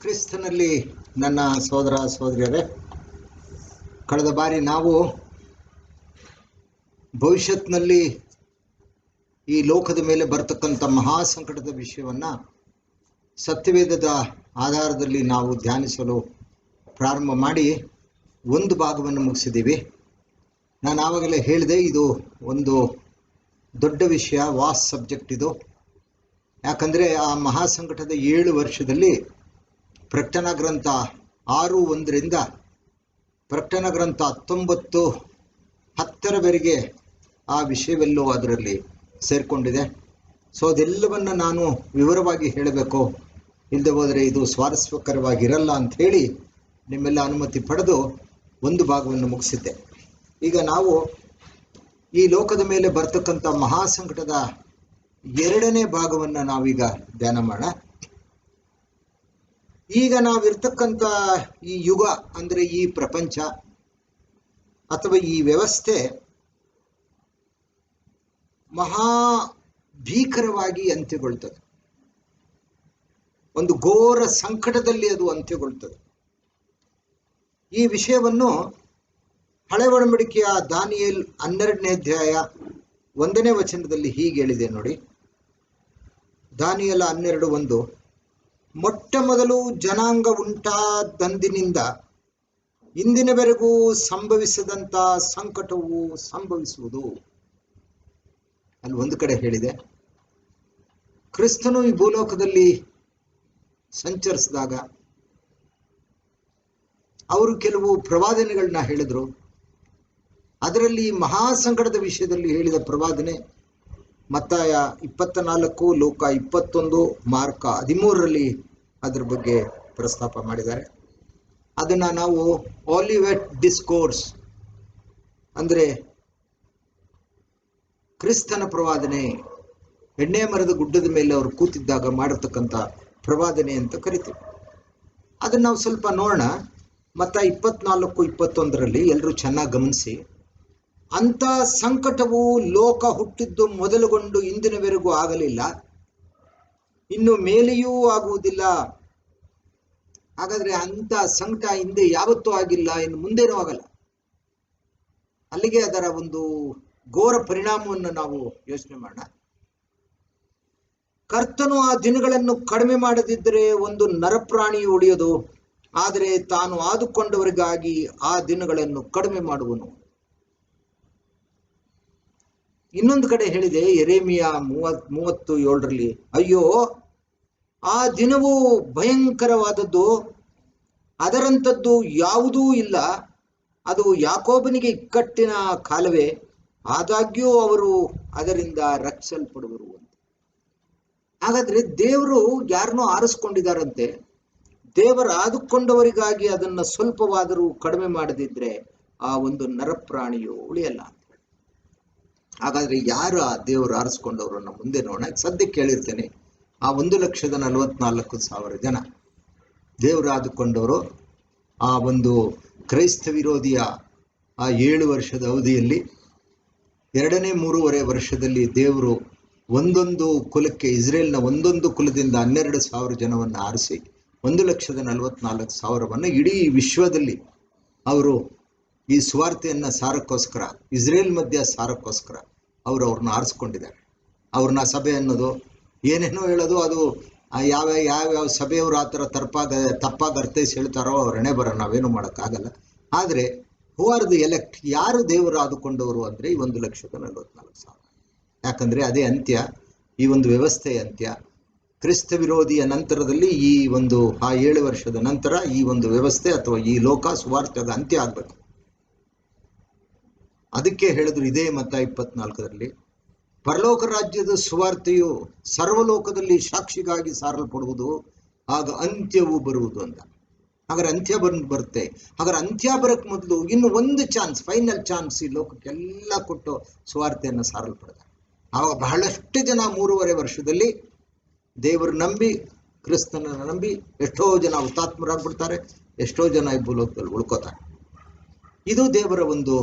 ಕ್ರಿಸ್ತನಲ್ಲಿ ನನ್ನ ಸಹೋದರ ಸಹೋದರಿಯರೇ, ಕಳೆದ ಬಾರಿ ನಾವು ಭವಿಷ್ಯತ್ನಲ್ಲಿ ಈ ಲೋಕದ ಮೇಲೆ ಬರ್ತಕ್ಕಂಥ ಮಹಾ ಸಂಕಟದ ವಿಷಯವನ್ನು ಸತ್ಯವೇದದ ಆಧಾರದಲ್ಲಿ ನಾವು ಧ್ಯಾನಿಸಲು ಪ್ರಾರಂಭ ಮಾಡಿ ಒಂದು ಭಾಗವನ್ನು ಮುಗಿಸಿದ್ದೀವಿ. ನಾನು ಆವಾಗಲೇ ಹೇಳಿದೆ, ಇದು ಒಂದು ದೊಡ್ಡ ವಿಷಯ, ವಾಸ್ ಸಬ್ಜೆಕ್ಟ್ ಇದು. ಯಾಕಂದರೆ ಆ ಮಹಾ ಸಂಕಟದ 7 ವರ್ಷದಲ್ಲಿ ಪ್ರಕಟಣಾ ಗ್ರಂಥ 6:1 ಪ್ರಕಟಣಾ ಗ್ರಂಥ 19:10 ಆ ವಿಷಯವೆಲ್ಲೋ ಅದರಲ್ಲಿ ಸೇರಿಕೊಂಡಿದೆ. ಸೊ ಅದೆಲ್ಲವನ್ನು ನಾನು ವಿವರವಾಗಿ ಹೇಳಬೇಕು, ಇಲ್ಲದೆ ಹೋದರೆ ಇದು ಸ್ವಾರಸ್ಯಕರವಾಗಿರಲ್ಲ ಅಂಥೇಳಿ ನಿಮ್ಮೆಲ್ಲ ಅನುಮತಿ ಪಡೆದು ಒಂದು ಭಾಗವನ್ನು ಮುಗಿಸಿದ್ದೆ. ಈಗ ನಾವು ಈ ಲೋಕದ ಮೇಲೆ ಬರ್ತಕ್ಕಂಥ ಮಹಾ ಸಂಕಟದ 2ನೇ ಭಾಗವನ್ನು ನಾವೀಗ ಧ್ಯಾನ ಮಾಡೋಣ. ಈಗ ನಾವಿರ್ತಕ್ಕಂಥ ಈ ಯುಗ ಅಂದರೆ ಈ ಪ್ರಪಂಚ ಅಥವಾ ಈ ವ್ಯವಸ್ಥೆ ಮಹಾ ಭೀಕರವಾಗಿ ಅಂತ್ಯಗೊಳ್ತದೆ. ಒಂದು ಘೋರ ಸಂಕಟದಲ್ಲಿ ಅದು ಅಂತ್ಯಗೊಳ್ತದೆ. ಈ ವಿಷಯವನ್ನು ಹಳೆ ಒಡಂಬಡಿಕೆಯ ದಾನಿಯೇಲ್ 12ನೇ ಅಧ್ಯಾಯ 1ನೇ ವಚನದಲ್ಲಿ ಹೀಗೆ ಹೇಳಿದೆ ನೋಡಿ. ದಾನಿಯೇಲ 12:1, ಮೊಟ್ಟ ಮೊದಲು ಜನಾಂಗ ಉಂಟಾದಂದಿನಿಂದ ಇಂದಿನವರೆಗೂ ಸಂಭವಿಸದಂಥ ಸಂಕಟವು ಸಂಭವಿಸುವುದು. ಅಲ್ಲಿ ಒಂದು ಕಡೆ ಹೇಳಿದೆ, ಕ್ರಿಸ್ತನು ಈ ಭೂಲೋಕದಲ್ಲಿ ಸಂಚರಿಸಿದಾಗ ಅವರು ಕೆಲವು ಪ್ರವಾದನೆಗಳನ್ನ ಹೇಳಿದರು. ಅದರಲ್ಲಿ ಮಹಾ ಸಂಕಟದ ವಿಷಯದಲ್ಲಿ ಹೇಳಿದ ಪ್ರವಾದನೆ ಮತ್ತಾಯ 24, ಲೋಕ 21, ಮಾರ್ಕ 13 ಅದರ ಬಗ್ಗೆ ಪ್ರಸ್ತಾಪ ಮಾಡಿದ್ದಾರೆ. ಅದನ್ನು ನಾವು ಆಲಿವೆಟ್ ಡಿಸ್ಕೋರ್ಸ್ ಅಂದರೆ ಕ್ರಿಸ್ತನ ಪ್ರವಾದನೆ, ಎಣ್ಣೆ ಮರದ ಗುಡ್ಡದ ಮೇಲೆ ಅವರು ಕೂತಿದ್ದಾಗ ಮಾಡಿರ್ತಕ್ಕಂಥ ಪ್ರವಾದನೆ ಅಂತ ಕರಿತೀವಿ. ಅದನ್ನು ನಾವು ಸ್ವಲ್ಪ ನೋಡೋಣ. ಮತ್ತಾಯ 24, 21 ಎಲ್ಲರೂ ಚೆನ್ನಾಗಿ ಗಮನಿಸಿ. ಅಂಥ ಸಂಕಟವು ಲೋಕ ಹುಟ್ಟಿದ್ದು ಮೊದಲುಗೊಂಡು ಇಂದಿನವರೆಗೂ ಆಗಲಿಲ್ಲ, ಇನ್ನು ಮೇಲೆಯೂ ಆಗುವುದಿಲ್ಲ. ಹಾಗಾದ್ರೆ ಅಂಥ ಸಂಕಟ ಹಿಂದೆ ಯಾವತ್ತೂ ಆಗಿಲ್ಲ, ಇನ್ನು ಮುಂದೇನೂ ಆಗಲ್ಲ. ಅಲ್ಲಿಗೆ ಅದರ ಒಂದು ಘೋರ ಪರಿಣಾಮವನ್ನು ನಾವು ಯೋಚನೆ ಮಾಡೋಣ. ಕರ್ತನು ಆ ದಿನಗಳನ್ನು ಕಡಿಮೆ ಮಾಡದಿದ್ದರೆ ಒಂದು ನರಪ್ರಾಣಿಯು ಉಳಿಯದು, ಆದರೆ ತಾನು ಆದುಕೊಂಡವರಿಗಾಗಿ ಆ ದಿನಗಳನ್ನು ಕಡಿಮೆ ಮಾಡುವನು. ಇನ್ನೊಂದು ಕಡೆ ಹೇಳಿದೆ, ಯೆರೆಮೀಯ 30:7, ಅಯ್ಯೋ, ಆ ದಿನವು ಭಯಂಕರವಾದದ್ದು, ಅದರಂಥದ್ದು ಯಾವುದೂ ಇಲ್ಲ, ಅದು ಯಾಕೋಬನಿಗೆ ಇಕ್ಕಟ್ಟಿನ ಕಾಲವೇ, ಆದಾಗ್ಯೂ ಅವರು ಅದರಿಂದ ರಕ್ಷಿಸಲ್ಪಡುವರು ಅಂತ. ಹಾಗಾದ್ರೆ ದೇವರು ಯಾರನ್ನೋ ಆರಿಸ್ಕೊಂಡಿದ್ದಾರಂತೆ, ದೇವರು ಆದುಕೊಂಡವರಿಗಾಗಿ ಅದನ್ನು ಸ್ವಲ್ಪವಾದರೂ ಕಡಿಮೆ ಮಾಡದಿದ್ರೆ ಆ ಒಂದು ನರಪ್ರಾಣಿಯು ಉಳಿಯಲ್ಲ. ಹಾಗಾದ್ರೆ ಯಾರು ಆ ದೇವರು ಆರಿಸ್ಕೊಂಡವರನ್ನ ಮುಂದೆ ನೋಡೋಣ. ಸದ್ಯಕ್ಕೆ ಕೇಳಿರ್ತೇನೆ, ಆ 1,44,000 ಜನ ದೇವರು ಆದುಕೊಂಡವರು ಆ ಒಂದು ಕ್ರೈಸ್ತ ವಿರೋಧಿಯ ಆ 7 ವರ್ಷದ ಅವಧಿಯಲ್ಲಿ 2ನೇ 3.5 ವರ್ಷದಲ್ಲಿ ದೇವರು ಒಂದೊಂದು ಕುಲಕ್ಕೆ, ಇಸ್ರೇಲ್ನ ಒಂದೊಂದು ಕುಲದಿಂದ 12,000 ಜನವನ್ನು ಆರಿಸಿ 1,44,000 ಇಡೀ ವಿಶ್ವದಲ್ಲಿ ಅವರು ಈ ಸುವಾರ್ತೆಯನ್ನು ಸಾರಕ್ಕೋಸ್ಕರ, ಇಸ್ರೇಲ್ ಮಧ್ಯ ಸಾರಕ್ಕೋಸ್ಕರ ಅವ್ರನ್ನ ಆರಿಸ್ಕೊಂಡಿದ್ದಾರೆ. ಅವ್ರನ್ನ ಸಭೆ ಅನ್ನೋದು ಏನೇನೋ ಹೇಳೋದು, ಅದು ಯಾವ್ಯಾವ ಸಭೆಯವರು ಆ ಥರ ತಪ್ಪಾಗಿ ಅರ್ಥೈಸಿ ಹೇಳ್ತಾರೋ ಅವ್ರನ್ನೇ ಬರೋ, ನಾವೇನು ಮಾಡೋಕ್ಕಾಗಲ್ಲ. ಆದರೆ ಹೂ ಆರ್ ದಿ ಎಲೆಕ್ಟ್, ಯಾರು ದೇವರು ಆದುಕೊಂಡವರು ಅಂದರೆ ಈ 1,44,000. ಯಾಕಂದರೆ ಅದೇ ಅಂತ್ಯ, ಈ ಒಂದು ವ್ಯವಸ್ಥೆಯ ಅಂತ್ಯ. ಕ್ರಿಸ್ತ ವಿರೋಧಿಯ ನಂತರದಲ್ಲಿ ಈ ಒಂದು ಆ 7 ವರ್ಷದ ನಂತರ ಈ ಒಂದು ವ್ಯವಸ್ಥೆ ಅಥವಾ ಈ ಲೋಕ ಸುವಾರ್ತೆಗೆ ಅಂತ್ಯ ಆಗಬೇಕು. ಅದಕ್ಕೆ ಹೇಳಿದ್ರು ಇದೇ ಮತ್ತಾಯ 24 ಪರಲೋಕ ರಾಜ್ಯದ ಸುವಾರ್ತೆಯು ಸರ್ವಲೋಕದಲ್ಲಿ ಸಾಕ್ಷಿಗಾಗಿ ಸಾರಲ್ಪಡುವುದು, ಆಗ ಅಂತ್ಯವು ಬರುವುದು ಅಂತ. ಹಾಗಾದ್ರೆ ಅಂತ್ಯ ಬರುತ್ತೆ. ಹಾಗಾದ್ರೆ ಅಂತ್ಯ ಬರಕ್ಕೆ ಮೊದಲು ಇನ್ನು ಒಂದು ಚಾನ್ಸ್, ಫೈನಲ್ ಚಾನ್ಸ್ ಈ ಲೋಕಕ್ಕೆಲ್ಲ ಕೊಟ್ಟು ಸುವಾರ್ತೆಯನ್ನು ಸಾರಲ್ಪಡ್ತಾರೆ. ಆವಾಗ ಬಹಳಷ್ಟು ಜನ 3.5 ವರ್ಷದಲ್ಲಿ ದೇವರು ನಂಬಿ, ಕ್ರಿಸ್ತನನ್ನು ನಂಬಿ ಎಷ್ಟೋ ಜನ ಹುತಾತ್ಮರಾಗ್ಬಿಡ್ತಾರೆ, ಎಷ್ಟೋ ಜನ ಈ ಭೂಲೋಕದಲ್ಲಿ ಉಳ್ಕೋತಾರೆ. ಇದು ದೇವರ ಒಂದು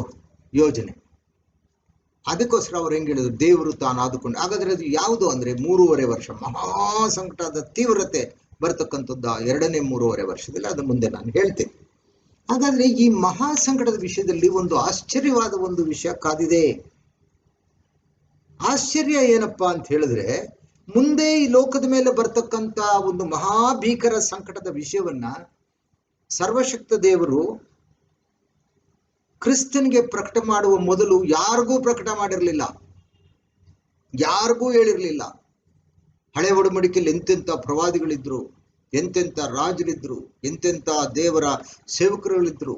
ಯೋಜನೆ. ಅದಕ್ಕೋಸ್ಕರ ಅವ್ರು ಹೆಂಗೆ ಹೇಳಿದ್ರು, ದೇವರು ತಾನು ಆದುಕೊಂಡು. ಹಾಗಾದ್ರೆ ಅದು ಯಾವುದು ಅಂದರೆ 3.5 ವರ್ಷ ಮಹಾ ಸಂಕಟದ ತೀವ್ರತೆ ಬರ್ತಕ್ಕಂಥದ್ದು 2ನೇ 3.5 ವರ್ಷದಲ್ಲಿ, ಅದು ಮುಂದೆ ನಾನು ಹೇಳ್ತೇನೆ. ಹಾಗಾದ್ರೆ ಈ ಮಹಾ ಸಂಕಟದ ವಿಷಯದಲ್ಲಿ ಒಂದು ಆಶ್ಚರ್ಯವಾದ ಒಂದು ವಿಷಯ ಕಾದಿದೆ. ಆಶ್ಚರ್ಯ ಏನಪ್ಪಾ ಅಂತ ಹೇಳಿದ್ರೆ, ಮುಂದೆ ಈ ಲೋಕದ ಮೇಲೆ ಬರ್ತಕ್ಕಂಥ ಒಂದು ಮಹಾಭೀಕರ ಸಂಕಟದ ವಿಷಯವನ್ನ ಸರ್ವಶಕ್ತ ದೇವರು ಕ್ರಿಸ್ತನಿಗೆ ಪ್ರಕಟ ಮಾಡುವ ಮೊದಲು ಯಾರಿಗೂ ಪ್ರಕಟ ಮಾಡಿರಲಿಲ್ಲ, ಯಾರಿಗೂ ಹೇಳಿರ್ಲಿಲ್ಲ. ಹಳೆ ಒಡಂಬಡಿಕೆಯಲ್ಲಿ ಎಂತೆಂಥ ಪ್ರವಾದಿಗಳಿದ್ರು, ಎಂತೆಂಥ ರಾಜರಿದ್ರು, ಎಂತೆಂಥ ದೇವರ ಸೇವಕರುಗಳಿದ್ರು,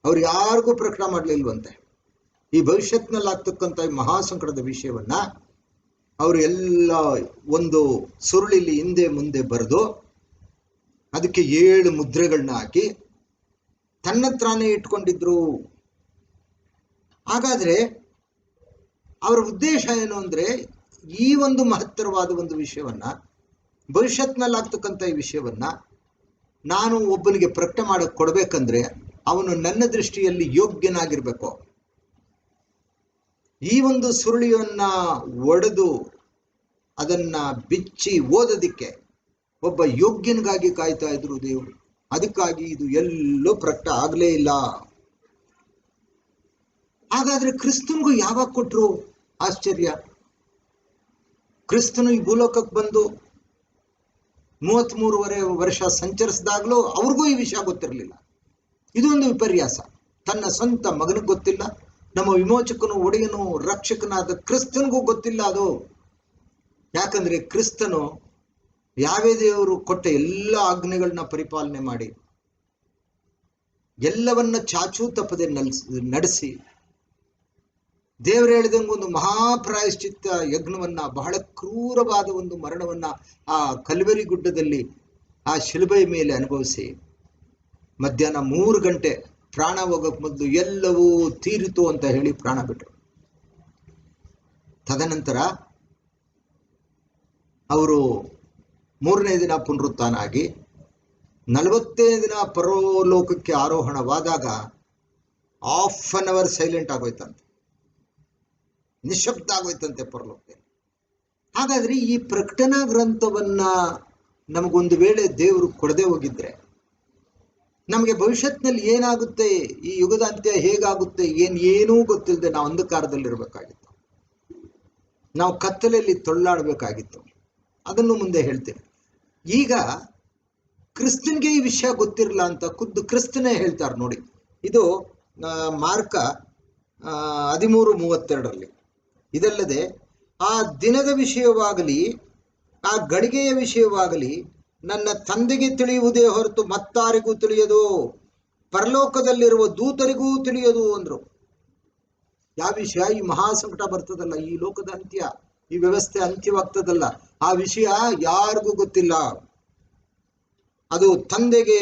ಅವ್ರು ಯಾರಿಗೂ ಪ್ರಕಟ ಮಾಡಲಿಲ್ವಂತೆ. ಈ ಭವಿಷ್ಯತ್ನಲ್ಲಿ ಆಗ್ತಕ್ಕಂಥ ಈ ಮಹಾಸಂಕಟದ ವಿಷಯವನ್ನ ಅವರು ಎಲ್ಲ ಒಂದು ಸುರುಳಿಲಿ ಹಿಂದೆ ಮುಂದೆ ಬರೆದು ಅದಕ್ಕೆ 7 ಮುದ್ರೆಗಳನ್ನ ಹಾಕಿ ತನ್ನತ್ರನೇ ಇಟ್ಕೊಂಡಿದ್ರು. ಹಾಗಾದ್ರೆ ಅವರ ಉದ್ದೇಶ ಏನು ಅಂದ್ರೆ, ಈ ಒಂದು ಮಹತ್ತರವಾದ ಒಂದು ವಿಷಯವನ್ನ, ಭವಿಷ್ಯತ್ನಲ್ಲಿ ಆಗ್ತಕ್ಕಂಥ ಈ ವಿಷಯವನ್ನ ನಾನು ಒಬ್ಬನಿಗೆ ಪ್ರಕಟ ಮಾಡಕ್ಕೆ ಕೊಡ್ಬೇಕಂದ್ರೆ ಅವನು ನನ್ನ ದೃಷ್ಟಿಯಲ್ಲಿ ಯೋಗ್ಯನಾಗಿರ್ಬೇಕು. ಈ ಒಂದು ಸುರುಳಿಯನ್ನ ಒಡೆದು ಅದನ್ನ ಬಿಚ್ಚಿ ಓದೋದಿಕ್ಕೆ ಒಬ್ಬ ಯೋಗ್ಯನಿಗಾಗಿ ಕಾಯ್ತಾ ಇದ್ರು ದೇವರು. ಅದಕ್ಕಾಗಿ ಇದು ಎಲ್ಲೂ ಪ್ರಕಟ ಆಗಲೇ ಇಲ್ಲ. ಹಾಗಾದ್ರೆ ಕ್ರಿಸ್ತನಿಗೂ ಯಾವಾಗ ಕೊಟ್ರು? ಆಶ್ಚರ್ಯ. ಕ್ರಿಸ್ತನು ಈ ಭೂಲೋಕಕ್ಕೆ ಬಂದು 33.5 ವರ್ಷ ಸಂಚರಿಸಿದಾಗಲೂ ಅವ್ರಿಗೂ ಈ ವಿಷಯ ಗೊತ್ತಿರಲಿಲ್ಲ. ಇದು ಒಂದು ವಿಪರ್ಯಾಸ. ತನ್ನ ಸ್ವಂತ ಮಗನಿಗೆ ಗೊತ್ತಿಲ್ಲ, ನಮ್ಮ ವಿಮೋಚಕನು ಒಡೆಯನು ರಕ್ಷಕನಾದ ಕ್ರಿಸ್ತನಿಗೂ ಗೊತ್ತಿಲ್ಲ ಅದು. ಯಾಕಂದ್ರೆ ಕ್ರಿಸ್ತನು ಯಾವೇ ದೇವರು ಕೊಟ್ಟ ಎಲ್ಲ ಆಜ್ಞೆಗಳನ್ನ ಪರಿಪಾಲನೆ ಮಾಡಿ ಎಲ್ಲವನ್ನ ಚಾಚೂ ತಪ್ಪದೆ ನಡೆಸಿ ದೇವರು ಹೇಳಿದಂಗೆ ಒಂದು ಮಹಾಪ್ರಾಯಶ್ಚಿತ್ತ ಯಜ್ಞವನ್ನ, ಬಹಳ ಕ್ರೂರವಾದ ಒಂದು ಮರಣವನ್ನ ಆ ಕಲ್ವರಿ ಗುಡ್ಡದಲ್ಲಿ ಆ ಶಿಲುಬೆಯ ಮೇಲೆ ಅನುಭವಿಸಿ ಮಧ್ಯಾಹ್ನ 3 ಗಂಟೆ ಪ್ರಾಣ ಹೋಗಕ್ ಮೊದಲು ಎಲ್ಲವೂ ತೀರಿತು ಅಂತ ಹೇಳಿ ಪ್ರಾಣ ಬಿಟ್ಟರು. ತದನಂತರ ಅವರು 3ನೇ ದಿನ ಪುನರುತ್ಥಾನ ಆಗಿ 40ನೇ ದಿನ ಪರಲೋಕಕ್ಕೆ ಆರೋಹಣವಾದಾಗ ½ hour ಸೈಲೆಂಟ್ ಆಗೋಯ್ತಂತೆ, ನಿಶಬ್ದ ಆಗೋಯ್ತಂತೆ ಪರಲೋಕದಲ್ಲಿ. ಹಾಗಾದ್ರೆ ಈ ಪ್ರಕಟಣಾ ಗ್ರಂಥವನ್ನ ನಮಗೊಂದು ವೇಳೆ ದೇವರು ಕೊಡದೆ ಹೋಗಿದ್ರೆ ನಮಗೆ ಭವಿಷ್ಯತ್ನಲ್ಲಿ ಏನಾಗುತ್ತೆ, ಈ ಯುಗದ ಅಂತ್ಯ ಹೇಗಾಗುತ್ತೆ, ಏನೂ ಗೊತ್ತಿಲ್ಲದೆ ನಾವು ಅಂಧಕಾರದಲ್ಲಿರ್ಬೇಕಾಗಿತ್ತು, ನಾವು ಕತ್ತಲೆಯಲ್ಲಿ ತೊಳ್ಳಾಡಬೇಕಾಗಿತ್ತು. ಅದನ್ನು ಮುಂದೆ ಹೇಳ್ತೇನೆ. ಈಗ ಕ್ರಿಸ್ತನ್ಗೆ ಈ ವಿಷಯ ಗೊತ್ತಿರಲ್ಲ ಅಂತ ಖುದ್ದು ಕ್ರಿಸ್ತನೇ ಹೇಳ್ತಾರೆ ನೋಡಿ. ಇದು ಮಾರ್ಕ 13:32. ಇದಲ್ಲದೆ ಆ ದಿನದ ವಿಷಯವಾಗಲಿ ಆ ಗಳಿಗೆಯ ವಿಷಯವಾಗಲಿ ನನ್ನ ತಂದೆಗೆ ತಿಳಿಯುವುದೇ ಹೊರತು ಮತ್ತಾರಿಗೂ ತಿಳಿಯದು, ಪರಲೋಕದಲ್ಲಿರುವ ದೂತರಿಗೂ ತಿಳಿಯದು ಅಂದ್ರು. ಯಾವ ವಿಷಯ? ಈ ಮಹಾಸಂಕಟ ಬರ್ತದಲ್ಲ, ಈ ಲೋಕದ ಅಂತ್ಯ, ಈ ವ್ಯವಸ್ಥೆ ಅಂತ್ಯವಾಗ್ತದಲ್ಲ, ಆ ವಿಷಯ ಯಾರಿಗೂ ಗೊತ್ತಿಲ್ಲ. ಅದು ತಂದೆಗೆ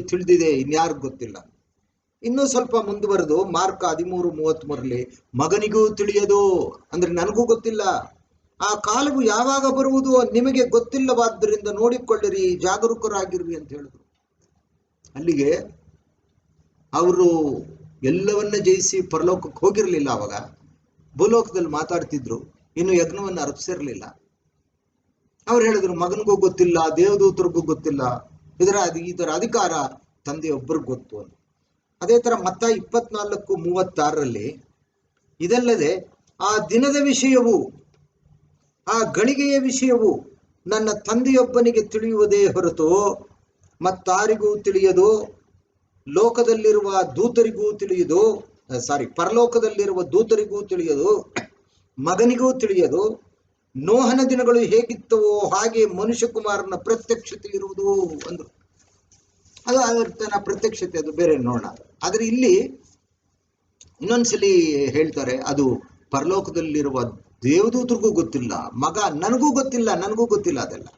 ತಿಳಿದಿದೆ, ಇನ್ಯಾರಿಗೂ ಗೊತ್ತಿಲ್ಲ. ಇನ್ನೂ ಸ್ವಲ್ಪ ಮುಂದುವರೆದು ಮಾರ್ಕ 13:33 ಮಗನಿಗೂ ತಿಳಿಯದು ಅಂದ್ರೆ ನನಗೂ ಗೊತ್ತಿಲ್ಲ, ಆ ಕಾಲವು ಯಾವಾಗ ಬರುವುದು ನಿಮಗೆ ಗೊತ್ತಿಲ್ಲವಾದ್ದರಿಂದ ನೋಡಿಕೊಳ್ಳಿರಿ, ಜಾಗರೂಕರಾಗಿರ್ರಿ ಅಂತ ಹೇಳಿದ್ರು. ಅಲ್ಲಿಗೆ ಅವರು ಎಲ್ಲವನ್ನ ಜಯಿಸಿ ಪರಲೋಕಕ್ಕೆ ಹೋಗಿರ್ಲಿಲ್ಲ. ಅವಾಗ ಭೂಲೋಕದಲ್ಲಿ ಮಾತಾಡ್ತಿದ್ರು, ಇನ್ನು ಯಜ್ಞವನ್ನು ಅರ್ಪಿಸಿರ್ಲಿಲ್ಲ. ಅವ್ರು ಹೇಳಿದ್ರು ಮಗನಿಗೂ ಗೊತ್ತಿಲ್ಲ, ದೇವದೂತರಿಗೂ ಗೊತ್ತಿಲ್ಲ, ಇದರ ಅಧಿಕಾರ ತಂದೆಯೊಬ್ಬರಿಗೆ ಗೊತ್ತು ಅಂತ. ಅದೇ ತರ ಮತ್ತಾಯ 24:36 ಇದಲ್ಲದೆ ಆ ದಿನದ ವಿಷಯವು ಆ ಗಳಿಗೆಯ ವಿಷಯವು ನನ್ನ ತಂದೆಯೊಬ್ಬನಿಗೆ ತಿಳಿಯುವುದೇ ಹೊರತು ಮತ್ತಾರಿಗೂ ತಿಳಿಯದು, ಲೋಕದಲ್ಲಿರುವ ದೂತರಿಗೂ ತಿಳಿಯದು, ಪರಲೋಕದಲ್ಲಿರುವ ದೂತರಿಗೂ ತಿಳಿಯದು, ಮಗನಿಗೂ ತಿಳಿಯದು. ನೋಹನ ದಿನಗಳು ಹೇಗಿತ್ತವೋ ಹಾಗೆ ಮನುಷ್ಯಕುಮಾರನ ಪ್ರತ್ಯಕ್ಷತೆ ಇರುವುದು ಅಂದ್ರು. ಅದು ಅದರ ಪ್ರತ್ಯಕ್ಷತೆ, ಅದು ಬೇರೆ ನೋಡೋಣ. ಆದ್ರೆ ಇಲ್ಲಿ ಇನ್ನೊಂದ್ಸಲಿ ಹೇಳ್ತಾರೆ, ಅದು ಪರಲೋಕದಲ್ಲಿರುವ ದೇವದೂತರಿಗೂ ಗೊತ್ತಿಲ್ಲ, ಮಗ ನನಗೂ ಗೊತ್ತಿಲ್ಲ ಅದೆಲ್ಲ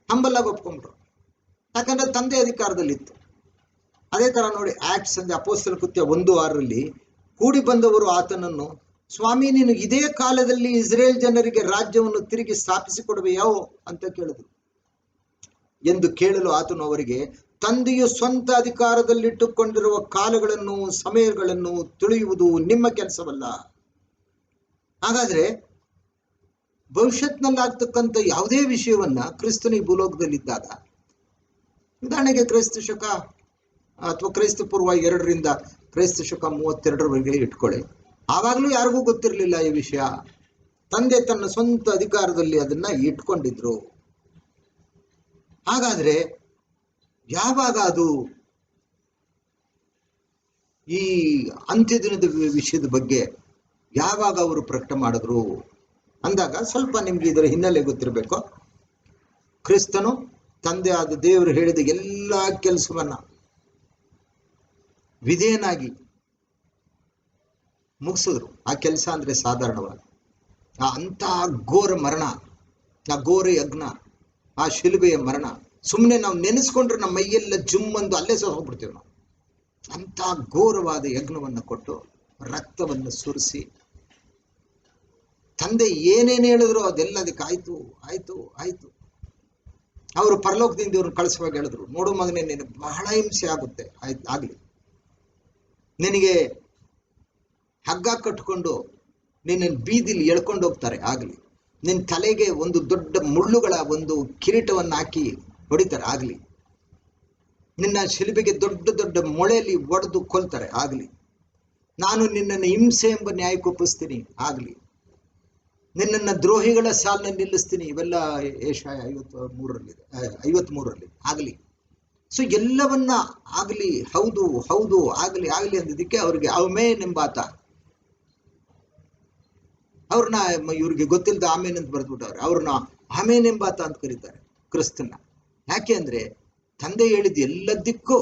ಹಂಬಲ್ಲಾಗಿ ಒಪ್ಕೊಂಡ್ರು. ಯಾಕಂದ್ರೆ ತಂದೆ ಅಧಿಕಾರದಲ್ಲಿತ್ತು. ಅದೇ ತರ ನೋಡಿ ಆಕ್ಟ್ಸ್ ಅಂದ್ರೆ ಅಪೊಸ್ತಲ ಕೃತ್ಯ 1:6 ಕೂಡಿ ಬಂದವರು ಆತನನ್ನು, ಸ್ವಾಮಿ ನೀನು ಇದೇ ಕಾಲದಲ್ಲಿ ಇಸ್ರೇಲ್ ಜನರಿಗೆ ರಾಜ್ಯವನ್ನು ತಿರುಗಿ ಸ್ಥಾಪಿಸಿಕೊಡುವೆಯೋ ಅಂತ ಕೇಳಿದ್ರು. ಎಂದು ಕೇಳಲು ಆತನು ಅವರಿಗೆ, ತಂದೆಯು ಸ್ವಂತ ಅಧಿಕಾರದಲ್ಲಿಟ್ಟುಕೊಂಡಿರುವ ಕಾಲಗಳನ್ನು ಸಮಯಗಳನ್ನು ತಿಳಿಯುವುದು ನಿಮ್ಮ ಕೆಲಸವಲ್ಲ. ಹಾಗಾದ್ರೆ ಭವಿಷ್ಯತ್ನಲ್ಲಿ ಆಗ್ತಕ್ಕಂಥ ಯಾವುದೇ ವಿಷಯವನ್ನ ಕ್ರಿಸ್ತನ ಈ ಭೂಲೋಕದಲ್ಲಿದ್ದಾಗ, ಉದಾಹರಣೆಗೆ ಕ್ರೈಸ್ತ ಶಕ ಅಥವಾ ಕ್ರೈಸ್ತ ಪೂರ್ವ 2ರಿಂದ ಕ್ರೈಸ್ತ ಶಕ 32ರವರೆಗೆ ಇಟ್ಕೊಳ್ಳಿ. ಆವಾಗಲೂ ಯಾರಿಗೂ ಗೊತ್ತಿರಲಿಲ್ಲ ಈ ವಿಷಯ. ತಂದೆ ತನ್ನ ಸ್ವಂತ ಅಧಿಕಾರದಲ್ಲಿ ಅದನ್ನ ಇಟ್ಕೊಂಡಿದ್ರು. ಹಾಗಾದ್ರೆ ಯಾವಾಗ ಅದು ಈ ಅಂತ್ಯದಿನದ ವಿಷಯದ ಬಗ್ಗೆ ಯಾವಾಗ ಅವರು ಪ್ರಕಟ ಮಾಡಿದ್ರು ಅಂದಾಗ ಸ್ವಲ್ಪ ನಿಮ್ಗೆ ಇದರ ಹಿನ್ನೆಲೆ ಗೊತ್ತಿರಬೇಕು. ಕ್ರಿಸ್ತನು ತಂದೆ ಆದ ದೇವರು ಹೇಳಿದ ಎಲ್ಲ ಕೆಲಸವನ್ನ ವಿಧೇಯನಾಗಿ ಮುಗಿಸಿದ್ರು. ಆ ಕೆಲಸ ಅಂದ್ರೆ ಸಾಧಾರಣವಾಗಿ ಅಂತ ಘೋರ ಮರಣ, ಆ ಘೋರ ಯಜ್ಞ, ಆ ಶಿಲುಬೆಯ ಮರಣ ಸುಮ್ಮನೆ ನಾವು ನೆನೆಸ್ಕೊಂಡ್ರೆ ನಮ್ಮ ಮೈಯೆಲ್ಲ ಜುಮ್ಮಂದು ಅಲ್ಲೇ ಸಹ ಹೋಗ್ಬಿಡ್ತೀವಿ ನಾವು. ಅಂತ ಘೋರವಾದ ಯಜ್ಞವನ್ನು ಕೊಟ್ಟು ರಕ್ತವನ್ನು ಸುರಿಸಿ ತಂದೆ ಏನೇನು ಹೇಳಿದ್ರು ಅದೆಲ್ಲ ಅದಕ್ಕೆ ಆಯ್ತು ಆಯ್ತು ಆಯ್ತು. ಅವರು ಪರಲೋಕದಿಂದ ಇವ್ರನ್ನ ಕಳಿಸುವಾಗ ಹೇಳಿದ್ರು, ನೋಡು ಮಗನೇ, ನಿನಗೆ ಬಹಳ ಹಿಂಸೆ ಆಗುತ್ತೆ, ಆಯ್ತು ಆಗ್ಲಿ. ನಿನಗೆ ಹಗ್ಗ ಕಟ್ಕೊಂಡು ನಿನ್ನ ಬೀದಿಲಿ ಎಳ್ಕೊಂಡು ಹೋಗ್ತಾರೆ, ಆಗ್ಲಿ. ನಿನ್ನ ತಲೆಗೆ ಒಂದು ದೊಡ್ಡ ಮುಳ್ಳುಗಳ ಒಂದು ಕಿರೀಟವನ್ನು ಹಾಕಿ ಹೊಡಿತಾರೆ, ಆಗ್ಲಿ. ನಿನ್ನ ಶಿಲುಬೆಗೆ ದೊಡ್ಡ ದೊಡ್ಡ ಮೊಳೆಯಲ್ಲಿ ಒಡೆದು ಕೊಲ್ತಾರೆ, ಆಗ್ಲಿ. ನಾನು ನಿನ್ನನ್ನು ಹಿಂಸೆ ಎಂಬ ನ್ಯಾಯಕ್ಕೊಪ್ಪಿಸ್ತೀನಿ, ಆಗ್ಲಿ. ನಿನ್ನನ್ನು ದ್ರೋಹಿಗಳ ಸಾಲನ್ನ ನಿಲ್ಲಿಸ್ತೀನಿ, ಇವೆಲ್ಲ ಏಷಾಯ 53ರಲ್ಲಿ ಆಗಲಿ. ಸೊ ಎಲ್ಲವನ್ನ ಆಗಲಿ, ಹೌದು ಹೌದು, ಆಗಲಿ ಆಗಲಿ ಅಂದಿದ್ದಕ್ಕೆ ಅವ್ರಿಗೆ ಆಮೇನ್ ಎಂಬಾತ, ಅವ್ರನ್ನ ಇವ್ರಿಗೆ ಗೊತ್ತಿಲ್ಲದ ಆಮೇನ್ ಅಂತ ಬರೆದ್ಬಿಟ್ಟವ್ರೆ, ಅವ್ರನ್ನ ಆಮೇನ್ ಎಂಬಾತ ಅಂತ ಕರೀತಾರೆ ಕ್ರಿಸ್ತನ್ನ. ಯಾಕೆ ಅಂದ್ರೆ ತಂದೆ ಹೇಳಿದ ಎಲ್ಲದಕ್ಕೂ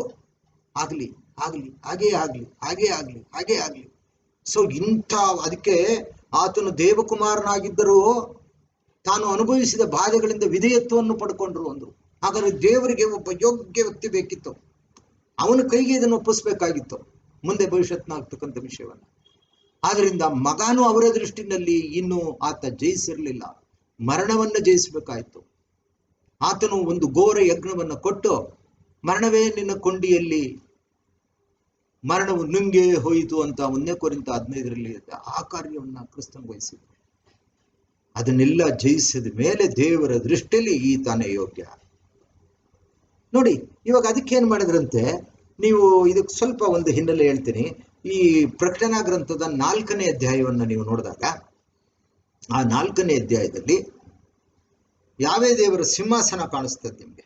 ಆಗ್ಲಿ ಆಗ್ಲಿ, ಹಾಗೇ ಆಗ್ಲಿ, ಹಾಗೇ ಆಗ್ಲಿ, ಹಾಗೇ ಆಗ್ಲಿ. ಸೊ ಇಂಥ, ಅದಕ್ಕೆ ಆತನು ದೇವಕುಮಾರನಾಗಿದ್ದರೂ ತಾನು ಅನುಭವಿಸಿದ ಬಾಧೆಗಳಿಂದ ವಿಧೇಯತ್ವವನ್ನು ಪಡ್ಕೊಂಡ್ರು ಅಂದ್ರು. ಹಾಗಾದ್ರೆ ದೇವರಿಗೆ ಒಬ್ಬ ಯೋಗ್ಯ ವ್ಯಕ್ತಿ ಬೇಕಿತ್ತು, ಅವನ ಕೈಗೆ ಇದನ್ನು ಒಪ್ಪಿಸ್ಬೇಕಾಗಿತ್ತು ಮುಂದೆ ಭವಿಷ್ಯತ್ನಾಗ್ತಕ್ಕಂಥ ವಿಷಯವನ್ನ. ಆದ್ರಿಂದ ಮಗನು ಅವರ ದೃಷ್ಟಿನಲ್ಲಿ ಇನ್ನೂ ಆತ ಜಯಿಸಿರ್ಲಿಲ್ಲ, ಮರಣವನ್ನ ಜಯಿಸಬೇಕಾಯ್ತು. ಆತನು ಒಂದು ಘೋರ ಯಜ್ಞವನ್ನ ಕೊಟ್ಟು, ಮರಣವೇ ನಿನ್ನ ಕೊಂಡಿಯಲ್ಲಿ, ಮರಣವು ನುಂಗೆ ಹೋಯಿತು ಅಂತ 1 ಕೊರಿಂಥ 15ರಲ್ಲಿ ಆ ಕಾರ್ಯವನ್ನ ಕ್ರಿಸ್ತನ್ ವಹಿಸಿದ್ರು. ಅದನ್ನೆಲ್ಲ ಜಯಿಸಿದ ಮೇಲೆ ದೇವರ ದೃಷ್ಟಿಯಲ್ಲಿ ಈತನೇ ಯೋಗ್ಯ. ನೋಡಿ, ಇವಾಗ ಅದಕ್ಕೇನ್ ಮಾಡಿದ್ರಂತೆ, ನೀವು ಇದಕ್ಕೆ ಸ್ವಲ್ಪ ಒಂದು ಹಿನ್ನೆಲೆ ಹೇಳ್ತೀನಿ. ಈ ಪ್ರಕಟಣಾ ಗ್ರಂಥದ 4ನೇ ಅಧ್ಯಾಯವನ್ನ ನೀವು ನೋಡಿದಾಗ, ಆ 4ನೇ ಅಧ್ಯಾಯದಲ್ಲಿ ಯಾವೇ ದೇವರ ಸಿಂಹಾಸನ ಕಾಣಿಸ್ತದೆ ನಿಮ್ಗೆ.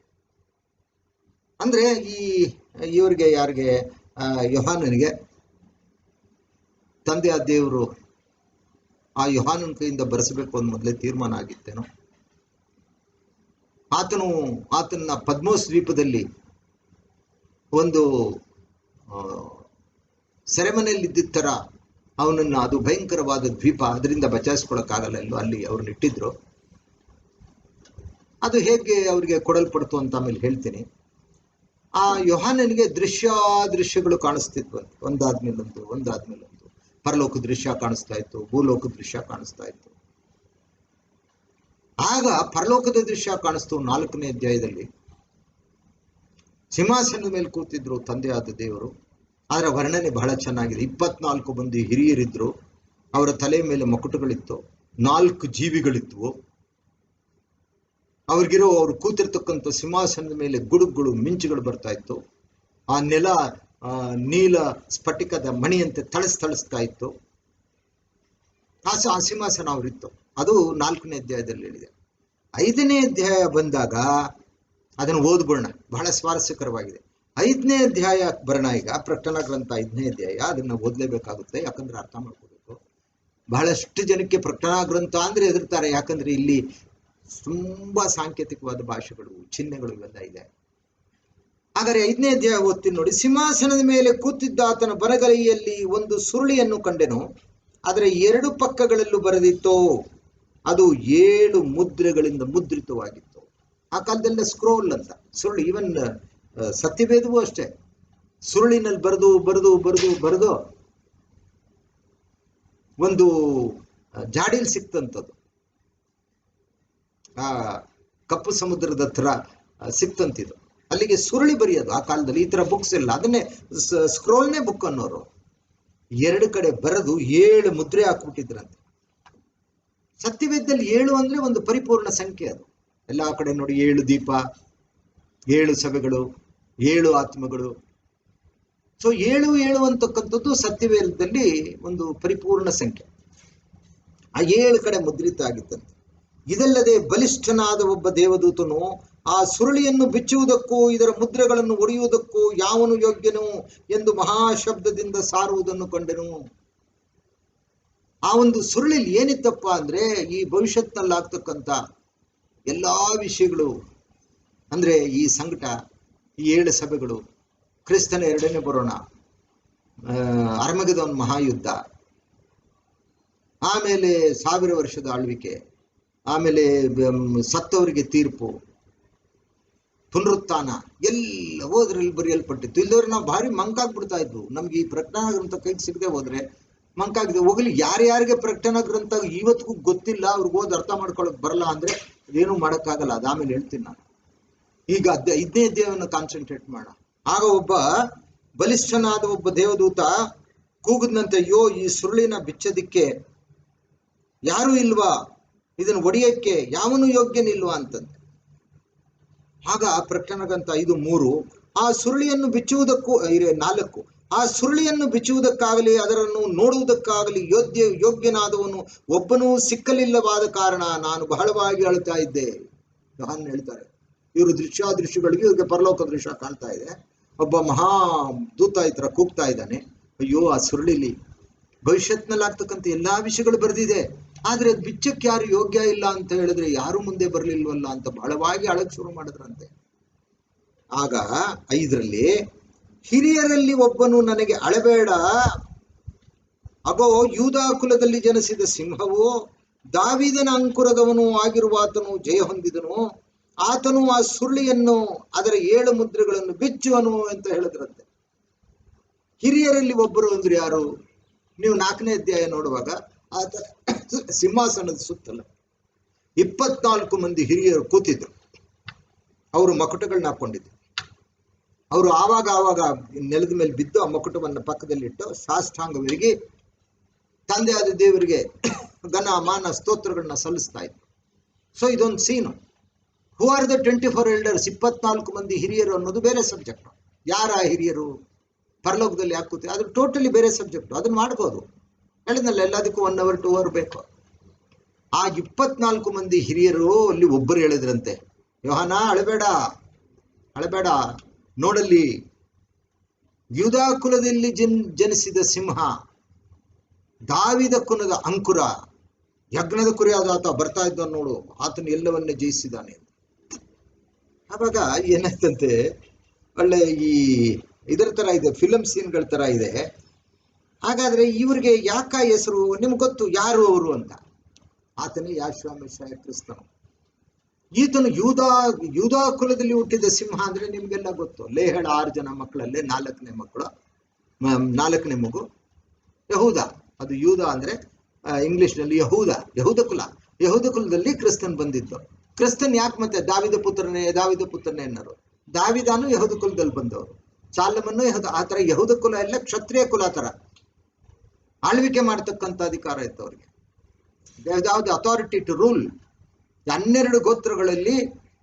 ಅಂದ್ರೆ ಇವ್ರಿಗೆ ಯಾರಿಗೆ, ಯೋಹಾನನಿಗೆ ತಂದೆ ಆ ದೇವರು ಆ ಯೋಹಾನನ ಕೈಯಿಂದ ಬರೆಸಬೇಕು ಅಂತ ಮೊದಲೇ ತೀರ್ಮಾನ ಆಗಿತ್ತೇನೋ. ಆತನ ಪದ್ಮೋಸ್ ದ್ವೀಪದಲ್ಲಿ ಒಂದು ಸೆರೆಮನೆಯಲ್ಲಿ ಇದ್ದಿದ್ದ ತರ ಅವನನ್ನ, ಅದು ಭಯಂಕರವಾದ ದ್ವೀಪ, ಅದರಿಂದ ಬಚಾಯಿಸ್ಕೊಳಕ್ಕಾಗಲ್ಲ, ಅಲ್ಲಿ ಅವ್ರನ್ನ ಇಟ್ಟಿದ್ರು. ಅದು ಹೇಗೆ ಅವ್ರಿಗೆ ಕೊಡಲ್ಪಡ್ತು ಅಂತ ಆಮೇಲೆ ಹೇಳ್ತೀನಿ. ಆ ಯೋಹಾನನಿಗೆ ದೃಶ್ಯಗಳು ಕಾಣಿಸ್ತಿದ್ವಂತೆ, ಒಂದಾದ್ಮೇಲೊಂದು. ಪರಲೋಕ ದೃಶ್ಯ ಕಾಣಿಸ್ತಾ ಇತ್ತು, ಭೂಲೋಕ ದೃಶ್ಯ ಕಾಣಿಸ್ತಾ ಇತ್ತು. ಆಗ ಪರಲೋಕದ ದೃಶ್ಯ ಕಾಣಿಸ್ತು 4ನೇ ಅಧ್ಯಾಯದಲ್ಲಿ. ಸಿಂಹಾಸನದ ಮೇಲೆ ಕೂತಿದ್ರು ತಂದೆ ಆದ ದೇವರು. ಅದರ ವರ್ಣನೆ ಬಹಳ ಚೆನ್ನಾಗಿದೆ. 24 ಮಂದಿ ಹಿರಿಯರಿದ್ರು, ಅವರ ತಲೆ ಮೇಲೆ ಮಕುಟಗಳಿತ್ತು, 4 ಜೀವಿಗಳಿದ್ವು. ಅವ್ರು ಕೂತಿರ್ತಕ್ಕಂಥ ಸಿಂಹಾಸನದ ಮೇಲೆ ಗುಡುಗುಗಳು, ಮಿಂಚುಗಳು ಬರ್ತಾ ಇತ್ತು. ಆ ನೆಲ ನೀಲ ಸ್ಫಟಿಕದ ಮಣಿಯಂತೆ ತಳಿಸ್ತಾ ಇತ್ತು. ಆ ಸಿಂಹಾಸನ ಅವರಿತ್ತು. ಅದು 4ನೇ ಅಧ್ಯಾಯದಲ್ಲಿ ಹೇಳಿದೆ. 5ನೇ ಅಧ್ಯಾಯ ಬಂದಾಗ ಅದನ್ನು ಓದ್ಬಿಡೋಣ, ಬಹಳ ಸ್ವಾರಸ್ಯಕರವಾಗಿದೆ. 5ನೇ ಅಧ್ಯಾಯ ಬರೋಣ ಈಗ. ಪ್ರಕಟಣಾ ಗ್ರಂಥ 5ನೇ ಅಧ್ಯಾಯ, ಅದನ್ನ ಓದ್ಲೇಬೇಕಾಗುತ್ತೆ, ಯಾಕಂದ್ರೆ ಅರ್ಥ ಮಾಡ್ಕೋಬೇಕು. ಬಹಳಷ್ಟು ಜನಕ್ಕೆ ಪ್ರಕಟಣಾ ಗ್ರಂಥ ಅಂದ್ರೆ ಹೆದರ್ತಾರೆ, ಯಾಕಂದ್ರೆ ಇಲ್ಲಿ ತುಂಬಾ ಸಾಂಕೇತಿಕವಾದ ಭಾಷೆಗಳು, ಚಿಹ್ನೆಗಳು ಇವೆಲ್ಲ ಇದೆ. ಹಾಗಾದ್ರೆ 5ನೇ ಅಧ್ಯಾಯ ಓದ್ತೀನಿ ನೋಡಿ. ಸಿಂಹಾಸನದ ಮೇಲೆ ಕೂತಿದ್ದ ಆತನ ಬಲಗೈಯಲ್ಲಿ ಒಂದು ಸುರುಳಿಯನ್ನು ಕಂಡೆನು, ಅದರ 2 ಪಕ್ಕಗಳಲ್ಲೂ ಬರೆದಿತ್ತು. ಅದು 7 ಮುದ್ರೆಗಳಿಂದ ಮುದ್ರಿತವಾಗಿತ್ತು. ಆ ಕಾಲದಲ್ಲ ಸ್ಕ್ರೋಲ್ ಅಂತ, ಸುರುಳಿ. ಈವನ್ ಸತ್ಯವೇದವೂ ಅಷ್ಟೇ, ಸುರುಳಿನಲ್ಲಿ ಬರೆದು ಒಂದು ಜಾಡಿಲ್ ಸಿಕ್ತಂಥದ್ದು. ಆ ಕಪ್ಪು ಸಮುದ್ರದ ಹತ್ರ ಸಿಕ್ತಂತಿದ್ದು, ಅಲ್ಲಿಗೆ ಸುರುಳಿ ಬರೆಯೋದು. ಆ ಕಾಲದಲ್ಲಿ ಈ ತರ ಬುಕ್ಸ್ ಇಲ್ಲ, ಅದನ್ನೇ ಸ್ಕ್ರೋಲ್ನೇ ಬುಕ್ ಅನ್ನೋರು. 2 ಕಡೆ ಬರೆದು 7 ಮುದ್ರೆ ಹಾಕ್ಬಿಟ್ಟಿದ್ರಂತೆ. ಸತ್ಯವೇದದಲ್ಲಿ 7 ಅಂದ್ರೆ ಒಂದು ಪರಿಪೂರ್ಣ ಸಂಖ್ಯೆ. ಅದು ಎಲ್ಲಾ ಕಡೆ ನೋಡಿ 7 ದೀಪ, 7 ಸಭೆಗಳು, 7 ಆತ್ಮಗಳು. ಸೊ 7 ಅಂತಕ್ಕಂಥದ್ದು ಸತ್ಯವೇದದಲ್ಲಿ ಒಂದು ಪರಿಪೂರ್ಣ ಸಂಖ್ಯೆ. ಆ 7 ಕಡೆ ಮುದ್ರಿತ ಆಗಿತ್ತಂತೆ. ಇದಲ್ಲದೆ ಬಲಿಷ್ಠನಾದ ಒಬ್ಬ ದೇವದೂತನು ಆ ಸುರುಳಿಯನ್ನು ಬಿಚ್ಚುವುದಕ್ಕೂ ಇದರ ಮುದ್ರೆಗಳನ್ನು ಒಡೆಯುವುದಕ್ಕೂ ಯಾವನು ಯೋಗ್ಯನು ಎಂದು ಮಹಾಶಬ್ದದಿಂದ ಸಾರುವುದನ್ನು ಕಂಡೆನು. ಆ ಒಂದು ಸುರುಳಿಲಿ ಏನಿತ್ತಪ್ಪ ಅಂದ್ರೆ ಈ ಭವಿಷ್ಯತ್ನಲ್ಲಾಗ್ತಕ್ಕಂಥ ಎಲ್ಲಾ ವಿಷಯಗಳು, ಅಂದ್ರೆ ಈ ಸಂಕಟ, ಈ 7 ಸಭೆಗಳು, ಕ್ರಿಸ್ತನ 2ನೇ ಬರೋಣ, ಅರ್ಮಗೆದೋನ್ ಮಹಾಯುದ್ಧ, ಆಮೇಲೆ 1000 ವರ್ಷದ ಆಳ್ವಿಕೆ, ಆಮೇಲೆ ಸತ್ತವರಿಗೆ ತೀರ್ಪು, ಪುನರುತ್ಥಾನ, ಎಲ್ಲವೂ ಅದರಲ್ಲಿ ಬರೆಯಲ್ಪಟ್ಟಿತ್ತು. ಇಲ್ಲದವ್ರು ನಾವು ಭಾರಿ ಮಂಕಾಗ್ಬಿಡ್ತಾ ಇದ್ವು. ನಮ್ಗೆ ಈ ಪ್ರಕಟಣಾ ಗ್ರಂಥ ಕೈಗೆ ಸಿಗದೆ ಹೋದ್ರೆ ಮಂಕಾಗಿದೆ. ಹೋಗಲಿ, ಯಾರ್ಯಾರಿಗೆ ಪ್ರಕಟಣಾ ಗ್ರಂಥ ಇವತ್ತಿಗೂ ಗೊತ್ತಿಲ್ಲ, ಅವ್ರಿಗೆ ಓದಿ ಅರ್ಥ ಮಾಡ್ಕೊಳಕ್ ಬರಲ್ಲ ಅಂದ್ರೆ ಅದೇನು ಮಾಡೋಕ್ಕಾಗಲ್ಲ. ಅದಾಮೇಲೆ ಹೇಳ್ತೀನಿ ನಾನು. ಈಗ 5ನೇ ಅಧ್ಯಾಯವನ್ನು ಕಾನ್ಸಂಟ್ರೇಟ್ ಮಾಡೋಣ. ಆಗ ಒಬ್ಬ ಬಲಿಷ್ಠನಾದ ಒಬ್ಬ ದೇವದೂತ ಕೂಗಿದ್ನಂತೆ, ಅಯ್ಯೋ, ಈ ಸುರುಳಿನ ಬಿಚ್ಚೋದಿಕ್ಕೆ ಯಾರೂ ಇಲ್ವಾ, ಇದನ್ನು ಒಡೆಯಕ್ಕೆ ಯಾವನು ಯೋಗ್ಯನಿಲ್ವಾ ಅಂತಂತೆ. ಆಗ ಪ್ರಕಟಣಾ ಗ್ರಂಥ 5:3, ಆ ಸುರುಳಿಯನ್ನು ಬಿಚ್ಚುವುದಕ್ಕೂ 4, ಆ ಸುರುಳಿಯನ್ನು ಬಿಚ್ಚುವುದಕ್ಕಾಗಲಿ ಅದರನ್ನು ನೋಡುವುದಕ್ಕಾಗಲಿ ಯೋಗ್ಯನಾದವನು ಒಬ್ಬನೂ ಸಿಕ್ಕಲಿಲ್ಲವಾದ ಕಾರಣ ನಾನು ಬಹಳವಾಗಿ ಅಳುತ್ತಾ ಇದ್ದೆ. ಯೋಹಾನನ್ ಹೇಳ್ತಾರೆ, ಇವರು ದೃಶ್ಯಗಳಿಗೆ ಇವ್ರಿಗೆ ಪರಲೋಕ ದೃಶ್ಯ ಕಾಣ್ತಾ ಇದೆ. ಒಬ್ಬ ಮಹಾ ದೂತ ಈ ತರ ಕೂಗ್ತಾ ಇದ್ದಾನೆ, ಅಯ್ಯೋ, ಆ ಸುರುಳಿಲಿ ಭವಿಷ್ಯತ್ನಲ್ಲಾಗ್ತಕ್ಕಂಥ ಎಲ್ಲಾ ವಿಷಯಗಳು ಬರೆದಿದೆ, ಆದ್ರೆ ಅದು ಬಿಚ್ಚಕ್ಕೆ ಯಾರು ಯೋಗ್ಯ ಇಲ್ಲ ಅಂತ ಹೇಳಿದ್ರೆ ಯಾರು ಮುಂದೆ ಬರ್ಲಿಲ್ವಲ್ಲ ಅಂತ ಬಹಳವಾಗಿ ಅಳಕ್ ಶುರು ಮಾಡಿದ್ರಂತೆ. ಆಗ 5ರಲ್ಲಿ, ಹಿರಿಯರಲ್ಲಿ ಒಬ್ಬನು ನನಗೆ ಅಳಬೇಡ, ಅಗೋ, ಯೂದಾ ಕುಲದಲ್ಲಿ ಜನಿಸಿದ ಸಿಂಹವು, ದಾವೀದನ ಅಂಕುರದವನು ಆಗಿರುವಾತನು ಜಯ ಹೊಂದಿದನು, ಆತನು ಆ ಸುರುಳಿಯನ್ನು ಅದರ 7 ಮುದ್ರೆಗಳನ್ನು ಬಿಚ್ಚುವನು ಅಂತ ಹೇಳಿದ್ರಂತೆ. ಹಿರಿಯರಲ್ಲಿ ಒಬ್ಬರು ಅಂದ್ರೆ ಯಾರು? ನೀವು 4ನೇ ಅಧ್ಯಾಯ ನೋಡುವಾಗ ಆತ ಸಿಂಹಾಸನದ ಸುತ್ತಲ 24 ಮಂದಿ ಹಿರಿಯರು ಕೂತಿದ್ರು. ಅವರು ಮಕುಟಗಳನ್ನ ಹಾಕೊಂಡಿದ್ರು. ಅವರು ಆವಾಗ ನೆಲದ ಮೇಲೆ ಬಿದ್ದು ಆ ಮಕುಟವನ್ನು ಪಕ್ಕದಲ್ಲಿಟ್ಟು ಸಾಷ್ಟಾಂಗವಿರಿಗಿ ತಂದೆಯಾದ ದೇವರಿಗೆ ಘನ ಮಾನ ಸ್ತೋತ್ರಗಳನ್ನ ಸಲ್ಲಿಸ್ತಾ ಇದ್ರು. ಸೊ ಇದೊಂದು scene. Who are the 24 elders? 24 ಮಂದಿ ಹಿರಿಯರು ಅನ್ನೋದು ಬೇರೆ ಸಬ್ಜೆಕ್ಟ್. ಯಾರ ಹಿರಿಯರು ಪರಲೋಕದಲ್ಲಿ ಯಾಕೆ ಕೂತಿ, ಅದು ಟೋಟಲಿ ಬೇರೆ ಸಬ್ಜೆಕ್ಟ್. ಅದನ್ನ ಮಾಡ್ಬೋದು, ಹೇಳಿದ್ನಲ್ಲ, ಎಲ್ಲದಕ್ಕೂ 1 hour 2 hour ಬೇಕು. ಆ 24 ಮಂದಿ ಹಿರಿಯರು ಅಲ್ಲಿ ಒಬ್ಬರು ಹೇಳಿದ್ರಂತೆ, ಯೋಹಾನ, ಅಳಬೇಡ, ನೋಡಲ್ಲಿ ಯೂದಾ ಕುಲದಲ್ಲಿ ಜನಿಸಿದ ಸಿಂಹ, ದಾವಿದ ಕುಲದ ಅಂಕುರ, ಯಜ್ಞದ ಕುರಿಯಾದ ಆತ ಬರ್ತಾ ಇದ್ದ ನೋಡು, ಆತನು ಎಲ್ಲವನ್ನೇ ಜಯಿಸಿದ್ದಾನೆ. ಆವಾಗ ಏನಾಯ್ತಂತೆ, ಒಳ್ಳೆ ಈ ಇದರ ತರ ಇದೆ, ಫಿಲಮ್ ಸೀನ್ಗಳ ತರ ಇದೆ. ಹಾಗಾದ್ರೆ ಇವ್ರಿಗೆ ಯಾಕ ಹೆಸರು? ನಿಮ್ಗೆ ಗೊತ್ತು ಯಾರು ಅವರು ಅಂತ. ಆತನೇ ಯೇಸುವ ಮೆಸ್ಸಿಯ ಕ್ರಿಸ್ತನು. ಈತನು ಯೂದಾ ಕುಲದಲ್ಲಿ ಹುಟ್ಟಿದ ಸಿಂಹ ಅಂದ್ರೆ ನಿಮ್ಗೆಲ್ಲ ಗೊತ್ತು. ಲೇಹಳ 6 ಜನ ಮಕ್ಕಳಲ್ಲೇ 4ನೇ ಮಗು ಯಹೂದ. ಅದು ಯೂದ ಅಂದ್ರೆ ಇಂಗ್ಲಿಷ್ನಲ್ಲಿ ಯಹೂದ ಕುಲದಲ್ಲಿ ಕ್ರಿಸ್ತನ್ ಬಂದಿದ್ದು. ಕ್ರಿಸ್ತನ್ ಯಾಕೆ ಮತ್ತೆ ದಾವಿದ ಪುತ್ರನೇ ಅನ್ನೋರು. ದಾವಿದಾನು ಯಹೂದ ಕುಲದಲ್ಲಿ ಬಂದವರು, ಸಾಲಮನ್ನು ಯಹೂದ. ಆ ತರ ಯಹೂದ ಕುಲ ಎಲ್ಲ ಕ್ಷತ್ರಿಯ ಕುಲ ತರ ಆಳ್ವಿಕೆ ಮಾಡ್ತಕ್ಕಂಥ ಅಧಿಕಾರ ಇತ್ತು ಅವ್ರಿಗೆ. ಯಾವ್ದು ಅಥಾರಿಟಿ ಟು ರೂಲ್. 12 ಗೋತ್ರಗಳಲ್ಲಿ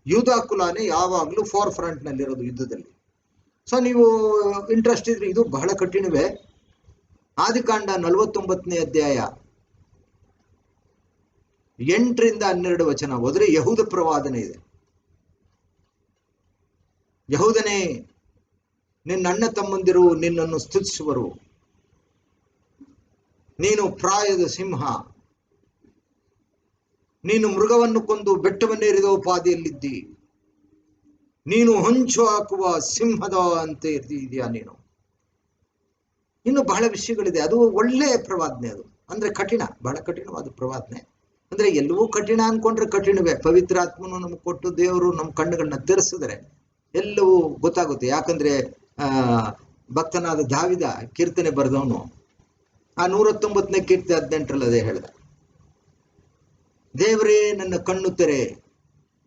ಯೂದಾ ಕುಲಾನೇ ಯಾವಾಗಲೂ ಫೋರ್ ಫ್ರಂಟ್ ನಲ್ಲಿರೋದು ಯುದ್ಧದಲ್ಲಿ. ಸೊ ನೀವು ಇಂಟ್ರೆಸ್ಟ್ ಇದ್ರೆ ಇದು ಬಹಳ ಕಠಿಣವೇ. ಆದಿಕಾಂಡ 49ನೇ ಅಧ್ಯಾಯ 8ರಿಂದ 12 ವಚನ ಹೋದ್ರೆ ಯಹೂದ ಪ್ರವಾದನೆ ಇದೆ. ಯಹೂದನೇ, ನಿನ್ನ ಅಣ್ಣ ತಮ್ಮಂದಿರು ನಿನ್ನನ್ನು ಸ್ತುತಿಸುವರು, ನೀನು ಪ್ರಾಯದ ಸಿಂಹ, ನೀನು ಮೃಗವನ್ನು ಕೊಂದು ಬೆಟ್ಟವನ್ನೇರಿದ ಉಪಾದಿಯಲ್ಲಿದ್ದಿ, ನೀನು ಹೊಂಚು ಹಾಕುವ ಸಿಂಹದ ಅಂತೆ ಇದೆಯಾ ನೀನು. ಇನ್ನು ಬಹಳ ವಿಷಯಗಳಿದೆ. ಅದು ಒಳ್ಳೆಯ ಪ್ರವಾದನೆ. ಅದು ಅಂದ್ರೆ ಕಠಿಣ, ಬಹಳ ಕಠಿಣವಾದ ಪ್ರವಾದನೆ. ಅಂದ್ರೆ ಎಲ್ಲವೂ ಕಠಿಣ ಅನ್ಕೊಂಡ್ರೆ ಕಠಿಣವೇ. ಪವಿತ್ರಾತ್ಮನು ನಮ್ಗೆ ಕೊಟ್ಟು ದೇವರು ನಮ್ಮ ಕಣ್ಣುಗಳನ್ನ ತೆರೆಸಿದ್ರೆ ಎಲ್ಲವೂ ಗೊತ್ತಾಗುತ್ತೆ. ಯಾಕಂದ್ರೆ ಭಕ್ತನಾದ ದಾವಿದ ಕೀರ್ತನೆ ಬರೆದವನು ಆ 119ನೇ ಕೀರ್ತಿ 18ರಲ್ಲಿ ಅದೇ ಹೇಳ್ದ, ದೇವರೇ ನನ್ನ ಕಣ್ಣು ತೆರೆ,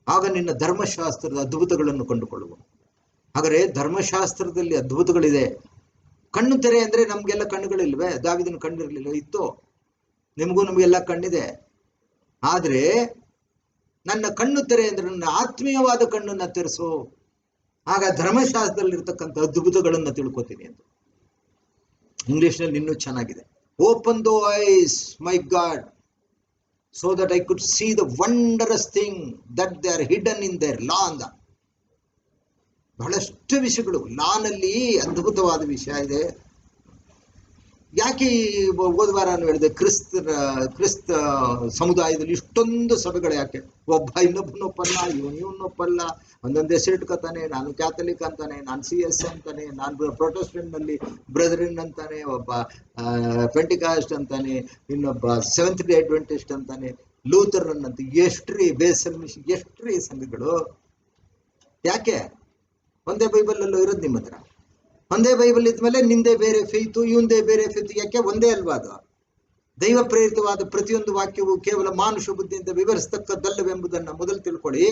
ಆಗ ನಿನ್ನ ಧರ್ಮಶಾಸ್ತ್ರದ ಅದ್ಭುತಗಳನ್ನು ಕಂಡುಕೊಳ್ಳುವ. ಹಾಗಾದ್ರೆ ಧರ್ಮಶಾಸ್ತ್ರದಲ್ಲಿ ಅದ್ಭುತಗಳಿದೆ. ಕಣ್ಣು ತೆರೆ ಅಂದ್ರೆ ನಮ್ಗೆಲ್ಲ ಕಣ್ಣುಗಳಿಲ್ವೇ? ದಾವಿದನ ಕಣ್ಣಿರ್ಲಿಲ್ಲ, ಇತ್ತು. ನಿಮಗೂ ನಮಗೆಲ್ಲ ಕಣ್ಣಿದೆ. ಆದ್ರೆ ನನ್ನ ಕಣ್ಣು ತೆರೆ ಅಂದ್ರೆ ನನ್ನ ಆತ್ಮೀಯವಾದ ಕಣ್ಣನ್ನ ತೆರೆಸು, ಆಗ ಧರ್ಮಶಾಸ್ತ್ರದಲ್ಲಿರ್ತಕ್ಕಂಥ ಅದ್ಭುತಗಳನ್ನ ತಿಳ್ಕೊತೀನಿ ಅಂತ. ಇಂಗ್ಲಿಷ್ನಲ್ಲಿ ಇನ್ನೂ ಚೆನ್ನಾಗಿದೆ, open the ice my god so that I could see the wondrous thing that they are hidden in their law ಅಂದ. ಬಹಳಷ್ಟು ವಿಷಯಗಳು ಲಾನಲ್ಲಿ ಅದ್ಭುತವಾದ ವಿಷಯ ಇದೆ. ಯಾಕೆ ಹೋದ ನಾನು ಹೇಳಿದೆ ಕ್ರಿಸ್ತ ಸಮುದಾಯದಲ್ಲಿ ಇಷ್ಟೊಂದು ಸಭೆಗಳು ಯಾಕೆ? ಒಬ್ಬ ಇನ್ನೊಬ್ಬನೊಪ್ಪಲ್ಲ, ಇವನೊಪ್ಪಲ್ಲ, ಒಂದೊಂದು ಹೆಸರು ಇಟ್ಕೊತಾನೆ, ನಾನು ಕ್ಯಾಥಲಿಕ್ ಅಂತಾನೆ, ನಾನು CS ಅಂತಾನೆ, ನಾನು ಪ್ರೊಟೆಸ್ಟೆಂಟ್ ನಲ್ಲಿ ಬ್ರದರಿನ್ ಅಂತಾನೆ, ಒಬ್ಬ ಪೆಂಟಿಕಾಸ್ಟ್ ಅಂತಾನೆ, ಇನ್ನೊಬ್ಬ ಸೆವೆಂತ್ ಡೇ ಅಡ್ವೆಂಟಿಸ್ಟ್ ಅಂತಾನೆ, ಲೂಥರನ್ ಅಂತ. ಎಷ್ಟ್ರಿ ಬೇಸಲ್ ಮಿಷನ್, ಎಷ್ಟ್ರಿ ಸಂಘಗಳು? ಯಾಕೆ? ಒಂದೇ ಬೈಬಲ್ ಅಲ್ಲೂ ಇರೋದು ನಿಮ್ಮ ಹತ್ರ. ಒಂದೇ ಬೈಬಲ್ ಇದ್ಮೇಲೆ ನಿಂದೇ ಬೇರೆ ಫೇತು, ಇವಂದೇ ಬೇರೆ ಫೇತು. ಯಾಕೆ? ಒಂದೇ ಅಲ್ವಾ ಅದು? ದೈವ ಪ್ರೇರಿತವಾದ ಪ್ರತಿಯೊಂದು ವಾಕ್ಯವು ಕೇವಲ ಮಾನುಷ ಬುದ್ಧಿಯಿಂದ ವಿವರಿಸತಕ್ಕದ್ದಲ್ಲವೆಂಬುದನ್ನು ಮೊದಲು ತಿಳ್ಕೊಳ್ಳಿ.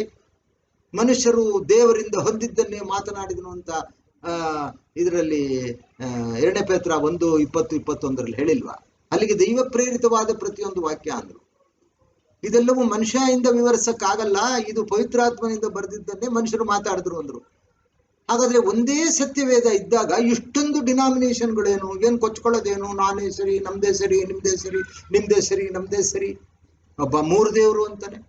ಮನುಷ್ಯರು ದೇವರಿಂದ ಹೊಂದಿದ್ದನ್ನೇ ಮಾತನಾಡಿದನು ಅಂತ ಇದರಲ್ಲಿ 2 ಪೇತ್ರ 1:20-21 ಹೇಳಿಲ್ವಾ? ಅಲ್ಲಿಗೆ ದೈವ ಪ್ರೇರಿತವಾದ ಪ್ರತಿಯೊಂದು ವಾಕ್ಯ ಅಂದ್ರು. ಇದೆಲ್ಲವೂ ಮನುಷ್ಯಯಿಂದ ವಿವರಿಸಕ್ಕಾಗಲ್ಲ, ಇದು ಪವಿತ್ರಾತ್ಮನಿಂದ ಬರೆದಿದ್ದನ್ನೇ ಮನುಷ್ಯರು ಮಾತಾಡಿದ್ರು ಅಂದ್ರು. ಹಾಗಾದ್ರೆ ಒಂದೇ ಸತ್ಯವೇದ ಇದ್ದಾಗ ಇಷ್ಟೊಂದು ಡಿನಾಮಿನೇಷನ್ಗಳೇನು? ಏನು ಕೊಚ್ಕೊಳ್ಳೋದೇನು? ನಾನೇ ಸರಿ, ನಮ್ದೇ ಸರಿ, ನಿಮ್ದೇ ಸರಿ, ನಿಮ್ದೇ ಸರಿ, ನಮ್ದೇ ಸರಿ. ಒಬ್ಬ 3 ದೇವರು ಅಂತಾನೆ,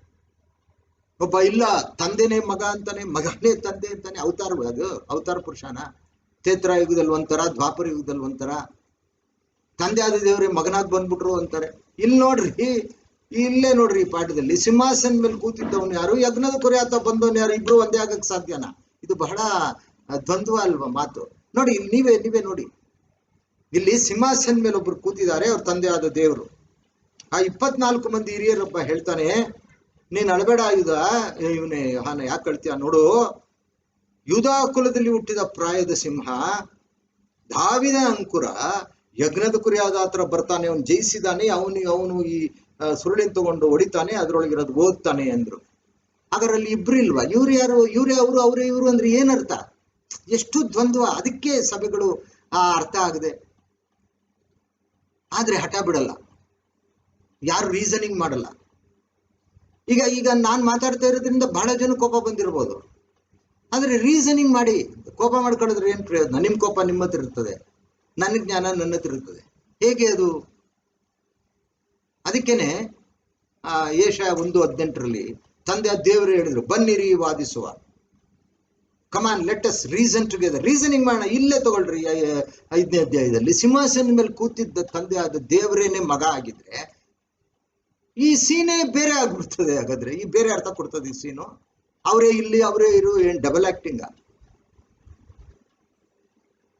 ಒಬ್ಬ ಇಲ್ಲ ತಂದೆನೇ ಮಗ ಅಂತಾನೆ, ಮಗನೇ ತಂದೆ ಅಂತಾನೆ. ಅದು ಅವತಾರ ಪುರುಷನ? ತ್ರೇತಾಯುಗದಲ್ಲಿ ಒಂಥರ, ದ್ವಾಪರ ಯುಗದಲ್ಲಿ ಒಂಥರ. ತಂದೆ ಆದ ದೇವರೇ ಮಗನಾಗಿ ಬಂದ್ಬಿಟ್ರು ಅಂತಾರೆ. ಇಲ್ಲಿ ನೋಡ್ರಿ, ಇಲ್ಲೇ ನೋಡ್ರಿ, ಈ ಪಾಠದಲ್ಲಿ ಸಿಂಹಾಸನ ಮೇಲೆ ಕೂತಿದ್ದವನು ಯಾರು, ಯಜ್ಞದ ಕುರಿ ಆತ ಬಂದವನು ಯಾರು? ಇಬ್ರು ಒಂದೇ ಆಗಕ್ಕೆ ಸಾಧ್ಯನಾ? ಇದು ಬಹಳ ದ್ವಂದ್ವ ಅಲ್ವಾ ಮಾತು? ನೋಡಿ, ನೀವೇ ನೋಡಿ, ಇಲ್ಲಿ ಸಿಂಹಾಸನ ಮೇಲೆ ಒಬ್ರು ಕೂತಿದ್ದಾರೆ, ಅವ್ರ ತಂದೆ ಆದ ದೇವರು. ಆ 24 ಮಂದಿ ಹಿರಿಯರೊಬ್ಬ ಹೇಳ್ತಾನೆ, ನೀನ್ ಅಳಬೇಡ ಯುಧ, ಇವನೇ ಹಾನ ಯಾಕೆ ಕಳ್ತೀಯ ನೋಡು, ಯೂದಾ ಕುಲದಲ್ಲಿ ಹುಟ್ಟಿದ ಪ್ರಾಯದ ಸಿಂಹ, ದಾವಿದ ಅಂಕುರ, ಯಜ್ಞದ ಕುರಿಯಾದ ಹತ್ರ ಬರ್ತಾನೆ, ಅವನು ಜಯಿಸಿದಾನೆ, ಅವನು ಈ ಸುರುಳಿನ ತಗೊಂಡು ಹೊಡಿತಾನೆ, ಅದ್ರೊಳಗಿರೋದು ಓದ್ತಾನೆ ಅಂದ್ರು. ಅದರಲ್ಲಿ ಇಬ್ರು ಇಲ್ವಾ? ಇವ್ರು ಯಾರು? ಇವ್ರೇ ಅವರು, ಅವರೇ ಇವರು ಅಂದ್ರೆ ಏನರ್ಥ? ಎಷ್ಟು ದ್ವಂದ್ವ! ಅದಕ್ಕೆ ಸಭೆಗಳು ಅರ್ಥ ಆಗದೆ. ಆದ್ರೆ ಹಠ ಬಿಡಲ್ಲ, ಯಾರು ರೀಸನಿಂಗ್ ಮಾಡಲ್ಲ. ಈಗ ನಾನು ಮಾತಾಡ್ತಾ ಇರೋದ್ರಿಂದ ಬಹಳ ಜನ ಕೋಪ ಬಂದಿರ್ಬೋದು, ಆದ್ರೆ ರೀಸನಿಂಗ್ ಮಾಡಿ ಕೋಪ ಮಾಡ್ಕೊಳ್ಳೋದ್ರೆ ಏನ್ ಪ್ರಯೋಜನ? ನಿಮ್ ಕೋಪ ನಿಮ್ಮ ಹತ್ರ ಇರ್ತದೆ, ನನ್ನ ಜ್ಞಾನ ನನ್ನ ಹತ್ರ ಇರ್ತದೆ. ಹೇಗೆ ಅದು? ಅದಕ್ಕೇನೆ ಯೆಶಾಯ 1:18 ತಂದೆ ದೇವರು ಹೇಳಿದ್ರು, ಬನ್ನಿರಿ ವಾದಿಸುವ, come on let us reason together. Reasoning ಮಾಡೋಣ. ಇಲ್ಲೇ ತಗೊಳ್ರಿ, 5ನೇ ಅಧ್ಯಾಯದಲ್ಲಿ ಸಿಂಹಾಸನ ಮೇಲೆ ಕೂತಿದ್ದ ತಂದೆ ಆದ ದೇವರೇನೆ ಮಗ ಆಗಿದ್ರೆ ಈ ಸೀನೇ ಬೇರೆ ಆಗ್ಬಿಡ್ತದೆ. ಹಾಗಾದ್ರೆ ಈ ಬೇರೆ ಅರ್ಥ ಕೊಡ್ತದೆ ಈ ಸೀನು. ಅವರೇ ಇಲ್ಲಿ, ಅವರೇ ಇರು, ಏನ್ ಡಬಲ್ ಆಕ್ಟಿಂಗ್?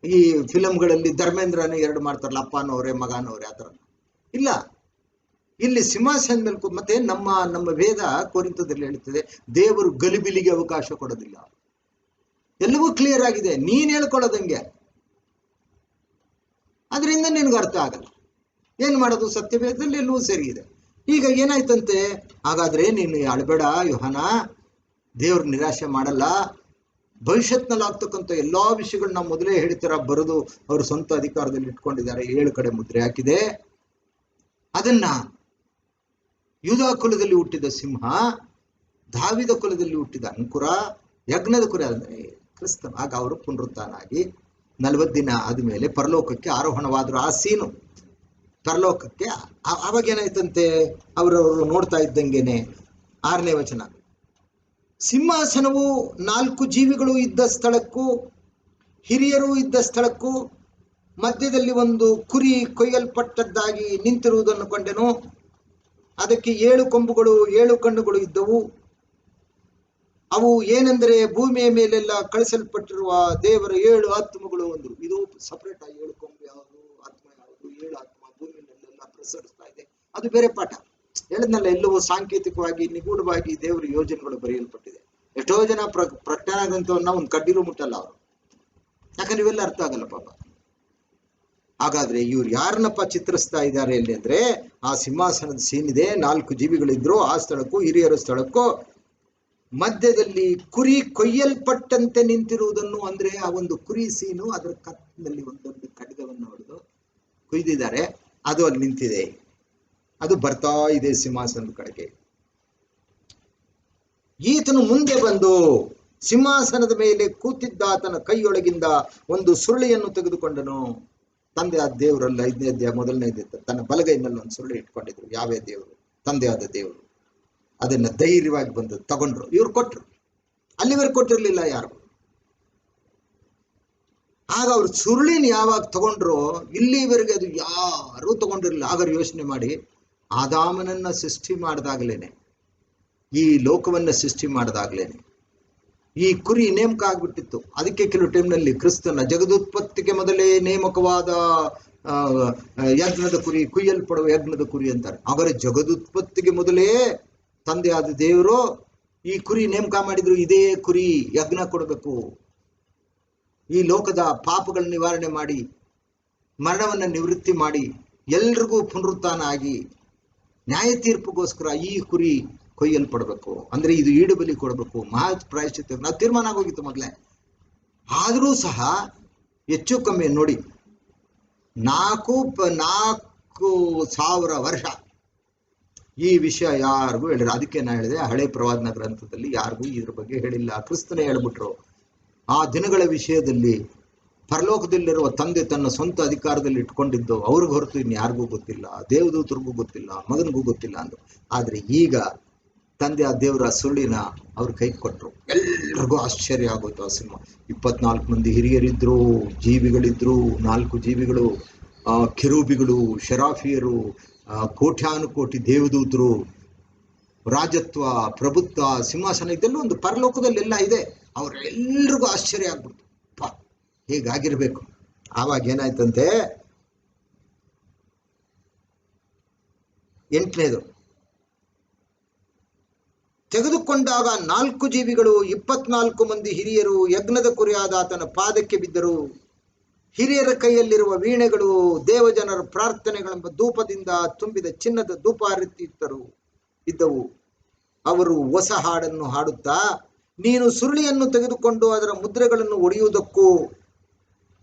ಈ ಫಿಲಮ್ಗಳಲ್ಲಿ ಧರ್ಮೇಂದ್ರನೇ 2 ಮಾಡ್ತಾರಲ್ಲ, ಅಪ್ಪನವರೇ ಮಗನವರೇ, ಆ ಥರ ಇಲ್ಲ. ಇಲ್ಲಿ ಸಿಂಹಾಸನ ಮೇಲೆ ಮತ್ತೆ ನಮ್ಮ ವೇದ ಕೊರಿಂಥದಲ್ಲಿ ಹೇಳ್ತದೆ, ದೇವರು ಗಲಿಬಿಲಿಗೆ ಅವಕಾಶ ಕೊಡೋದಿಲ್ಲ. ಎಲ್ಲವೂ ಕ್ಲಿಯರ್ ಆಗಿದೆ, ನೀನ್ ಹೇಳ್ಕೊಳ್ಳೋದಂಗೆ. ಅದರಿಂದ ನಿನ್ಗೆ ಅರ್ಥ ಆಗಲ್ಲ. ಏನ್ ಮಾಡೋದು? ಸತ್ಯವೇದದಲ್ಲಿ ಎಲ್ಲವೂ ಸರಿ ಇದೆ. ಈಗ ಏನಾಯ್ತಂತೆ? ಹಾಗಾದ್ರೆ ನೀನು ಅಳಬೇಡ ಯೋಹಾನ, ದೇವ್ರ ನಿರಾಶೆ ಮಾಡಲ್ಲ. ಭವಿಷ್ಯತ್ನಲ್ಲಿ ಆಗ್ತಕ್ಕಂಥ ಎಲ್ಲಾ ವಿಷಯಗಳನ್ನ ಮೊದಲೇ ಹೇಳ್ತಾರ ಬರೆದು ಅವ್ರ ಸ್ವಂತ ಅಧಿಕಾರದಲ್ಲಿ ಇಟ್ಕೊಂಡಿದ್ದಾರೆ. 7 ಕಡೆ ಮುದ್ರೆ ಹಾಕಿದೆ. ಅದನ್ನ ಯೂದಾ ಕುಲದಲ್ಲಿ ಹುಟ್ಟಿದ ಸಿಂಹ, ದಾವಿದ ಕುಲದಲ್ಲಿ ಹುಟ್ಟಿದ ಅಂಕುರ, ಯಜ್ಞದ ಕುರಿ ಅಂದ್ರೆ ಕ್ರಿಸ್ತ. ಆಗ ಅವರು ಪುನರುತ್ಥಾನಾಗಿ 40 ದಿನ ಆದ್ಮೇಲೆ ಪರಲೋಕಕ್ಕೆ ಆರೋಹಣವಾದ್ರು. ಆ ಸೀನು ಪರಲೋಕಕ್ಕೆ. ಆವಾಗ ಏನಾಯ್ತಂತೆ? ಅವರವರು ನೋಡ್ತಾ ಇದ್ದಂಗೆನೆ 6ನೇ ವಚನ, ಸಿಂಹಾಸನವು 4 ಜೀವಿಗಳು ಇದ್ದ ಸ್ಥಳಕ್ಕೂ ಹಿರಿಯರು ಇದ್ದ ಸ್ಥಳಕ್ಕೂ ಮಧ್ಯದಲ್ಲಿ ಒಂದು ಕುರಿ ಕೊಯ್ಯಲ್ಪಟ್ಟದ್ದಾಗಿ ನಿಂತಿರುವುದನ್ನು ಕಂಡೆನು. ಅದಕ್ಕೆ 7 ಕೊಂಬುಗಳು 7 ಕಣ್ಣುಗಳು ಇದ್ದವು. ಅವು ಏನೆಂದರೆ ಭೂಮಿಯ ಮೇಲೆಲ್ಲ ಕಳಿಸಲ್ಪಟ್ಟಿರುವ ದೇವರ 7 ಆತ್ಮಗಳು ಅಂದ್ರು. ಇದು ಸಪರೇಟ್ ಆಗಿ 7 ಕೊಂಬು ಯಾವುದು, ಆತ್ಮ ಯಾವುದು, 7 ಆತ್ಮ ಭೂಮಿಯಲ್ಲೆಲ್ಲ ಪ್ರಸರಿಸ್ತಾ ಇದೆ. ಅದು ಬೇರೆ ಪಾಠ. ಹೇಳಿದ್ನಲ್ಲ, ಎಲ್ಲವೂ ಸಾಂಕೇತಿಕವಾಗಿ ನಿಗೂಢವಾಗಿ ದೇವರ ಯೋಜನೆಗಳು ಬರೆಯಲ್ಪಟ್ಟಿದೆ. ಎಷ್ಟೋ ಜನ ಪ್ರಜ್ಞಾನ ಗ್ರಂಥವನ್ನ ಒಂದು ಕಡ್ಡಿಲು ಮುಟ್ಟಲ್ಲ ಅವರು, ಯಾಕಂದ್ರೆ ಇವೆಲ್ಲ ಅರ್ಥ ಆಗಲ್ಲ ಪಾಪ. ಹಾಗಾದ್ರೆ ಇವ್ರು ಯಾರನ್ನಪ್ಪ ಚಿತ್ರಿಸ್ತಾ ಇದ್ದಾರೆ ಇಲ್ಲಿ ಅಂದ್ರೆ, ಆ ಸಿಂಹಾಸನದ ಸೀನಿದೆ, 4 ಜೀವಿಗಳಿದ್ರು ಆ ಸ್ಥಳಕ್ಕೂ ಹಿರಿಯರ ಸ್ಥಳಕ್ಕೂ ಮಧ್ಯದಲ್ಲಿ ಕುರಿ ಕೊಯ್ಯಲ್ಪಟ್ಟಂತೆ ನಿಂತಿರುವುದನ್ನು, ಅಂದ್ರೆ ಆ ಒಂದು ಕುರಿ ಸೀನು, ಅದರ ಕತ್ತಿನಲ್ಲಿ ಒಂದೊಂದು ಖಡ್ಗವನ್ನು ಹೊಡೆದು ಕೊಯ್ದಿದ್ದಾರೆ. ಅದು ಅಲ್ಲಿ ನಿಂತಿದೆ, ಅದು ಬರ್ತಾ ಇದೆ ಸಿಂಹಾಸನದ ಕಡೆಗೆ. ಈತನು ಮುಂದೆ ಬಂದು ಸಿಂಹಾಸನದ ಮೇಲೆ ಕೂತಿದ್ದ ಆತನ ಕೈಯೊಳಗಿಂದ ಒಂದು ಸುರುಳಿಯನ್ನು ತೆಗೆದುಕೊಂಡನು. ತಂದೆಯಾದ ದೇವರಲ್ಲ, 5ನೇ ಅಧ್ಯಾಯ 1ನೇ ತನ್ನ ಬಲಗೈನಲ್ಲಿ ಒಂದು ಸುರುಳಿ ಇಟ್ಕೊಂಡಿದ್ರು. ಯಾವೇ ದೇವರು? ತಂದೆಯಾದ ದೇವರು. ಅದನ್ನ ಧೈರ್ಯವಾಗಿ ಬಂದು ತಗೊಂಡ್ರು. ಇವ್ರು ಕೊಟ್ರು. ಅಲ್ಲಿವರೆಗೆ ಕೊಟ್ಟಿರ್ಲಿಲ್ಲ ಯಾರು. ಆಗ ಅವ್ರು ಸುರುಳಿನ ಯಾವಾಗ ತಗೊಂಡ್ರು, ಇಲ್ಲಿವರೆಗೆ ಅದು ಯಾರೂ ತಗೊಂಡಿರ್ಲಿಲ್ಲ. ಆಗ ಯೋಚನೆ ಮಾಡಿ, ಆದಾಮನನ್ನ ಸೃಷ್ಟಿ ಮಾಡಿದಾಗ್ಲೇನೆ, ಈ ಲೋಕವನ್ನ ಸೃಷ್ಟಿ ಮಾಡಿದಾಗ್ಲೇನೆ ಈ ಕುರಿ ನೇಮಕ ಆಗ್ಬಿಟ್ಟಿತ್ತು. ಅದಕ್ಕೆ ಕೆಲವು ಟೈಮ್ನಲ್ಲಿ ಕ್ರಿಸ್ತನ ಜಗದುತ್ಪತ್ತಿಗೆ ಮೊದಲೇ ನೇಮಕವಾದ ಯಜ್ಞದ ಕುರಿ, ಕುಯ್ಯಲ್ಪಡುವ ಯಜ್ಞದ ಕುರಿ ಅಂತಾರೆ. ಅವರ ಜಗದುತ್ಪತ್ತಿಗೆ ಮೊದಲೇ ತಂದೆಯಾದ ದೇವರು ಈ ಕುರಿ ನೇಮಕ ಮಾಡಿದ್ರು. ಇದೇ ಕುರಿ ಯಜ್ಞ ಕೊಡಬೇಕು, ಈ ಲೋಕದ ಪಾಪಗಳ ನಿವಾರಣೆ ಮಾಡಿ, ಮರಣವನ್ನ ನಿವೃತ್ತಿ ಮಾಡಿ, ಎಲ್ರಿಗೂ ಪುನರುತ್ಥಾನ ಆಗಿ ನ್ಯಾಯ ತೀರ್ಪಿಗೋಸ್ಕರ ಈ ಕುರಿ ಕೊಯ್ಯಲ್ಪಡಬೇಕು. ಅಂದ್ರೆ ಇದು ಈಡು ಬಲಿ ಕೊಡಬೇಕು, ಮಹಾ ಪ್ರಾಯಶ್ಚಿತ್ತ. ನಾವು ತೀರ್ಮಾನ ಆಗೋಗಿತ್ತು ಮೊದಲೇ. ಆದರೂ ಸಹ ಹೆಚ್ಚು ಕಮ್ಮಿ ನೋಡಿ 4,000 ವರ್ಷ ಈ ವಿಷಯ ಯಾರಿಗೂ ಹೇಳಿಲ್ಲ. ಅದಕ್ಕೆ ನಾ ಹೇಳಿದೆ, ಹಳೆ ಪ್ರವಾದನ ಗ್ರಂಥದಲ್ಲಿ ಯಾರಿಗೂ ಇದ್ರ ಬಗ್ಗೆ ಹೇಳಿಲ್ಲ. ಕ್ರಿಸ್ತನೇ ಹೇಳ್ಬಿಟ್ರು. ಆ ದಿನಗಳ ವಿಷಯದಲ್ಲಿ ಪರಲೋಕದಲ್ಲಿರುವ ತಂದೆ ತನ್ನ ಸ್ವಂತ ಅಧಿಕಾರದಲ್ಲಿ ಇಟ್ಕೊಂಡಿದ್ದು ಅವ್ರಿಗೆ ಹೊರತು ಇನ್ನು ಯಾರಿಗೂ ಗೊತ್ತಿಲ್ಲ, ದೇವದೂತರಿಗೂ ಗೊತ್ತಿಲ್ಲ, ಮಗನಿಗೂ ಗೊತ್ತಿಲ್ಲ ಅಂದ್ರು. ಆದ್ರೆ ಈಗ ತಂದೆ ಆ ದೇವರ ಸುರುಳಿನ ಅವ್ರ ಕೈ ಕೊಟ್ರು. ಎಲ್ರಿಗೂ ಆಶ್ಚರ್ಯ ಆಗೋಯ್ತು. ಆ ಸಿನಿಮಾ 24 ಮಂದಿ ಹಿರಿಯರಿದ್ರು, ಜೀವಿಗಳಿದ್ರು, 4 ಜೀವಿಗಳು, ಕೆರೂಬಿಗಳು, ಶರಾಫಿಯರು, ಕೋಟ್ಯಾನುಕೋಟಿ ದೇವದೂತರು, ರಾಜತ್ವ, ಪ್ರಭುತ್ವ, ಸಿಂಹಾಸನ, ಇದೆಲ್ಲ ಒಂದು ಪರಲೋಕದಲ್ಲೆಲ್ಲ ಇದೆ. ಅವರೆಲ್ರಿಗೂ ಆಶ್ಚರ್ಯ ಆಗ್ಬಿಡ್ತು. ಹೇಗಾಗಿರ್ಬೇಕು. ಆವಾಗ ಏನಾಯ್ತಂತೆ, 8ನೇದು ತೆಗೆದುಕೊಂಡಾಗ 4 ಜೀವಿಗಳು 24 ಮಂದಿ ಹಿರಿಯರು ಯಜ್ಞದ ಕುರಿಯಾದ ಆತನ ಪಾದಕ್ಕೆ ಬಿದ್ದರು. ಹಿರಿಯರ ಕೈಯಲ್ಲಿರುವ ವೀಣೆಗಳು ದೇವಜನರ ಪ್ರಾರ್ಥನೆಗಳೆಂಬ ಧೂಪದಿಂದ ತುಂಬಿದ ಚಿನ್ನದ ಧೂಪಾರತಿ ಇದ್ದವು. ಅವರು ಹೊಸ ಹಾಡನ್ನು ಹಾಡುತ್ತಾ, ನೀನು ಸುರುಳಿಯನ್ನು ತೆಗೆದುಕೊಂಡು ಅದರ ಮುದ್ರೆಗಳನ್ನು ಒಡೆಯುವುದಕ್ಕೂ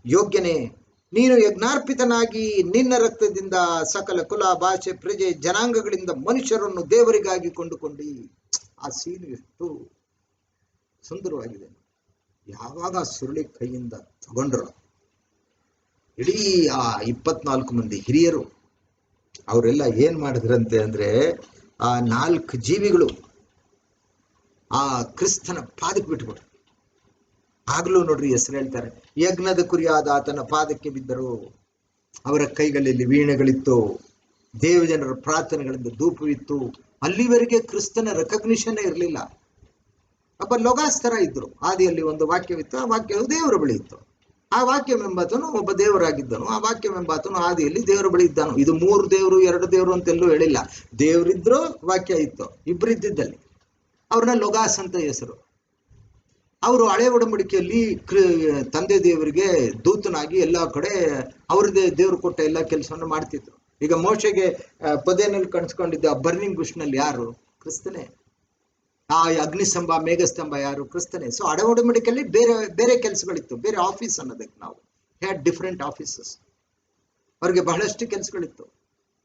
ಯೋಗ್ಯನೇ. ನೀನು ಯಜ್ಞಾರ್ಪಿತನಾಗಿ ನಿನ್ನ ರಕ್ತದಿಂದ ಸಕಲ ಕುಲ, ಭಾಷೆ, ಪ್ರಜೆ, ಜನಾಂಗಗಳಿಂದ ಮನುಷ್ಯರನ್ನು ದೇವರಿಗಾಗಿ ಕೊಂಡುಕೊಂಡಿ. ಆ ಸೀನು ಎಷ್ಟು ಸುಂದರವಾಗಿದೆ. ಯಾವಾಗ ಆ ಸುರುಳಿ ಕೈಯಿಂದ ತಗೊಂಡ್ರು, ಇಡೀ ಆ 24 ಮಂದಿ ಹಿರಿಯರು ಅವರೆಲ್ಲ ಏನ್ ಮಾಡಿದ್ರಂತೆ ಅಂದ್ರೆ, ಆ 4 ಜೀವಿಗಳು ಆ ಕ್ರಿಸ್ತನ ಪಾದಕ್ಕೆ ಬಿಟ್ಬಿಟ್ರು. ಆಗ್ಲೂ ನೋಡ್ರಿ ಹೆಸರು ಹೇಳ್ತಾರೆ, ಯಜ್ಞದ ಕುರಿಯಾದ ಆತನ ಪಾದಕ್ಕೆ ಬಿದ್ದರು. ಅವರ ಕೈಗಳಲ್ಲಿ ವೀಣೆಗಳಿತ್ತು, ದೇವಜನರ ಪ್ರಾರ್ಥನೆಗಳಿಂದ ಧೂಪವಿತ್ತು. ಅಲ್ಲಿವರೆಗೆ ಕ್ರಿಸ್ತನ ರೆಕಗ್ನಿಷನ್ ಇರಲಿಲ್ಲ. ಒಬ್ಬ ಲೋಗಾಸ್ತರ ಇದ್ರು. ಆದಿಯಲ್ಲಿ ಒಂದು ವಾಕ್ಯವಿತ್ತು, ಆ ವಾಕ್ಯವು ದೇವರ ಬಳಿ ಇತ್ತು. ಆ ವಾಕ್ಯವೆಂಬಾತನು ಒಬ್ಬ ದೇವರಾಗಿದ್ದನು. ಆ ವಾಕ್ಯವೆಂಬಾತನು ಆದಿಯಲ್ಲಿ ದೇವರ ಬಳಿ ಇದ್ದಾನು. ಇದು 3 ದೇವರು 2 ದೇವರು ಅಂತೆಲ್ಲೂ ಹೇಳಿಲ್ಲ. ದೇವರಿದ್ರು, ವಾಕ್ಯ ಇತ್ತು, ಇಬ್ಬರಿದ್ದಲ್ಲಿ. ಅವ್ರನ್ನ ಲೋಗಾಸ್ ಅಂತ ಹೆಸರು. ಅವರು ಹಳೆ ಒಡಂಬಡಿಕೆಯಲ್ಲಿ ತಂದೆ ದೇವರಿಗೆ ದೂತನಾಗಿ ಎಲ್ಲ ಕಡೆ ಅವ್ರದೇ ದೇವರು ಕೊಟ್ಟ ಎಲ್ಲ ಕೆಲಸವನ್ನು ಮಾಡ್ತಿದ್ರು. ಈಗ ಮೋಶೆಗೆ ಪೊದೆನಲ್ಲಿ ಕಾಣಿಸ್ಕೊಂಡಿದ್ದ ಬರ್ನಿಂಗ್ ಬುಷ್ನಲ್ಲಿ ಯಾರು? ಕ್ರಿಸ್ತನೇ. ಆ ಅಗ್ನಿಸ್ತಂಭ, ಮೇಘಸ್ತಂಭ ಯಾರು? ಕ್ರಿಸ್ತನೇ. ಸೊ ಹಳೆ ಒಡಂಬಡಿಕೆಯಲ್ಲಿ ಬೇರೆ ಬೇರೆ ಕೆಲಸಗಳಿತ್ತು, ಬೇರೆ ಆಫೀಸ್ ಅನ್ನೋದಕ್ಕೆ ನಾವು ಹ್ಯಾಡ್ ಡಿಫರೆಂಟ್ ಆಫೀಸಸ್. ಅವ್ರಿಗೆ ಬಹಳಷ್ಟು ಕೆಲಸಗಳಿತ್ತು.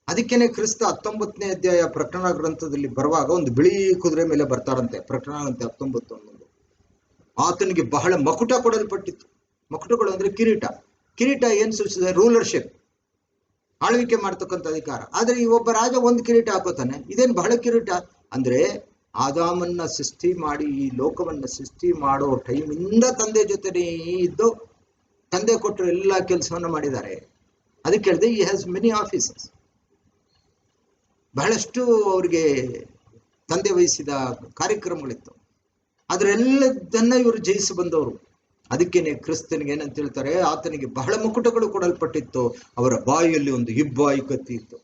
ಅದಕ್ಕೇನೆ ಕ್ರಿಸ್ತ 19ನೇ ಅಧ್ಯಾಯ ಪ್ರಕಟಣಾ ಗ್ರಂಥದಲ್ಲಿ ಬರುವಾಗ ಒಂದು ಬಿಳಿ ಕುದುರೆ ಮೇಲೆ ಬರ್ತಾರಂತೆ. ಪ್ರಕಟಣಾ ಗ್ರಂಥ 19:11. ಆತನಿಗೆ ಬಹಳ ಮಕುಟ ಕೊಡಲ್ಪಟ್ಟಿತ್ತು. ಮಕುಟಗಳು ಅಂದ್ರೆ ಕಿರೀಟ. ಕಿರೀಟ ಏನ್ ಸೂಚಿಸಿದೆ? ರೂಲರ್ಶಿಪ್, ಆಳ್ವಿಕೆ ಮಾಡ್ತಕ್ಕಂಥ ಅಧಿಕಾರ. ಆದ್ರೆ ಈ ಒಬ್ಬ ರಾಜ ಒಂದು ಕಿರೀಟ ಹಾಕೋತಾನೆ. ಇದೇನು ಬಹಳ ಕಿರೀಟ ಅಂದ್ರೆ, ಆದಾಮನ್ನ ಸೃಷ್ಟಿ ಮಾಡಿ ಈ ಲೋಕವನ್ನ ಸೃಷ್ಟಿ ಮಾಡೋ ಟೈಮಿಂದ ತಂದೆ ಜೊತೆನೇ ಇದ್ದು ತಂದೆ ಕೊಟ್ಟರು ಎಲ್ಲ ಕೆಲಸವನ್ನ ಮಾಡಿದ್ದಾರೆ. ಅದಕ್ಕೆ ಹೇಳಿದೆ, ಈ ಹ್ಯಾಸ್ ಮೆನಿ ಆಫೀಸಸ್. ಬಹಳಷ್ಟು ಅವ್ರಿಗೆ ತಂದೆ ವಹಿಸಿದ ಕಾರ್ಯಕ್ರಮಗಳಿತ್ತು. ಅದರೆಲ್ಲದನ್ನ ಇವರು ಜಯಿಸಿ ಬಂದವರು. ಅದಕ್ಕೇನೆ ಕ್ರಿಸ್ತನಿಗೆ ಏನಂತ ಹೇಳ್ತಾರೆ, ಆತನಿಗೆ ಬಹಳ ಮುಕುಟಗಳು ಕೊಡಲ್ಪಟ್ಟಿತ್ತು. ಅವರ ಬಾಯಿಯಲ್ಲಿ ಒಂದು ಇಬ್ಬಾಯಿ ಕತ್ತಿ ಇತ್ತು.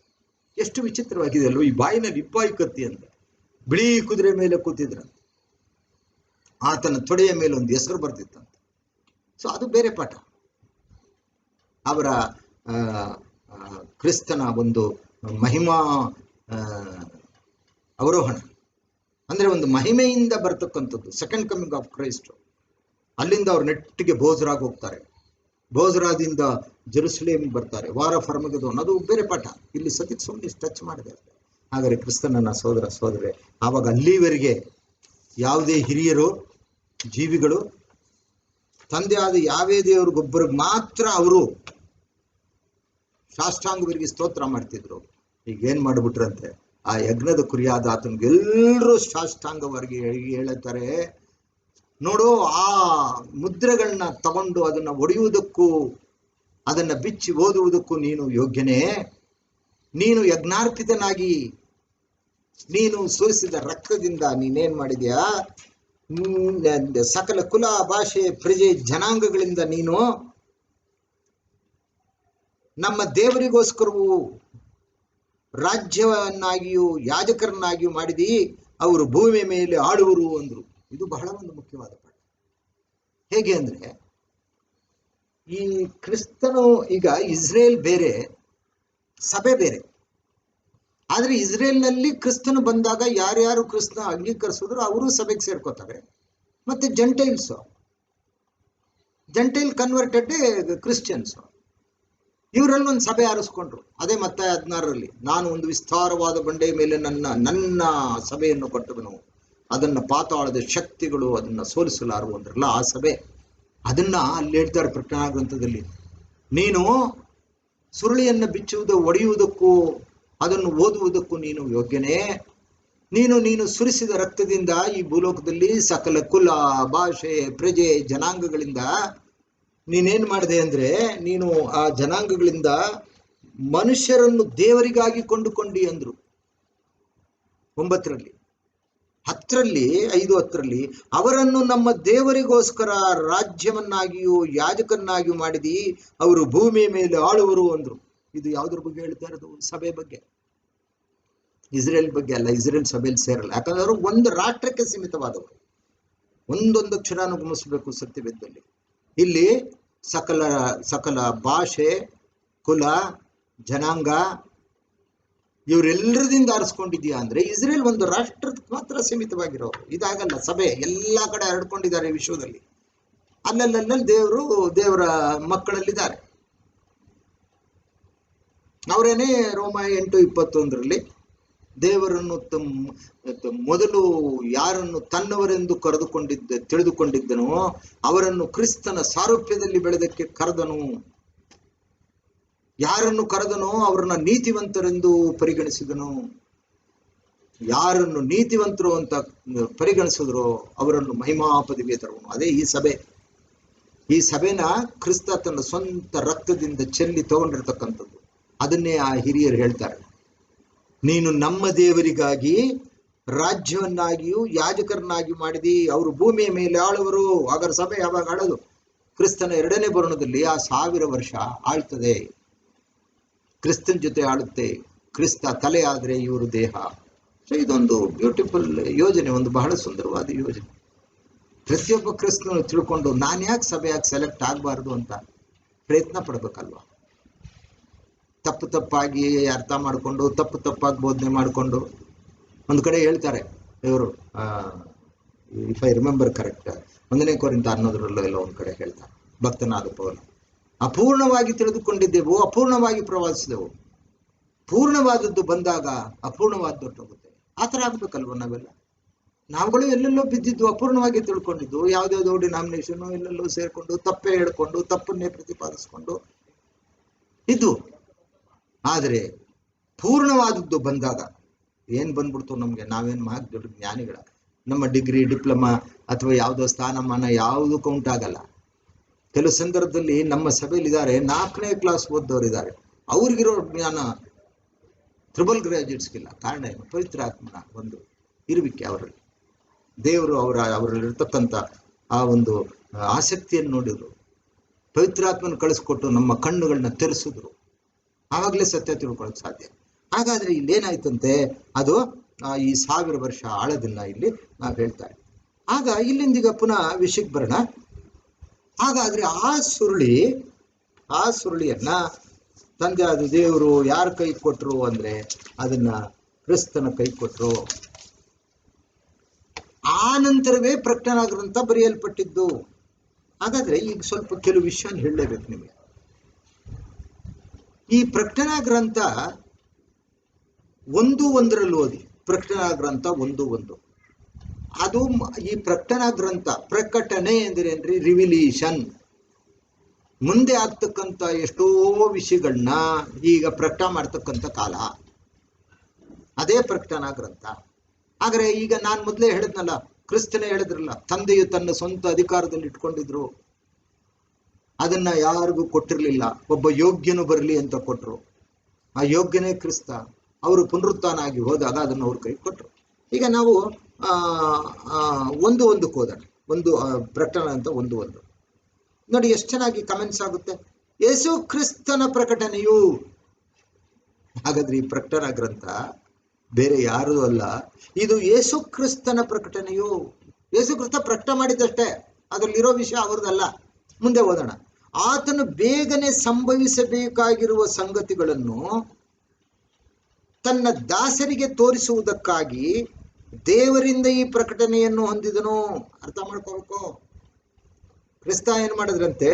ಎಷ್ಟು ವಿಚಿತ್ರವಾಗಿದೆ ಅಲ್ವ, ಈ ಬಾಯಿನಲ್ಲಿ ಇಬ್ಬಾಯಿ ಕತ್ತಿ ಅಂತ. ಬಿಳಿ ಕುದುರೆ ಮೇಲೆ ಕೂತಿದ್ರಂತೆ. ಆತನ ತೊಡೆಯ ಮೇಲೆ ಒಂದು ಹೆಸರು ಬರ್ತಿತ್ತಂತೆ. ಸೊ ಅದು ಬೇರೆ ಪಾಠ. ಅವರ ಕ್ರಿಸ್ತನ ಒಂದು ಮಹಿಮಾ ಅವರೋಹಣ ಅಂದ್ರೆ ಒಂದು ಮಹಿಮೆಯಿಂದ ಬರ್ತಕ್ಕಂಥದ್ದು, ಸೆಕೆಂಡ್ ಕಮಿಂಗ್ ಆಫ್ ಕ್ರೈಸ್ಟ್. ಅಲ್ಲಿಂದ ಅವ್ರು ನೆಟ್ಟಿಗೆ ಬೋಜರಾಗಿ ಹೋಗ್ತಾರೆ. ಬೋಜರಾದಿಂದ ಜೆರುಸಲೇಮ್ ಬರ್ತಾರೆ. ವಾರ ಫರ್ಮಗದೋನ್, ಅದು ಬೇರೆ ಪಾಠ. ಇಲ್ಲಿ ಸುಮ್ಮನೆ ಟಚ್ ಮಾಡಿದೆ. ಹಾಗಾದ್ರೆ ಕ್ರಿಸ್ತನನ್ನ ಸೋದರ ಸೋದರೇ, ಆವಾಗ ಅಲ್ಲಿವರೆಗೆ ಯಾವುದೇ ಹಿರಿಯರು, ಜೀವಿಗಳು, ತಂದೆ ಆದ ಯಾವೇ ದೇವ್ರಿಗೊಬ್ಬರಿಗೆ ಮಾತ್ರ ಅವರು ಸಾಷ್ಟಾಂಗವರಿಗೆ ಸ್ತೋತ್ರ ಮಾಡ್ತಿದ್ರು. ಈಗ ಏನ್ ಮಾಡ್ಬಿಟ್ರಂತೆ, ಆ ಯಜ್ಞದ ಕುರಿಯಾದ ಆತನಿಗೆಲ್ಲರೂ ಸಾಷ್ಟಾಂಗವರಿಗೆ ಹೇಳ್ತಾರೆ. ನೋಡು, ಆ ಮುದ್ರೆಗಳನ್ನ ತಗೊಂಡು ಅದನ್ನ ಒಡೆಯುವುದಕ್ಕೂ ಅದನ್ನ ಬಿಚ್ಚಿ ಓದುವುದಕ್ಕೂ ನೀನು ಯೋಗ್ಯನೇ. ನೀನು ಯಜ್ಞಾರ್ಪಿತನಾಗಿ ನೀನು ಸುರಿಸಿದ ರಕ್ತದಿಂದ ನೀನೇನ್ ಮಾಡಿದ್ಯಾ, ಸಕಲ ಕುಲ, ಭಾಷೆ, ಪ್ರಜೆ, ಜನಾಂಗಗಳಿಂದ ನೀನು ನಮ್ಮ ದೇವರಿಗೋಸ್ಕರವೂ ರಾಜ್ಯವನ್ನಾಗಿಯೂ ಯಾಜಕರನ್ನಾಗಿಯೂ ಮಾಡಿದಿ, ಅವರು ಭೂಮಿಯ ಮೇಲೆ ಆಳುವರು ಅಂದ್ರು. ಇದು ಬಹಳ ಒಂದು ಮುಖ್ಯವಾದ ಪಾಠ. ಹೇಗೆ ಅಂದ್ರೆ, ಈ ಕ್ರಿಸ್ತನು, ಈಗ ಇಸ್ರೇಲ್ ಬೇರೆ, ಸಭೆ ಬೇರೆ. ಆದ್ರೆ ಇಸ್ರೇಲ್ನಲ್ಲಿ ಕ್ರಿಸ್ತನು ಬಂದಾಗ ಯಾರ್ಯಾರು ಕ್ರಿಸ್ತನ ಅಂಗೀಕರಿಸಿದ್ರು ಅವರು ಸಭೆಗೆ ಸೇರ್ಕೋತಾರೆ. ಮತ್ತೆ ಜೆಂಟೈಲ್ ಕನ್ವರ್ಟೆಡ್ ಕ್ರಿಶ್ಚಿಯನ್ಸ್, ಇವರಲ್ಲಿ ಒಂದು ಸಭೆ ಆರಿಸ್ಕೊಂಡ್ರು. ಅದೇ ಮತ್ತಾಯ 16ರಲ್ಲಿ, ನಾನು ಒಂದು ವಿಸ್ತಾರವಾದ ಬಂಡೆಯ ಮೇಲೆ ನನ್ನ ಸಭೆಯನ್ನು ಕಟ್ಟುವನು, ಅದನ್ನ ಪಾತಾಳದ ಶಕ್ತಿಗಳು ಅದನ್ನ ಸೋಲಿಸಲಾರು ಅಂದ್ರಲ್ಲ, ಆ ಸಭೆ. ಅದನ್ನ ಅಲ್ಲಿ ಹೇಳ್ತಾರೆ ಪ್ರಕಟಣಾ ಗ್ರಂಥದಲ್ಲಿ, ನೀನು ಸುರುಳಿಯನ್ನು ಬಿಚ್ಚುವುದು, ಒಡೆಯುವುದಕ್ಕೂ ಅದನ್ನು ಓದುವುದಕ್ಕೂ ನೀನು ಯೋಗ್ಯನೇ. ನೀನು ಸುರಿಸಿದ ರಕ್ತದಿಂದ ಈ ಭೂಲೋಕದಲ್ಲಿ ಸಕಲ ಕುಲ, ಭಾಷೆ, ಪ್ರಜೆ, ಜನಾಂಗಗಳಿಂದ ನೀನೇನ್ ಮಾಡಿದೆ ಅಂದ್ರೆ, ನೀನು ಆ ಜನಾಂಗಗಳಿಂದ ಮನುಷ್ಯರನ್ನು ದೇವರಿಗಾಗಿ ಕೊಂಡುಕೊಂಡಿ ಅಂದ್ರು 9ರಲ್ಲಿ. 5:10 ಅವರನ್ನು ನಮ್ಮ ದೇವರಿಗೋಸ್ಕರ ರಾಜ್ಯವನ್ನಾಗಿಯೂ ಯಾಜಕರನ್ನಾಗಿಯೂ ಮಾಡಿದಿ, ಅವರು ಭೂಮಿಯ ಮೇಲೆ ಆಳುವರು ಅಂದ್ರು. ಇದು ಯಾವುದ್ರ ಬಗ್ಗೆ ಹೇಳ್ತಾ ಇರೋದು? ಸಭೆ ಬಗ್ಗೆ, ಇಸ್ರೇಲ್ ಬಗ್ಗೆ ಅಲ್ಲ. ಇಸ್ರೇಲ್ ಸಭೆಯಲ್ಲಿ ಸೇರಲ್ಲ, ಯಾಕಂದ್ರೆ ಅವರು ಒಂದು ರಾಷ್ಟ್ರಕ್ಕೆ ಸೀಮಿತವಾದವರು. ಒಂದೊಂದು ಅಕ್ಷರಾನು ಗಮನಿಸಬೇಕು ಸತ್ಯವೇದದಲ್ಲಿ. ಇಲ್ಲಿ ಸಕಲ ಭಾಷೆ, ಕುಲ, ಜನಾಂಗ ಇವರೆಲ್ಲರದಿಂದ ಆರಿಸ್ಕೊಂಡಿದ್ಯಾ ಅಂದ್ರೆ, ಇಸ್ರೇಲ್ ಒಂದು ರಾಷ್ಟ್ರಕ್ಕೆ ಮಾತ್ರ ಸೀಮಿತವಾಗಿರೋರು. ಇದಾಗಲ್ಲ, ಸಭೆ ಎಲ್ಲಾ ಕಡೆ ಹರಡ್ಕೊಂಡಿದ್ದಾರೆ ವಿಶ್ವದಲ್ಲಿ. ಅಲ್ಲಲ್ಲಿ ದೇವರ ಮಕ್ಕಳಲ್ಲಿದ್ದಾರೆ. ಅವರೇನೆ ರೋಮ 8:21 ದೇವರನ್ನು ಮೊದಲು ಯಾರನ್ನು ತನ್ನವರೆಂದು ತಿಳಿದುಕೊಂಡಿದ್ದನೋ ಅವರನ್ನು ಕ್ರಿಸ್ತನ ಸಾರೂಪ್ಯದಲ್ಲಿ ಬೆಳೆದಕ್ಕೆ ಕರೆದನು. ಯಾರನ್ನು ಕರೆದನೋ ಅವರನ್ನ ನೀತಿವಂತರೆಂದು ಪರಿಗಣಿಸಿದನು. ಯಾರನ್ನು ನೀತಿವಂತರು ಅಂತ ಪರಿಗಣಿಸಿದ್ರೋ ಅವರನ್ನು ಮಹಿಮಾ ಪದವಿಗೆ ತರುವನು. ಅದೇ ಈ ಸಭೆ. ಈ ಸಭೆನ ಕ್ರಿಸ್ತ ತನ್ನ ಸ್ವಂತ ರಕ್ತದಿಂದ ಚೆಲ್ಲಿ ತಗೊಂಡಿರ್ತಕ್ಕಂಥದ್ದು. ಅದನ್ನೇ ಆ ಹಿರಿಯರು ಹೇಳ್ತಾರೆ, ನೀನು ನಮ್ಮ ದೇವರಿಗಾಗಿ ರಾಜ್ಯವನ್ನಾಗಿಯೂ ಯಾಜಕರನ್ನಾಗಿ ಮಾಡಿದಿ, ಅವರು ಭೂಮಿಯ ಮೇಲೆ ಆಳುವರು. ಹಾಗಾದ್ರೆ ಸಭೆ ಯಾವಾಗ ಆಳೋದು? ಕ್ರಿಸ್ತನ 2ನೇ ಬರುಣದಲ್ಲಿ ಆ 1000 ವರ್ಷ ಆಳ್ತದೆ, ಕ್ರಿಸ್ತನ ಜೊತೆ ಆಳುತ್ತೆ. ಕ್ರಿಸ್ತ ತಲೆ ಆದ್ರೆ ಇವರು ದೇಹ. ಸೊ ಇದೊಂದು ಬ್ಯೂಟಿಫುಲ್ ಯೋಜನೆ, ಒಂದು ಬಹಳ ಸುಂದರವಾದ ಯೋಜನೆ. ಪ್ರತಿಯೊಬ್ಬ ಕ್ರಿಸ್ತನು ತಿಳ್ಕೊಂಡು ನಾನು ಯಾಕೆ ಸಭೆಯಾಗಿ ಸೆಲೆಕ್ಟ್ ಆಗಬಾರ್ದು ಅಂತ ಪ್ರಯತ್ನ ಪಡ್ಬೇಕಲ್ವಾ. ತಪ್ಪಾಗಿ ಅರ್ಥ ಮಾಡಿಕೊಂಡು ತಪ್ಪಾಗಿ ಬೋಧನೆ ಮಾಡಿಕೊಂಡು, ಒಂದು ಕಡೆ ಹೇಳ್ತಾರೆ ಇವರು, ಇಫ್ ಐ ರಿಮೆಂಬರ್ ಕರೆಕ್ಟ್, 1 ಕೊರಿಂಥ 11 ಎಲ್ಲ ಒಂದು ಕಡೆ ಹೇಳ್ತಾರೆ, ಭಕ್ತನಾದ ಪೌಲ, ಅಪೂರ್ಣವಾಗಿ ತಿಳಿದುಕೊಂಡಿದ್ದೆವು, ಅಪೂರ್ಣವಾಗಿ ಪ್ರವಾದಿಸಿದೆವು, ಪೂರ್ಣವಾದದ್ದು ಬಂದಾಗ ಅಪೂರ್ಣವಾದದ್ದು ಹೋಗುತ್ತೆ. ಆ ಥರ ಆಗ್ಬೇಕಲ್ವ ನಾವೆಲ್ಲ. ನಾವುಗಳು ಎಲ್ಲೆಲ್ಲೋ ಬಿದ್ದಿದ್ದು, ಅಪೂರ್ಣವಾಗಿ ತಿಳ್ಕೊಂಡಿದ್ದು, ಯಾವುದ್ಯಾವುದೋ ಡಿನಾಮಿನೇಷನ್ ಎಲ್ಲೆಲ್ಲೋ ಸೇರ್ಕೊಂಡು ತಪ್ಪೇ ಹೇಳ್ಕೊಂಡು ತಪ್ಪನ್ನೇ ಪ್ರತಿಪಾದಿಸ್ಕೊಂಡು ಇದ್ದು. ಆದರೆ ಪೂರ್ಣವಾದದ್ದು ಬಂದಾಗ ಏನ್ ಬಂದ್ಬಿಡ್ತು ನಮ್ಗೆ? ನಾವೇನ್ ದೊಡ್ಡ ಜ್ಞಾನಿಗಳ? ನಮ್ಮ ಡಿಗ್ರಿ, ಡಿಪ್ಲೊಮಾ ಅಥವಾ ಯಾವುದೋ ಸ್ಥಾನಮಾನ ಯಾವುದು ಕೌಂಟ್ ಆಗಲ್ಲ. ಕೆಲವು ಸಂದರ್ಭದಲ್ಲಿ ನಮ್ಮ ಸಭೆಯಲ್ಲಿ ಇದ್ದಾರೆ, 4ನೇ ಕ್ಲಾಸ್ ಓದ್ದವರಿದ್ದಾರೆ, ಅವ್ರಿಗಿರೋ ಜ್ಞಾನ ಟ್ರಿಬಲ್ ಗ್ರಾಜ್ಯುಯೇಟ್ಸ್ಗಿಲ್ಲ. ಕಾರಣ ಏನು? ಪವಿತ್ರ ಆತ್ಮನ ಒಂದು ಇರುವಿಕೆ ಅವರಲ್ಲಿ. ದೇವರು ಅವರಲ್ಲಿರ್ತಕ್ಕಂಥ ಆ ಒಂದು ಆಸಕ್ತಿಯನ್ನು ನೋಡಿದ್ರು, ಪವಿತ್ರಾತ್ಮನ ಕಳಿಸ್ಕೊಟ್ಟು ನಮ್ಮ ಕಣ್ಣುಗಳನ್ನ ತೆರೆಸಿದ್ರು. ಆವಾಗಲೇ ಸತ್ಯ ತಿಳ್ಕೊಳ್ಳೋಕೆ ಸಾಧ್ಯ. ಹಾಗಾದ್ರೆ ಇಲ್ಲೇನಾಯ್ತಂತೆ, ಅದು ಈ 1000 ವರ್ಷ ಆಳೋದಿಲ್ಲ ಇಲ್ಲಿ ನಾವು ಹೇಳ್ತಾರೆ. ಆಗ ಇಲ್ಲಿಂದೀಗ ಪುನಃ ವಿಷಯಕ್ಕೆ ಬರೋಣ. ಹಾಗಾದ್ರೆ ಆ ಸುರುಳಿಯನ್ನ ತಂದೆ ಆದ ದೇವರು ಯಾರ ಕೈ ಕೊಟ್ರು ಅಂದ್ರೆ, ಅದನ್ನ ಕ್ರಿಸ್ತನ ಕೈ ಕೊಟ್ರು. ಆ ನಂತರವೇ ಪ್ರಕಟಣಾ ಗ್ರಂಥ ಬರೆಯಲ್ಪಟ್ಟಿದ್ದು. ಹಾಗಾದ್ರೆ ಈಗ ಸ್ವಲ್ಪ ಕೆಲವು ವಿಷಯ ಹೇಳಲೇಬೇಕು ನಿಮಗೆ. ಈ ಪ್ರಕಟಣಾ ಗ್ರಂಥ 1:1 ಓದಿ. ಪ್ರಕಟಣಾ ಗ್ರಂಥ 1:1 ಅದು ಈ ಪ್ರಕಟಣಾ ಗ್ರಂಥ, ಪ್ರಕಟಣೆ ಎಂದ್ರೇನ್ರಿ? ರಿವಿಲೇಷನ್. ಮುಂದೆ ಆಗ್ತಕ್ಕಂಥ ಎಷ್ಟೋ ವಿಷಯಗಳನ್ನ ಈಗ ಪ್ರಕಟ ಮಾಡ್ತಕ್ಕಂಥ ಕಾಲ, ಅದೇ ಪ್ರಕಟಣಾ ಗ್ರಂಥ. ಆದರೆ ಈಗ ನಾನು ಮೊದಲೇ ಹೇಳಿದ್ನಲ್ಲ, ಕ್ರಿಸ್ತನೇ ಹೇಳಿದ್ರಲ್ಲ, ತಂದೆಯು ತನ್ನ ಸ್ವಂತ ಅಧಿಕಾರದಲ್ಲಿ ಇಟ್ಕೊಂಡಿದ್ರು, ಅದನ್ನ ಯಾರಿಗೂ ಕೊಟ್ಟಿರ್ಲಿಲ್ಲ. ಒಬ್ಬ ಯೋಗ್ಯನು ಬರಲಿ ಅಂತ ಕೊಟ್ರು. ಆ ಯೋಗ್ಯನೇ ಕ್ರಿಸ್ತ. ಅವರು ಪುನರುತ್ಥಾನ ಆಗಿ ಹೋದಾಗ ಅದನ್ನು ಅವ್ರ ಕೈ ಕೊಟ್ರು. ಈಗ ನಾವು ಒಂದಕ್ಕೆ ಹೋದಾನೆ, ಒಂದು ಪ್ರಕಟಣೆ ಅಂತ ಒಂದು ನೋಡಿ ಎಷ್ಟು ಚೆನ್ನಾಗಿ ಕಮೆಂಟ್ಸ್ ಆಗುತ್ತೆ. ಯೇಸು ಕ್ರಿಸ್ತನ ಪ್ರಕಟಣೆಯು. ಹಾಗಾದ್ರೆ ಈ ಪ್ರಕಟಣಾ ಗ್ರಂಥ ಬೇರೆ ಯಾರೂ ಅಲ್ಲ, ಇದು ಯೇಸು ಕ್ರಿಸ್ತನ ಪ್ರಕಟಣೆಯು. ಯೇಸು ಕ್ರಿಸ್ತ ಪ್ರಕಟ ಮಾಡಿದ್ದಷ್ಟೇ, ಅದರಲ್ಲಿರೋ ವಿಷಯ ಅವ್ರದ್ದಲ್ಲ. ಮುಂದೆ ಓದೋಣ. ಆತನು ಬೇಗನೆ ಸಂಭವಿಸಬೇಕಾಗಿರುವ ಸಂಗತಿಗಳನ್ನು ತನ್ನ ದಾಸರಿಗೆ ತೋರಿಸುವುದಕ್ಕಾಗಿ ದೇವರಿಂದ ಈ ಪ್ರಕಟಣೆಯನ್ನು ಹೊಂದಿದನು. ಅರ್ಥ ಮಾಡ್ಕೋಬೇಕು. ಕ್ರಿಸ್ತ ಏನ್ ಮಾಡಿದ್ರಂತೆ?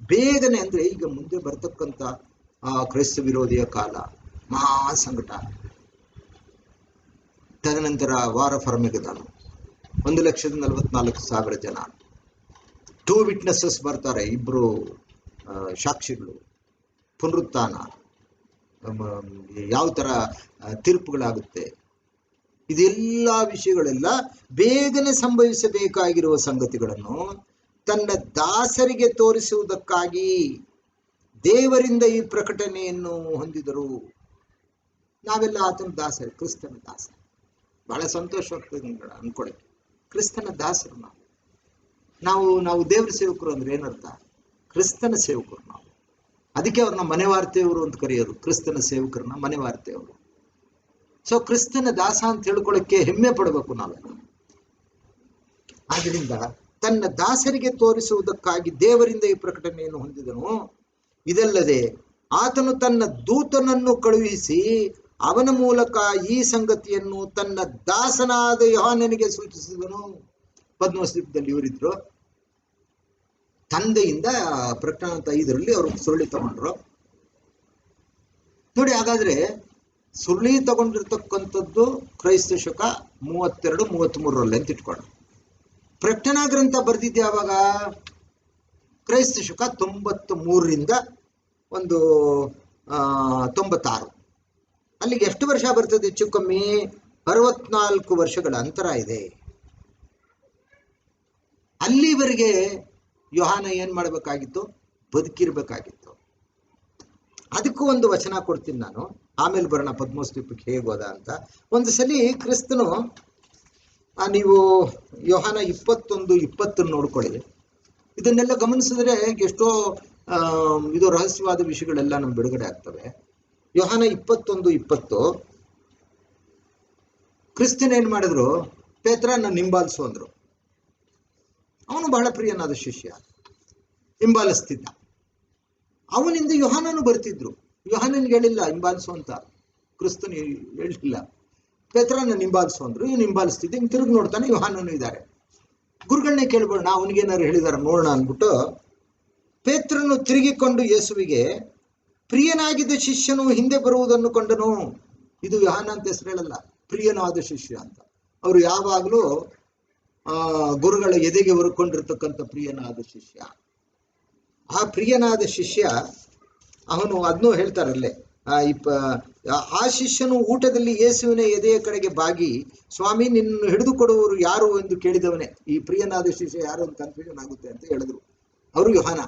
ಬೇಗನೆ, ಅಂದ್ರೆ ಈಗ ಮುಂದೆ ಬರ್ತಕ್ಕಂಥ ಕ್ರೈಸ್ತ ವಿರೋಧಿಯ ಕಾಲ, ಮಹಾ ಸಂಕಟ, ತದನಂತರ ವಾರ ಫರ್ಮೆಗದಾನ, 1,44,000 ಜನ, 2 ವಿಟ್ನೆಸಸ್ ಬರ್ತಾರೆ, 2 ಸಾಕ್ಷಿಗಳು, ಪುನರುತ್ಥಾನ, ಯಾವ ತರ ತೀರ್ಪುಗಳಾಗುತ್ತೆ, ಇದೆಲ್ಲ ವಿಷಯಗಳೆಲ್ಲ ಬೇಗನೆ ಸಂಭವಿಸಬೇಕಾಗಿರುವ ಸಂಗತಿಗಳನ್ನು ತನ್ನ ದಾಸರಿಗೆ ತೋರಿಸುವುದಕ್ಕಾಗಿ ದೇವರಿಂದ ಈ ಪ್ರಕಟಣೆಯನ್ನು ಹೊಂದಿದರು. ನಾವೆಲ್ಲ ಆತನ ದಾಸರು, ಕ್ರಿಸ್ತನ ದಾಸರು. ಬಹಳ ಸಂತೋಷವಾಗ್ತದೆ ಅನ್ಕೊಳ್ಳಿ. ಕ್ರಿಸ್ತನ ದಾಸರು ನಾವು ದೇವರ ಸೇವಕರು ಅಂದ್ರೆ ಏನರ್ಥ? ಕ್ರಿಸ್ತನ ಸೇವಕರು ನಾವು. ಅದಕ್ಕೆ ಅವ್ರನ್ನ ಮನೆವಾರ್ತೆಯವರು ಅಂತ ಕರೆಯೋದು. ಕ್ರಿಸ್ತನ ಸೇವಕರನ್ನ ಮನೆವಾರ್ತೆಯವರು. ಸೊ ಕ್ರಿಸ್ತನ ದಾಸ ಅಂತ ಹೇಳ್ಕೊಳ್ಳೋಕ್ಕೆ ಹೆಮ್ಮೆ ಪಡಬೇಕು ನಾವೆಲ್ಲ. ಆದ್ರಿಂದ ತನ್ನ ದಾಸರಿಗೆ ತೋರಿಸುವುದಕ್ಕಾಗಿ ದೇವರಿಂದ ಈ ಪ್ರಕಟಣೆಯನ್ನು ಹೊಂದಿದನು. ಇದಲ್ಲದೆ ಆತನು ತನ್ನ ದೂತನನ್ನು ಕಳುಹಿಸಿ ಅವನ ಮೂಲಕ ಈ ಸಂಗತಿಯನ್ನು ತನ್ನ ದಾಸನಾದ ಯೋಹಾನನಿಗೆ ಸೂಚಿಸಿದನು. ಪದ್ಮಸ್ವೀಪದಲ್ಲಿ ಇವರಿದ್ರು. ತಂದೆಯಿಂದ ಪ್ರಕಟಣೆ 5ರಲ್ಲಿ ಅವರು ಸುರುಳಿ ತಗೊಂಡ್ರು. ನೋಡಿ, ಹಾಗಾದ್ರೆ ಸುರುಳಿ ತಗೊಂಡಿರ್ತಕ್ಕಂಥದ್ದು ಕ್ರೈಸ್ತ ಶಕ 32-33 ಅಂತ ಇಟ್ಕೊಂಡು, ಪ್ರಕಟಣಾ ಗ್ರಂಥ ಬರ್ದಿದ್ದೆ ಯಾವಾಗ? ಕ್ರೈಸ್ತ ಶಕ 93ರಿಂದ 96. ಅಲ್ಲಿಗೆ ಎಷ್ಟು ವರ್ಷ ಬರ್ತದೆ? ಹೆಚ್ಚು ಕಮ್ಮಿ 64 ವರ್ಷಗಳ ಅಂತರ ಇದೆ. ಅಲ್ಲಿವರೆಗೆ ಯೋಹಾನ ಏನ್ ಮಾಡ್ಬೇಕಾಗಿತ್ತು? ಬದುಕಿರ್ಬೇಕಾಗಿತ್ತು. ಅದಕ್ಕೂ ಒಂದು ವಚನ ಕೊಡ್ತೀನಿ ನಾನು, ಆಮೇಲೆ ಬರೋಣ ಪದ್ಮಸ್ವೀಪಕ್ಕೆ ಹೇಗೆ ಹೋದ ಅಂತ. ಒಂದು ಸಲಿ ಕ್ರಿಸ್ತನು, ನೀವು ಯೋಹಾನ 21-20 ನೋಡ್ಕೊಳ್ಳಿ. ಇದನ್ನೆಲ್ಲ ಗಮನಿಸಿದ್ರೆ ಎಷ್ಟೋ ಇದು ರಹಸ್ಯವಾದ ವಿಷಯಗಳೆಲ್ಲ ನಮ್ಗೆ ಬಿಡುಗಡೆ ಆಗ್ತವೆ. ಯೋಹಾನ 21-20 ಕ್ರಿಸ್ತನ್ ಏನ್ ಮಾಡಿದ್ರು? ಪೇತ್ರನ ಹಿಂಬಾಲಿಸು ಅಂದ್ರು. ಅವನು ಬಹಳ ಪ್ರಿಯನಾದ ಶಿಷ್ಯ, ಹಿಂಬಾಲಿಸ್ತಿದ್ದ. ಅವನಿಂದ ಯೋಹಾನನು ಬರ್ತಿದ್ರು. ಯೋಹಾನನ್ಗೆ ಹೇಳಿಲ್ಲ ಹಿಂಬಾಲಿಸು ಅಂತ, ಕ್ರಿಸ್ತನು ಹೇಳಿಲ್ಲ. ಪೇತ್ರನ ಹಿಂಬಾಲಿಸು ಅಂದ್ರು, ಇವನು ಹಿಂಬಾಲಿಸ್ತಿದ್ದೆ. ಹಿಂಗೆ ತಿರುಗಿ ನೋಡ್ತಾನೆ, ಯೋಹಾನನು ಇದ್ದಾರೆ. ಗುರುಗಳನ್ನೇ ಕೇಳ್ಬೋಣ, ಅವನಿಗೇನಾದ್ರು ಹೇಳಿದಾರ ನೋಡೋಣ ಅಂದ್ಬಿಟ್ಟು ಪೇತ್ರನು ತಿರುಗಿಕೊಂಡು ಯೇಸುವಿಗೆ, ಪ್ರಿಯನಾಗಿದ್ದ ಶಿಷ್ಯನು ಹಿಂದೆ ಬರುವುದನ್ನು ಕಂಡನು. ಇದು ಯೋಹಾನ ಅಂತ ಹೆಸರು ಹೇಳಲ್ಲ, ಪ್ರಿಯನಾದ ಶಿಷ್ಯ ಅಂತ. ಅವರು ಯಾವಾಗಲೂ ಗುರುಗಳ ಎದೆಗೆ ಹೊರಕೊಂಡಿರ್ತಕ್ಕಂಥ ಪ್ರಿಯನಾದ ಶಿಷ್ಯ. ಆ ಪ್ರಿಯನಾದ ಶಿಷ್ಯ ಅವನು ಅದನ್ನೂ ಹೇಳ್ತಾರಲ್ಲೇ, ಆ ಶಿಷ್ಯನು ಊಟದಲ್ಲಿ ಯೇಸುವಿನ ಎದೆಯ ಕಡೆಗೆ ಬಾಗಿ, ಸ್ವಾಮಿ ನಿನ್ನನ್ನು ಹಿಡಿದುಕೊಡುವವರು ಯಾರು ಎಂದು ಕೇಳಿದವನೇ. ಈ ಪ್ರಿಯನಾದ ಶಿಷ್ಯ ಯಾರು ಅಂತ ಕನ್ಫ್ಯೂಷನ್ ಆಗುತ್ತೆ ಅಂತ ಹೇಳಿದ್ರು ಅವರು ಯೋಹಾನ.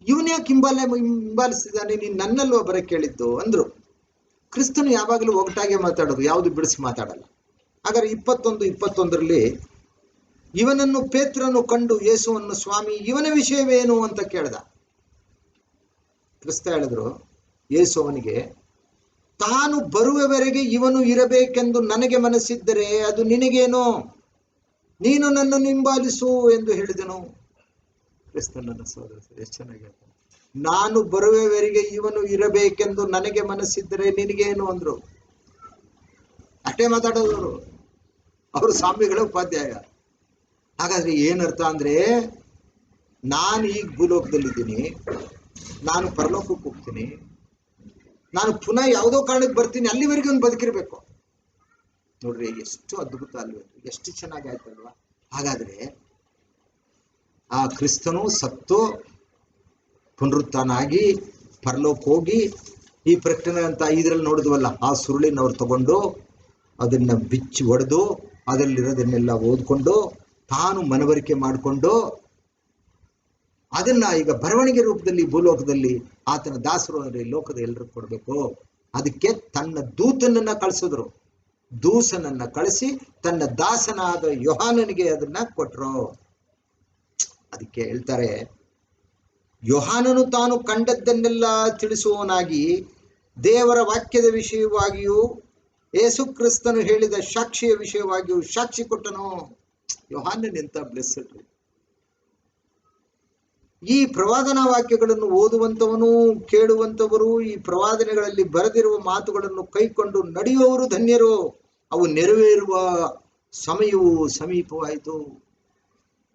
ಇವನ್ಯಾಕೆ ಹಿಂಬಾಲಿಸಿದ್ದಾನೆ, ನೀನು ನನ್ನಲ್ವ ಬರ ಕೇಳಿದ್ದು ಅಂದ್ರು. ಕ್ರಿಸ್ತನು ಯಾವಾಗಲೂ ಒಗಟಾಗೆ ಮಾತಾಡೋದು, ಯಾವುದು ಬಿಡಿಸಿ ಮಾತಾಡಲ್ಲ. ಹಾಗಾದ್ರೆ 21-21ರಲ್ಲಿ ಇವನನ್ನು ಪೇತ್ರನು ಕಂಡು ಯೇಸುವನ್ನು, ಸ್ವಾಮಿ ಇವನ ವಿಷಯವೇನು ಅಂತ ಕೇಳ್ದ. ಕ್ರಿಸ್ತ ಹೇಳಿದ್ರು, ಯೇಸು ಅವನಿಗೆ, ತಾನು ಬರುವವರೆಗೆ ಇವನು ಇರಬೇಕೆಂದು ನನಗೆ ಮನಸ್ಸಿದ್ದರೆ ಅದು ನಿನಗೇನೋ, ನೀನು ನನ್ನನ್ನು ಹಿಂಬಾಲಿಸು ಎಂದು ಹೇಳಿದನು. ಕ್ರಿಸ್ತನನ್ನ ಸೋದರ ಎಷ್ಟು ಚೆನ್ನಾಗಿ ಹೇಳ್ತಾನೆ. ನಾನು ಬರುವವರೆಗೆ ಇವನು ಇರಬೇಕೆಂದು ನನಗೆ ಮನಸ್ಸಿದ್ದರೆ ನಿನಗೇನು ಅಂದ್ರು. ಅಷ್ಟೇ ಮಾತಾಡೋದವರು, ಅವರು ಸ್ವಾಮಿಗಳ ಉಪಾಧ್ಯಾಯ. ಹಾಗಾದ್ರೆ ಏನರ್ಥ ಅಂದ್ರೆ, ನಾನು ಈಗ ಭೂಲೋಕದಲ್ಲಿದ್ದೀನಿ, ನಾನು ಪರಲೋಕಕ್ಕೆ ಹೋಗ್ತೀನಿ, ನಾನು ಪುನಃ ಯಾವುದೋ ಕಾರಣಕ್ಕೆ ಬರ್ತೀನಿ, ಅಲ್ಲಿವರೆಗೆ ಒಂದು ಬದುಕಿರ್ಬೇಕು. ನೋಡ್ರಿ ಎಷ್ಟು ಅದ್ಭುತ ಅಲ್ವೇ, ಎಷ್ಟು ಚೆನ್ನಾಗಿ ಆಯ್ತಲ್ವಾ. ಹಾಗಾದ್ರೆ ಆ ಕ್ರಿಸ್ತನು ಸತ್ತು ಪುನರುತ್ಥಾನಾಗಿ ಪರಲೋಕ ಹೋಗಿ ಈ ಪ್ರಕಟಣೆ ಅಂತ ಇದ್ರಲ್ಲಿ ನೋಡಿದ್ವಲ್ಲ, ಆ ಸುರುಳಿನವ್ರು ತಗೊಂಡು ಅದನ್ನ ಬಿಚ್ಚಿ ಒಡೆದು ಅದರಲ್ಲಿರೋದನ್ನೆಲ್ಲ ಓದ್ಕೊಂಡು ತಾನು ಮನವರಿಕೆ ಮಾಡಿಕೊಂಡು ಅದನ್ನ ಈಗ ಬರವಣಿಗೆ ರೂಪದಲ್ಲಿ ಭೂಲೋಕದಲ್ಲಿ ಆತನ ದಾಸರು ಅಂದ್ರೆ ಲೋಕದ ಎಲ್ಲರೂ ಕೊಡ್ಬೇಕು. ಅದಕ್ಕೆ ತನ್ನ ದೂತನನ್ನ ಕಳಿಸಿದ್ರು. ದೂಸನನ್ನ ಕಳಿಸಿ ತನ್ನ ದಾಸನಾದ ಯೋಹಾನನಿಗೆ ಅದನ್ನ ಕೊಟ್ರು. ಅದಕ್ಕೆ ಹೇಳ್ತಾರೆ, ಯೋಹಾನನು ತಾನು ಕಂಡದ್ದನ್ನೆಲ್ಲ ತಿಳಿಸುವವನಾಗಿ ದೇವರ ವಾಕ್ಯದ ವಿಷಯವಾಗಿಯೂ ಯೇಸು ಕ್ರಿಸ್ತನು ಹೇಳಿದ ಸಾಕ್ಷಿಯ ವಿಷಯವಾಗಿಯೂ ಸಾಕ್ಷಿ ಕೊಟ್ಟನು. ಯೋಹಾನನ್ ಎಂತ ಬ್ಲೆಸ್ಸಡ್. ಈ ಪ್ರವಾದನಾ ವಾಕ್ಯಗಳನ್ನು ಓದುವಂತವನು, ಕೇಳುವಂತವರು, ಈ ಪ್ರವಾದನೆಗಳಲ್ಲಿ ಬರೆದಿರುವ ಮಾತುಗಳನ್ನು ಕೈಕೊಂಡು ನಡೆಯುವವರು ಧನ್ಯರು. ಅವು ನೆರವೇರುವ ಸಮಯವು ಸಮೀಪವಾಯಿತು.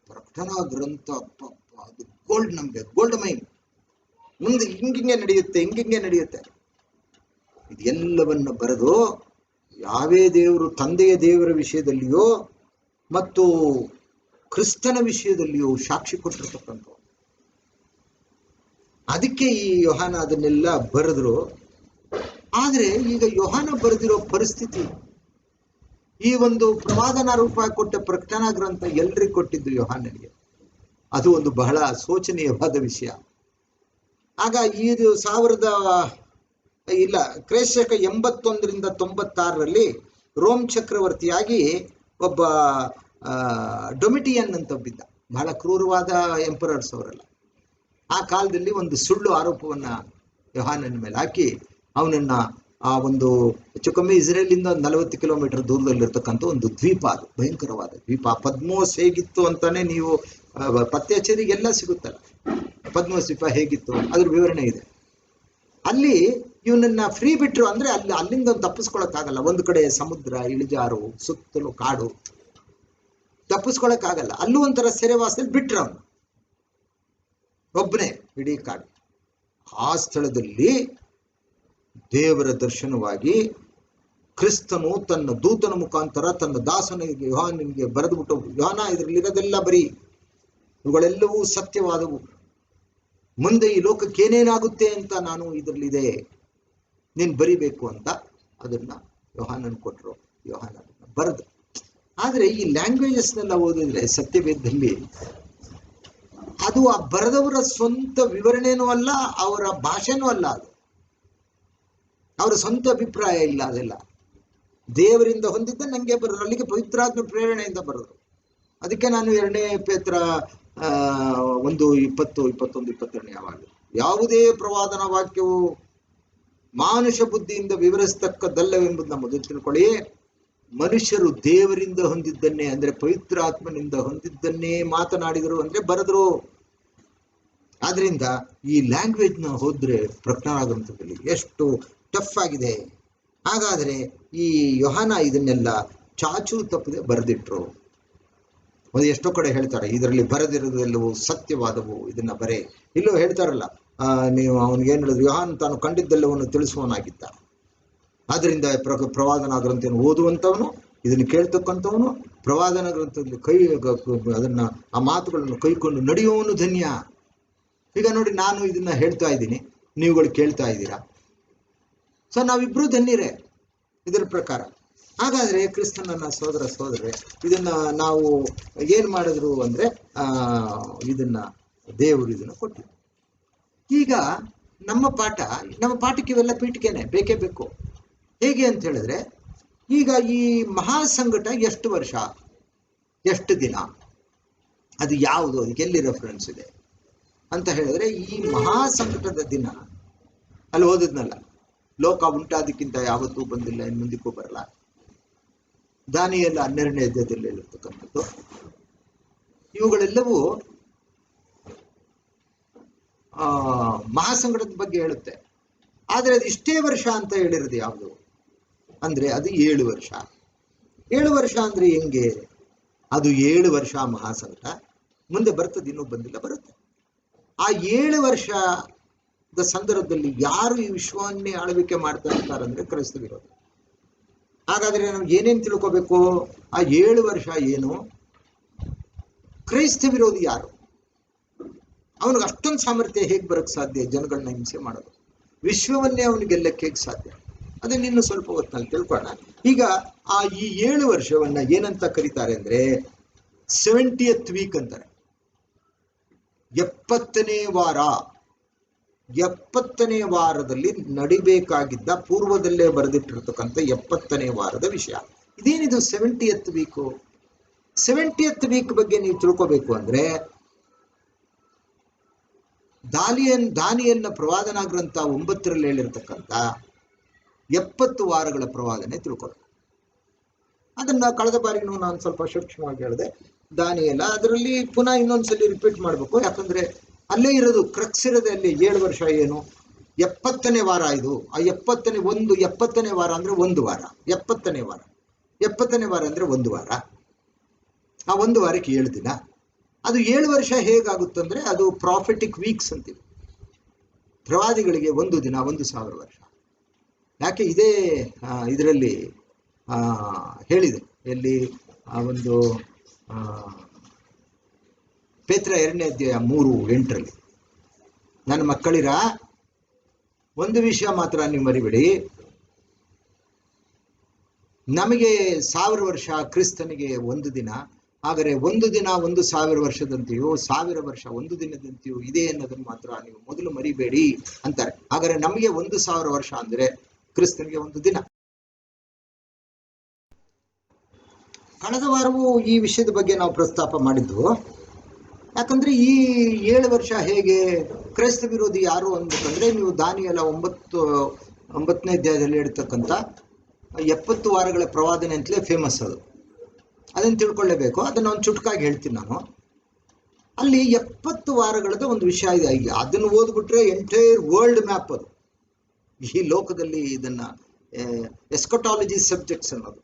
ಪ್ರಕಟಣಾ ಗ್ರಂಥ ಅದು ಗೋಲ್ಡ್, ನಮ್ಗೆ ಗೋಲ್ಡ್ ಮೈನ್. ಮುಂದೆ ಹಿಂಗಿಂಗೆ ನಡೆಯುತ್ತೆ. ಇದೆಲ್ಲವನ್ನ ಬರೆದು ಯಾವೇ ದೇವರು, ತಂದೆಯ ದೇವರ ವಿಷಯದಲ್ಲಿಯೋ ಮತ್ತು ಕ್ರಿಸ್ತನ ವಿಷಯದಲ್ಲಿಯೋ ಸಾಕ್ಷಿ ಕೊಟ್ಟಿರ್ತಕ್ಕಂಥ. ಅದಕ್ಕೆ ಈ ಯೋಹಾನ ಅದನ್ನೆಲ್ಲ ಬರೆದ್ರು. ಆದ್ರೆ ಈಗ ಯೋಹಾನ ಬರೆದಿರೋ ಪರಿಸ್ಥಿತಿ, ಈ ಒಂದು ಪ್ರವಾದನಾ ರೂಪ ಕೊಟ್ಟ ಪ್ರಕಟಣಾ ಗ್ರಂಥ ಎಲ್ರಿಗೂ ಕೊಟ್ಟಿದ್ದು ಯೋಹಾನನಿಗೆ. ಅದು ಒಂದು ಬಹಳ ಶೋಚನೀಯವಾದ ವಿಷಯ. ಆಗ ಇದು ಕ್ರಿಸ್ತಶಕ 81ರಿಂದ 96ರಲ್ಲಿ ರೋಮ್ ಚಕ್ರವರ್ತಿಯಾಗಿ ಒಬ್ಬ ಡೊಮಿಟಿಯನ್ ಅಂತ ಒಬ್ಬಿದ್ದ. ಬಹಳ ಕ್ರೂರವಾದ ಎಂಪರರ್ಸ್ ಅವರೆಲ್ಲ. ಆ ಕಾಲದಲ್ಲಿ ಒಂದು ಸುಳ್ಳು ಆರೋಪವನ್ನ ಯೋಹಾನನ ಮೇಲೆ ಹಾಕಿ ಅವನನ್ನ ಆ ಒಂದು ಹೆಚ್ಚು ಕಮ್ಮಿ ಇಸ್ರೇಲಿಂದ 40 ಕಿಲೋಮೀಟರ್ ದೂರದಲ್ಲಿರ್ತಕ್ಕಂಥ ಒಂದು ದ್ವೀಪ, ಅದು ಭಯಂಕರವಾದ ದ್ವೀಪ. ಪದ್ಮೋಸ್ ಹೇಗಿತ್ತು ಅಂತಾನೆ ನೀವು ಪತ್ತೆ ಹಚ್ಚೋದಿಗೆಲ್ಲ ಸಿಗುತ್ತಲ್ಲ, ಪದ್ಮೋಸ್ ದ್ವೀಪ ಹೇಗಿತ್ತು ಅದ್ರ ವಿವರಣೆ ಇದೆ. ಅಲ್ಲಿ ಇವನನ್ನ ಫ್ರೀ ಬಿಟ್ರು ಅಂದ್ರೆ ಅಲ್ಲಿಂದ ತಪ್ಪಿಸ್ಕೊಳಕ್ಕಾಗಲ್ಲ. ಒಂದು ಕಡೆ ಸಮುದ್ರ, ಇಳಿಜಾರು, ಸುತ್ತಲೂ ಕಾಡು, ತಪ್ಪಿಸ್ಕೊಳಕ್ಕಾಗಲ್ಲ. ಅಲ್ಲೂ ಒಂಥರ ಸೆರೆವಾಸದಲ್ಲಿ ಬಿಟ್ರು ಅವನು ಒಬ್ಬನೇ ಇಡೀ ಕಾಡು. ಆ ಸ್ಥಳದಲ್ಲಿ ದೇವರ ದರ್ಶನವಾಗಿ ಕ್ರಿಸ್ತನು ತನ್ನ ದೂತನ ಮುಖಾಂತರ ತನ್ನ ದಾಸನಿಗೆ ಯೋಹಾನನಿಗೆ ಬರೆದುಬಿಟ್ಟು, ಯೋಹಾನ ಇದರಲ್ಲಿರೋದೆಲ್ಲ ಬರೀ ಇವುಗಳೆಲ್ಲವೂ ಸತ್ಯವಾದವು, ಮುಂದೆ ಈ ಲೋಕಕ್ಕೆ ಏನೇನಾಗುತ್ತೆ ಅಂತ ನಾನು ಇದರಲ್ಲಿದೆ, ನೀನು ಬರಿಬೇಕು ಅಂತ ಅದನ್ನ ಯೋಹಾನನ್ ಕೊಟ್ಟರು. ಯೋಹಾನ ಅದನ್ನ ಬರೆದು. ಆದ್ರೆ ಈ ಲ್ಯಾಂಗ್ವೇಜಸ್ನೆಲ್ಲ ಓದಿದ್ರೆ ಸತ್ಯವೇದದಲ್ಲಿ ಅದು ಆ ಬರೆದವರ ಸ್ವಂತ ವಿವರಣೆನೂ ಅಲ್ಲ, ಅವರ ಭಾಷೆನೂ ಅಲ್ಲ, ಅದು ಅವರ ಸ್ವಂತ ಅಭಿಪ್ರಾಯ ಇಲ್ಲ. ಅದೆಲ್ಲ ದೇವರಿಂದ ಹೊಂದಿದ್ದ ನಂಗೆ ಬರೋದು, ಅಲ್ಲಿಗೆ ಪವಿತ್ರಾತ್ಮ ಪ್ರೇರಣೆಯಿಂದ ಬರೋದು. ಅದಕ್ಕೆ ನಾನು 2 ಪೇತ್ರ 1:20-21-22 ಯಾವಾಗ ಯಾವುದೇ ಪ್ರವಾದನ ವಾಕ್ಯವು ಮಾನುಷ ಬುದ್ಧಿಯಿಂದ ವಿವರಿಸತಕ್ಕದ್ದಲ್ಲವೆಂಬುದನ್ನ ಮೊದಲು ತಿಳ್ಕೊಳ್ಳಿ. ಮನುಷ್ಯರು ದೇವರಿಂದ ಹೊಂದಿದ್ದನ್ನೇ ಅಂದ್ರೆ ಪವಿತ್ರಾತ್ಮನಿಂದ ಹೊಂದಿದ್ದನ್ನೇ ಮಾತನಾಡಿದರು ಅಂದ್ರೆ ಬರೆದ್ರು. ಆದ್ರಿಂದ ಈ ಲ್ಯಾಂಗ್ವೇಜ್ನ ಹೋದ್ರೆ ಪ್ರಕಟಣಾ ಗ್ರಂಥದಲ್ಲಿ ಎಷ್ಟು ಟಫ್ ಆಗಿದೆ. ಹಾಗಾದ್ರೆ ಈ ಯೋಹಾನ ಇದನ್ನೆಲ್ಲ ಚಾಚೂ ತಪ್ಪದೆ ಬರೆದಿಟ್ರು. ಅದು ಎಷ್ಟೋ ಕಡೆ ಹೇಳ್ತಾರೆ ಇದರಲ್ಲಿ ಬರೆದಿರೋದೆಲ್ಲವೂ ಸತ್ಯವಾದವು, ಇದನ್ನ ಬರೆ. ಇಲ್ಲೂ ಹೇಳ್ತಾರಲ್ಲ, ನೀವು ಅವನಿಗೇನು ಹೇಳಿದ್ರು, ಯೋಹಾನ್ ತಾನು ಕಂಡಿದ್ದೆಲ್ಲವನ್ನು ತಿಳಿಸುವವನಾಗಿದ್ದ. ಆದ್ರಿಂದ ಪ್ರವಾದನಾ ಗ್ರಂಥವನ್ನು ಓದುವಂಥವನು, ಇದನ್ನು ಕೇಳ್ತಕ್ಕಂಥವನು, ಪ್ರವಾದನಾ ಗ್ರಂಥದಲ್ಲಿ ಅದನ್ನ ಆ ಮಾತುಗಳನ್ನು ಕೈಕೊಂಡು ನಡೆಯುವವನು ಧನ್ಯ. ಈಗ ನೋಡಿ, ನಾನು ಇದನ್ನ ಹೇಳ್ತಾ ಇದ್ದೀನಿ, ನೀವುಗಳು ಕೇಳ್ತಾ ಇದ್ದೀರಾ. ಸೊ ನಾವಿಬ್ರು ಧನ್ಯರೇ ಇದರ ಪ್ರಕಾರ. ಹಾಗಾದ್ರೆ ಕ್ರಿಸ್ತನನ್ನ ಸೋದರರೇ, ಇದನ್ನ ನಾವು ಏನ್ ಮಾಡಿದ್ರು ಅಂದ್ರೆ ಇದನ್ನ ದೇವರು ಇದನ್ನ ಕೊಟ್ಟಿದ್ರು. ಈಗ ನಮ್ಮ ಪಾಠಕ್ಕೆ ಇವೆಲ್ಲ ಪೀಠಿಕೆನೆ ಬೇಕೇ ಬೇಕು. ಹೇಗೆ ಅಂತ ಹೇಳಿದ್ರೆ, ಈಗ ಈ ಮಹಾಸಂಕಟ ಎಷ್ಟು ವರ್ಷ, ಎಷ್ಟು ದಿನ, ಅದು ಯಾವುದು, ಅದಕ್ಕೆ ಎಲ್ಲಿ ರೆಫರೆನ್ಸ್ ಇದೆ ಅಂತ ಹೇಳಿದ್ರೆ, ಈ ಮಹಾಸಂಕಟದ ದಿನ ಅಲ್ಲಿ ಓದಿದ್ನಲ್ಲ, ಲೋಕ ಉಂಟಾದಕ್ಕಿಂತ ಯಾವತ್ತೂ ಬಂದಿಲ್ಲ, ಇನ್ನು ಮುಂದಕ್ಕೂ ಬರಲ್ಲ. ದಾನಿಯೇಲ 12ನೇ ಅಧ್ಯಾಯದಲ್ಲಿ ಹೇಳಿರ್ತಕ್ಕಂಥದ್ದು. ಇವುಗಳೆಲ್ಲವೂ ಮಹಾಸಂಕಟದ ಬಗ್ಗೆ ಹೇಳುತ್ತೆ. ಆದ್ರೆ ಅದು ಇಷ್ಟೇ ವರ್ಷ ಅಂತ ಹೇಳಿರೋದು ಯಾವುದು ಅಂದ್ರೆ ಅದು 7 ವರ್ಷ. 7 ವರ್ಷ ಅಂದ್ರೆ ಹೆಂಗೆ? ಅದು 7 ವರ್ಷ ಮಹಾಸಂಕಟ, ಮುಂದೆ ಬರ್ತದೆ, ಇನ್ನೂ ಬಂದಿಲ್ಲ, ಬರುತ್ತೆ. ಆ 7 ವರ್ಷದ ಸಂದರ್ಭದಲ್ಲಿ ಯಾರು ಈ ವಿಶ್ವವನ್ನೇ ಆಳ್ವಿಕೆ ಮಾಡ್ತಾ ಇರ್ತಾರೆ ಅಂದ್ರೆ ಕ್ರೈಸ್ತ ವಿರೋಧ. ಹಾಗಾದ್ರೆ ನಾವು ಏನೇನು ತಿಳ್ಕೋಬೇಕು? ಆ 7 ವರ್ಷ ಏನು? ಕ್ರೈಸ್ತ ವಿರೋಧಿ ಯಾರು? ಅವನಿಗೆ ಅಷ್ಟೊಂದು ಸಾಮರ್ಥ್ಯ ಹೇಗೆ ಬರಕ್ ಸಾಧ್ಯ? ಜನಗಳನ್ನ ಹಿಂಸೆ ಮಾಡೋದು, ವಿಶ್ವವನ್ನೇ ಅವನಿಗೆ ಗೆಲ್ಲಕ್ಕೆ ಹೇಗೆ ಸಾಧ್ಯ? ಅದನ್ನ ಇನ್ನು ಸ್ವಲ್ಪ ಹೊತ್ತಿನಲ್ಲಿ ತಿಳ್ಕೊಳ್ಳೋಣ. ಈಗ ಈ 7 ವರ್ಷವನ್ನ ಏನಂತ ಕರೀತಾರೆ ಅಂದ್ರೆ 70th ವೀಕ್ ಅಂತಾರೆ. 70ನೇ ವಾರ. 70ನೇ ವಾರದಲ್ಲಿ ನಡಿಬೇಕಾಗಿದ್ದ, ಪೂರ್ವದಲ್ಲೇ ಬರೆದಿಟ್ಟಿರ್ತಕ್ಕಂಥ 70ನೇ ವಾರದ ವಿಷಯ ಇದೇನಿದು 70th ವೀಕು? 70th ವೀಕ್ ಬಗ್ಗೆ ನೀವು ತಿಳ್ಕೋಬೇಕು ಅಂದ್ರೆ ದಾನಿಯಲ್ನ ಪ್ರವಾದನಾ ಗ್ರಂಥ 9ರಲ್ಲಿ ಹೇಳಿರ್ತಕ್ಕಂಥ 70 ವಾರಗಳ ಪ್ರವಾದನೆ ತಿಳ್ಕೊಬೇಕು. ಅದನ್ನ ಕಳೆದ ಬಾರಿನೂ ನಾನು ಸ್ವಲ್ಪ ಸೂಕ್ಷ್ಮವಾಗಿ ಹೇಳಿದೆ. ದಾನಿಯೇಲ ಅದರಲ್ಲಿ ಪುನಃ ಇನ್ನೊಂದ್ಸಲಿ ರಿಪೀಟ್ ಮಾಡಬೇಕು, ಯಾಕಂದ್ರೆ ಅಲ್ಲೇ ಇರೋದು ಕ್ರಕ್ಸ್ ಇರೋದೆ ಅಲ್ಲಿ. 7 ವರ್ಷ ಏನು? 70ನೇ ವಾರ ಇದು. ಆ 70ನೇ ವಾರ ಅಂದ್ರೆ 1 ವಾರ. 70ನೇ ವಾರ ಅಂದ್ರೆ 1 ವಾರ. ಆ 1 ವಾರಕ್ಕೆ 7 ದಿನ. ಅದು 7 ವರ್ಷ ಹೇಗಾಗುತ್ತಂದ್ರೆ ಅದು ಪ್ರಾಫಿಟಿಕ್ ವೀಕ್ಸ್ ಅಂತೀವಿ. ಪ್ರವಾದಿಗಳಿಗೆ 1 ದಿನ 1,000 ವರ್ಷ. ಯಾಕೆ ಇದೇ ಇದರಲ್ಲಿ ಹೇಳಿದೆ, ಎಲ್ಲಿ ಒಂದು ಪೇತ್ರ 2ನೇ ಅಧ್ಯಾಯ 3:8 ನನ್ನ ಮಕ್ಕಳಿರ, ಒಂದು ವಿಷಯ ಮಾತ್ರ ನೀವು ಮರಿಬೇಡಿ, ನಮಗೆ 1000 ವರ್ಷ, ಕ್ರಿಸ್ತನಿಗೆ 1 ದಿನ. ಆದರೆ 1 ದಿನ 1,000 ವರ್ಷದಂತೆಯೂ 1000 ವರ್ಷ 1 ದಿನದಂತೆಯೂ ಇದೆ ಅನ್ನೋದನ್ನು ಮಾತ್ರ ನೀವು ಮೊದಲು ಮರಿಬೇಡಿ ಅಂತಾರೆ. ಹಾಗಾದ್ರೆ ನಮಗೆ 1,000 ವರ್ಷ ಅಂದ್ರೆ ಕ್ರಿಸ್ತನಿಗೆ 1 ದಿನ. ಕಳೆದ ವಾರವೂ ಈ ವಿಷಯದ ಬಗ್ಗೆ ನಾವು ಪ್ರಸ್ತಾಪ ಮಾಡಿದ್ವು. ಯಾಕಂದ್ರೆ ಈ 7 ವರ್ಷ ಹೇಗೆ? ಕ್ರೈಸ್ತ ವಿರೋಧಿ ಯಾರು ಅಂದ್ಬೇಕಂದ್ರೆ ನೀವು ದಾನಿಯೇಲ 9ನೇ ಅಧ್ಯಾಯದಲ್ಲಿ ಹೇಳ್ತಕ್ಕಂಥ 70 ವಾರಗಳ ಪ್ರವಾದನೆ ಅಂತಲೇ ಫೇಮಸ್ ಅದು. ಅದನ್ನು ತಿಳ್ಕೊಳ್ಳೇಬೇಕು. ಅದನ್ನ ಒಂದು ಚುಟುಕಾಗಿ ಹೇಳ್ತೀನಿ ನಾನು. ಅಲ್ಲಿ 70 ವಾರಗಳದ ಒಂದು ವಿಷಯ ಇದೆ. ಅದನ್ನು ಓದ್ಬಿಟ್ರೆ ಎಂಟೈರ್ ವರ್ಲ್ಡ್ ಮ್ಯಾಪ್ ಅದು. ಈ ಲೋಕದಲ್ಲಿ ಇದನ್ನ ಎಸ್ಕಟಾಲಜಿ ಸಬ್ಜೆಕ್ಟ್ಸ್ ಅನ್ನೋದು,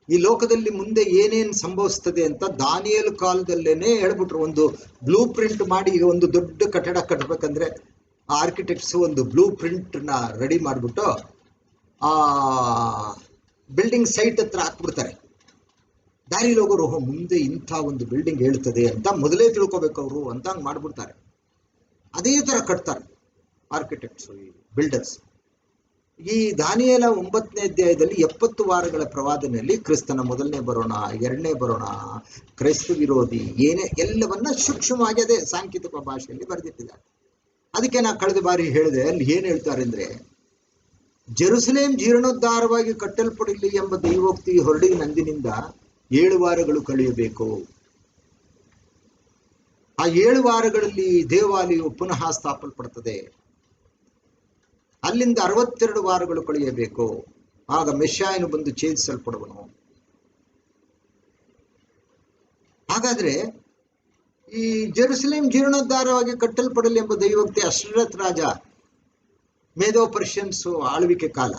ಈ ಲೋಕದಲ್ಲಿ ಮುಂದೆ ಏನೇನು ಸಂಭವಿಸ್ತದೆ ಅಂತ ದಾನಿಯೇಲ ಕಾಲದಲ್ಲೇನೆ ಹೇಳ್ಬಿಟ್ರು. ಒಂದು ಬ್ಲೂ ಪ್ರಿಂಟ್ ಮಾಡಿ, ಈಗ ಒಂದು ದೊಡ್ಡ ಕಟ್ಟಡ ಕಟ್ಟಬೇಕಂದ್ರೆ ಆರ್ಕಿಟೆಕ್ಟ್ಸ್ ಒಂದು ಬ್ಲೂ ಪ್ರಿಂಟ್ ನ ರೆಡಿ ಮಾಡಿಬಿಟ್ಟು ಆ ಬಿಲ್ಡಿಂಗ್ ಸೈಟ್ ಹತ್ರ ಹಾಕ್ಬಿಡ್ತಾರೆ. ದಾರಿಲಿ ಹೋಗೋರು ಮುಂದೆ ಇಂಥ ಒಂದು ಬಿಲ್ಡಿಂಗ್ ಹೇಳ್ತದೆ ಅಂತ ಮೊದಲೇ ತಿಳ್ಕೊಬೇಕು ಅವರು ಅಂತ ಹಂಗೆ ಮಾಡ್ಬಿಡ್ತಾರೆ. ಅದೇ ತರ ಕಟ್ತಾರೆ ಆರ್ಕಿಟೆಕ್ಟ್ಸ್, ಬಿಲ್ಡರ್ಸ್. ಈ ದಾನಿಯೇಲ 9ನೇ ಅಧ್ಯಾಯದಲ್ಲಿ 70 ವಾರಗಳ ಪ್ರವಾದನೆಯಲ್ಲಿ ಕ್ರಿಸ್ತನ ಮೊದಲನೇ ಬರೋಣ, 2ನೇ ಬರೋಣ, ಕ್ರೈಸ್ತ ವಿರೋಧಿ ಏನೇ ಎಲ್ಲವನ್ನ ಸೂಕ್ಷ್ಮವಾಗಿ ಅದೇ ಸಾಂಕೇತಿಕ ಭಾಷೆಯಲ್ಲಿ ಬರೆದಿಟ್ಟಿದ್ದಾರೆ. ಅದಕ್ಕೆ ನಾ ಕಳೆದ ಬಾರಿ ಹೇಳಿದೆ, ಅಲ್ಲಿ ಏನ್ ಹೇಳ್ತಾರೆ ಅಂದ್ರೆ, ಜೆರುಸಲೇಮ್ ಜೀರ್ಣೋದ್ಧಾರವಾಗಿ ಕಟ್ಟಲ್ಪಡಲಿ ಎಂಬ ದೈವೋಕ್ತಿ ಹೊರಡಿನ ನಂದಿನಿಂದ 7 ವಾರಗಳು ಕಳೆಯಬೇಕು. ಆ 7 ವಾರಗಳಲ್ಲಿ ದೇವಾಲಯವು ಪುನಃ ಸ್ಥಾಪಲ್ಪಡ್ತದೆ. ಅಲ್ಲಿಂದ 62 ವಾರಗಳು ಕಳೆಯಬೇಕು. ಆಗ ಮೆಸ್ಸಾಯನು ಬಂದು ಛೇದಿಸಲ್ಪಡುವನು. ಹಾಗಾದ್ರೆ ಈ ಜೆರುಸಲೇಮ್ ಜೀರ್ಣೋದ್ಧಾರವಾಗಿ ಕಟ್ಟಲ್ಪಡಲಿ ಎಂಬ ದೈವೋಕ್ತಿ ಅಶ್ರತ್ ರಾಜ, ಮೇದೋ ಪರ್ಷಿಯನ್ಸ್ ಆಳ್ವಿಕೆ ಕಾಲ,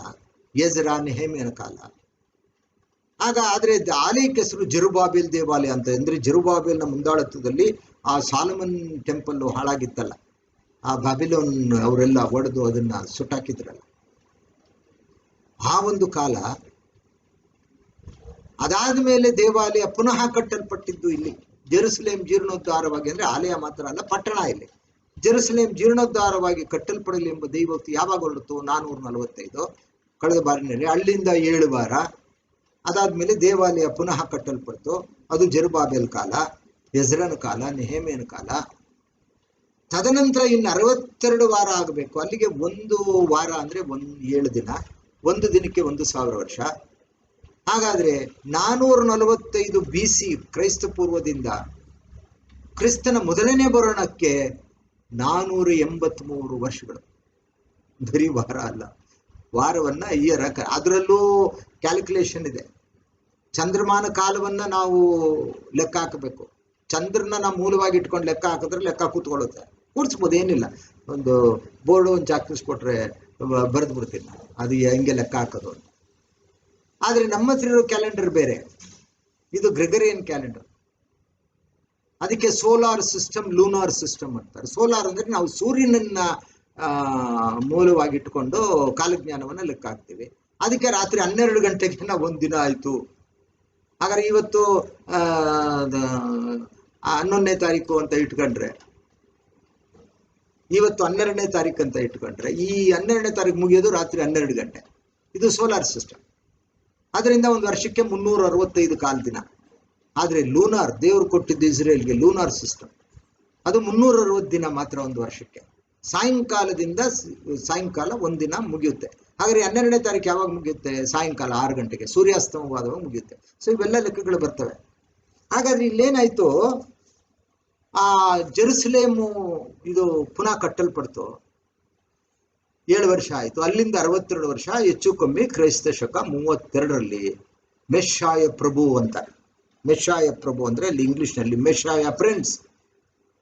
ಎಜ್ರಾ ನೆಹೆಮ್ಯನ ಕಾಲ. ಆಗ ಆದ್ರೆ ಆಲಯಕ್ಕೆ ಹೆಸರು ಜೆರುಬಾಬೆಲ್ ದೇವಾಲಯ ಅಂತ. ಅಂದ್ರೆ ಜೆರುಬಾಬೆಲ್ನ ಮುಂದಾಳತ್ವದಲ್ಲಿ ಆ ಸಾಲಮನ್ ಟೆಂಪಲ್ ಹಾಳಾಗಿತ್ತಲ್ಲ, ಆ ಬಾಬಿಲೋನ್ ಅವರೆಲ್ಲ ಒಡೆದು ಅದನ್ನ ಸುಟ್ಟಾಕಿದ್ರಲ್ಲ, ಆ ಒಂದು ಕಾಲ. ಅದಾದ ಮೇಲೆ ದೇವಾಲಯ ಪುನಃ ಕಟ್ಟಲ್ಪಟ್ಟಿದ್ದು ಇಲ್ಲಿ ಜೆರುಸಲೇಮ್ ಜೀರ್ಣೋದ್ಧಾರವಾಗಿ. ಅಂದ್ರೆ ಆಲಯ ಮಾತ್ರ ಅಲ್ಲ, ಪಟ್ಟಣ. ಇಲ್ಲಿ ಜೆರುಸಲೇಮ್ ಜೀರ್ಣೋದ್ಧಾರವಾಗಿ ಕಟ್ಟಲ್ಪಡಲಿ ಎಂಬ ದೈವೋಕ್ತಿ ಯಾವಾಗ ಹೊರಡಿತು? 445 ಕಳೆದ ಬಾರಿನಲ್ಲಿ. ಅಲ್ಲಿಂದ 7 ವಾರ. ಅದಾದ್ಮೇಲೆ ದೇವಾಲಯ ಪುನಃ ಕಟ್ಟಲ್ಪಡ್ತು. ಅದು ಜೆರುಬಾಬೆಲ್ ಕಾಲ, ಎಜ್ರನ ಕಾಲ, ನೆಹೆಮ್ಯನ ಕಾಲ. ತದನಂತರ ಇನ್ನು 62 ವಾರ ಆಗಬೇಕು. ಅಲ್ಲಿಗೆ 1 ವಾರ ಅಂದ್ರೆ 7 ದಿನ. 1 ದಿನಕ್ಕೆ 1,000 ವರ್ಷ. ಹಾಗಾದ್ರೆ 445 BC ಕ್ರೈಸ್ತ ಪೂರ್ವದಿಂದ ಕ್ರಿಸ್ತನ ಮೊದಲನೇ ಬರೋಣಕ್ಕೆ 483 ವರ್ಷಗಳು. ಬರೀ ವಾರ ಅಲ್ಲ, ವಾರವನ್ನ ಇಯರ್. ಅದರಲ್ಲೂ ಕ್ಯಾಲ್ಕುಲೇಷನ್ ಇದೆ. ಚಂದ್ರಮಾನ ಕಾಲವನ್ನ ನಾವು ಲೆಕ್ಕ ಹಾಕಬೇಕು. ಚಂದ್ರನ ನಾವು ಮೂಲವಾಗಿ ಇಟ್ಕೊಂಡು ಲೆಕ್ಕ ಹಾಕಿದ್ರೆ ಲೆಕ್ಕ ಕೂತ್ಕೊಳ್ಳುತ್ತೆ. ಕೂಡಿಸ್ಬೋದು, ಏನಿಲ್ಲ. ಒಂದು ಬೋರ್ಡು ಒಂದು ಚಾಕ್ರಿಸ್ಕೊಟ್ರೆ ಬರೆದು ಬಿಡ್ತೀನಿ ನಾನು, ಅದು ಹೆಂಗೆ ಲೆಕ್ಕ ಹಾಕೋದು ಅಂತ. ಆದ್ರೆ ನಮ್ಮ ಹತ್ರ ಇರೋ ಕ್ಯಾಲೆಂಡರ್ ಬೇರೆ. ಇದು ಗ್ರೆಗರಿಯನ್ ಕ್ಯಾಲೆಂಡರ್. ಅದಕ್ಕೆ ಸೋಲಾರ್ ಸಿಸ್ಟಮ್, ಲೂನಾರ್ ಸಿಸ್ಟಮ್ ಅಂತಾರೆ. ಸೋಲಾರ್ ಅಂದ್ರೆ ನಾವು ಸೂರ್ಯನನ್ನ ಮೂಲವಾಗಿಟ್ಟುಕೊಂಡು ಕಾಲಜ್ಞಾನವನ್ನ ಲೆಕ್ಕ ಹಾಕ್ತೀವಿ. ಅದಕ್ಕೆ ರಾತ್ರಿ 12 ಗಂಟೆಗೆ ನಾವು ಒಂದಿನ ಆಯ್ತು. ಹಾಗಾದ್ರೆ ಇವತ್ತು 11ನೇ ತಾರೀಕು ಅಂತ ಇಟ್ಕೊಂಡ್ರೆ, ಇವತ್ತು 12ನೇ ತಾರೀಕು ಅಂತ ಇಟ್ಕೊಂಡ್ರೆ, ಈ 12ನೇ ತಾರೀಕು ಮುಗಿಯೋದು ರಾತ್ರಿ 12 ಗಂಟೆ. ಇದು ಸೋಲಾರ್ ಸಿಸ್ಟಮ್. ಅದರಿಂದ ಒಂದು ವರ್ಷಕ್ಕೆ 365 ಕಾಲ ದಿನ. ಆದರೆ ಲೂನಾರ್, ದೇವರು ಕೊಟ್ಟಿದ್ದು ಇಸ್ರೇಲ್ಗೆ ಲೂನಾರ್ ಸಿಸ್ಟಮ್, ಅದು 360 ದಿನ ಮಾತ್ರ ಒಂದು ವರ್ಷಕ್ಕೆ. ಸಾಯಂಕಾಲದಿಂದ ಸಾಯಂಕಾಲ ಒಂದಿನ ಮುಗಿಯುತ್ತೆ. ಹಾಗಾದ್ರೆ 12ನೇ ತಾರೀಕು ಯಾವಾಗ ಮುಗಿಯುತ್ತೆ? ಸಾಯಂಕಾಲ 6 ಗಂಟೆಗೆ, ಸೂರ್ಯಾಸ್ತಮವಾದವಾಗ ಮುಗಿಯುತ್ತೆ. ಸೊ ಇವೆಲ್ಲ ಲೆಕ್ಕಗಳು ಬರ್ತವೆ. ಹಾಗಾದ್ರೆ ಇಲ್ಲೇನಾಯ್ತು, ಆ ಜೆರುಸಲೇಮು ಇದು ಪುನಃ ಕಟ್ಟಲ್ಪಡ್ತು. 7 ವರ್ಷ ಆಯಿತು. ಅಲ್ಲಿಂದ 62 ವರ್ಷ ಹೆಚ್ಚು ಕಮ್ಮಿ ಕ್ರೈಸ್ತ ಶಕ 32ರಲ್ಲಿ ಮೆಸ್ಸಾಯ ಪ್ರಭು ಅಂತಾರೆ. ಮೆಸ್ಸಾಯ ಪ್ರಭು ಅಂದ್ರೆ ಅಲ್ಲಿ ಇಂಗ್ಲಿಷ್ನಲ್ಲಿ ಮೆಸ್ಸಾಯ ಪ್ರಿನ್ಸ್,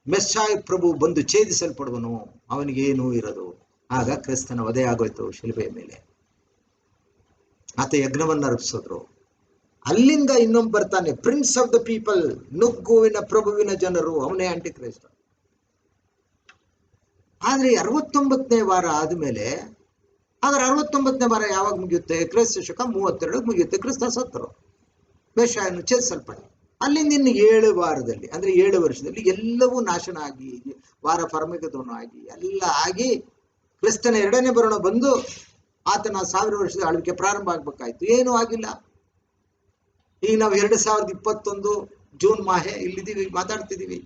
ಮೆಸ್ಸಾಯ ಪ್ರಭು ಬಂದು ಛೇದಿಸಲ್ಪಡುವನು, ಅವನಿಗೇನೂ ಇರೋದು. ಆಗ ಕ್ರಿಸ್ತನ ವಧೆ ಆಗೋಯ್ತು ಶಿಲುಬೆಯ ಮೇಲೆ. ಆತ ಯಜ್ಞವನ್ನು ಅರ್ಪಿಸಿದ್ರು. ಅಲ್ಲಿಂದ ಇನ್ನೊಬ್ಬ ಬರ್ತಾನೆ, ಪ್ರಿನ್ಸ್ ಆಫ್ ದ ಪೀಪಲ್, ನುಗ್ಗುವಿನ ಪ್ರಭುವಿನ ಜನರು, ಅವನೇ ಆಂಟಿ ಕ್ರೈಸ್ತ. ಆದ್ರೆ 69ನೇ ವಾರ ಆದ್ಮೇಲೆ, ಆದ್ರೆ 69ನೇ ವಾರ ಯಾವಾಗ ಮುಗಿಯುತ್ತೆ? ಕ್ರಿಸ್ತ ಶಕ 32 ಮುಗಿಯುತ್ತೆ. ಕ್ರಿಸ್ತ ಸತ್ತರು, ಮೆಸ್ಸಾಯನು ಛೇದಿಸಲ್ಪಟ್ಟ. ಅಲ್ಲಿಂದ ಇನ್ನು 7 ವಾರದಲ್ಲಿ, ಅಂದ್ರೆ 7 ವರ್ಷದಲ್ಲಿ ಎಲ್ಲವೂ ನಾಶನ ಆಗಿ, ವಾರ ಪರಮಿಗದವನು ಆಗಿ, ಎಲ್ಲ ಆಗಿ ಕ್ರಿಸ್ತನ 2ನೇ ಬರೋಣ ಬಂದು ಆತನ 1000 ವರ್ಷದ ಆಳ್ವಿಕೆ ಪ್ರಾರಂಭ ಆಗ್ಬೇಕಾಯ್ತು. ಏನೂ ಆಗಿಲ್ಲ. ಈಗ ನಾವು 2021 ಜೂನ್ ಮಾಹೆ ಇಲ್ಲಿದ್ದೀವಿ, ಮಾತಾಡ್ತಿದ್ದೀವಿ.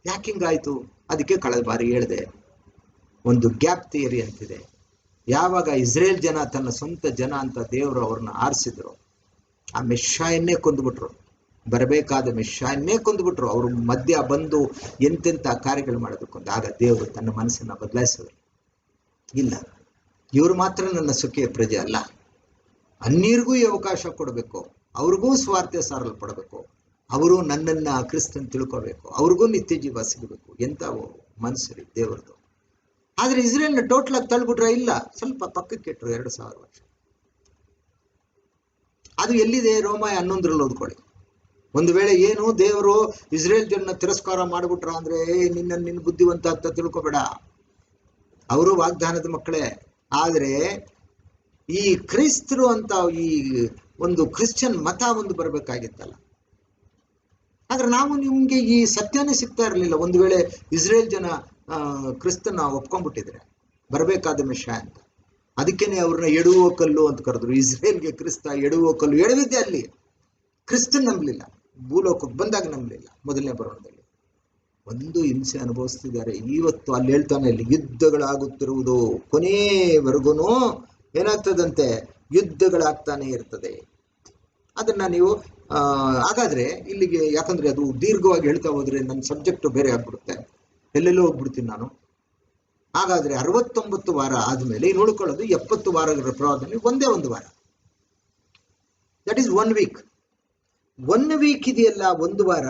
ಯಾಕೆ ಹಿಂಗಾಯ್ತು? ಅದಕ್ಕೆ ಕಳೆದ ಬಾರಿ ಹೇಳಿದೆ, ಒಂದು ಗ್ಯಾಪ್ ಥಿಯರಿ ಅಂತಿದೆ. ಯಾವಾಗ ಇಸ್ರೇಲ್ ಜನ ತನ್ನ ಸ್ವಂತ ಜನ ಅಂತ ದೇವರು ಅವ್ರನ್ನ ಆರಿಸಿದ್ರು, ಆ ಮೆಸ್ಸಾಯನ್ನೇ ಕೊಂದುಬಿಟ್ರು, ಬರಬೇಕಾದ ಮೆಸ್ಸಾಯನ್ನೇ ಕೊಂದುಬಿಟ್ರು. ಅವರು ಮಧ್ಯ ಬಂದು ಎಂತೆಂಥ ಕಾರ್ಯಗಳು ಮಾಡೋದಕ್ಕೊಂದು. ಆಗ ದೇವರು ತನ್ನ ಮನಸ್ಸನ್ನ ಬದಲಾಯಿಸಿದ್ರು. ಇಲ್ಲ, ಇವರು ಮಾತ್ರ ನನ್ನ ಸುಖಿಯ ಪ್ರಜೆ ಅಲ್ಲ, ಅನ್ಯರಿಗೂ ಈ ಅವಕಾಶ ಕೊಡಬೇಕು, ಅವ್ರಿಗೂ ಸ್ವಾರ್ಥ ಸಾರಲ್ಪಡಬೇಕು, ಅವರು ನನ್ನನ್ನ ಕ್ರಿಸ್ತನ್ ತಿಳ್ಕೋಬೇಕು, ಅವ್ರಿಗೂ ನಿತ್ಯ ಜೀವ ಸಿಗಬೇಕು. ಎಂತ ಮನಸ್ಸರಿ ದೇವರದು. ಆದ್ರೆ ಇಸ್ರೇಲ್ನ ಟೋಟಲ್ ಆಗಿ ತಳ್ಬಿಟ್ರೆ ಇಲ್ಲ, ಸ್ವಲ್ಪ ಪಕ್ಕಕ್ಕೆ ಇಟ್ರು 2000 ವರ್ಷ. ಅದು ಎಲ್ಲಿದೆ? ರೋಮಾಯ 11ರಲ್ಲಿ ಓದ್ಕೊಳ್ಳಿ. ಒಂದು ವೇಳೆ ಏನು ದೇವರು ಇಸ್ರೇಲ್ ಜನನ ತಿರಸ್ಕಾರ ಮಾಡಿಬಿಟ್ರ ಅಂದ್ರೆ, ನಿನ್ನ ಬುದ್ಧಿವಂತ ಅಂತ ತಿಳ್ಕೊಬೇಡ, ಅವರು ವಾಗ್ದಾನದ ಮಕ್ಕಳೇ. ಆದ್ರೆ ಈ ಕ್ರೈಸ್ತರು ಅಂತ ಈ ಒಂದು ಕ್ರಿಶ್ಚಿಯನ್ ಮತ ಒಂದು ಬರಬೇಕಾಗಿತ್ತಲ್ಲ. ಆದ್ರೆ ನಾವು ನಿಮ್ಗೆ ಈ ಸತ್ಯನೇ ಸಿಗ್ತಾ ಇರಲಿಲ್ಲ. ಒಂದು ವೇಳೆ ಇಸ್ರೇಲ್ ಜನ ಕ್ರಿಸ್ತನ ಒಪ್ಕೊಂಡ್ಬಿಟ್ಟಿದ್ರೆ ಬರಬೇಕಾದ ಮೆಸ್ಸಾಯ ಅಂತ. ಅದಕ್ಕೇನೆ ಅವ್ರನ್ನ ಎಡುವ ಕಲ್ಲು ಅಂತ ಕರೆದ್ರು. ಇಸ್ರೇಲ್ಗೆ ಕ್ರಿಸ್ತ ಎಡುವ ಕಲ್ಲು. ಎಡವಿದ್ದೆ ಅಲ್ಲಿ. ಕ್ರಿಸ್ತನ್ ನಂಬಲಿಲ್ಲ, ಭೂಲೋಕಕ್ಕೆ ಬಂದಾಗ ನಂಬಲಿಲ್ಲ. ಮೊದಲನೇ ಬರೋಣದಲ್ಲಿ ಒಂದು ಹಿಂಸೆ ಅನುಭವಿಸ್ತಿದ್ದಾರೆ. ಇವತ್ತು ಅಲ್ಲಿ ಹೇಳ್ತಾನೆ, ಇಲ್ಲಿ ಯುದ್ಧಗಳಾಗುತ್ತಿರುವುದು, ಕೊನೆಯವರೆಗೂ ಏನಾಗ್ತದಂತೆ? ಯುದ್ಧಗಳಾಗ್ತಾನೆ ಇರ್ತದೆ. ಅದನ್ನ ನೀವು ಹಾಗಾದ್ರೆ ಇಲ್ಲಿಗೆ, ಯಾಕಂದ್ರೆ ಅದು ದೀರ್ಘವಾಗಿ ಹೇಳ್ತಾ ಹೋದ್ರೆ ನನ್ನ ಸಬ್ಜೆಕ್ಟ್ ಬೇರೆ ಆಗ್ಬಿಡುತ್ತೆ, ಎಲ್ಲೆಲ್ಲೋ ಹೋಗ್ಬಿಡ್ತೀನಿ ನಾನು. ಹಾಗಾದ್ರೆ 69 ವಾರ ಆದ್ಮೇಲೆ ಇನ್ನು ಉಳ್ಕೊಳ್ಳೋದು 70 ವಾರಗಳ ಪ್ರವಾದನೆ, ಒಂದೇ ಒಂದು ವಾರ. That is 1 weak. 1 ವೀಕ್ ಇದೆಯಲ್ಲ, ಒಂದು ವಾರ,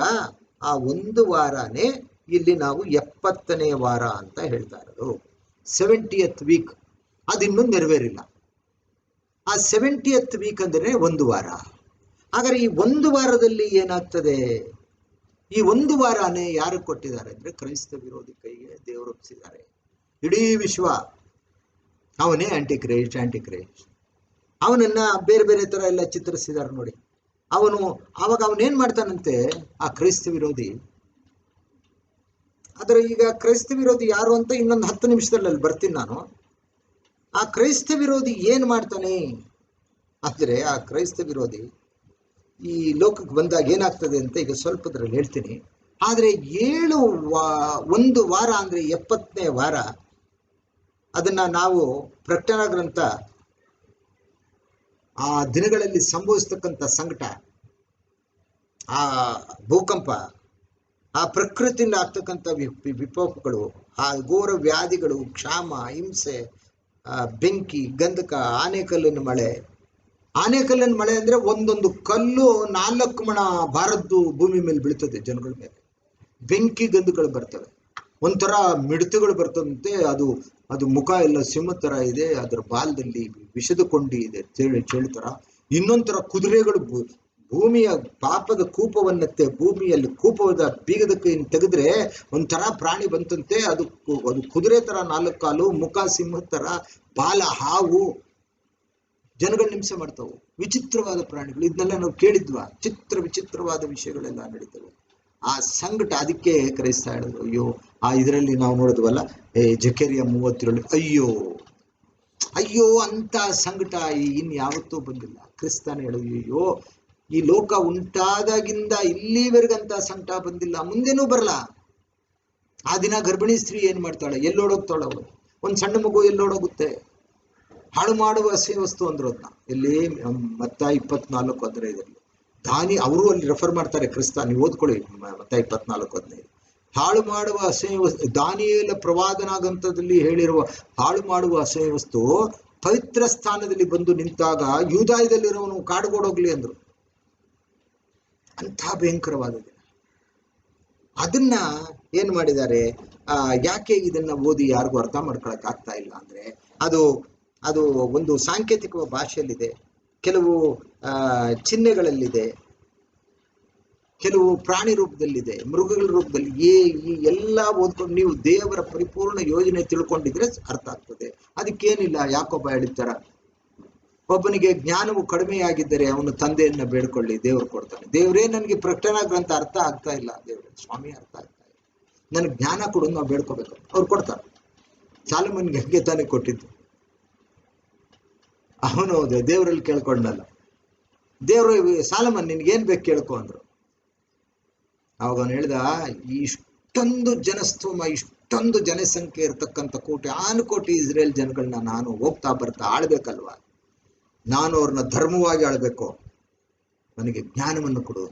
ಆ ಒಂದು ವಾರನೇ ಇಲ್ಲಿ ನಾವು 70ನೇ ವಾರ ಅಂತ ಹೇಳ್ತಾ ಇರೋದು. 70th ವೀಕ್ ಅದಿನ್ನೂ ನೆರವೇರಿಲ್ಲ. ಆ 70th ವೀಕ್ ಅಂದ್ರೆ ಒಂದು ವಾರ. ಹಾಗಾದ್ರೆ ಈ ಒಂದು ವಾರದಲ್ಲಿ ಏನಾಗ್ತದೆ? ಈ ಒಂದು ವಾರನೇ ಯಾರು ಕೊಟ್ಟಿದ್ದಾರೆ ಅಂದ್ರೆ ಕ್ರೈಸ್ತ ವಿರೋಧಿ ಕೈಗೆ ದೇವರು ಒಪ್ಪಿಸಿದ್ದಾರೆ. ಇಡೀ ವಿಶ್ವ ಅವನೇ ಆಂಟಿ ಕ್ರೈಸ್ಟ್. ಅವನನ್ನ ಬೇರೆ ಬೇರೆ ತರ ಎಲ್ಲ ಚಿತ್ರಿಸಿದ್ದಾರೆ ನೋಡಿ. ಅವಾಗ ಅವನೇನ್ ಮಾಡ್ತಾನಂತೆ, ಆ ಕ್ರೈಸ್ತ ವಿರೋಧಿ. ಆದ್ರೆ ಈಗ ಕ್ರೈಸ್ತ ವಿರೋಧಿ ಯಾರು ಅಂತ ಇನ್ನೊಂದು 10 ನಿಮಿಷದಲ್ಲಿ ಅಲ್ಲಿ ಬರ್ತೀನಿ ನಾನು. ಆ ಕ್ರೈಸ್ತ ವಿರೋಧಿ ಏನ್ ಮಾಡ್ತಾನೆ ಅಂದ್ರೆ, ಆ ಕ್ರೈಸ್ತ ವಿರೋಧಿ ಈ ಲೋಕಕ್ಕೆ ಬಂದಾಗ ಏನಾಗ್ತದೆ ಅಂತ ಈಗ ಸ್ವಲ್ಪದ್ರಲ್ಲಿ ಹೇಳ್ತೀನಿ. ಆದ್ರೆ ಒಂದು ವಾರ ಅಂದ್ರೆ 70ನೇ ವಾರ, ಅದನ್ನ ನಾವು ಪ್ರಕಟಣಾ ಗ್ರಂಥ ಆ ದಿನಗಳಲ್ಲಿ ಸಂಭವಿಸ್ತಕ್ಕಂಥ ಸಂಕಟ, ಆ ಭೂಕಂಪ, ಆ ಪ್ರಕೃತಿಯಿಂದ ಆಗ್ತಕ್ಕಂಥ ವಿಕೋಪಗಳು, ಆ ಘೋರ ವ್ಯಾಧಿಗಳು, ಕ್ಷಾಮ, ಹಿಂಸೆ, ಬೆಂಕಿ, ಗಂಧಕ, ಆನೆಕಲ್ಲಿನ ಮಳೆ ಅಂದ್ರೆ ಒಂದೊಂದು ಕಲ್ಲು 4 ಮಣ ಭಾರದ್ದು ಭೂಮಿ ಮೇಲೆ ಬೀಳ್ತದೆ ಜನಗಳ ಮೇಲೆ. ಬೆಂಕಿ ಗಂಧಗಳು ಬರ್ತವೆ, ಒಂಥರ ಮಿಡತೆಗಳು ಬರ್ತದಂತೆ. ಅದು ಮುಖ ಎಲ್ಲ ಸಿಂಹ ತರ ಇದೆ, ಅದರ ಬಾಲದಲ್ಲಿ ವಿಷದ ಕೊಂಡಿ ಇದೆ, ಚೇಳ್ತರ. ಇನ್ನೊಂಥರ ಕುದುರೆಗಳು ಭೂಮಿಯ ಪಾಪದ ಕೂಪವನ್ನತ್ತೆ, ಭೂಮಿಯಲ್ಲಿ ಕೂಪದ ಬೀಗದ ಕೈಯನ್ನು ತೆಗೆದ್ರೆ ಒಂಥರ ಪ್ರಾಣಿ ಬಂತಂತೆ. ಅದು ಕುದುರೆ ತರ 4 ಕಾಲು, ಮುಖ ಸಿಂಹ ತರ, ಬಾಲ ಹಾವು, ಜನಗಳು ಹಿಂಸೆ ಮಾಡ್ತಾವು, ವಿಚಿತ್ರವಾದ ಪ್ರಾಣಿಗಳು. ಇದನ್ನೆಲ್ಲ ನಾವು ಕೇಳಿದ್ವಾ? ವಿಚಿತ್ರವಾದ ವಿಷಯಗಳೆಲ್ಲ ನಡೀತವೆ. ಆ ಸಂಕಟ, ಅದಕ್ಕೆ ಕ್ರೈಸ್ತ ಹೇಳಿದ್ರು, ಅಯ್ಯೋ ಆ ಇದರಲ್ಲಿ ನಾವು ನೋಡಿದ್ವಲ್ಲ, ಜಕರಿಯ 37, ಅಯ್ಯೋ ಅಂತ ಸಂಕಟ ಇನ್ಯಾವತ್ತೂ ಬಂದಿಲ್ಲ. ಕ್ರಿಸ್ತನ ಹೇಳಿದ್ರು, ಅಯ್ಯೋ ಈ ಲೋಕ ಉಂಟಾದಾಗಿಂದ ಇಲ್ಲಿವರೆಗಂತ ಸಂಕಟ ಬಂದಿಲ್ಲ, ಮುಂದೇನೂ ಬರಲ್ಲ. ಆ ದಿನ ಗರ್ಭಿಣಿ ಸ್ತ್ರೀ ಏನ್ ಮಾಡ್ತಾಳೆ? ಎಲ್ಲೋಡೋಗ್ತಾಳೆ ಅವಳು? ಒಂದ್ ಸಣ್ಣ ಮಗು ಎಲ್ಲೋಡೋಗುತ್ತೆ? ಹಾಳು ಮಾಡುವ ಅಸಹ್ಯ ವಸ್ತು ಅಂದ್ರು ಅದನ್ನ. ಇಲ್ಲಿ ಮತ್ತಾಯ 24:15 ದಾನಿ ಅವರು ಅಲ್ಲಿ ರೆಫರ್ ಮಾಡ್ತಾರೆ. ಕ್ರಿಸ್ತ, ನೀವು ಓದ್ಕೊಳ್ಳಿ ಮತ್ತಾಯ 24:15. ಹಾಳು ಮಾಡುವ ಅಸಹ್ಯ ವಸ್ತು, ದಾನಿಯೇಲ ಪ್ರವಾದನಾಗಂತದಲ್ಲಿ ಹೇಳಿರುವ ಹಾಳು ಮಾಡುವ ಅಸಹ್ಯ ವಸ್ತು ಪವಿತ್ರ ಸ್ಥಾನದಲ್ಲಿ ಬಂದು ನಿಂತಾಗ ಯೂದಾಯದಲ್ಲಿರೋನು ಕಾಡುಗೋಡೋಗ್ಲಿ ಅಂದ್ರು. ಅಂಥ ಭಯಂಕರವಾದ ದಿನ. ಅದನ್ನ ಏನ್ ಮಾಡಿದ್ದಾರೆ? ಯಾಕೆ ಇದನ್ನ ಓದಿ ಯಾರಿಗೂ ಅರ್ಥ ಮಾಡ್ಕೊಳಕ್ ಆಗ್ತಾ ಇಲ್ಲ ಅಂದ್ರೆ, ಅದು ಒಂದು ಸಾಂಕೇತಿಕ ಭಾಷೆಯಲ್ಲಿದೆ, ಕೆಲವು ಚಿಹ್ನೆಗಳಲ್ಲಿದೆ, ಕೆಲವು ಪ್ರಾಣಿ ರೂಪದಲ್ಲಿದೆ, ಮೃಗಗಳ ರೂಪದಲ್ಲಿ. ಈ ಎಲ್ಲ ಓದ್ಕೊಂಡು ನೀವು ದೇವರ ಪರಿಪೂರ್ಣ ಯೋಜನೆ ತಿಳ್ಕೊಂಡಿದ್ರೆ ಅರ್ಥ ಆಗ್ತದೆ. ಅದಕ್ಕೇನಿಲ್ಲ, ಯಾಕೊಬ್ಬ ಹೇಳಿರ್ತಾರ, ಒಬ್ಬನಿಗೆ ಜ್ಞಾನವು ಕಡಿಮೆಯಾಗಿದ್ದರೆ ಅವನು ತಂದೆಯನ್ನ ಬೇಡ್ಕೊಳ್ಳಿ, ದೇವ್ರು ಕೊಡ್ತಾನೆ. ದೇವ್ರೇ ನನಗೆ ಪ್ರಕಟಣಾ ಗ್ರಂಥ ಅರ್ಥ ಆಗ್ತಾ ಇಲ್ಲ, ದೇವ್ರೆ ಸ್ವಾಮಿ ಅರ್ಥ ಆಗ್ತಾ ಇಲ್ಲ, ನನಗೆ ಜ್ಞಾನ ಕೊಡು, ನಾವು ಬೇಡ್ಕೋಬೇಕು, ಅವ್ರು ಕೊಡ್ತಾರೆ. ಸಾಲಮನ್ಗೆ ಹಂಗೆ ತಾನೇ ಕೊಟ್ಟಿದ್ದು. ಅವನು ದೇವರಲ್ಲಿ ಕೇಳ್ಕೊಂಡಲ್ಲ. ದೇವ್ರು, ಸಾಲಮನ್ ನಿನ್ಗೇನ್ ಬೇಕು ಕೇಳ್ಕೊ ಅಂದ್ರು. ಅವಾಗ ಅವನು ಹೇಳ್ದ, ಇಷ್ಟೊಂದು ಜನಸ್ತೋಮ, ಇಷ್ಟೊಂದು ಜನಸಂಖ್ಯೆ ಇರ್ತಕ್ಕಂಥ ಕೋಟಿ ಇಸ್ರೇಲ್ ಜನಗಳನ್ನ ನಾನು ಹೋಗ್ತಾ ಬರ್ತಾ ಆಳ್ಬೇಕಲ್ವಾ? ನಾನು ಅವ್ರನ್ನ ಧರ್ಮವಾಗಿ ಆಳ್ಬೇಕು, ನನಗೆ ಜ್ಞಾನವನ್ನು ಕೊಡು.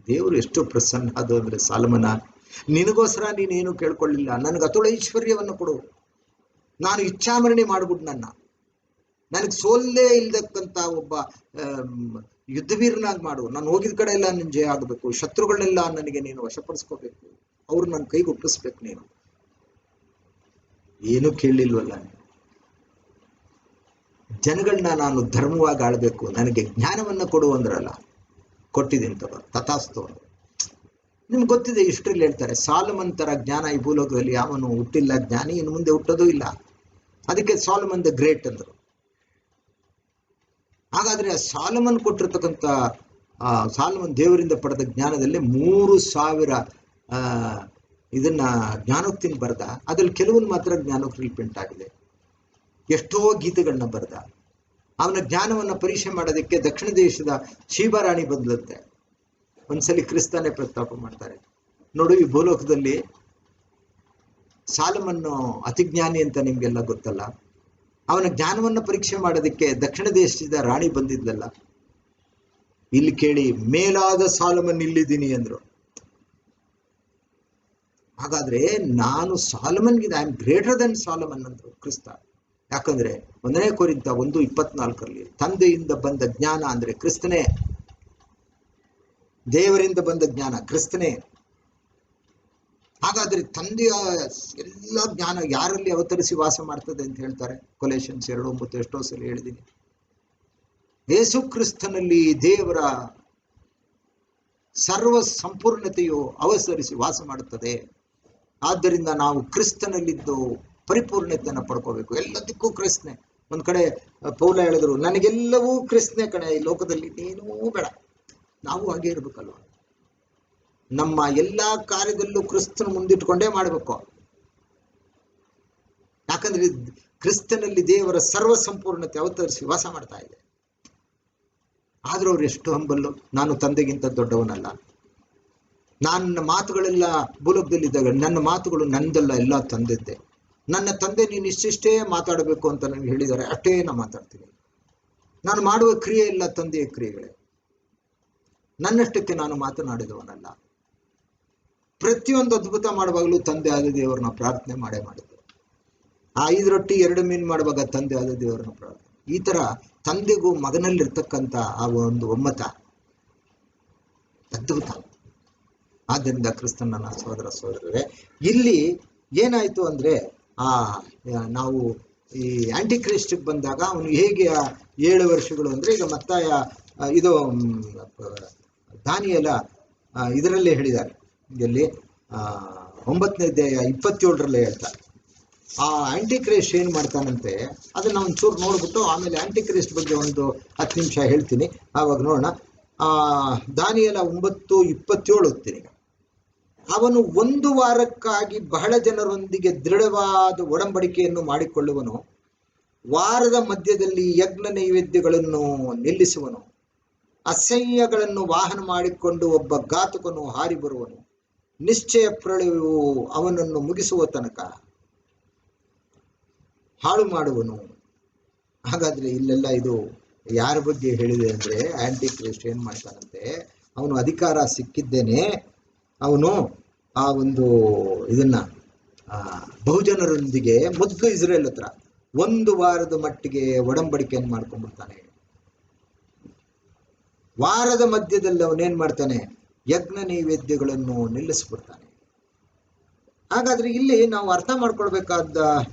ದೇವರು ಎಷ್ಟು ಪ್ರಸನ್ನ ಅದು ಅಂದ್ರೆ, ಸಾಲಮನ ನಿನಗೋಸ್ಕರ ನೀನೇನು ಕೇಳ್ಕೊಳ್ಳಿಲ್ಲ, ನನಗೆ ಅತುಳ ಐಶ್ವರ್ಯವನ್ನು ಕೊಡು, ನಾನು ಇಚ್ಛಾಮರಣಿ ಮಾಡ್ಬಿಟ್ಟು ನನಗೆ ಸೋಲ್ಲೇ ಇಲ್ದಕ್ಕಂತ ಒಬ್ಬ ಯುದ್ಧವೀರನಾಗಿ ಮಾಡು, ನಾನು ಹೋಗಿದ ಕಡೆ ಎಲ್ಲ ನನ್ನ ಜಯ ಆಗಬೇಕು, ಶತ್ರುಗಳನ್ನೆಲ್ಲ ನನಗೆ ನೀನು ವಶಪಡಿಸ್ಕೋಬೇಕು, ಅವ್ರು ನನ್ನ ಕೈಗೆ ಒಪ್ಪಿಸ್ಬೇಕು. ನೀನು ಏನು ಕೇಳಲಿಲ್ವಲ್ಲ, ಜನಗಳನ್ನ ನಾನು ಧರ್ಮವಾಗಿ ಆಳ್ಬೇಕು, ನನಗೆ ಜ್ಞಾನವನ್ನ ಕೊಡು ಅಂದ್ರಲ್ಲ, ಕೊಟ್ಟಿದ್ದೀನಿ ತಗೋ, ತಥಾಸ್ತು. ನಿಮ್ಗೆ ಗೊತ್ತಿದೆ, ಇಷ್ಟರಲ್ಲಿ ಹೇಳ್ತಾರೆ, ಸಾಲಮನ್ ತರ ಜ್ಞಾನ ಈ ಭೂಲೋಕದಲ್ಲಿ ಯಾವನು ಹುಟ್ಟಿಲ್ಲ, ಜ್ಞಾನಿ ಇನ್ನು ಮುಂದೆ ಹುಟ್ಟೋದು ಇಲ್ಲ. ಅದಕ್ಕೆ ಸಾಲಮನ್ ದ ಗ್ರೇಟ್ ಅಂದ್ರು. ಹಾಗಾದ್ರೆ ಆ ಸಾಲಮನ್ ಕೊಟ್ಟಿರ್ತಕ್ಕಂಥ ಸಾಲಮನ್ ದೇವರಿಂದ ಪಡೆದ ಜ್ಞಾನದಲ್ಲಿ 3000 ಇದನ್ನ ಜ್ಞಾನೋಕ್ತಿನ ಬರೆದ. ಅದ್ರಲ್ಲಿ ಕೆಲವೊಂದು ಮಾತ್ರ ಜ್ಞಾನೋಕ್ತಿಲಿ ಪ್ರಿಂಟ್ ಆಗಿದೆ. ಎಷ್ಟೋ ಗೀತೆಗಳನ್ನ ಬರೆದ. ಅವನ ಜ್ಞಾನವನ್ನ ಪರೀಕ್ಷೆ ಮಾಡೋದಕ್ಕೆ ದಕ್ಷಿಣ ದೇಶದ ಶೀಬಾರಾಣಿ ಬಂದ್ಲಂತೆ. ಒಂದ್ಸಲಿ ಕ್ರಿಸ್ತನೇ ಪ್ರಸ್ತಾಪ ಮಾಡ್ತಾರೆ, ನೋಡು ಈ ಭೂಲೋಕದಲ್ಲಿ ಸಾಲಮನ್ನು ಅತಿಜ್ಞಾನಿ ಅಂತ ನಿಮ್ಗೆಲ್ಲ ಗೊತ್ತಲ್ಲ, ಅವನ ಜ್ಞಾನವನ್ನ ಪರೀಕ್ಷೆ ಮಾಡೋದಕ್ಕೆ ದಕ್ಷಿಣ ದೇಶದ ರಾಣಿ ಬಂದಿದ್ಲಲ್ಲ, ಇಲ್ಲಿ ಕೇಳಿ ಮೇಲಾದ ಸಾಲಮನ್ ಇಲ್ಲಿದ್ದೀನಿ ಅಂದ್ರು. ಹಾಗಾದ್ರೆ ನಾನು ಸಾಲಮನ್ಗಿಂತ I am greater than Solomon ಅಂದ್ರು ಕ್ರಿಸ್ತ. ಯಾಕಂದ್ರೆ 1 ಕೊರಿಂಥ 1:24 ತಂದೆಯಿಂದ ಬಂದ ಜ್ಞಾನ ಅಂದ್ರೆ ಕ್ರಿಸ್ತನೇ, ದೇವರಿಂದ ಬಂದ ಜ್ಞಾನ ಕ್ರಿಸ್ತನೇ. ಹಾಗಾದ್ರೆ ತಂದೆಯ ಎಲ್ಲ ಜ್ಞಾನ ಯಾರಲ್ಲಿ ಅವತರಿಸಿ ವಾಸ ಮಾಡ್ತದೆ ಅಂತ ಹೇಳ್ತಾರೆ ಕೊಲೆಷನ್ಸ್ 2:9. ಎಷ್ಟೋ ಸಲ ಹೇಳಿದ್ದೀನಿ, ಯೇಸು ಕ್ರಿಸ್ತನಲ್ಲಿ ದೇವರ ಸರ್ವ ಸಂಪೂರ್ಣತೆಯು ಅವತರಿಸಿ ವಾಸ ಮಾಡುತ್ತದೆ. ಆದ್ದರಿಂದ ನಾವು ಕ್ರಿಸ್ತನಲ್ಲಿದ್ದು ಪರಿಪೂರ್ಣತೆಯನ್ನು ಪಡ್ಕೋಬೇಕು. ಎಲ್ಲದಕ್ಕೂ ಕ್ರಿಸ್ತನೇ. ಒಂದ್ ಕಡೆ ಪೌಲ ಹೇಳಿದ್ರು, ನನಗೆಲ್ಲವೂ ಕ್ರಿಸ್ತನೇ ಕಣೆ, ಈ ಲೋಕದಲ್ಲಿ ನೀನೂ ಬೇಡ. ನಾವು ಹಾಗೆ ಇರ್ಬೇಕಲ್ವ, ನಮ್ಮ ಎಲ್ಲಾ ಕಾರ್ಯದಲ್ಲೂ ಕ್ರಿಸ್ತನ ಮುಂದಿಟ್ಕೊಂಡೇ ಮಾಡ್ಬೇಕು. ಯಾಕಂದ್ರೆ ಕ್ರಿಸ್ತನಲ್ಲಿ ದೇವರ ಸರ್ವ ಸಂಪೂರ್ಣತೆ ಅವತರಿಸಿ ವಾಸ ಮಾಡ್ತಾ ಇದೆ. ಆದ್ರೂ ಅವ್ರು ಎಷ್ಟು ಹಂಬಲ್ಲು, ನಾನು ತಂದೆಗಿಂತ ದೊಡ್ಡವನಲ್ಲ, ನನ್ನ ಮಾತುಗಳೆಲ್ಲ ಭೂಲೋಕದಲ್ಲಿದ್ದಾಗ ನನ್ನ ಮಾತುಗಳು ನಂದಲ್ಲ, ಎಲ್ಲ ತಂದೆದ್ದೆ. ನನ್ನ ತಂದೆ ನೀನು ಇಷ್ಟಿಷ್ಟೇ ಮಾತಾಡಬೇಕು ಅಂತ ನನಗೆ ಹೇಳಿದ್ದಾರೆ, ಅಷ್ಟೇ ನಾನು ಮಾತಾಡ್ತೀನಿ. ನಾನು ಮಾಡುವ ಕ್ರಿಯೆ ಎಲ್ಲ ತಂದೆಯ ಕ್ರಿಯೆಗಳೇ, ನನ್ನಷ್ಟಕ್ಕೆ ನಾನು ಮಾತನಾಡಿದವನಲ್ಲ. ಪ್ರತಿಯೊಂದು ಅದ್ಭುತ ಮಾಡುವಾಗಲೂ ತಂದೆ ಆದ ದೇವರನ್ನ ಪ್ರಾರ್ಥನೆ ಮಾಡಿದ್ದು. 5 ರೊಟ್ಟಿ 2 ಮೀನು ಮಾಡುವಾಗ ತಂದೆ ಆದ ದೇವರನ್ನ ಪ್ರಾರ್ಥನೆ. ಈ ತರ ತಂದೆಗೂ ಮಗನಲ್ಲಿರ್ತಕ್ಕಂಥ ಆ ಒಂದು ಒಮ್ಮತ ಅದ್ಭುತ. ಆದ್ದರಿಂದ ಕ್ರಿಸ್ತನ ಸಹೋದರ ಸಹೋದರರೇ, ಇಲ್ಲಿ ಏನಾಯ್ತು ಅಂದ್ರೆ, ನಾವು ಈ ಆಂಟಿ ಕ್ರೈಸ್ಟ್ಗೆ ಬಂದಾಗ ಅವನು ಹೇಗೆ 7 ವರ್ಷಗಳು ಅಂದ್ರೆ, ಈಗ ಮತ್ತಾಯ ಇದು ದಾನಿಯೇಲ ಇದರಲ್ಲೇ ಹೇಳಿದ್ದಾರೆ, ಇಲ್ಲಿ 9ನೇ ಅಧ್ಯಾಯ 27 ಹೇಳ್ತಾರೆ. ಆ ಆಂಟಿ ಕ್ರೈಸ್ಟ್ ಏನ್ ಮಾಡ್ತಾನಂತೆ ಅದನ್ನ ಒಂಚೂರು ನೋಡ್ಬಿಟ್ಟು ಆಮೇಲೆ ಆಂಟಿ ಕ್ರೈಸ್ಟ್ ಬಗ್ಗೆ ಒಂದು 10 ನಿಮಿಷ ಹೇಳ್ತೀನಿ, ಆವಾಗ ನೋಡೋಣ. ದಾನಿಯೇಲ 9:27 ಓದ್ತೀನಿ. ಅವನು 1 ವಾರಕ್ಕಾಗಿ ಬಹಳ ಜನರೊಂದಿಗೆ ದೃಢವಾದ ಒಡಂಬಡಿಕೆಯನ್ನು ಮಾಡಿಕೊಳ್ಳುವನು, ವಾರದ ಮಧ್ಯದಲ್ಲಿ ಯಜ್ಞ ನೈವೇದ್ಯಗಳನ್ನು ನಿಲ್ಲಿಸುವನು, ಅಸಹ್ಯಗಳನ್ನು ವಾಹನ ಮಾಡಿಕೊಂಡು ಒಬ್ಬ ಘಾತಕನು ಹಾರಿ ಬರುವನು, ನಿಶ್ಚಯ ಪ್ರಳಯವು ಅವನನ್ನು ಮುಗಿಸುವ ತನಕ ಹಾಳು ಮಾಡುವನು. ಹಾಗಾದ್ರೆ ಇಲ್ಲೆಲ್ಲ ಇದು ಯಾರ ಬಗ್ಗೆ ಹೇಳಿದೆ ಅಂದ್ರೆ, ಆಂಟಿ ಕ್ರೈಸ್ಟ್ ಏನ್ ಮಾಡ್ತಾನಂತೆ, ಅವನು ಅಧಿಕಾರ ಸಿಕ್ಕಿದ್ದೇನೆ, ಅವನು ಆ ಒಂದು ಇದನ್ನ ಬಹುಜನರೊಂದಿಗೆ ಮೊದಲು ಇಸ್ರೇಲ್ ಹತ್ರ 1 ವಾರದ ಮಟ್ಟಿಗೆ ಒಡಂಬಡಿಕೆಯನ್ನು ಮಾಡ್ಕೊಂಡ್ಬಿಡ್ತಾನೆ. ವಾರದ ಮಧ್ಯದಲ್ಲಿ ಅವನೇನ್ ಮಾಡ್ತಾನೆ, ಯಜ್ಞ ನೈವೇದ್ಯಗಳನ್ನು ನಿಲ್ಲಿಸ್ಬಿಡ್ತಾನೆ. ಹಾಗಾದ್ರೆ ಇಲ್ಲಿ ನಾವು ಅರ್ಥ ಮಾಡ್ಕೊಳ್ಬೇಕಾದ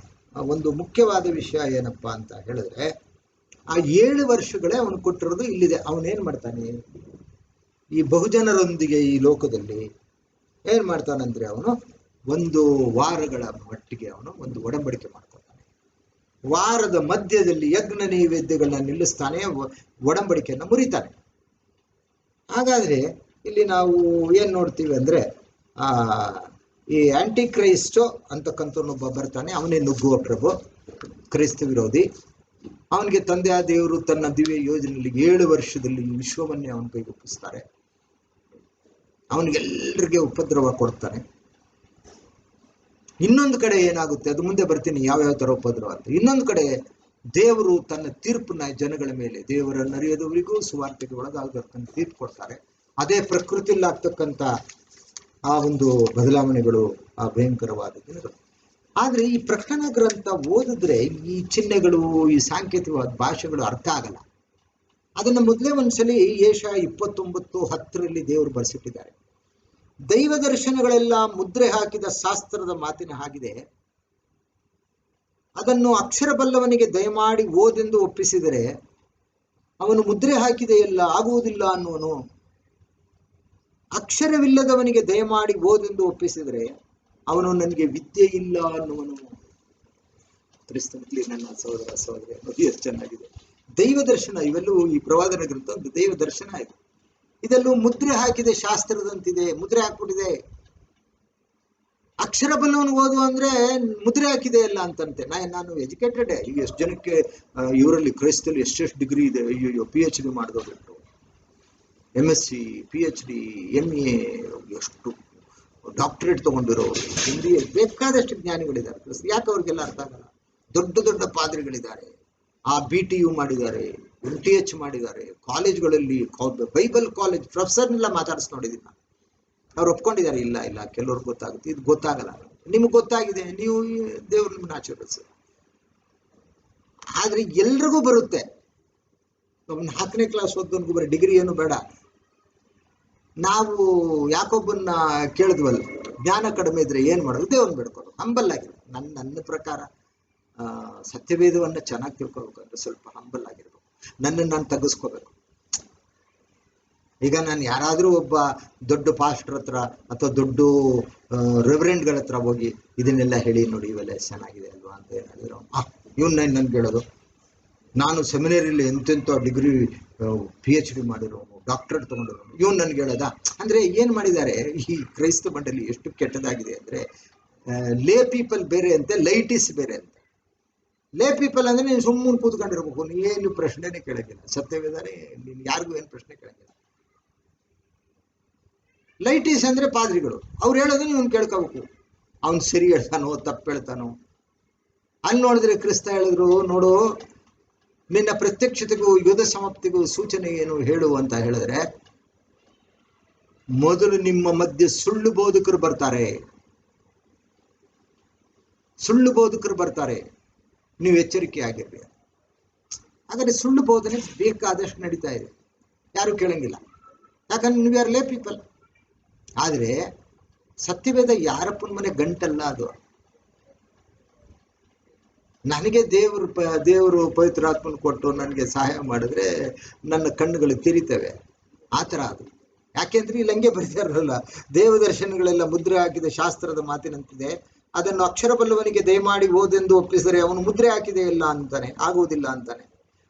ಒಂದು ಮುಖ್ಯವಾದ ವಿಷಯ ಏನಪ್ಪಾ ಅಂತ ಹೇಳಿದ್ರೆ, ಆ 7 ವರ್ಷಗಳೇ ಅವನು ಕೊಟ್ಟಿರೋದು ಇಲ್ಲಿದೆ. ಅವನೇನ್ ಮಾಡ್ತಾನೆ, ಈ ಬಹುಜನರೊಂದಿಗೆ ಈ ಲೋಕದಲ್ಲಿ ಏನ್ ಮಾಡ್ತಾನಂದ್ರೆ, ಅವನು 1 ವಾರಗಳ ಮಟ್ಟಿಗೆ ಅವನು ಒಂದು ಒಡಂಬಡಿಕೆ ಮಾಡ್ಕೊತಾನೆ. ವಾರದ ಮಧ್ಯದಲ್ಲಿ ಯಜ್ಞ ನೈವೇದ್ಯಗಳನ್ನ ನಿಲ್ಲಿಸ್ತಾನೆ, ಒಡಂಬಡಿಕೆಯನ್ನ ಮುರಿತಾನೆ. ಹಾಗಾದ್ರೆ ಇಲ್ಲಿ ನಾವು ಏನ್ ನೋಡ್ತೀವಿ ಅಂದ್ರೆ, ಈ ಆಂಟಿ ಕ್ರೈಸ್ಟ್ ಅಂತಕ್ಕಂಥವನೊಬ್ಬ ಬರ್ತಾನೆ. ಅವನೇ ನುಗ್ಗುವ ಪ್ರಭು, ಕ್ರೈಸ್ತ ವಿರೋಧಿ. ಅವನಿಗೆ ತಂದೆಯ ದೇವರು ತನ್ನ ದಿವ್ಯ ಯೋಜನೆಯಲ್ಲಿ 7 ವರ್ಷದಲ್ಲಿ ವಿಶ್ವವನ್ನೇ ಅವನ ಕೈಗೆ ಒಪ್ಪಿಸ್ತಾರೆ. ಅವನಿಗೆಲ್ಲರಿಗೆ ಉಪದ್ರವ ಕೊಡ್ತಾನೆ. ಇನ್ನೊಂದು ಕಡೆ ಏನಾಗುತ್ತೆ, ಅದು ಮುಂದೆ ಬರ್ತೀನಿ ಯಾವ ತರ ಉಪದ್ರವ ಅಂತ. ಇನ್ನೊಂದು ಕಡೆ ದೇವರು ತನ್ನ ತೀರ್ಪನ್ನ ಜನಗಳ ಮೇಲೆ, ದೇವರನ್ನು ಅರಿಯದವರಿಗೂ ಸುವಾರ್ತೆಗೆ ಒಳಗಾಗತಕ್ಕಂಥ ತೀರ್ಪು ಕೊಡ್ತಾರೆ. ಅದೇ ಪ್ರಕೃತಿಯಲ್ಲಿ ಆಗ್ತಕ್ಕಂಥ ಆ ಒಂದು ಬದಲಾವಣೆಗಳು, ಆ ಭಯಂಕರವಾದ ದಿನಗಳು. ಆದ್ರೆ ಈ ಪ್ರಕಟಣಾ ಗ್ರಂಥ ಓದಿದ್ರೆ ಈ ಚಿಹ್ನೆಗಳು, ಈ ಸಾಂಕೇತಿಕವಾದ ಭಾಷೆಗಳು ಅರ್ಥ ಆಗಲ್ಲ. ಅದನ್ನ ಮೊದಲೇ ಒಂದ್ಸಲಿ ಯೆಶಾಯ 29:10 ದೇವರು ಬರೆಸಿಟ್ಟಿದ್ದಾರೆ. ದೈವ ದರ್ಶನಗಳೆಲ್ಲ ಮುದ್ರೆ ಹಾಕಿದ ಶಾಸ್ತ್ರದ ಮಾತಿನ ಹಾಗಿದೆ, ಅದನ್ನು ಅಕ್ಷರ ಬಲ್ಲವನಿಗೆ ದಯಮಾಡಿ ಓದೆಂದು ಒಪ್ಪಿಸಿದರೆ ಅವನು ಮುದ್ರೆ ಹಾಕಿದೆಯಲ್ಲ ಆಗುವುದಿಲ್ಲ ಅನ್ನುವನು. ಅಕ್ಷರವಿಲ್ಲದವನಿಗೆ ದಯಮಾಡಿ ಓದೆಂದು ಒಪ್ಪಿಸಿದರೆ ಅವನು ನನಗೆ ವಿದ್ಯೆ ಇಲ್ಲ ಅನ್ನುವನು. ಕ್ರಿಸ್ತನಲ್ಲಿ ನನ್ನ ಸಹೋದರ ಸಹೋದರಿ ಅನ್ನೋದು ಎಷ್ಟು ಚೆನ್ನಾಗಿದೆ. ದೈವ ದರ್ಶನ ಇವೆಲ್ಲವೂ ಈ ಪ್ರವಾದನ ಗ್ರಂಥ ಒಂದು ದೈವ ದರ್ಶನ ಇದೆ. ಇದೆಲ್ಲೂ ಮುದ್ರೆ ಹಾಕಿದೆ, ಶಾಸ್ತ್ರದಂತಿದೆ, ಮುದ್ರೆ ಹಾಕ್ಬಿಟ್ಟಿದೆ. ಅಕ್ಷರ ಬಲ್ಲವನು ಓದು ಅಂದ್ರೆ ಮುದ್ರೆ ಹಾಕಿದೆ ಅಲ್ಲ ಅಂತಂತೆ. ನಾನು ಎಜುಕೇಟೆಡ್. ಈಗ ಎಷ್ಟು ಜನಕ್ಕೆ ಇವರಲ್ಲಿ ಕ್ರೈಸ್ತಲ್ಲಿ ಎಷ್ಟೆಷ್ಟು ಡಿಗ್ರಿ ಇದೆ, ಅಯ್ಯೋ PhD ಮಾಡಿದವರು, MSc, PhD, MA, ಎಷ್ಟು ಡಾಕ್ಟರೇಟ್ ತಗೊಂಡಿರೋರು, MBA, ಬೇಕಾದಷ್ಟು ಜ್ಞಾನಿಗಳಿದ್ದಾರೆ. ಯಾಕೆ ಅವ್ರಿಗೆಲ್ಲ ಅರ್ಥ ಆಗಲ್ಲ? ದೊಡ್ಡ ದೊಡ್ಡ ಪಾದ್ರಿಗಳಿದ್ದಾರೆ, ಆ BTU ಮಾಡಿದ್ದಾರೆ, MTH ಮಾಡಿದ್ದಾರೆ, ಕಾಲೇಜ್ಗಳಲ್ಲಿ ಬೈಬಲ್ ಕಾಲೇಜ್ ಪ್ರೊಫೆಸರ್ನೆಲ್ಲ ಮಾತಾಡಿಸ್ ನೋಡಿದ್ದೀನಿ ನಾನು. ಅವ್ರು ಒಪ್ಕೊಂಡಿದ್ದಾರೆ, ಇಲ್ಲ ಇಲ್ಲ ಕೆಲವ್ರಿಗೆ ಗೊತ್ತಾಗುತ್ತೆ, ಇದು ಗೊತ್ತಾಗಲ್ಲ. ನಿಮ್ಗೆ ಗೊತ್ತಾಗಿದೆ, ನೀವು ದೇವ್ರು ನಿಮ್ಮನ್ನ ಆಶೀರ್ವದಿಸಿ. ಆದ್ರೆ ಎಲ್ರಿಗೂ ಬರುತ್ತೆ. 4ನೇ ಕ್ಲಾಸ್ ಓದೋನ್ಗೂ ಬರೀ ಡಿಗ್ರಿ ಏನು ಬೇಡ. ನಾವು ಯಾಕೊಬ್ಬನ್ನ ಕೇಳಿದ್ವಲ್ಲ, ಜ್ಞಾನ ಕಡಿಮೆ ಇದ್ರೆ ಏನ್ ಮಾಡೋದು, ದೇವ್ರನ್ನ ಬೇಡ್ಕೊಂಡು ಹಂಬಲ್ ಆಗಿರ್ಬೇಕು. ನನ್ನ ಪ್ರಕಾರ ಸತ್ಯವೇದವನ್ನ ಚೆನ್ನಾಗಿ ತಿಳ್ಕೊಬೇಕಂದ್ರೆ ಸ್ವಲ್ಪ ಹಂಬಲ್ ಆಗಿರ್ಬೇಕು. ನನ್ನನ್ನು ನಾನು ತಗ್ಗಿಸ್ಕೋಬೇಕು. ಈಗ ನಾನು ಯಾರಾದ್ರೂ ಒಬ್ಬ ದೊಡ್ಡ ಪಾಸ್ಟರ್ ಹತ್ರ ಅಥವಾ ದೊಡ್ಡ ರೆವರೆಂಡ್ಗಳ ಹತ್ರ ಹೋಗಿ ಇದನ್ನೆಲ್ಲ ಹೇಳಿ ನೋಡಿ ಇವೆಲ್ಲ ಚೆನ್ನಾಗಿದೆ ಅಲ್ವಾ ಅಂತ ಹೇಳಿದ್ರು, ಇವನ್ನ ನನ್ಗೆ ಹೇಳೋದು, ನಾನು ಸೆಮಿನರಿಯಲ್ಲಿ ಎಂತೆಂಥ ಡಿಗ್ರಿ PhD ಮಾಡಿರೋನು, ಡಾಕ್ಟರೇಟ್ ತಗೊಂಡಿರೋನು, ಇವನು ನನ್ಗೆ ಹೇಳೋದ? ಅಂದ್ರೆ ಏನ್ ಮಾಡಿದ್ದಾರೆ ಈ ಕ್ರೈಸ್ತ ಮಂಡಳಿ, ಎಷ್ಟು ಕೆಟ್ಟದಾಗಿದೆ ಅಂದ್ರೆ, ಲೇ ಪೀಪಲ್ ಬೇರೆ ಅಂತೆ, ಲೈಟಿಸ್ ಬೇರೆ ಅಂತೆ. ಲೇ ಪೀಪಲ್ ಅಂದ್ರೆ ನೀನು ಸುಮ್ಮನೆ ಕೂತ್ಕೊಂಡಿರ್ಬೇಕು, ನೀನು ಪ್ರಶ್ನೆನೇ ಕೇಳಂಗಿಲ್ಲ, ಸತ್ಯವೇದಾನೆ ನೀನು ಯಾರಿಗೂ ಏನು ಪ್ರಶ್ನೆ ಕೇಳಂಗಿಲ್ಲ. ಲೈಟಿಸ್ ಅಂದ್ರೆ ಪಾದ್ರಿಗಳು, ಅವ್ರು ಹೇಳೋದನ್ನ ಇವನು ಕೇಳ್ಕೋಬೇಕು. ಅವ್ನು ಸರಿ ಹೇಳ್ತಾನೋ ತಪ್ಪು ಹೇಳ್ತಾನೋ. ಅಲ್ಲಿ ನೋಡಿದ್ರೆ ಕ್ರಿಸ್ತ ಹೇಳಿದ್ರು, ನೋಡು ನಿನ್ನ ಪ್ರತ್ಯಕ್ಷತೆಗೂ ಯುದ್ಧ ಸಮಾಪ್ತಿಗೂ ಸೂಚನೆ ಏನು ಹೇಳು ಅಂತ ಹೇಳಿದ್ರೆ, ಮೊದಲು ನಿಮ್ಮ ಮಧ್ಯೆ ಸುಳ್ಳು ಬೋಧಕರು ಬರ್ತಾರೆ, ಸುಳ್ಳು ಬೋಧಕರು ಬರ್ತಾರೆ, ನೀವು ಎಚ್ಚರಿಕೆ ಆಗಿರ್ರಿ. ಹಾಗಾದ್ರೆ ಸುಳ್ಳು ಬೋಧನೆ ಬೇಕಾದಷ್ಟು ನಡೀತಾ ಇದೆ, ಯಾರು ಕೇಳಂಗಿಲ್ಲ, ಯಾಕಂದ್ರೆ ನೀವು ಯಾರು ಲೇ ಪೀಪಲ್. ಆದ್ರೆ ಸತ್ಯವೇದ ಯಾರಪ್ಪನ ಮನೆ ಗಂಟಲ್ಲ ಅದು. ನನಗೆ ದೇವರು ಪವಿತ್ರಾತ್ಮನ ಕೊಟ್ಟು ನನಗೆ ಸಹಾಯ ಮಾಡಿದ್ರೆ ನನ್ನ ಕಣ್ಣುಗಳು ತಿರಿತವೆ, ಆ ಥರ ಅದು. ಯಾಕೆಂದ್ರೆ ಇಲ್ಲಿ ಹಂಗೆ ಬರೀತಾರಲ್ಲ, ದೇವ ದರ್ಶನಗಳೆಲ್ಲ ಮುದ್ರೆ ಹಾಕಿದ ಶಾಸ್ತ್ರದ ಮಾತಿನಂತಿದೆ, ಅದನ್ನು ಅಕ್ಷರ ಬಲ್ಲವನಿಗೆ ದಯಮಾಡಿ ಓದೆಂದು ಒಪ್ಪಿಸಿದರೆ ಅವನು ಮುದ್ರೆ ಹಾಕಿದೆ ಇಲ್ಲ ಅಂತಾನೆ, ಆಗುವುದಿಲ್ಲ ಅಂತಾನೆ.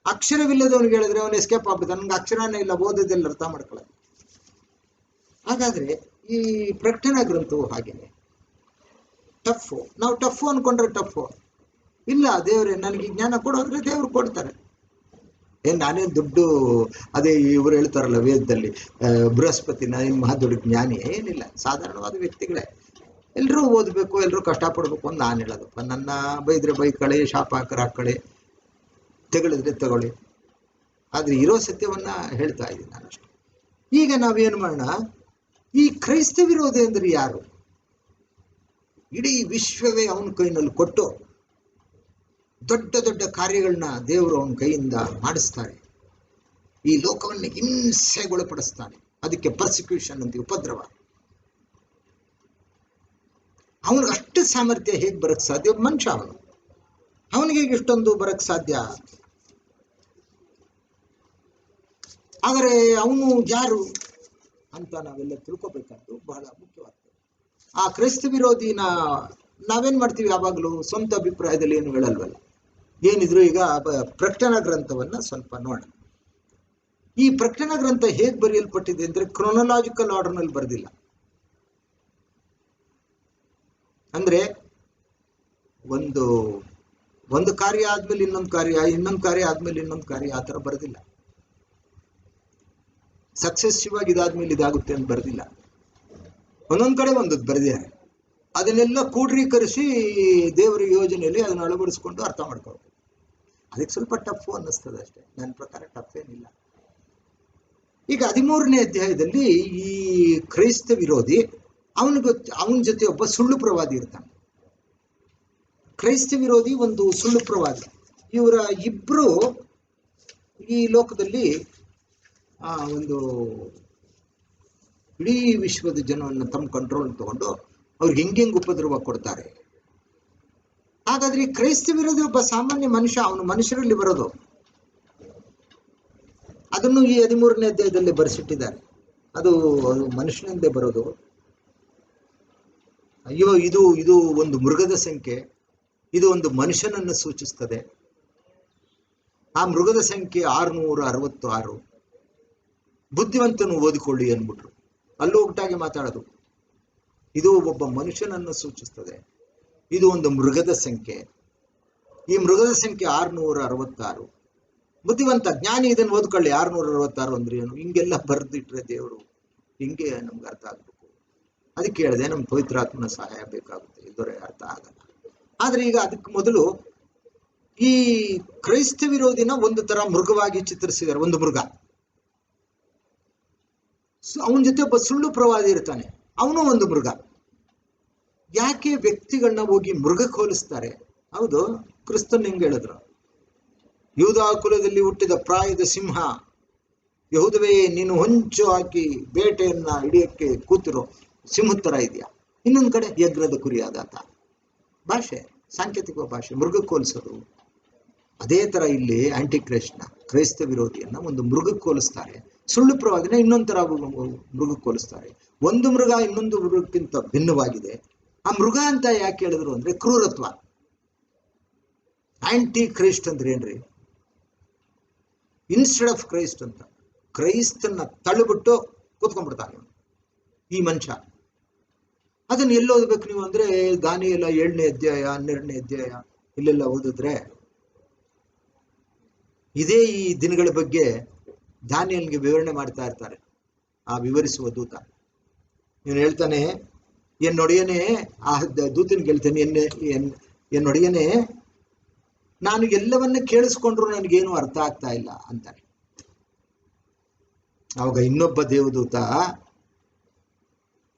ಅಕ್ಷರವಿಲ್ಲದವನಿಗೆ ಹೇಳಿದ್ರೆ ಅವನು ಎಸ್ಕೇಪ್ ಆಗ್ಬಿಡ್ತಾನೆ, ನನಗೆ ಅಕ್ಷರನೇ ಇಲ್ಲ, ಓದೋದೆಲ್ಲ ಅರ್ಥ ಮಾಡ್ಕೊಳ್ಳೋದು. ಹಾಗಾದ್ರೆ ಈ ಪ್ರಕಟಣಾ ಗ್ರಂಥವು ಹಾಗೇನೆ ಟಫ್. ನಾವು ಟಫ್ ಅನ್ಕೊಂಡ್ರೆ ಟಫ್ ಇಲ್ಲ. ದೇವ್ರೆ ನನಗೆ ಜ್ಞಾನ ಕೊಡೋದ್ರೆ ದೇವ್ರು ಕೊಡ್ತಾರೆ. ನಾನೇನು ದುಡ್ಡು, ಅದೇ ಇವರು ಹೇಳ್ತಾರಲ್ಲ ವೇದದಲ್ಲಿ, ಬೃಹಸ್ಪತಿ ನಾನು ಮಹಾ ದೊಡ್ಡ ಜ್ಞಾನಿ. ಏನಿಲ್ಲ, ಸಾಧಾರಣವಾದ ವ್ಯಕ್ತಿಗಳೇ. ಎಲ್ಲರೂ ಓದಬೇಕು, ಎಲ್ಲರೂ ಕಷ್ಟಪಡ್ಬೇಕು ಅಂತ ನಾನು ಹೇಳೋದಪ್ಪ. ನನ್ನ ಬೈದ್ರೆ ಬೈಕಳೆ, ಶಾಪ ಹಾಕಳೆ, ತೆಗಳಿದ್ರೆ ತಗೊಳ್ಳಿ. ಆದ್ರೆ ಇರೋ ಸತ್ಯವನ್ನ ಹೇಳ್ತಾ ಇದ್ದೀನಿ ನಾನಷ್ಟೇ. ಈಗ ನಾವೇನು ಮಾಡೋಣ, ಈ ಕ್ರೈಸ್ತ ವಿರೋಧಿ ಅಂದ್ರೆ ಯಾರು? ಇಡೀ ವಿಶ್ವವೇ ಅವನ ಕೈನಲ್ಲಿ ಕೊಟ್ಟು ದೊಡ್ಡ ದೊಡ್ಡ ಕಾರ್ಯಗಳನ್ನ ದೇವರು ಅವನ ಕೈಯಿಂದ ಮಾಡಿಸ್ತಾರೆ. ಈ ಲೋಕವನ್ನು ಹಿಂಸೆಗೊಳಪಡಿಸ್ತಾನೆ. ಅದಕ್ಕೆ ಪರ್ಸಿಕ್ಯೂಷನ್ ಅಂತ, ಉಪದ್ರವ. ಅವನಿಗೆ ಅಷ್ಟು ಸಾಮರ್ಥ್ಯ ಹೇಗೆ ಬರಕ್ ಸಾಧ್ಯ? ಮನುಷ್ಯ ಅವನಿಗೆ ಇಷ್ಟೊಂದು ಬರಕ್ ಸಾಧ್ಯ? ಆದರೆ ಅವನು ಯಾರು ಅಂತ ನಾವೆಲ್ಲ ತಿಳ್ಕೊಬೇಕಾದ್ದು ಬಹಳ ಮುಖ್ಯವಾಗ್ತದೆ. ಆ ಕ್ರೈಸ್ತ ವಿರೋಧಿನ ನಾವೇನ್ ಮಾಡ್ತೀವಿ ಯಾವಾಗಲೂ ಸ್ವಂತ ಅಭಿಪ್ರಾಯದಲ್ಲಿ ಏನು ಹೇಳಲ್ವಲ್ಲ. ಏನಿದ್ರು ಈಗ ಪ್ರಕಟಣಾ ಗ್ರಂಥವನ್ನ ಸ್ವಲ್ಪ ನೋಡ. ಈ ಪ್ರಕಟಣಾ ಗ್ರಂಥ ಹೇಗೆ ಬರೆಯಲ್ಪಟ್ಟಿದೆ ಅಂದ್ರೆ ಕ್ರೊನೊಲಾಜಿಕಲ್ ಆರ್ಡರ್ನಲ್ಲಿ ಬರೆದಿಲ್ಲ. ಅಂದ್ರೆ ಒಂದು ಕಾರ್ಯ ಆದ್ಮೇಲೆ ಇನ್ನೊಂದು ಕಾರ್ಯ ಆದ್ಮೇಲೆ ಇನ್ನೊಂದು ಕಾರ್ಯ, ಆ ಥರ ಬರೆದಿಲ್ಲ. ಸಕ್ಸೆಸಿವ್ ಆಗಿ ಇದಾದ್ಮೇಲೆ ಇದಾಗುತ್ತೆ ಅಂತ ಬರೆದಿಲ್ಲ. ಒಂದೊಂದು ಕಡೆ ಒಂದೊಂದು ಬರೆದಿದ್ದಾರೆ. ಅದನ್ನೆಲ್ಲ ಕೂಡ್ರೀಕರಿಸಿ ದೇವರ ಯೋಜನೆಯಲ್ಲಿ ಅದನ್ನು ಅಳವಡಿಸ್ಕೊಂಡು ಅರ್ಥ ಮಾಡ್ಕೋಬೇಕು. ಅದಕ್ಕೆ ಸ್ವಲ್ಪ ಟಫ್ ಅನ್ನಿಸ್ತದೆ ಅಷ್ಟೇ. ನನ್ನ ಪ್ರಕಾರ ಟಫ್ ಏನಿಲ್ಲ. ಈಗ 13ನೇ ಅಧ್ಯಾಯದಲ್ಲಿ ಈ ಕ್ರೈಸ್ತ ವಿರೋಧಿ ಅವನ ಜೊತೆ ಒಬ್ಬ ಸುಳ್ಳು ಪ್ರವಾದಿ ಇರ್ತಾನೆ. ಕ್ರೈಸ್ತ ವಿರೋಧಿ ಒಂದು ಸುಳ್ಳು ಪ್ರವಾದಿ. ಇವರ ಇಬ್ರು ಈ ಲೋಕದಲ್ಲಿ ಒಂದು ಇಡೀ ವಿಶ್ವದ ಜನವನ್ನು ತಮ್ಮ ಕಂಟ್ರೋಲ್ ತಗೊಂಡು ಅವ್ರಿಗೆ ಹೆಂಗೆಂಗೆ ಉಪದ್ರವ ಕೊಡ್ತಾರೆ. ಹಾಗಾದ್ರೆ ಈ ಕ್ರೈಸ್ತ ವಿರೋಧಿ ಒಬ್ಬ ಸಾಮಾನ್ಯ ಮನುಷ್ಯ, ಅವನು ಮನುಷ್ಯರಲ್ಲಿ ಬರೋದು. ಅದನ್ನು ಈ 13ನೇ ಅಧ್ಯಾಯದಲ್ಲಿ ಬರೆಸಿಟ್ಟಿದ್ದಾರೆ. ಅದು ಮನುಷ್ಯನಿಂದ ಬರೋದು. ಅಯ್ಯೋ, ಇದು ಒಂದು ಮೃಗದ ಸಂಖ್ಯೆ, ಇದು ಒಂದು ಮನುಷ್ಯನನ್ನು ಸೂಚಿಸ್ತದೆ. ಆ ಮೃಗದ ಸಂಖ್ಯೆ 666. ಬುದ್ಧಿವಂತನು ಓದಿಕೊಳ್ಳಿ ಅಂದ್ಬಿಟ್ರು. ಅಲ್ಲೂ ಒಟ್ಟಾಗಿ ಮಾತಾಡೋದು. ಇದು ಒಬ್ಬ ಮನುಷ್ಯನನ್ನು ಸೂಚಿಸ್ತದೆ, ಇದು ಒಂದು ಮೃಗದ ಸಂಖ್ಯೆ. ಈ ಮೃಗದ ಸಂಖ್ಯೆ 666. ಬುದ್ಧಿವಂತ ಜ್ಞಾನಿ ಇದನ್ನು ಓದ್ಕೊಳ್ಳಿ. 666 ಅಂದ್ರೆ ಏನು? ಹಿಂಗೆಲ್ಲ ಬರೆದಿಟ್ರೆ ದೇವರು ಹಿಂಗೆ ನಮ್ಗೆ ಅರ್ಥ ಆಗ್ಬೇಕು. ಅದಕ್ಕೆ ಹೇಳಿದೆ, ನಮ್ಗೆ ಪವಿತ್ರಾತ್ಮನ ಸಹಾಯ ಬೇಕಾಗುತ್ತೆ, ಇಲ್ಲದೊರೆ ಅರ್ಥ ಆಗಲ್ಲ. ಆದ್ರೆ ಈಗ ಅದಕ್ಕೆ ಮೊದಲು ಈ ಕ್ರೈಸ್ತ ವಿರೋಧಿನ ಒಂದು ತರ ಮೃಗವಾಗಿ ಚಿತ್ರಿಸಿದ್ದಾರೆ. ಒಂದು ಮೃಗ. ಅವನ ಜೊತೆ ಒಬ್ಬ ಸುಳ್ಳು ಪ್ರವಾದಿ ಇರ್ತಾನೆ, ಅವನು ಒಂದು ಮೃಗ. ಯಾಕೆ ವ್ಯಕ್ತಿಗಳನ್ನ ಹೋಗಿ ಮೃಗಕ್ಕೆ ಹೋಲಿಸ್ತಾರೆ? ಹೌದು, ಕ್ರಿಸ್ತನ್ ಹೆಂಗೆ ಹೇಳಿದ್ರು, ಯೂದಾ ಕುಲದಲ್ಲಿ ಹುಟ್ಟಿದ ಪ್ರಾಯದ ಸಿಂಹ ಯಹೂದವೇ, ನೀನು ಹೊಂಚು ಹಾಕಿ ಬೇಟೆಯನ್ನ ಹಿಡಿಯಕ್ಕೆ ಕೂತಿರೋ ಸಿಂಹದ ತರ ಇದೆಯಾ. ಇನ್ನೊಂದು ಕಡೆ ಯಜ್ಞದ ಕುರಿಯಾದಾತ. ಭಾಷೆ, ಸಾಂಕೇತಿಕ ಭಾಷೆ, ಮೃಗಕ್ಕೆ ಹೋಲಿಸೋದು. ಅದೇ ತರ ಇಲ್ಲಿ ಆಂಟಿ ಕ್ರೈಸ್ತ ವಿರೋಧಿಯನ್ನ ಒಂದು ಮೃಗಕ್ಕೆ ಹೋಲಿಸ್ತಾರೆ. ಸುಳ್ಳು ಪ್ರವಾದಿನ ಇನ್ನೊಂದು ತರ ಮೃಗಕ್ಕೆ ಹೋಲಿಸ್ತಾರೆ. ಒಂದು ಮೃಗ ಇನ್ನೊಂದು ಮೃಗಕ್ಕಿಂತ ಭಿನ್ನವಾಗಿದೆ. ಆ ಮೃಗ ಅಂತ ಯಾಕೆ ಹೇಳಿದ್ರು ಅಂದ್ರೆ ಕ್ರೂರತ್ವ. ಆಂಟಿ ಕ್ರೈಸ್ಟ್ ಅಂದ್ರೆ ಏನ್ರಿ? ಇನ್ಸ್ಟೆಡ್ ಆಫ್ ಕ್ರೈಸ್ಟ್ ಅಂತ. ಕ್ರೈಸ್ತನ್ನ ತಳ್ಳಿಬಿಟ್ಟು ಕೂತ್ಕೊಂಡ್ಬಿಡ್ತಾನೆ ಈ ಮನುಷ್ಯ. ಅದನ್ನ ಎಲ್ಲಿ ಓದ್ಬೇಕು ನೀವು ಅಂದ್ರೆ ದಾನಿಯೇಲ 7ನೇ ಅಧ್ಯಾಯ 12ನೇ ಅಧ್ಯಾಯ ಇಲ್ಲೆಲ್ಲ ಓದಿದ್ರೆ ಇದೇ ಈ ದಿನಗಳ ಬಗ್ಗೆ ದಾನಿಯೇಲನಿಗೆ ವಿವರಣೆ ಮಾಡ್ತಾ ಇರ್ತಾರೆ ಆ ವಿವರಿಸುವ ದೂತ. ಇವನು ಹೇಳ್ತಾನೆ, ಎನ್ನೊಡೆಯನೇ, ಆ ದೂತನಿಗೆ ಹೇಳ್ತಾನೆ, ಎನ್ನೊಡೆಯನೇ, ನಾನು ಎಲ್ಲವನ್ನ ಕೇಳಿಸ್ಕೊಂಡ್ರು ನನಗೇನು ಅರ್ಥ ಆಗ್ತಾ ಇಲ್ಲ ಅಂತಾನೆ. ಅವಾಗ ಇನ್ನೊಬ್ಬ ದೇವದೂತ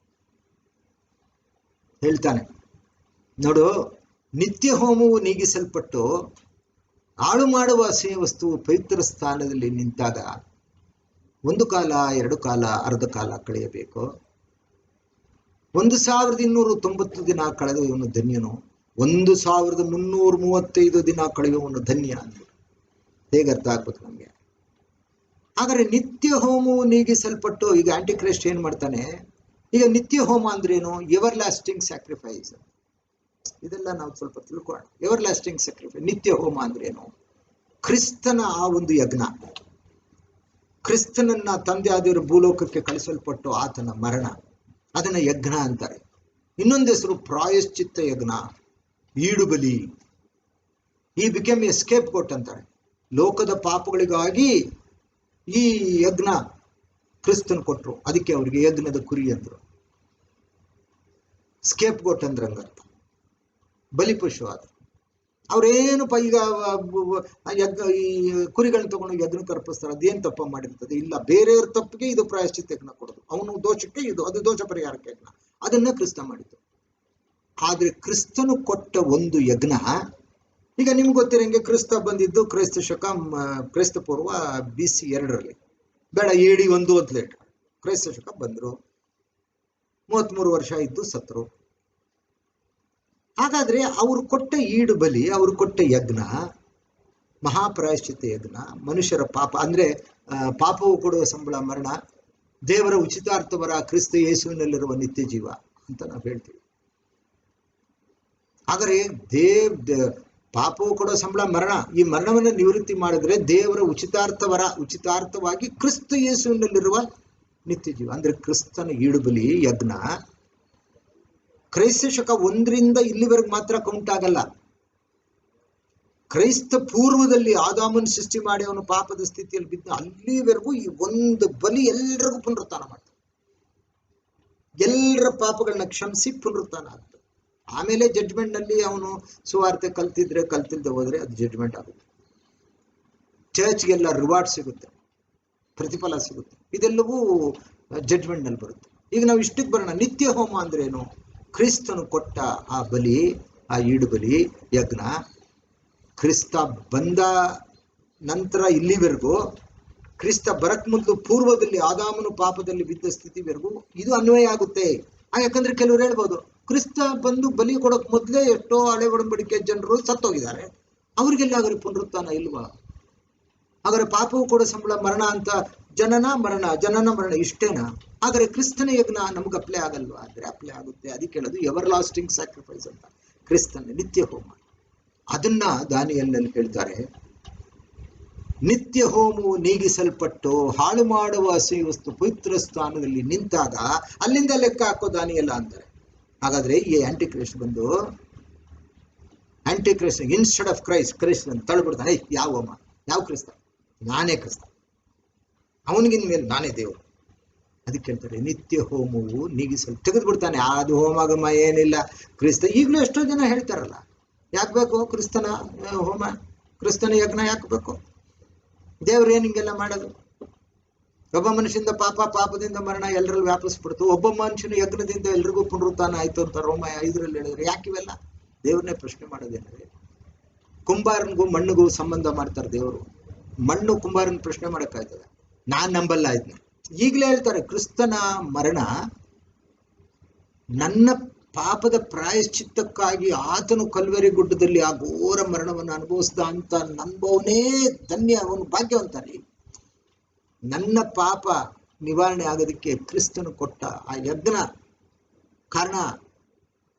ಹೇಳ್ತಾನೆ, ನೋಡು, ನಿತ್ಯ ಹೋಮವು ನೀಗಿಸಲ್ಪಟ್ಟು ಹಾಳು ಮಾಡುವ ಅಸಹ್ಯ ವಸ್ತುವು ಪವಿತ್ರ ಸ್ಥಾನದಲ್ಲಿ ನಿಂತಾಗ 1 ಕಾಲ 2 ಕಾಲ ಅರ್ಧ ಕಾಲ ಕಳೆಯಬೇಕು. 1290 ದಿನ ಕಳೆದವನು ಧನ್ಯನು, 1335 ದಿನ ಕಳೆಯುವವನು ಧನ್ಯ ಅಂತ. ಹೇಗೆ ಅರ್ಥ ಆಗ್ಬೇಕು ನಮ್ಗೆ? ಹಾಗಾದ್ರೆ ನಿತ್ಯ ಹೋಮವು ನೀಗಿಸಲ್ಪಟ್ಟು, ಈಗ ಆಂಟಿ ಕ್ರೈಸ್ಟ್ ಏನ್ ಮಾಡ್ತಾನೆ? ಈಗ ನಿತ್ಯ ಹೋಮ ಅಂದ್ರೇನು? Ever lasting sacrifice. ಇದೆಲ್ಲ ನಾವು ಸ್ವಲ್ಪ ತಿಳ್ಕೊಳ್ಳೋಣ. ಎವರ್ ಲಾಸ್ಟಿಂಗ್ ಸ್ಯಾಕ್ರಿಫೈಸ್, ನಿತ್ಯ ಹೋಮ ಅಂದ್ರೆ ಏನು? ಕ್ರಿಸ್ತನ ಆ ಒಂದು ಯಜ್ಞ, ಕ್ರಿಸ್ತನನ್ನ ತಂದೆ ಆದಿರು ಭೂಲೋಕಕ್ಕೆ ಕಳಿಸಲ್ಪಟ್ಟು ಆತನ ಮರಣ, ಅದನ್ನ ಯಜ್ಞ ಅಂತಾರೆ. ಇನ್ನೊಂದು ಹೆಸರು ಪ್ರಾಯಶ್ಚಿತ್ತ ಯಜ್ಞ, ಈಡುಬಲಿ. ಈ ಬಿಕಮ್ ಎ ಸ್ಕೇಪ್ ಗೋಟ್ ಅಂತಾರೆ. ಲೋಕದ ಪಾಪಗಳಿಗಾಗಿ ಈ ಯಜ್ಞ ಕ್ರಿಸ್ತನ್ ಕೊಟ್ರು, ಅದಕ್ಕೆ ಅವರಿಗೆ ಯಜ್ಞದ ಕುರಿ ಅಂದ್ರು. ಸ್ಕೇಪ್ ಗೋಟ್ ಅಂದ್ರೆ ಹಂಗರ್ಥ, ಬಲಿಪಶು ಆದ್ರು. ಅವ್ರೇನು ಈಗ ಈ ಕುರಿಗಳನ್ನ ತಗೊಂಡು ಯಜ್ಞಕ್ಕೆ ಅರ್ಪಿಸ್ತಾರೆ. ಅದೇನ್ ತಪ್ಪ ಮಾಡಿರ್ತದೆ? ಇಲ್ಲ, ಬೇರೆಯವ್ರ ತಪ್ಪಿಗೆ ಇದು ಪ್ರಾಯಶ್ಚಿತ್ತ ಯಜ್ಞ ಕೊಡೋದು, ಅವನು ದೋಷಕ್ಕೆ ಇದು, ಅದು ದೋಷ ಪರಿಹಾರಕ್ಕೆ ಯಜ್ಞ, ಅದನ್ನ ಕ್ರಿಸ್ತ ಮಾಡಿದ್ದು. ಆದ್ರೆ ಕ್ರಿಸ್ತನು ಕೊಟ್ಟ ಒಂದು ಯಜ್ಞ, ಈಗ ನಿಮ್ಗೆ ಗೊತ್ತಿರಂಗೆ ಕ್ರಿಸ್ತ ಬಂದಿದ್ದು ಕ್ರೈಸ್ತ ಪೂರ್ವ BC 2 ಬೇಡ AD 1 ಅಂತ ಲೇಟ್. ಕ್ರೈಸ್ತ ಶಕ ಬಂದ್ರು, 33 ವರ್ಷ ಇದ್ದು ಸತ್ರು. ಹಾಗಾದ್ರೆ ಅವ್ರು ಕೊಟ್ಟ ಈಡು ಬಲಿ, ಅವ್ರು ಕೊಟ್ಟ ಯಜ್ಞ ಮಹಾಪ್ರಾಯಶ್ಚಿತ್ತ ಯಜ್ಞ, ಮನುಷ್ಯರ ಪಾಪ ಅಂದ್ರೆ ಪಾಪವು ಕೊಡುವ ಸಂಬಳ ಮರಣ, ದೇವರ ಉಚಿತಾರ್ಥವರ ಕ್ರಿಸ್ತ ಯೇಸುವಿನಲ್ಲಿರುವ ನಿತ್ಯ ಜೀವ ಅಂತ ನಾವು ಹೇಳ್ತೀವಿ. ಆದರೆ ಪಾಪವು ಕೊಡುವ ಸಂಬಳ ಮರಣ, ಈ ಮರಣವನ್ನು ನಿವೃತ್ತಿ ಮಾಡಿದ್ರೆ ದೇವರ ಉಚಿತಾರ್ಥವಾಗಿ ಕ್ರಿಸ್ತ ಯೇಸುವಿನಲ್ಲಿರುವ ನಿತ್ಯ ಜೀವ ಅಂದ್ರೆ ಕ್ರಿಸ್ತನ ಈಡುಬಲಿ ಯಜ್ಞ ಕ್ರೈಸ್ತ ಶಕ 1 ಇಲ್ಲಿವರೆಗೆ ಮಾತ್ರ ಕೌಂಟ್ ಆಗಲ್ಲ. ಕ್ರೈಸ್ತ ಪೂರ್ವದಲ್ಲಿ ಆದಾಮನ ಸೃಷ್ಟಿ ಮಾಡಿ ಅವನು ಪಾಪದ ಸ್ಥಿತಿಯಲ್ಲಿ ಬಿದ್ದ ಅಲ್ಲಿವರೆಗೂ ಈ ಒಂದು ಬಲಿ ಎಲ್ರಿಗೂ ಪುನರುತ್ಥಾನ ಮಾಡ್ತಾನೆ, ಎಲ್ಲರ ಪಾಪಗಳನ್ನ ಕ್ಷಮಿಸಿ ಪುನರುತ್ಥಾನ ಆಗ್ತದೆ. ಆಮೇಲೆ ಜಡ್ಜ್ಮೆಂಟ್ ನಲ್ಲಿ ಅವನು ಸುವಾರ್ತೆ ಕಲ್ತಿಲ್ದೆ ಹೋದ್ರೆ ಅದು ಜಡ್ಜ್ಮೆಂಟ್ ಆಗುತ್ತೆ. ಚರ್ಚ್ಗೆಲ್ಲ ರಿವಾರ್ಡ್ ಸಿಗುತ್ತೆ, ಪ್ರತಿಫಲ ಸಿಗುತ್ತೆ. ಇದೆಲ್ಲವೂ ಜಡ್ಜ್ಮೆಂಟ್ ನಲ್ಲಿ ಬರುತ್ತೆ. ಈಗ ನಾವು ಇಷ್ಟಕ್ಕೆ ಬರೋಣ. ನಿತ್ಯ ಹೋಮ ಅಂದ್ರೆ ಏನು? ಕ್ರಿಸ್ತನು ಕೊಟ್ಟ ಆ ಬಲಿ, ಆ ಈಡು ಬಲಿ ಯಜ್ಞ, ಕ್ರಿಸ್ತ ಬಂದ ನಂತರ ಇಲ್ಲಿವರೆಗೂ, ಕ್ರಿಸ್ತ ಬರಕ್ ಮೊದಲು ಪೂರ್ವದಲ್ಲಿ ಆದಾಮನು ಪಾಪದಲ್ಲಿ ಬಿದ್ದ ಸ್ಥಿತಿವರೆಗೂ ಇದು ಅನ್ವಯ ಆಗುತ್ತೆ. ಯಾಕಂದ್ರೆ ಕೆಲವರು ಹೇಳ್ಬೋದು, ಕ್ರಿಸ್ತ ಬಂದು ಬಲಿ ಕೊಡೋಕ್ ಮೊದಲೇ ಎಷ್ಟೋ ಹಳೆ ಒಡಂಬಡಿಕೆ ಜನರು ಸತ್ತೋಗಿದ್ದಾರೆ, ಅವ್ರಿಗೆಲ್ಲ ಹಾಗಾದ್ರೆ ಪುನರುತ್ಥಾನ ಇಲ್ವಾ? ಹಾಗಾದ್ರೆ ಪಾಪವು ಕೊಡೋ ಸಂಬಳ ಮರಣ ಅಂತ ಜನನ ಮರಣ ಇಷ್ಟೇನಾ? ಆದರೆ ಕ್ರಿಸ್ತನ ಯಜ್ಞ ನಮ್ಗೆ ಅಪ್ಲೈ ಆಗಲ್ವಾ? ಅಂದ್ರೆ ಅಪ್ಲೈ ಆಗುತ್ತೆ. ಅದಕ್ಕೆ ಹೇಳೋದು ಎವರ್ ಲಾಸ್ಟಿಂಗ್ ಸ್ಯಾಕ್ರಿಫೈಸ್ ಅಂತ, ಕ್ರಿಸ್ತನ ನಿತ್ಯ ಹೋಮ. ಅದನ್ನ ದಾನಿಯೇಲನಲ್ಲಿ ಹೇಳ್ತಾರೆ, ನಿತ್ಯ ಹೋಮವು ನೀಗಿಸಲ್ಪಟ್ಟು ಹಾಳು ಮಾಡುವ ಅಸಹ್ಯ ವಸ್ತು ಪವಿತ್ರ ಸ್ಥಾನದಲ್ಲಿ ನಿಂತಾಗ ಅಲ್ಲಿಂದ ಲೆಕ್ಕ ಹಾಕೋ ದಾನಿಯೇಲ ಅಂತಾರೆ. ಹಾಗಾದ್ರೆ ಈ ಆಂಟಿಕ್ರೈಸ್ಟ್ ಬಂದು ಇನ್ಸ್ಟೆಡ್ ಆಫ್ ಕ್ರೈಸ್ಟ್ ಅಂತ ತಳ್ಬಿಡ್ತಾನೆ. ಯಾವ ಹೋಮ, ಯಾವ ಕ್ರಿಸ್ತ? ನಾನೇ ಕ್ರಿಸ್ತ, ಅವನಿಗಿನ ಮೇಲೆ ನಾನೇ ದೇವರು. ಅದಕ್ಕೆ ಹೇಳ್ತಾರೆ ನಿತ್ಯ ಹೋಮವು ತೆಗೆದು ಬಿಡ್ತಾನೆ. ಅದು ಹೋಮ ಏನಿಲ್ಲ ಕ್ರಿಸ್ತ. ಈಗಲೂ ಎಷ್ಟೋ ಜನ ಹೇಳ್ತಾರಲ್ಲ, ಯಾಕೆ ಬೇಕು ಕ್ರಿಸ್ತನ ಹೋಮ, ಕ್ರಿಸ್ತನ ಯಜ್ಞ ಯಾಕೆ ಬೇಕು? ದೇವ್ರು ಏನ್ ಹಿಂಗೆಲ್ಲ ಮಾಡೋದು? ಒಬ್ಬ ಮನುಷ್ಯನಿಂದ ಪಾಪದಿಂದ ಮರಣ ಎಲ್ಲರಲ್ಲೂ ವ್ಯಾಪಿಸ್ಬಿಡ್ತು, ಒಬ್ಬ ಮನುಷ್ಯನ ಯಜ್ಞದಿಂದ ಎಲ್ರಿಗೂ ಪುನರುತ್ಥಾನ ಆಯ್ತು ಅಂತ ರೋಮ 5 ಹೇಳಿದ್ರೆ ಯಾಕಿವೆಲ್ಲ? ದೇವ್ರನ್ನೇ ಪ್ರಶ್ನೆ ಮಾಡೋದೇನ್ರಿ? ಕುಂಬಾರನಿಗೂ ಮಣ್ಣಿಗೂ ಸಂಬಂಧ ಮಾಡ್ತಾರೆ ದೇವರು. ಮಣ್ಣು ಕುಂಬಾರನ ಪ್ರಶ್ನೆ ಮಾಡಕ್ಕಾಯ್ತದೆ? ನಾನ್ ನಂಬಲ್ಲ ಇದನ್ನ. ಈಗಲೇ ಹೇಳ್ತಾರೆ, ಕ್ರಿಸ್ತನ ಮರಣ ನನ್ನ ಪಾಪದ ಪ್ರಾಯಶ್ಚಿತ್ತಕ್ಕಾಗಿ ಆತನು ಕಲ್ವರಿ ಗುಡ್ಡದಲ್ಲಿ ಆ ಘೋರ ಮರಣವನ್ನು ಅನುಭವಿಸ್ದ ಅಂತ ನಂಬೋನೇ ಧನ್ಯ, ಅವನು ಭಾಗ್ಯವಂತಾನೆ. ನನ್ನ ಪಾಪ ನಿವಾರಣೆ ಆಗೋದಕ್ಕೆ ಕ್ರಿಸ್ತನು ಕೊಟ್ಟ ಆ ಯಜ್ಞ ಕಾರಣ,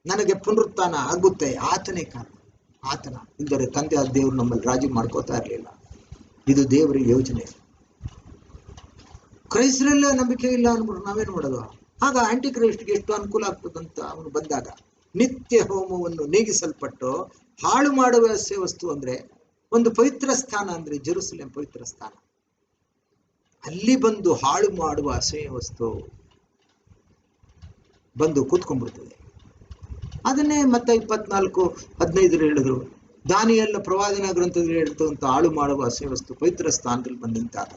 ನನಗೆ ಪುನರುತ್ಥಾನ ಆಗುತ್ತೆ, ಆತನೇ ಕಾರಣ. ಆತನ ಇಲ್ಲದರೆ ತಂದೆ ಆದ ದೇವರು ನಮ್ಮಲ್ಲಿ ರಾಜಿ ಮಾಡ್ಕೋತಾ ಇರಲಿಲ್ಲ. ಇದು ದೇವರ ಯೋಜನೆ. ಕ್ರೈಸ್ತರೆಲ್ಲ ನಂಬಿಕೆ ಇಲ್ಲ ಅನ್ಬಿಟ್ಟು ನಾವೇನು ಮಾಡೋದು? ಆಗ ಆಂಟಿ ಕ್ರೈಸ್ಟ್ಗೆ ಎಷ್ಟು ಅನುಕೂಲ ಆಗ್ತದಂತ ಅವನು ಬಂದಾಗ, ನಿತ್ಯ ಹೋಮವನ್ನು ನೀಗಿಸಲ್ಪಟ್ಟು ಹಾಳು ಮಾಡುವ ವಸ್ತು ಅಂದ್ರೆ ಒಂದು ಪವಿತ್ರ ಸ್ಥಾನ, ಅಂದ್ರೆ ಜೆರುಸಲೇಮ್ ಪವಿತ್ರ ಸ್ಥಾನ, ಅಲ್ಲಿ ಬಂದು ಹಾಳು ಮಾಡುವ ಅಸಹ್ಯ ವಸ್ತು ಬಂದು ಕೂತ್ಕೊಂಡ್ಬಿಡ್ತದೆ. ಅದನ್ನೇ ಮತ್ತೆ 24:15 ಹೇಳಿದ್ರು. ದಾನಿಯೇಲನ ಪ್ರವಾದನ ಗ್ರಂಥದಲ್ಲಿ ಹೇಳ್ತಂತ ಹಾಳು ಮಾಡುವ ಅಸಹ್ಯ ವಸ್ತು ಪವಿತ್ರ ಸ್ಥಾನದಲ್ಲಿ ಬಂದು ನಿಂತಾಗ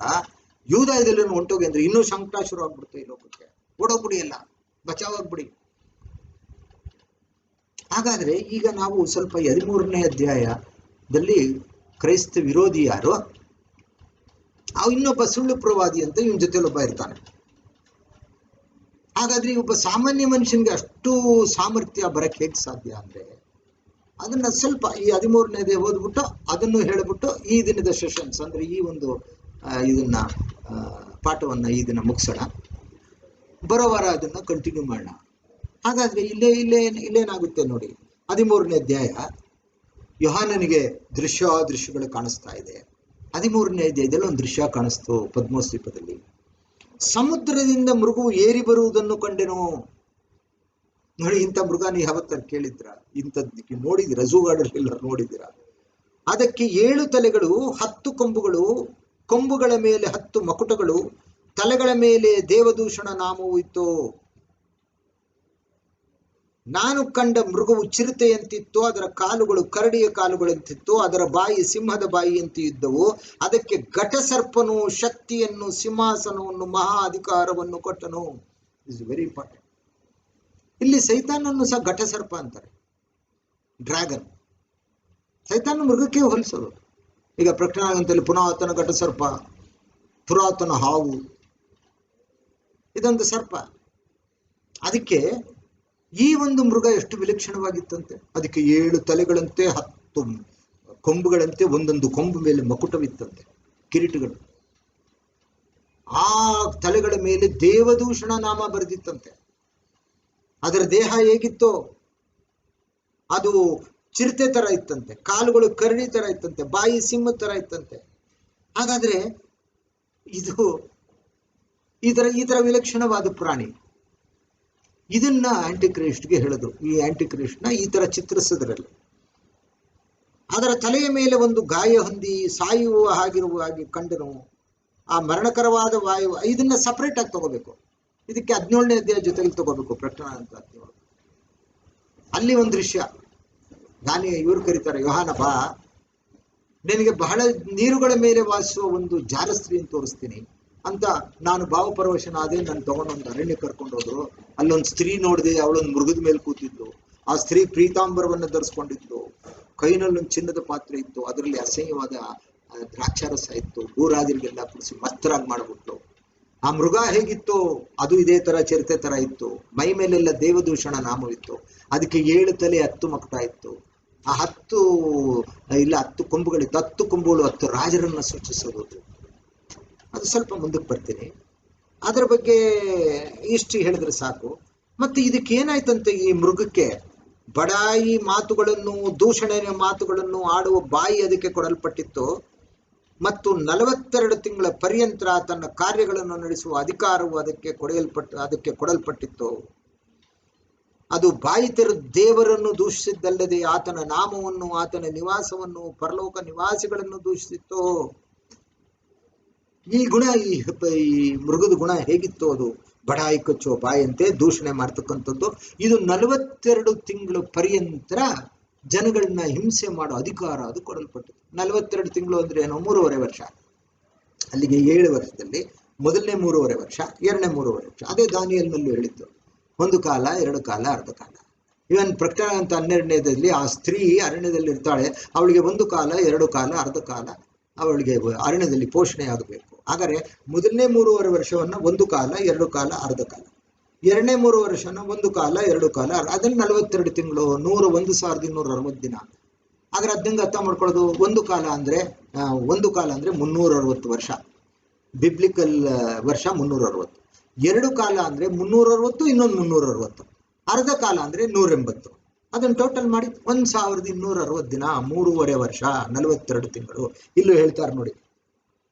ಯೂದಾಯದಲ್ಲಿ ಹೊಂಟೋಗಿ ಅಂದ್ರೆ ಇನ್ನೂ ಸಂಕಟ ಶುರು ಆಗ್ಬಿಡುತ್ತೆ ಈ ಲೋಕಕ್ಕೆ. ಓಡೋಗ್ಬಿಡಿ, ಎಲ್ಲ ಬಚಾವಾಗ್ಬಿಡಿ. ಹಾಗಾದ್ರೆ ಈಗ ನಾವು ಸ್ವಲ್ಪ 13ನೇ ಅಧ್ಯಾಯದಲ್ಲಿ ಕ್ರೈಸ್ತ ವಿರೋಧಿ ಯಾರು, ಇನ್ನೊಬ್ಬ ಸುಳ್ಳು ಪ್ರವಾದಿ ಅಂತ ಇವನ್ ಜೊತೆಲಿ ಒಬ್ಬ ಇರ್ತಾನೆ. ಹಾಗಾದ್ರೆ ಒಬ್ಬ ಸಾಮಾನ್ಯ ಮನುಷ್ಯನಿಗೆ ಅಷ್ಟು ಸಾಮರ್ಥ್ಯ ಬರಕ್ಕೆ ಹೇಗೆ ಸಾಧ್ಯ ಅಂದ್ರೆ, ಅದನ್ನ ಸ್ವಲ್ಪ ಈ 13ನೇ ಓದ್ಬಿಟ್ಟು ಅದನ್ನು ಹೇಳ್ಬಿಟ್ಟು ಈ ದಿನದ ಸೆಷನ್ಸ್ ಅಂದ್ರೆ ಈ ಒಂದು ಇದನ್ನ ಪಾಠವನ್ನ ಈ ದಿನ ಮುಗಿಸೋಣ. ಬರೋ ವಾರ ಅದನ್ನ ಕಂಟಿನ್ಯೂ ಮಾಡೋಣ. ಹಾಗಾದ್ರೆ ಇಲ್ಲೇನಾಗುತ್ತೆ ನೋಡಿ, 13ನೇ ಅಧ್ಯಾಯ. ಯೋಹಾನನಿಗೆ ದೃಶ್ಯಗಳು ಕಾಣಿಸ್ತಾ ಇದೆ. 13ನೇ ಅಧ್ಯಾಯದಲ್ಲಿ ಒಂದು ದೃಶ್ಯ ಕಾಣಿಸ್ತು ಪದ್ಮೋಸ್ ದ್ವೀಪದಲ್ಲಿ. ಸಮುದ್ರದಿಂದ ಮೃಗವು ಏರಿ ಬರುವುದನ್ನು ಕಂಡೆನು. ನೋಡಿ, ಇಂಥ ಮೃಗ ನೀವು ಯಾವತ್ತಾರ ಕೇಳಿದ್ರ? ಇಂಥದ್ದು ನೋಡಿದಿರ? ಝೂಗಾಡಲ್ಲಿ ನೋಡಿದಿರ? ಅದಕ್ಕೆ 7 ತಲೆಗಳು, 10 ಕೊಂಬುಗಳು, ಕೊಂಬುಗಳ ಮೇಲೆ 10 ಮಕುಟಗಳು, ತಲೆಗಳ ಮೇಲೆ ದೇವದೂಷಣ ನಾಮವು ಇತ್ತು. ನಾನು ಕಂಡ ಮೃಗವು ಚಿರತೆಯಂತಿತ್ತು, ಅದರ ಕಾಲುಗಳು ಕರಡಿಯ ಕಾಲುಗಳಂತಿತ್ತು, ಅದರ ಬಾಯಿ ಸಿಂಹದ ಬಾಯಿಯಂತೆ ಇದ್ದವು. ಅದಕ್ಕೆ ಘಟಸರ್ಪನು ಶಕ್ತಿಯನ್ನು, ಸಿಂಹಾಸನವನ್ನು, ಮಹಾ ಅಧಿಕಾರವನ್ನು ಕೊಟ್ಟನು. Is very important. ಇಲ್ಲಿ ಸೈತಾನನ್ನು ಸಹ ಘಟಸರ್ಪ ಅಂತಾರೆ, ಡ್ರ್ಯಾಗನ್. ಸೈತಾನ ಮೃಗಕ್ಕೆ ಹೋಲಿಸೋದು. ಈಗ ಪ್ರಕಟಣೆಯಲ್ಲಿ ಪುರಾತನ ಘಟಸರ್ಪ, ಪುರಾತನ ಹಾವು, ಇದೊಂದು ಸರ್ಪ. ಅದಕ್ಕೆ ಈ ಒಂದು ಮೃಗ ಎಷ್ಟು ವಿಲಕ್ಷಣವಾಗಿತ್ತಂತೆ. ಅದಕ್ಕೆ 7 ತಲೆಗಳಂತೆ, 10 ಕೊಂಬುಗಳಂತೆ, ಒಂದೊಂದು ಕೊಂಬು ಮೇಲೆ ಮಕುಟವಿತ್ತಂತೆ, ಕಿರೀಟಗಳು. ಆ ತಲೆಗಳ ಮೇಲೆ ದೇವದೂಷಣ ನಾಮ ಬರೆದಿತ್ತಂತೆ. ಅದರ ದೇಹ ಹೇಗಿತ್ತೋ ಅದು ಚಿರತೆ ತರ ಇತ್ತಂತೆ, ಕಾಲುಗಳು ಕರಡಿ ತರ ಇತ್ತಂತೆ, ಬಾಯಿ ಸಿಂಹ ತರ ಇತ್ತಂತೆ. ಹಾಗಾದ್ರೆ ಇದು ಈ ತರ ವಿಲಕ್ಷಣವಾದ ಪ್ರಾಣಿ. ಇದನ್ನ ಆಂಟಿಕ್ರೈಸ್ಟ್ಗೆ ಹೇಳಿದ್ರು. ಈ ಆಂಟಿಕ್ರೈಸ್ಟ್ನ ಈ ತರ ಚಿತ್ರಿಸಿದ್ರಲ್ಲಿ ಅದರ ತಲೆಯ ಮೇಲೆ ಒಂದು ಗಾಯ ಹೊಂದಿ ಸಾಯುವ ಹಾಗೆ ಕಂಡನು. ಆ ಮರಣಕರವಾದ ವಾಯು, ಇದನ್ನ ಸಪರೇಟ್ ಆಗಿ ತಗೋಬೇಕು. ಇದಕ್ಕೆ 17ನೇ ಅಧ್ಯಾಯ ಜೊತೆಗೆ ತಗೋಬೇಕು. ಪ್ರಕಟಣೆ ಅಂತ 17. ಅಲ್ಲಿ ಒಂದು ದೃಶ್ಯ, ಇವರು ಕರೀತಾರೆ, ಯೋಹಾನ ಬಾ, ನಿನಗೆ ಬಹಳ ನೀರುಗಳ ಮೇಲೆ ವಾಸಿಸುವ ಒಂದು ಜಾಲಸ್ತ್ರೀಯನ್ನು ತೋರಿಸ್ತೀನಿ ಅಂತ. ನಾನು ಭಾವಪರವಶನಾದೆ. ನಾನು ತಗೊಂಡೊಂದು ಅರಣ್ಯ ಕರ್ಕೊಂಡು ಹೋದ್ರು. ಅಲ್ಲೊಂದು ಸ್ತ್ರೀ ನೋಡಿದೆ, ಅವಳೊಂದು ಮೃಗದ ಮೇಲೆ ಕೂತಿದ್ಲು. ಆ ಸ್ತ್ರೀ ಪೀತಾಂಬರವನ್ನು ಧರಿಸ್ಕೊಂಡಿದ್ಲು, ಕೈನಲ್ಲೊಂದು ಚಿನ್ನದ ಪಾತ್ರೆ ಇತ್ತು, ಅದರಲ್ಲಿ ಅಸಹ್ಯವಾದ ದ್ರಾಕ್ಷಾರಸ ಇತ್ತು. ಭೂರಾಜರಿಗೆಲ್ಲ ಕುಡಿಸಿ ಮಸ್ತರಾಗಿ ಮಾಡಿಬಿಟ್ಲು. ಆ ಮೃಗ ಹೇಗಿತ್ತು, ಅದು ಇದೇ ತರ ಚಿರತೆ ತರ ಇತ್ತು. ಮೈ ಮೇಲೆಲ್ಲ ದೇವದೂಷಣ ನಾಮವಿತ್ತು. ಅದಕ್ಕೆ 7 ತಲೆ, 10 ಮಕುಟ ಇತ್ತು. ಆ 10 ಕೊಂಬುಗಳಿತ್ತು. 10 ಕೊಂಬುಗಳು 10 ರಾಜರನ್ನ ಸೂಚಿಸೋದು. ಅದು ಸ್ವಲ್ಪ ಮುಂದಕ್ಕೆ ಬರ್ತೀನಿ. ಅದರ ಬಗ್ಗೆ ಇಷ್ಟು ಹೇಳಿದ್ರೆ ಸಾಕು. ಮತ್ತೆ ಇದಕ್ಕೆ ಏನಾಯ್ತಂತೆ, ಈ ಮೃಗಕ್ಕೆ ಬಡಾಯಿ ಮಾತುಗಳನ್ನು, ದೂಷಣೆಯ ಮಾತುಗಳನ್ನು ಆಡುವ ಬಾಯಿ ಅದಕ್ಕೆ ಕೊಡಲ್ಪಟ್ಟಿತ್ತು. ಮತ್ತು 42 ತಿಂಗಳ ಪರ್ಯಂತರ ತನ್ನ ಕಾರ್ಯಗಳನ್ನು ನಡೆಸುವ ಅಧಿಕಾರವು ಅದಕ್ಕೆ ಕೊಡಲ್ಪಟ್ಟಿತ್ತು. ಅದು ಬಾಯಿ ತೆರೆದು ದೇವರನ್ನು ದೂಷಿಸಿದ್ದಲ್ಲದೆ ಆತನ ನಾಮವನ್ನು, ಆತನ ನಿವಾಸವನ್ನು, ಪರಲೋಕ ನಿವಾಸಿಗಳನ್ನು ದೂಷಿಸಿತ್ತು. ಈ ಗುಣ, ಈ ಮೃಗದ ಗುಣ ಹೇಗಿತ್ತು? ಅದು ಬಡಾಯಿ ಕಚ್ಚುವ ಬಾಯಿಯಂತೆ ದೂಷಣೆ ಮಾಡ್ತಕ್ಕಂಥದ್ದು. ಇದು 42 ತಿಂಗಳು ಪರ್ಯಂತರ ಜನಗಳನ್ನ ಹಿಂಸೆ ಮಾಡೋ ಅಧಿಕಾರ ಅದು ಕೊಡಲ್ಪಟ್ಟಿತ್ತು. 42 ತಿಂಗಳು ಅಂದ್ರೆ ಏನೋ 3.5 ವರ್ಷ. ಅಲ್ಲಿಗೆ 7 ವರ್ಷದಲ್ಲಿ ಮೊದಲನೇ 3.5 ವರ್ಷ, ಎರಡನೇ 3.5 ವರ್ಷ. ಅದೇ ದಾನಿಯೇಲನಲ್ಲಿ ಹೇಳಿದ್ದು, 1 ಕಾಲ, 2 ಕಾಲ, ಅರ್ಧ ಕಾಲ. ಇವನ್ ಪ್ರಕಟಣೆ ಅಂತ 12ನೇದಲ್ಲಿ ಆ ಸ್ತ್ರೀ ಅರಣ್ಯದಲ್ಲಿ ಇರ್ತಾಳೆ. ಅವಳಿಗೆ 1 ಕಾಲ, 2 ಕಾಲ, ಅರ್ಧ ಕಾಲ ಅವಳಿಗೆ ಅರಣ್ಯದಲ್ಲಿ ಪೋಷಣೆ ಆಗಬೇಕು. ಹಾಗಾದ್ರೆ ಮೊದಲನೇ 3.5 ವರ್ಷವನ್ನ 1 ಕಾಲ, 2 ಕಾಲ, ಅರ್ಧ ಕಾಲ. ಎರಡನೇ 3 ವರ್ಷನ 1 ಕಾಲ, 2 ಕಾಲ, ಅದನ್ನ 42 ತಿಂಗಳು, 1,260 ದಿನ. ಹಾಗಾದ್ರೆ ಅದನ್ನ ಅರ್ಥ ಮಾಡ್ಕೊಳ್ಳೋದು. 1 ಕಾಲ ಅಂದ್ರೆ 360 ವರ್ಷ, ಬಿಬ್ಲಿಕಲ್ ವರ್ಷ 360. 2 ಕಾಲ ಅಂದ್ರೆ 360, ಇನ್ನೊಂದು 360. ಅರ್ಧ ಕಾಲ ಅಂದ್ರೆ 180. ಅದನ್ನ ಟೋಟಲ್ ಮಾಡಿ 1,260 ದಿನ, 3.5 ವರ್ಷ, 42 ತಿಂಗಳು. ಇಲ್ಲೂ ಹೇಳ್ತಾರೆ ನೋಡಿ,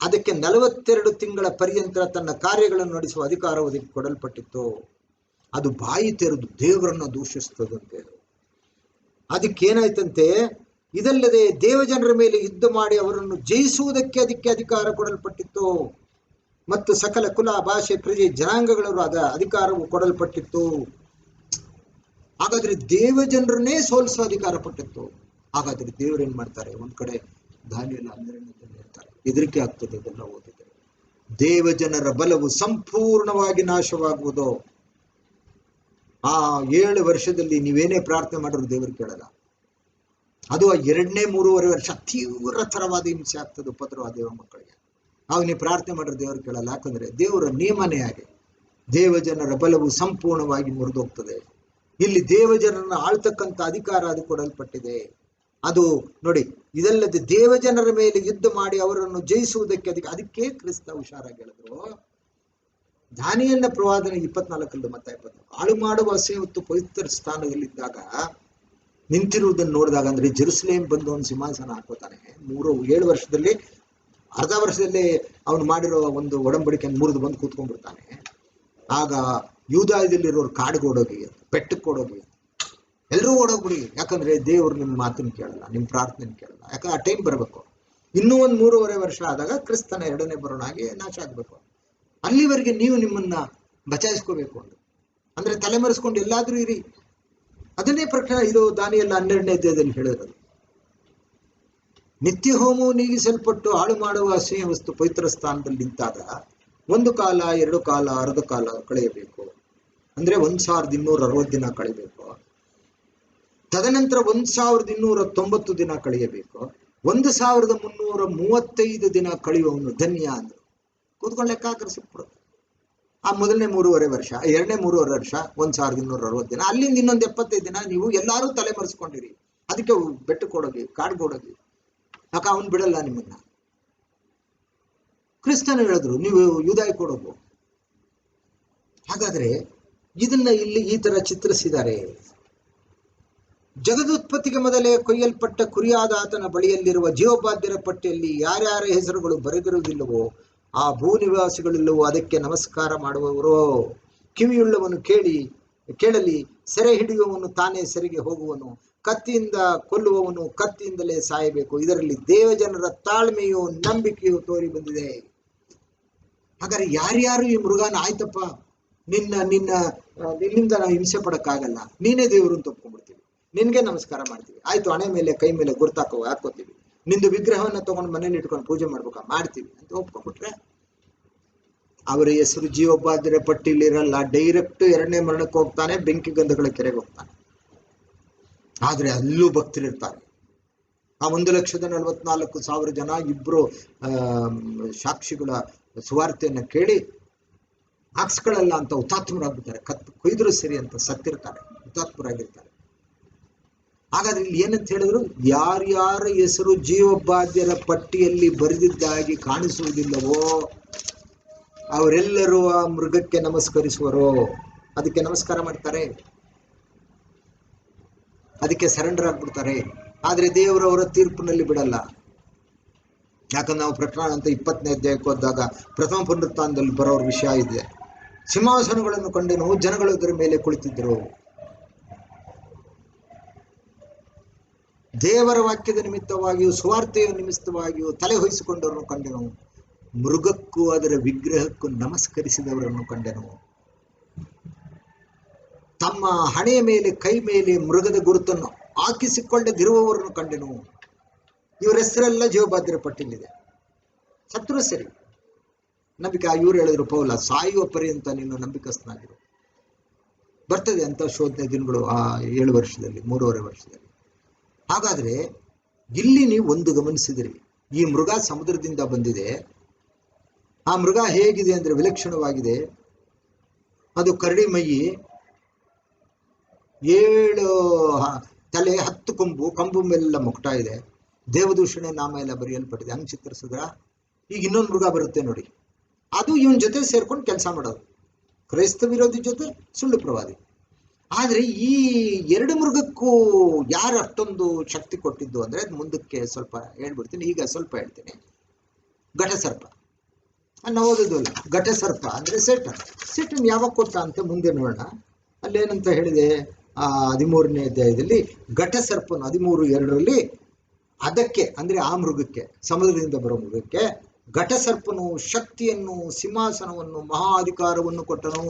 ಅದಕ್ಕೆ 42 ತಿಂಗಳ ಪರ್ಯಂತರ ತನ್ನ ಕಾರ್ಯಗಳನ್ನು ನಡೆಸುವ ಅಧಿಕಾರವು ಅದಕ್ಕೆ ಕೊಡಲ್ಪಟ್ಟಿತ್ತು. ಅದು ಬಾಯಿ ತೆರೆದು ದೇವರನ್ನ ದೂಷಿಸ್ತದಂತೆ. ಅದಕ್ಕೇನಾಯ್ತಂತೆ, ಇದಲ್ಲದೆ ದೇವಜನರ ಮೇಲೆ ಯುದ್ಧ ಮಾಡಿ ಅವರನ್ನು ಜಯಿಸುವುದಕ್ಕೆ ಅದಕ್ಕೆ ಅಧಿಕಾರ ಕೊಡಲ್ಪಟ್ಟಿತ್ತು. ಮತ್ತು ಸಕಲ ಕುಲ, ಭಾಷೆ, ಪ್ರಜೆ, ಜನಾಂಗಗಳವರು ಅದ ಅಧಿಕಾರವು ಕೊಡಲ್ಪಟ್ಟಿತ್ತು. ಹಾಗಾದ್ರೆ ದೇವಜನರನ್ನೇ ಸೋಲಿಸುವ ಅಧಿಕಾರ ಪಟ್ಟಿತ್ತು. ಹಾಗಾದ್ರೆ ದೇವರೇನ್ ಮಾಡ್ತಾರೆ? ಒಂದ್ ಕಡೆ ದಾನಿಯೇಲ 12ನೇದಲ್ಲಿ ಹೇಳ್ತಾರೆ, ಹೆದರಿಕೆ ಆಗ್ತದೆ ಇದೆಲ್ಲ ಓದಿದ್ರೆ. ದೇವಜನರ ಬಲವು ಸಂಪೂರ್ಣವಾಗಿ ನಾಶವಾಗುವುದು. ಆ 7 ವರ್ಷದಲ್ಲಿ ನೀವೇನೇ ಪ್ರಾರ್ಥನೆ ಮಾಡಿದ್ರು ದೇವರು ಕೇಳಲ್ಲ. ಅದು ಆ 2ನೇ 3.5 ವರ್ಷ ತೀವ್ರತರವಾದ ಹಿಂಸೆ ಆಗ್ತದೆ, ಉಪದ್ರವ ದೇವರ ಮಕ್ಕಳಿಗೆ. ಅವಾಗ ನೀವು ಪ್ರಾರ್ಥನೆ ಮಾಡಿದ್ರೆ ದೇವರು ಕೇಳಲ್ಲ. ಯಾಕಂದ್ರೆ ದೇವರ ನಿಯಮನೇ ಹಾಗೆ. ದೇವಜನರ ಬಲವು ಸಂಪೂರ್ಣವಾಗಿ ಮುರಿದೋಗ್ತದೆ. ಇಲ್ಲಿ ದೇವಜನರನ್ನ ಆಳ್ತಕ್ಕಂಥ ಅಧಿಕಾರ ಅದು ಕೊಡಲ್ಪಟ್ಟಿದೆ. ಅದು ನೋಡಿ, ಇದಲ್ಲದೆ ದೇವಜನರ ಮೇಲೆ ಯುದ್ಧ ಮಾಡಿ ಅವರನ್ನು ಜಯಿಸುವುದಕ್ಕೆ ಅದಕ್ಕೆ ಕ್ರಿಸ್ತ ಹುಷಾರಾಗಿ ಹೇಳಿದ್ರು. ದಾನಿಯೇಲನ ಪ್ರವಾದನೆ 24 ಮತ್ತು 24 ಹಾಳು ಮಾಡುವ ಅಸಹ್ಯ ಹೊತ್ತು ಪವಿತ್ರ ಸ್ಥಾನದಲ್ಲಿದ್ದಾಗ ನಿಂತಿರುವುದನ್ನು ನೋಡಿದಾಗ, ಅಂದ್ರೆ ಜೆರುಸಲೇಮ್ ಬಂದು ಅವನು ಸಿಂಹಾಸನ ಹಾಕೋತಾನೆ. 7 ವರ್ಷದಲ್ಲಿ, ಅರ್ಧ ವರ್ಷದಲ್ಲಿ ಅವನು ಮಾಡಿರೋ ಒಂದು ಒಡಂಬಡಿಕೆ ಮುರಿದು ಬಂದು ಕೂತ್ಕೊಂಡ್ಬಿಡ್ತಾನೆ. ಆಗ ಯೂದಾಯದಲ್ಲಿರೋರು ಕಾಡಿಗೆ ಓಡೋಗಿ, ಬೆಟ್ಟಕ್ಕೆ ಓಡೋಗಿ, ಎಲ್ಲರೂ ಓಡೋಗ್ಬಿಡಿ, ಯಾಕಂದ್ರೆ ದೇವರು ನಿಮ್ಮ ಮಾತನ್ನು ಕೇಳಲ್ಲ, ನಿಮ್ಮ ಪ್ರಾರ್ಥನೆ ಕೇಳಲ್ಲ. ಯಾಕಂದ್ರೆ ಆ ಟೈಮ್ ಬರಬೇಕು. ಇನ್ನೂ ಒಂದು 3.5 ವರ್ಷ ಆದಾಗ ಕ್ರಿಸ್ತನ 2ನೇ ಬರೋಣಾಗಿ ನಾಶ ಆಗ್ಬೇಕು. ಅಲ್ಲಿವರೆಗೆ ನೀವು ನಿಮ್ಮನ್ನ ಬಚಾಯಿಸ್ಕೋಬೇಕು ಅಂದ್ರೆ ತಲೆಮರೆಸ್ಕೊಂಡು ಎಲ್ಲಾದ್ರೂ ಇರಿ. ಅದನ್ನೇ ಪ್ರಕರಣ ಇದು ದಾನಿಯೇಲ 12ನೇ ಅಧ್ಯಾಯದಲ್ಲಿ ಹೇಳಿರೋದು. ನಿತ್ಯ ಹೋಮವು ನೀಗಿಸಲ್ಪಟ್ಟು ಹಾಳು ಮಾಡುವ ಅಸಹ್ಯ ವಸ್ತು ಪವಿತ್ರ ಸ್ಥಾನದಲ್ಲಿ ನಿಂತಾಗ 1 ಕಾಲ 2 ಕಾಲ ಅರ್ಧ ಕಾಲ ಕಳೆಯಬೇಕು. ಅಂದ್ರೆ 1260 ದಿನ ಕಳೆಯಬೇಕು. ತದನಂತರ 1290 ದಿನ ಕಳೆಯಬೇಕು. 1335 ದಿನ ಕಳೆಯುವವನು ಧನ್ಯ ಅಂದ್ರು. ಕೂತ್ಕೊಂಡು ಲೆಕ್ಕ ಹಾಕಿದ್ರೆ ಸಿಕ್ಬಿಡುತ್ತೆ. ಆ ಮೊದಲನೇ 3.5 ವರ್ಷ, 2ನೇ 3.5 ವರ್ಷ 1260 ದಿನ, ಅಲ್ಲಿಂದ ಇನ್ನೊಂದು 75 ದಿನ ನೀವು ಎಲ್ಲಾರು ತಲೆ ಮರೆಸ್ಕೊಂಡಿರಿ. ಅದಕ್ಕೆ ಬೆಟ್ಟಕ್ಕೋಡೋಗಿ, ಕಾಡ್ಗೋಡೋಗಿ, ಯಾಕೆ ಅವನು ಬಿಡಲ್ಲ ನಿಮ್ಮನ್ನ. ಕ್ರಿಸ್ತನು ಹೇಳಿದ್ರು ನೀವು ಯೂದಾಯ ಕೊಡೋಗು. ಹಾಗಾದ್ರೆ ಇದನ್ನ ಇಲ್ಲಿ ಈ ತರ ಚಿತ್ರಿಸಿದ್ದಾರೆ. ಜಗದುತ್ಪತ್ತಿಗೆ ಮೊದಲೇ ಕೊಯ್ಯಲ್ಪಟ್ಟ ಕುರಿಯಾದ ಆತನ ಬಳಿಯಲ್ಲಿರುವ ಜೀವಬಾಧ್ಯರ ಪಟ್ಟಿಯಲ್ಲಿ ಯಾರ್ಯಾರ ಹೆಸರುಗಳು ಬರೆದಿರುವುದಿಲ್ಲವೋ ಆ ಭೂನಿವಾಸಿಗಳೆಲ್ಲವೂ ಅದಕ್ಕೆ ನಮಸ್ಕಾರ ಮಾಡುವವರು. ಕಿವಿಯುಳ್ಳವನು ಕೇಳಲಿ. ಸೆರೆ ಹಿಡಿಯುವವನು ತಾನೇ ಸೆರೆಗೆ ಹೋಗುವನು. ಕತ್ತಿಯಿಂದ ಕೊಲ್ಲುವವನು ಕತ್ತಿಯಿಂದಲೇ ಸಾಯಬೇಕು. ಇದರಲ್ಲಿ ದೇವಜನರ ತಾಳ್ಮೆಯು ನಂಬಿಕೆಯು ತೋರಿ ಬಂದಿದೆ. ಹಾಗಾದ್ರೆ ಯಾರ್ಯಾರು ಈ ಮೃಗಾನ, ಆಯ್ತಪ್ಪ ನಿನ್ನಿಂದ ನಾವು ಹಿಂಸೆ ಪಡಕ್ಕಾಗಲ್ಲ, ನೀನೇ ದೇವರು ಅಂತ ಒಪ್ಕೊಂಡ್ಬಿಡ್ತೀವಿ, ನಿನ್ಗೆ ನಮಸ್ಕಾರ ಮಾಡ್ತೀವಿ, ಆಯ್ತು ಹಣೆ ಮೇಲೆ ಕೈ ಮೇಲೆ ಹಾಕೋತೀವಿ, ನಿಂದು ವಿಗ್ರಹವನ್ನ ತಗೊಂಡು ಮನೇಲಿ ಇಟ್ಕೊಂಡು ಪೂಜೆ ಮಾಡ್ತೀವಿ ಅಂತ ಒಪ್ಕೊಂಡ್ಬಿಟ್ರೆ ಅವರ ಹೆಸರು ಜೀವಬಾಧ್ಯರ ಪಟ್ಟಿಲಿ ಇರಲ್ಲ. ಡೈರೆಕ್ಟ್ 2ನೇ ಮರಣಕ್ಕೆ ಹೋಗ್ತಾನೆ, ಬೆಂಕಿ ಗಂಧಗಳ ಕೆರೆಗೆ ಹೋಗ್ತಾನೆ. ಆದ್ರೆ ಅಲ್ಲೂ ಭಕ್ತರಿರ್ತಾರೆ. ಆ 1,44,000 ಜನ, 2 ಸಾಕ್ಷಿಗಳ ಸುವಾರ್ತೆಯನ್ನ ಕೇಳಿ ಹಾಕ್ಸ್ಕೊಳ್ಳಲ್ಲ ಅಂತ ಹುತಾತ್ಮರಾಗ್ಬಿಡ್ತಾರೆ. ಕೊಯ್ದ್ರು ಸರಿ ಅಂತ ಸತ್ತಿರ್ತಾರೆ, ಹುತಾತ್ಮರಾಗಿರ್ತಾರೆ. ಹಾಗಾದ್ರೆ ಇಲ್ಲಿ ಏನಂತ ಹೇಳಿದ್ರು, ಯಾರ್ಯಾರ ಹೆಸರು ಜೀವಬಾಧ್ಯರ ಪಟ್ಟಿಯಲ್ಲಿ ಬರೆದಿದ್ದಾಗಿ ಕಾಣಿಸುವುದಿಲ್ಲವೋ ಅವರೆಲ್ಲರೂ ಆ ಮೃಗಕ್ಕೆ ನಮಸ್ಕರಿಸುವರು. ಅದಕ್ಕೆ ನಮಸ್ಕಾರ ಮಾಡ್ತಾರೆ, ಅದಕ್ಕೆ ಸರೆಂಡರ್ ಆಗ್ಬಿಡ್ತಾರೆ. ಆದ್ರೆ ದೇವರವರ ತೀರ್ಪಿನಲ್ಲಿ ಬಿಡಲ್ಲ. ಯಾಕಂದ್ರೆ ನಾವು ಪ್ರಕರಣ ಅಂತ 20ನೇ ಅಧ್ಯಾಯಕ್ಕೆ ಹೋದಾಗ ಪ್ರಥಮ ಪುನರುತ್ಥಾನದಲ್ಲಿ ಬರೋರ ವಿಷಯ ಇದೆ. ಸಿಂಹಾಸನಗಳನ್ನು ಕಂಡೆನು, ಜನಗಳು ಇದರ ಮೇಲೆ ಕುಳಿತಿದ್ದರು. ದೇವರ ವಾಕ್ಯದ ನಿಮಿತ್ತವಾಗಿಯೂ ಸುವಾರ್ತೆಯ ನಿಮಿತ್ತವಾಗಿಯೂ ತಲೆ ಹೊಯ್ಸಿಕೊಂಡವರನ್ನು ಕಂಡೆನು. ಮೃಗಕ್ಕೂ ಅದರ ವಿಗ್ರಹಕ್ಕೂ ನಮಸ್ಕರಿಸಿದವರನ್ನು ಕಂಡೆನು. ತಮ್ಮ ಹಣೆಯ ಮೇಲೆ ಕೈ ಮೇಲೆ ಮೃಗದ ಗುರುತನ್ನು ಹಾಕಿಸಿಕೊಳ್ಳದಿರುವವರನ್ನು ಕಂಡೆನು. ಇವರ ಹೆಸರೆಲ್ಲ ಜೀವಬಾಧ್ಯರ ಪಟ್ಟಿಲಿದೆ. ಸತ್ರು ಸರಿ, ನಂಬಿಕೆ. ಇವ್ರು ಹೇಳಿದ್ರು, ಪೌಲ ಸಾಯುವ ಪರ್ಯಂತ ನೀನು ನಂಬಿಕಸ್ಥನಾಗಿರು. ಬರ್ತದೆ ಅಂತ ಶೋಧನೆ ದಿನಗಳು ಆ 7 ವರ್ಷದಲ್ಲಿ, 3.5 ವರ್ಷದಲ್ಲಿ. ಹಾಗಾದ್ರೆ ಇಲ್ಲಿ ನೀವು ಒಂದು ಗಮನಿಸಿದಿರಿ, ಈ ಮೃಗ ಸಮುದ್ರದಿಂದ ಬಂದಿದೆ. ಆ ಮೃಗ ಹೇಗಿದೆ ಅಂದ್ರೆ ವಿಲಕ್ಷಣವಾಗಿದೆ. ಅದು ಕರಡಿ ಮೈ, 7 ತಲೆ, 10 ಕೊಂಬು ಮೇಲೆಲ್ಲ ಮುಕ್ಟ ಇದೆ. ದೇವದೂಷಣೆ ನಾಮ ಎಲ್ಲ ಬರೆಯಲ್ಪಟ್ಟಿದೆ. ಹಂಗೆ ಚಿತ್ರಿಸಿದ್ರ. ಈಗ ಇನ್ನೊಂದು ಮೃಗ ಬರುತ್ತೆ ನೋಡಿ, ಅದು ಇವನ್ ಜೊತೆ ಸೇರ್ಕೊಂಡು ಕೆಲಸ ಮಾಡೋದು, ಕ್ರೈಸ್ತ ವಿರೋಧಿ ಜೊತೆ ಸುಳ್ಳು ಪ್ರವಾದಿ. ಆದ್ರೆ ಈ 2 ಮೃಗಕ್ಕೂ ಯಾರು ಅಷ್ಟೊಂದು ಶಕ್ತಿ ಕೊಟ್ಟಿದ್ದು ಅಂದ್ರೆ ಮುಂದಕ್ಕೆ ಸ್ವಲ್ಪ ಹೇಳ್ಬಿಡ್ತೀನಿ, ಈಗ ಸ್ವಲ್ಪ ಹೇಳ್ತೀನಿ. ಘಟಸರ್ಪ ನಾವು ಓದೋದಲ್ಲ. ಘಟಸರ್ಪ ಅಂದ್ರೆ ಸೇಟನ್ ಯಾವಾಗ ಕೊಟ್ಟ ಅಂತ ಮುಂದೆ ನೋಡೋಣ. ಅಲ್ಲೇನಂತ ಹೇಳಿದೆ, 13ನೇ ಅಧ್ಯಾಯದಲ್ಲಿ ಘಟಸರ್ಪನು 13:2 ಅದಕ್ಕೆ ಅಂದ್ರೆ ಆ ಮೃಗಕ್ಕೆ, ಸಮುದ್ರದಿಂದ ಬರೋ ಮೃಗಕ್ಕೆ ಘಟಸರ್ಪನು ಶಕ್ತಿಯನ್ನು, ಸಿಂಹಾಸನವನ್ನು, ಮಹಾ ಅಧಿಕಾರವನ್ನು ಕೊಟ್ಟನು.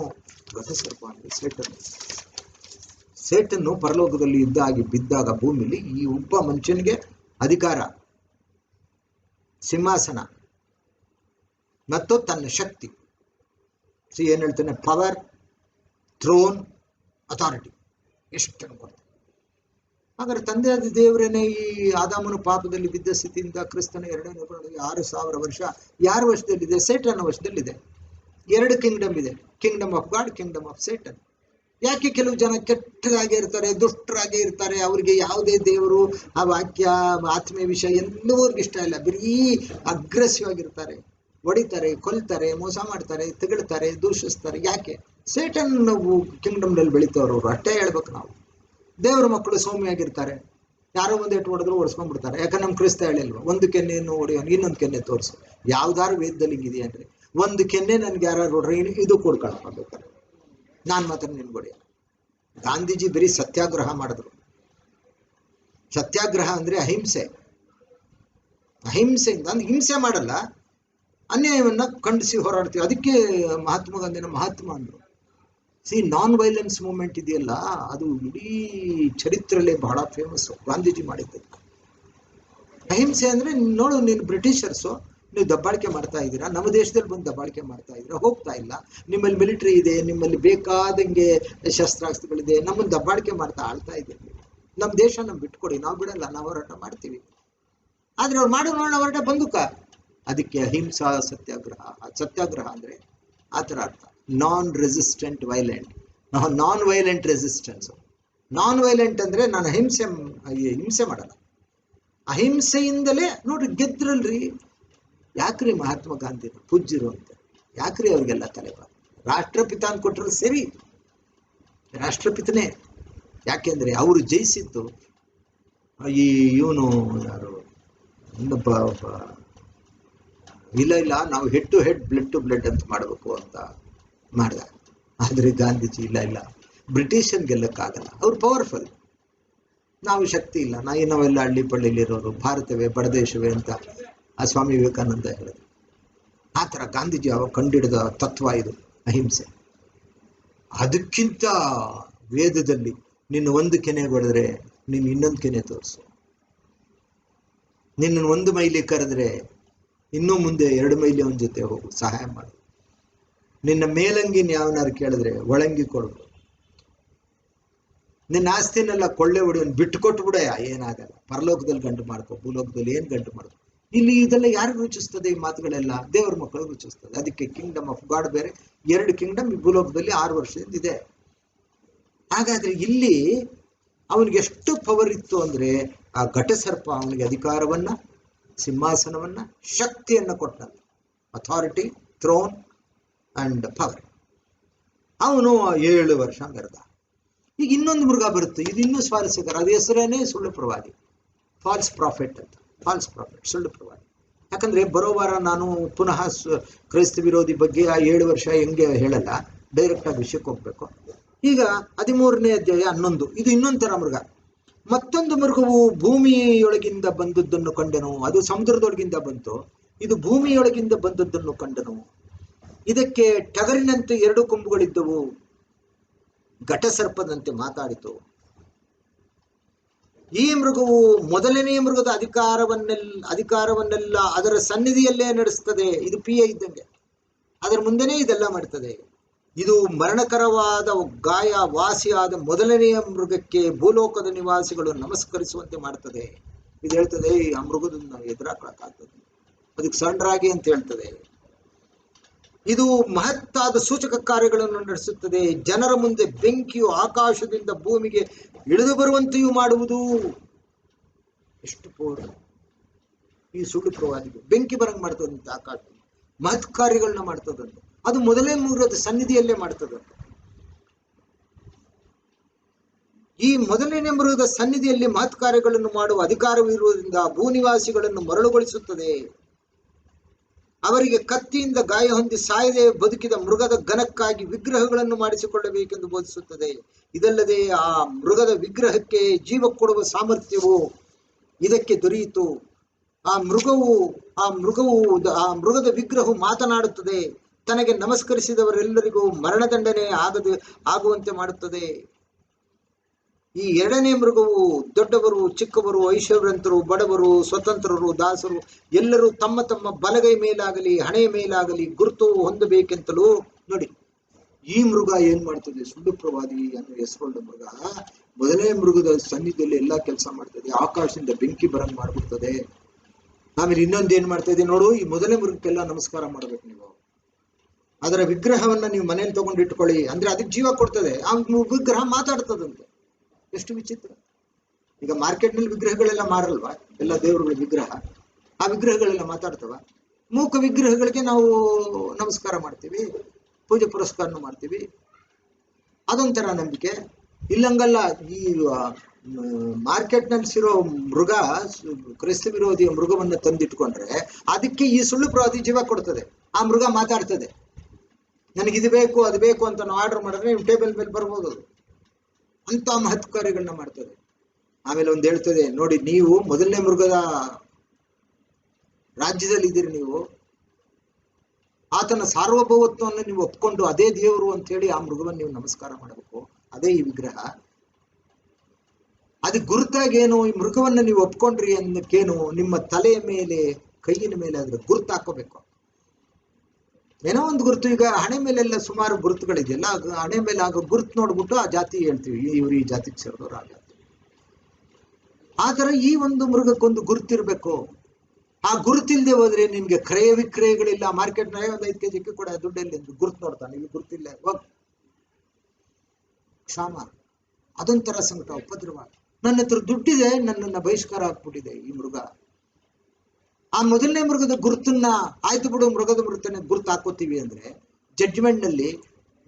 ಘಟಸರ್ಪ ಅಂದ್ರೆ ಸೇಟನ್ನು ಪರಲೋಕದಲ್ಲಿ ಬಿದ್ದಾಗ ಭೂಮಿಲಿ ಈ ಒಬ್ಬ ಮನುಷ್ಯನಿಗೆ ಅಧಿಕಾರ, ಸಿಂಹಾಸನ ಮತ್ತು ತನ್ನ ಶಕ್ತಿ, ಏನ್ ಹೇಳ್ತಾನೆ, ಪವರ್, ಥ್ರೋನ್, ಅಥಾರಿಟಿ ಎಷ್ಟು ಕೊಡ್ತಾನೆ. ಹಾಗಾದ್ರೆ ತಂದೆಯಾದ ದೇವರೇನೆ ಈ ಆದಾಮನು ಪಾಪದಲ್ಲಿ ಬಿದ್ದ ಸ್ಥಿತಿಯಿಂದ ಕ್ರಿಸ್ತನ 2ನೇ ಬರೋಣ 6,000 ವರ್ಷ ಯಾರ ವಶದಲ್ಲಿದೆ? ಸೇಟನ್ ವಶದಲ್ಲಿದೆ. 2 ಕಿಂಗ್ಡಮ್ ಇದೆ, Kingdom of god, Kingdom of Satan. ಯಾಕೆ ಕೆಲವು ಜನ ಕೆಟ್ಟದಾಗೆ ಇರ್ತಾರೆ, ದುಷ್ಟರಾಗೆ ಇರ್ತಾರೆ, ಅವ್ರಿಗೆ ಯಾವುದೇ ದೇವರು, ಆ ವಾಕ್ಯ, ಆತ್ಮೀಯ ವಿಷಯ ಎಲ್ಲವೂ ಅವ್ರಿಗೆ ಇಷ್ಟ ಇಲ್ಲ. ಬರೀ ಅಗ್ರೆಸಿವ್ ಆಗಿರ್ತಾರೆ, ಹೊಡಿತಾರೆ, ಕೊಲ್ತಾರೆ, ಮೋಸ ಮಾಡ್ತಾರೆ, ತೆಗಳ್ತಾರೆ, ದೂಷಿಸ್ತಾರೆ. ಯಾಕೆ? ಸೇಟನ್ ಕಿಂಗ್ಡಮ್ನಲ್ಲಿ ಬೆಳಿತವ್ರು. ಅಷ್ಟೇ ಹೇಳ್ಬೇಕು ನಾವು. ದೇವರ ಮಕ್ಕಳು ಸೌಮ್ಯಾಗಿರ್ತಾರೆ, ಯಾರೋ ಒಂದು ಎಟ್ಟು ಹೊಡೆದ್ರು ಓಡಿಸ್ಕೊಂಡ್ಬಿಡ್ತಾರೆ. ಯಾಕಂದ್ರೆ ನಮ್ಮ ಕ್ರಿಸ್ತ ಹೇಳಿಲ್ವ, ಒಂದು ಕೆನ್ನೆಯನ್ನು ಹೊಡೆಯೋನು ಇನ್ನೊಂದು ಕೆನ್ನೆ ತೋರಿಸು. ಯಾವ್ದಾರು ವೇದದಲ್ಲಿ ಹಿಂಗಿದೆಯಾ ಅಂದ್ರೆ, ಒಂದು ಕೆನ್ನೆ ನನ್ಗೆ ಯಾರು ಹೊಡ್ರೆ ಇದು ಕೊಡ್ಕೊಳ್ಬೇಕಾರೆ ನಾನು ಮಾತ್ರ ನಿನ್ಗೆ ಹೊಡೆಯಲ್ಲ. ಗಾಂಧೀಜಿ ಬರೀ ಸತ್ಯಾಗ್ರಹ ಮಾಡಿದ್ರು. ಸತ್ಯಾಗ್ರಹ ಅಂದ್ರೆ ಅಹಿಂಸೆ. ಅಹಿಂಸೆಯಿಂದ ಅಂದ್ರೆ ಹಿಂಸೆ ಮಾಡಲ್ಲ, ಅನ್ಯಾಯವನ್ನ ಖಂಡಿಸಿ ಹೋರಾಡ್ತೀವಿ. ಅದಕ್ಕೆ ಮಹಾತ್ಮ ಗಾಂಧಿನ ಮಹಾತ್ಮ ಅಂದ್ರು. ನಾನ್ ವೈಲೆನ್ಸ್ ಮೂವ್ಮೆಂಟ್ ಇದೆಯಲ್ಲ, ಅದು ಇಡೀ ಚರಿತ್ರೆಯಲ್ಲಿ ಬಹಳ ಫೇಮಸ್. ಗಾಂಧೀಜಿ ಮಾಡಿದ್ದಕ್ಕೆ ಅಹಿಂಸೆ ಅಂದ್ರೆ, ನೋಡು ನೀನು ಬ್ರಿಟಿಷರ್ಸು, ನೀವು ದಬ್ಬಾಳಿಕೆ ಮಾಡ್ತಾ ಇದ್ದೀರಾ, ನಮ್ಮ ದೇಶದಲ್ಲಿ ಬಂದು ದಬ್ಬಾಳಿಕೆ ಮಾಡ್ತಾ ಇದ್ದೀರಾ, ಹೋಗ್ತಾ ಇಲ್ಲ. ನಿಮ್ಮಲ್ಲಿ ಮಿಲಿಟರಿ ಇದೆ, ನಿಮ್ಮಲ್ಲಿ ಬೇಕಾದಂಗೆ ಶಸ್ತ್ರಾಸ್ತ್ರಗಳಿದೆ, ನಮ್ಮನ್ನು ದಬ್ಬಾಳಿಕೆ ಮಾಡ್ತಾ ಆಳ್ತಾ ಇದ್ದೀರಿ. ನಮ್ಮ ದೇಶ ನಮ್ಗೆ ಬಿಟ್ಕೊಡಿ, ನಾವು ಬಿಡಲ್ಲ, ನಾವು ಹೋರಾಟ ಮಾಡ್ತೀವಿ. ಆದ್ರೆ ಅವ್ರು ಮಾಡೋ ನೋಡೋಣ ಹೋರಾಟ ಬಂದೂಕ. ಅದಕ್ಕೆ ಅಹಿಂಸಾ ಸತ್ಯಾಗ್ರಹ. ಸತ್ಯಾಗ್ರಹ ಅಂದ್ರೆ ಆ ಥರ ಅರ್ಥ. ನಾನ್ ರೆಸಿಸ್ಟೆಂಟ್ ವೈಲೆಂಟ್, ನಾನ್ ವೈಲೆಂಟ್ ರೆಸಿಸ್ಟೆನ್ಸ್. ನಾನ್ ವೈಲೆಂಟ್ ಅಂದ್ರೆ ನಾನು ಹಿಂಸೆ ಮಾಡಲ್ಲ, ಅಹಿಂಸೆಯಿಂದಲೇ ನೋಡ್ರಿ ಗೆದ್ರಲ್ರಿ. ಯಾಕ್ರಿ ಮಹಾತ್ಮ ಗಾಂಧಿನ ಪೂಜ್ಯರು ಅಂತ ಯಾಕ್ರಿ ಅವ್ರಿಗೆಲ್ಲ ತಲೆಬಾರ? ರಾಷ್ಟ್ರಪಿತ ಅಂತ ಕೊಟ್ಟರು ಸರಿ, ರಾಷ್ಟ್ರಪಿತನೇ. ಯಾಕೆಂದ್ರೆ ಅವರು ಜಯಿಸಿದ್ದು ಈ ಇವನು ಯಾರು ಇನ್ನೊಬ್ಬ ಇಲ್ಲ ನಾವು head to head, blood to blood ಅಂತ ಮಾಡಬೇಕು ಅಂತ ಮಾಡ್ದ. ಆದ್ರೆ ಗಾಂಧೀಜಿ ಇಲ್ಲ, ಬ್ರಿಟಿಷನ್ ಗೆಲ್ಲಕ್ಕಾಗಲ್ಲ, ಅವ್ರು ಪವರ್ಫುಲ್, ನಾವು ಶಕ್ತಿ ಇಲ್ಲ, ನಾವೆಲ್ಲ ಹಳ್ಳಿ ಪಳ್ಳಿಲಿರೋರು, ಭಾರತವೇ ಬಡದೇಶವೇ ಅಂತ ಆ ಸ್ವಾಮಿ ವಿವೇಕಾನಂದ ಹೇಳಿದ್ರು. ಆ ಥರ ಗಾಂಧೀಜಿ ಅವಾಗ ಕಂಡಿಡಿದ ತತ್ವ ಇದು, ಅಹಿಂಸೆ. ಅದಕ್ಕಿಂತ ವೇದದಲ್ಲಿ ನಿನ್ನ ಒಂದು ಕೆನೆ ಹೊಡೆದ್ರೆ ನೀನು ಇನ್ನೊಂದು ಕೆನೆ ತೋರಿಸು, ನಿನ್ನ ಒಂದು ಮೈಲಿ ಕರೆದ್ರೆ ಇನ್ನೂ ಮುಂದೆ 2 ಮೈಲಿ ಅವನ ಜೊತೆ ಹೋಗು, ಸಹಾಯ ಮಾಡು. ನಿನ್ನ ಮೇಲಂಗಿನ ಯಾವನಾರು ಕೇಳಿದ್ರೆ ಒಳಂಗಿ ಕೊಡು. ನಿನ್ನ ಆಸ್ತಿನೆಲ್ಲ ಕೊಳ್ಳೆ ಹೊಡಿಯೋನು ಬಿಟ್ಟು ಕೊಟ್ಟು ಬಿಡ, ಏನಾಗಲ್ಲ. ಪರಲೋಕದಲ್ಲಿ ಗಂಟು ಮಾಡ್ಕೋ, ಭೂಲೋಕದಲ್ಲಿ ಏನ್ ಗಂಟು ಮಾಡ್ಕೋ. ಇಲ್ಲಿ ಇದೆಲ್ಲ ಯಾರಿಗೂ ರುಚಿಸ್ತದೆ? ಈ ಮಾತುಗಳೆಲ್ಲ ದೇವರ ಮಕ್ಕಳು ರುಚಿಸ್ತದೆ. ಅದಕ್ಕೆ ಕಿಂಗ್ಡಮ್ ಆಫ್ ಗಾಡ್ ಬೇರೆ, 2 ಕಿಂಗ್ಡಮ್ ಈ ಭೂಲೋಕದಲ್ಲಿ 6 ವರ್ಷದಿಂದ ಇದೆ. ಹಾಗಾದ್ರೆ ಇಲ್ಲಿ ಅವನಿಗೆ ಎಷ್ಟು ಪವರ್ ಇತ್ತು ಅಂದ್ರೆ, ಆ ಘಟಸರ್ಪ ಅವನಿಗೆ ಅಧಿಕಾರವನ್ನ, ಸಿಂಹಾಸನವನ್ನ, ಶಕ್ತಿಯನ್ನ ಕೊಟ್ಟ. Authority, throne and power. ಅವನು 7 ವರ್ಷ ಮೆರೆದ. ಈಗ ಇನ್ನೊಂದು ಮೃಗ ಬರುತ್ತೆ, ಇದು ಇನ್ನೂ ಸ್ವಾರಸ್ಯಕರ. ಅದು ಹೆಸರೇನೆ ಸುಳ್ಳು ಪ್ರವಾದಿ, ಫಾಲ್ಸ್ ಪ್ರಾಫಿಟ್ ಅಂತ. ಫಾಲ್ಸ್ ಪ್ರಾಫಿಟ್, ಸುಳ್ಳು ಪ್ರವಾದಿ. ಯಾಕಂದ್ರೆ ಬರೋ ವಾರ ನಾನು ಪುನಃ ಕ್ರೈಸ್ತ ವಿರೋಧಿ ಬಗ್ಗೆ ಆ 7 ವರ್ಷ ಹೆಂಗೆ ಹೇಳಲ್ಲ, ಡೈರೆಕ್ಟ್ ಆಗಿ ವಿಷಯಕ್ಕೆ ಹೋಗ್ಬೇಕು. ಈಗ 13ನೇ ಅಧ್ಯಾಯ 11, ಇದು ಇನ್ನೊಂದು ತರ ಮೃಗ. ಮತ್ತೊಂದು ಮೃಗವು ಭೂಮಿಯೊಳಗಿಂದ ಬಂದದ್ದನ್ನು ಕಂಡನು. ಅದು ಸಮುದ್ರದೊಳಗಿಂದ ಬಂತು, ಇದು ಭೂಮಿಯೊಳಗಿಂದ ಬಂದದ್ದನ್ನು ಕಂಡನು. ಇದಕ್ಕೆ ಟಗರಿನಂತೆ 2 ಕೊಂಬುಗಳಿದ್ದವು, ಘಟಸರ್ಪದಂತೆ ಮಾತಾಡಿತು. ಈ ಮೃಗವು ಮೊದಲನೆಯ ಮೃಗದ ಅಧಿಕಾರವನ್ನೆಲ್ಲ ಅದರ ಸನ್ನಿಧಿಯಲ್ಲೇ ನಡೆಸ್ತದೆ. ಇದು ಪಿಯ ಇದ್ದಂಗೆ, ಅದರ ಮುಂದೆನೇ ಇದೆಲ್ಲ ಮಾಡ್ತದೆ. ಇದು ಮರಣಕರವಾದ ಗಾಯ ವಾಸಿಯಾದ ಮೊದಲನೆಯ ಮೃಗಕ್ಕೆ ಭೂಲೋಕದ ನಿವಾಸಿಗಳು ನಮಸ್ಕರಿಸುವಂತೆ ಮಾಡ್ತದೆ. ಇದು ಹೇಳ್ತದೆ, ಆ ಮೃಗದನ್ನು ನಾವು ಎದುರಾಕ್ಕಾಗ್ತದೆ, ಅದಕ್ಕೆ ಸಣ್ಣ ಅಂತ ಹೇಳ್ತದೆ. ಇದು ಮಹತ್ತಾದ ಸೂಚಕ ಕಾರ್ಯಗಳನ್ನು ನಡೆಸುತ್ತದೆ. ಜನರ ಮುಂದೆ ಬೆಂಕಿಯು ಆಕಾಶದಿಂದ ಭೂಮಿಗೆ ಇಳಿದು ಬರುವಂತೆಯೂ ಮಾಡುವುದು. ಎಷ್ಟು ಪೋರ್ ಈ ಸುಳ್ಳು ಪ್ರವಾದಿಗೆ! ಬೆಂಕಿ ಬರಂಗ್ ಮಾಡ್ತದಂತೆ, ಆಕಾಶದಿಂದ ಮಹತ್ ಕಾರ್ಯಗಳನ್ನ ಮಾಡ್ತದಂತೆ. ಅದು ಮೊದಲೇ ಮೃಗದ ಸನ್ನಿಧಿಯಲ್ಲೇ ಮಾಡ್ತದಂತೆ. ಈ ಮೊದಲನೇ ಮೃಗದ ಸನ್ನಿಧಿಯಲ್ಲಿ ಮಹತ್ ಕಾರ್ಯಗಳನ್ನು ಮಾಡುವ ಅಧಿಕಾರವಿರುವುದರಿಂದ ಭೂನಿವಾಸಿಗಳನ್ನು ಮರಳುಗೊಳಿಸುತ್ತದೆ. ಅವರಿಗೆ ಕತ್ತಿಯಿಂದ ಗಾಯ ಹೊಂದಿ ಸಾಯದೆ ಬದುಕಿದ ಮೃಗದ ಘನಕ್ಕಾಗಿ ವಿಗ್ರಹಗಳನ್ನು ಮಾಡಿಸಿಕೊಳ್ಳಬೇಕೆಂದು ಬೋಧಿಸುತ್ತದೆ. ಇದಲ್ಲದೆ ಆ ಮೃಗದ ವಿಗ್ರಹಕ್ಕೆ ಜೀವ ಕೊಡುವ ಸಾಮರ್ಥ್ಯವು ಇದಕ್ಕೆ ದೊರೆಯಿತು. ಆ ಮೃಗದ ವಿಗ್ರಹವು ಮಾತನಾಡುತ್ತದೆ. ತನಗೆ ನಮಸ್ಕರಿಸಿದವರೆಲ್ಲರಿಗೂ ಮರಣದಂಡನೆ ಆಗುವಂತೆ ಮಾಡುತ್ತದೆ. ಈ 2ನೇ ಮೃಗವು ದೊಡ್ಡವರು, ಚಿಕ್ಕವರು, ಐಶ್ವರ್ಯವಂತರು, ಬಡವರು, ಸ್ವತಂತ್ರರು, ದಾಸರು ಎಲ್ಲರೂ ತಮ್ಮ ತಮ್ಮ ಬಲಗೈ ಮೇಲಾಗಲಿ ಹಣೆಯ ಮೇಲಾಗಲಿ ಗುರುತು ಹೊಂದಬೇಕೆಂತಲೂ. ನೋಡಿ, ಈ ಮೃಗ ಏನ್ ಮಾಡ್ತದೆ? ಸುಳ್ಳು ಪ್ರವಾದಿ ಅನ್ನೋ ಹೆಸರುಳ್ಳ ಮೃಗ ಮೊದಲನೇ ಮೃಗದ ಸನ್ನಿಧಿಯಲ್ಲಿ ಎಲ್ಲಾ ಕೆಲಸ ಮಾಡ್ತದೆ. ಆಕಾಶದಿಂದ ಬೆಂಕಿ ಬರಂಗ್ ಮಾಡ್ಬಿಡ್ತದೆ. ಆಮೇಲೆ ಇನ್ನೊಂದು ಏನ್ ಮಾಡ್ತಾ ನೋಡು, ಈ ಮೊದಲನೇ ಮೃಗಕ್ಕೆಲ್ಲ ನಮಸ್ಕಾರ ಮಾಡ್ಬೇಕು ನೀವು. ಅದರ ವಿಗ್ರಹವನ್ನ ನೀವು ಮನೇಲಿ ತಗೊಂಡು ಇಟ್ಕೊಳ್ಳಿ, ಅಂದ್ರೆ ಅದಕ್ಕೆ ಜೀವ ಕೊಡ್ತದೆ. ಆ ವಿಗ್ರಹ ಮಾತಾಡ್ತದಂತೆ. ಎಷ್ಟು ವಿಚಿತ್ರ! ಈಗ ಮಾರ್ಕೆಟ್ನಲ್ಲಿ ವಿಗ್ರಹಗಳೆಲ್ಲ ಮಾರಲ್ವಾ, ಎಲ್ಲ ದೇವರುಗಳ ವಿಗ್ರಹ. ಆ ವಿಗ್ರಹಗಳೆಲ್ಲ ಮಾತಾಡ್ತವ? ಮೂಕ ವಿಗ್ರಹಗಳಿಗೆ ನಾವು ನಮಸ್ಕಾರ ಮಾಡ್ತೀವಿ, ಪೂಜೆ ಪುರಸ್ಕಾರನು ಮಾಡ್ತೀವಿ. ಅದೊಂಥರ ನಂಬಿಕೆ. ಇಲ್ಲಂಗಲ್ಲ. ಈ ಮಾರ್ಕೆಟ್ನಲ್ಲಿ ಸಿರೋ ಮೃಗ, ಕ್ರಿಸ್ತ ವಿರೋಧಿ ಮೃಗವನ್ನು ತಂದಿಟ್ಕೊಂಡ್ರೆ ಅದಕ್ಕೆ ಈ ಸುಳ್ಳು ಪ್ರವಾದಿ ಜೀವ ಕೊಡ್ತದೆ. ಆ ಮೃಗ ಮಾತಾಡ್ತದೆ, ನನಗಿದು ಬೇಕು ಅದು ಬೇಕು ಅಂತ ನಾವು ಆರ್ಡರ್ ಮಾಡಿದ್ರೆ ನೀವು ಟೇಬಲ್ ಮೇಲೆ ಬರ್ಬೋದು. ಅದು ಅಂತ ಮಹತ್ಕಾರ್ಯಗಳನ್ನ ಮಾಡ್ತದೆ. ಆಮೇಲೆ ಒಂದು ಹೇಳ್ತದೆ ನೋಡಿ, ನೀವು ಮೊದಲನೇ ಮೃಗದ ರಾಜ್ಯದಲ್ಲಿ ಇದ್ದೀರಿ, ನೀವು ಆತನ ಸಾರ್ವಭೌಮತ್ವವನ್ನು ನೀವು ಒಪ್ಕೊಂಡು ಅದೇ ದೇವರು ಅಂತ ಹೇಳಿ ಆ ಮೃಗವನ್ನು ನೀವು ನಮಸ್ಕಾರ ಮಾಡಬೇಕು. ಅದೇ ಈ ವಿಗ್ರಹ. ಅದಕ್ಕೆ ಗುರುತಾಗೇನು, ಈ ಮೃಗವನ್ನು ನೀವು ಒಪ್ಕೊಂಡ್ರಿ ಅನ್ನಕ್ಕೇನು, ನಿಮ್ಮ ತಲೆಯ ಮೇಲೆ ಕೈಯಿನ ಮೇಲೆ ಅದ್ರ ಗುರುತು ಹಾಕೋಬೇಕು. ಏನೋ ಒಂದು ಗುರುತು. ಈಗ ಹಣೆ ಮೇಲೆಲ್ಲ ಸುಮಾರು ಗುರುತುಗಳಿದೆಯಲ್ಲ, ಹಣೆ ಮೇಲೆ ಆಗೋ ಗುರುತು ನೋಡ್ಬಿಟ್ಟು ಆ ಜಾತಿ ಹೇಳ್ತೀವಿ, ಇವ್ರು ಈ ಜಾತಿಗೆ ಸೇರಿದವ್ರು ಆ ಜಾತಿ. ಆ ಥರ ಈ ಒಂದು ಮೃಗಕ್ಕೊಂದು ಗುರುತಿರ್ಬೇಕು. ಆ ಗುರುತಿಲ್ಲದೆ ಹೋದ್ರೆ ನಿನ್ಗೆ ಕ್ರಯ ವಿಕ್ರಯಗಳಿಲ್ಲ. ಮಾರ್ಕೆಟ್ನಾಗ ಒಂದು 5 kg ಕೂಡ ದುಡ್ಡಲ್ಲಿ ಗುರುತು ನೋಡ್ತಾನೆ, ಇಲ್ಲಿ ಗುರುತಿಲ್ಲ, ಹೋಗ್ ಕ್ಷಾಮ. ಅದೊಂಥರ ಸಂಕಟ, ಉಪದ್ರವ. ನನ್ನ ಹತ್ರ ದುಡ್ಡಿದೆ, ನನ್ನನ್ನು ಬಹಿಷ್ಕಾರ ಹಾಕ್ಬಿಟ್ಟಿದೆ ಈ ಮೃಗ. ಆ ಮೊದಲನೇ ಮೃಗದ ಗುರುತನ್ನ ಆಯ್ತು ಬಿಡು, ಮೃಗದ ಗುರುತನ್ನ ಗುರುತು ಹಾಕೋತೀವಿ ಅಂದ್ರೆ ಜಡ್ಜ್ಮೆಂಟ್ ನಲ್ಲಿ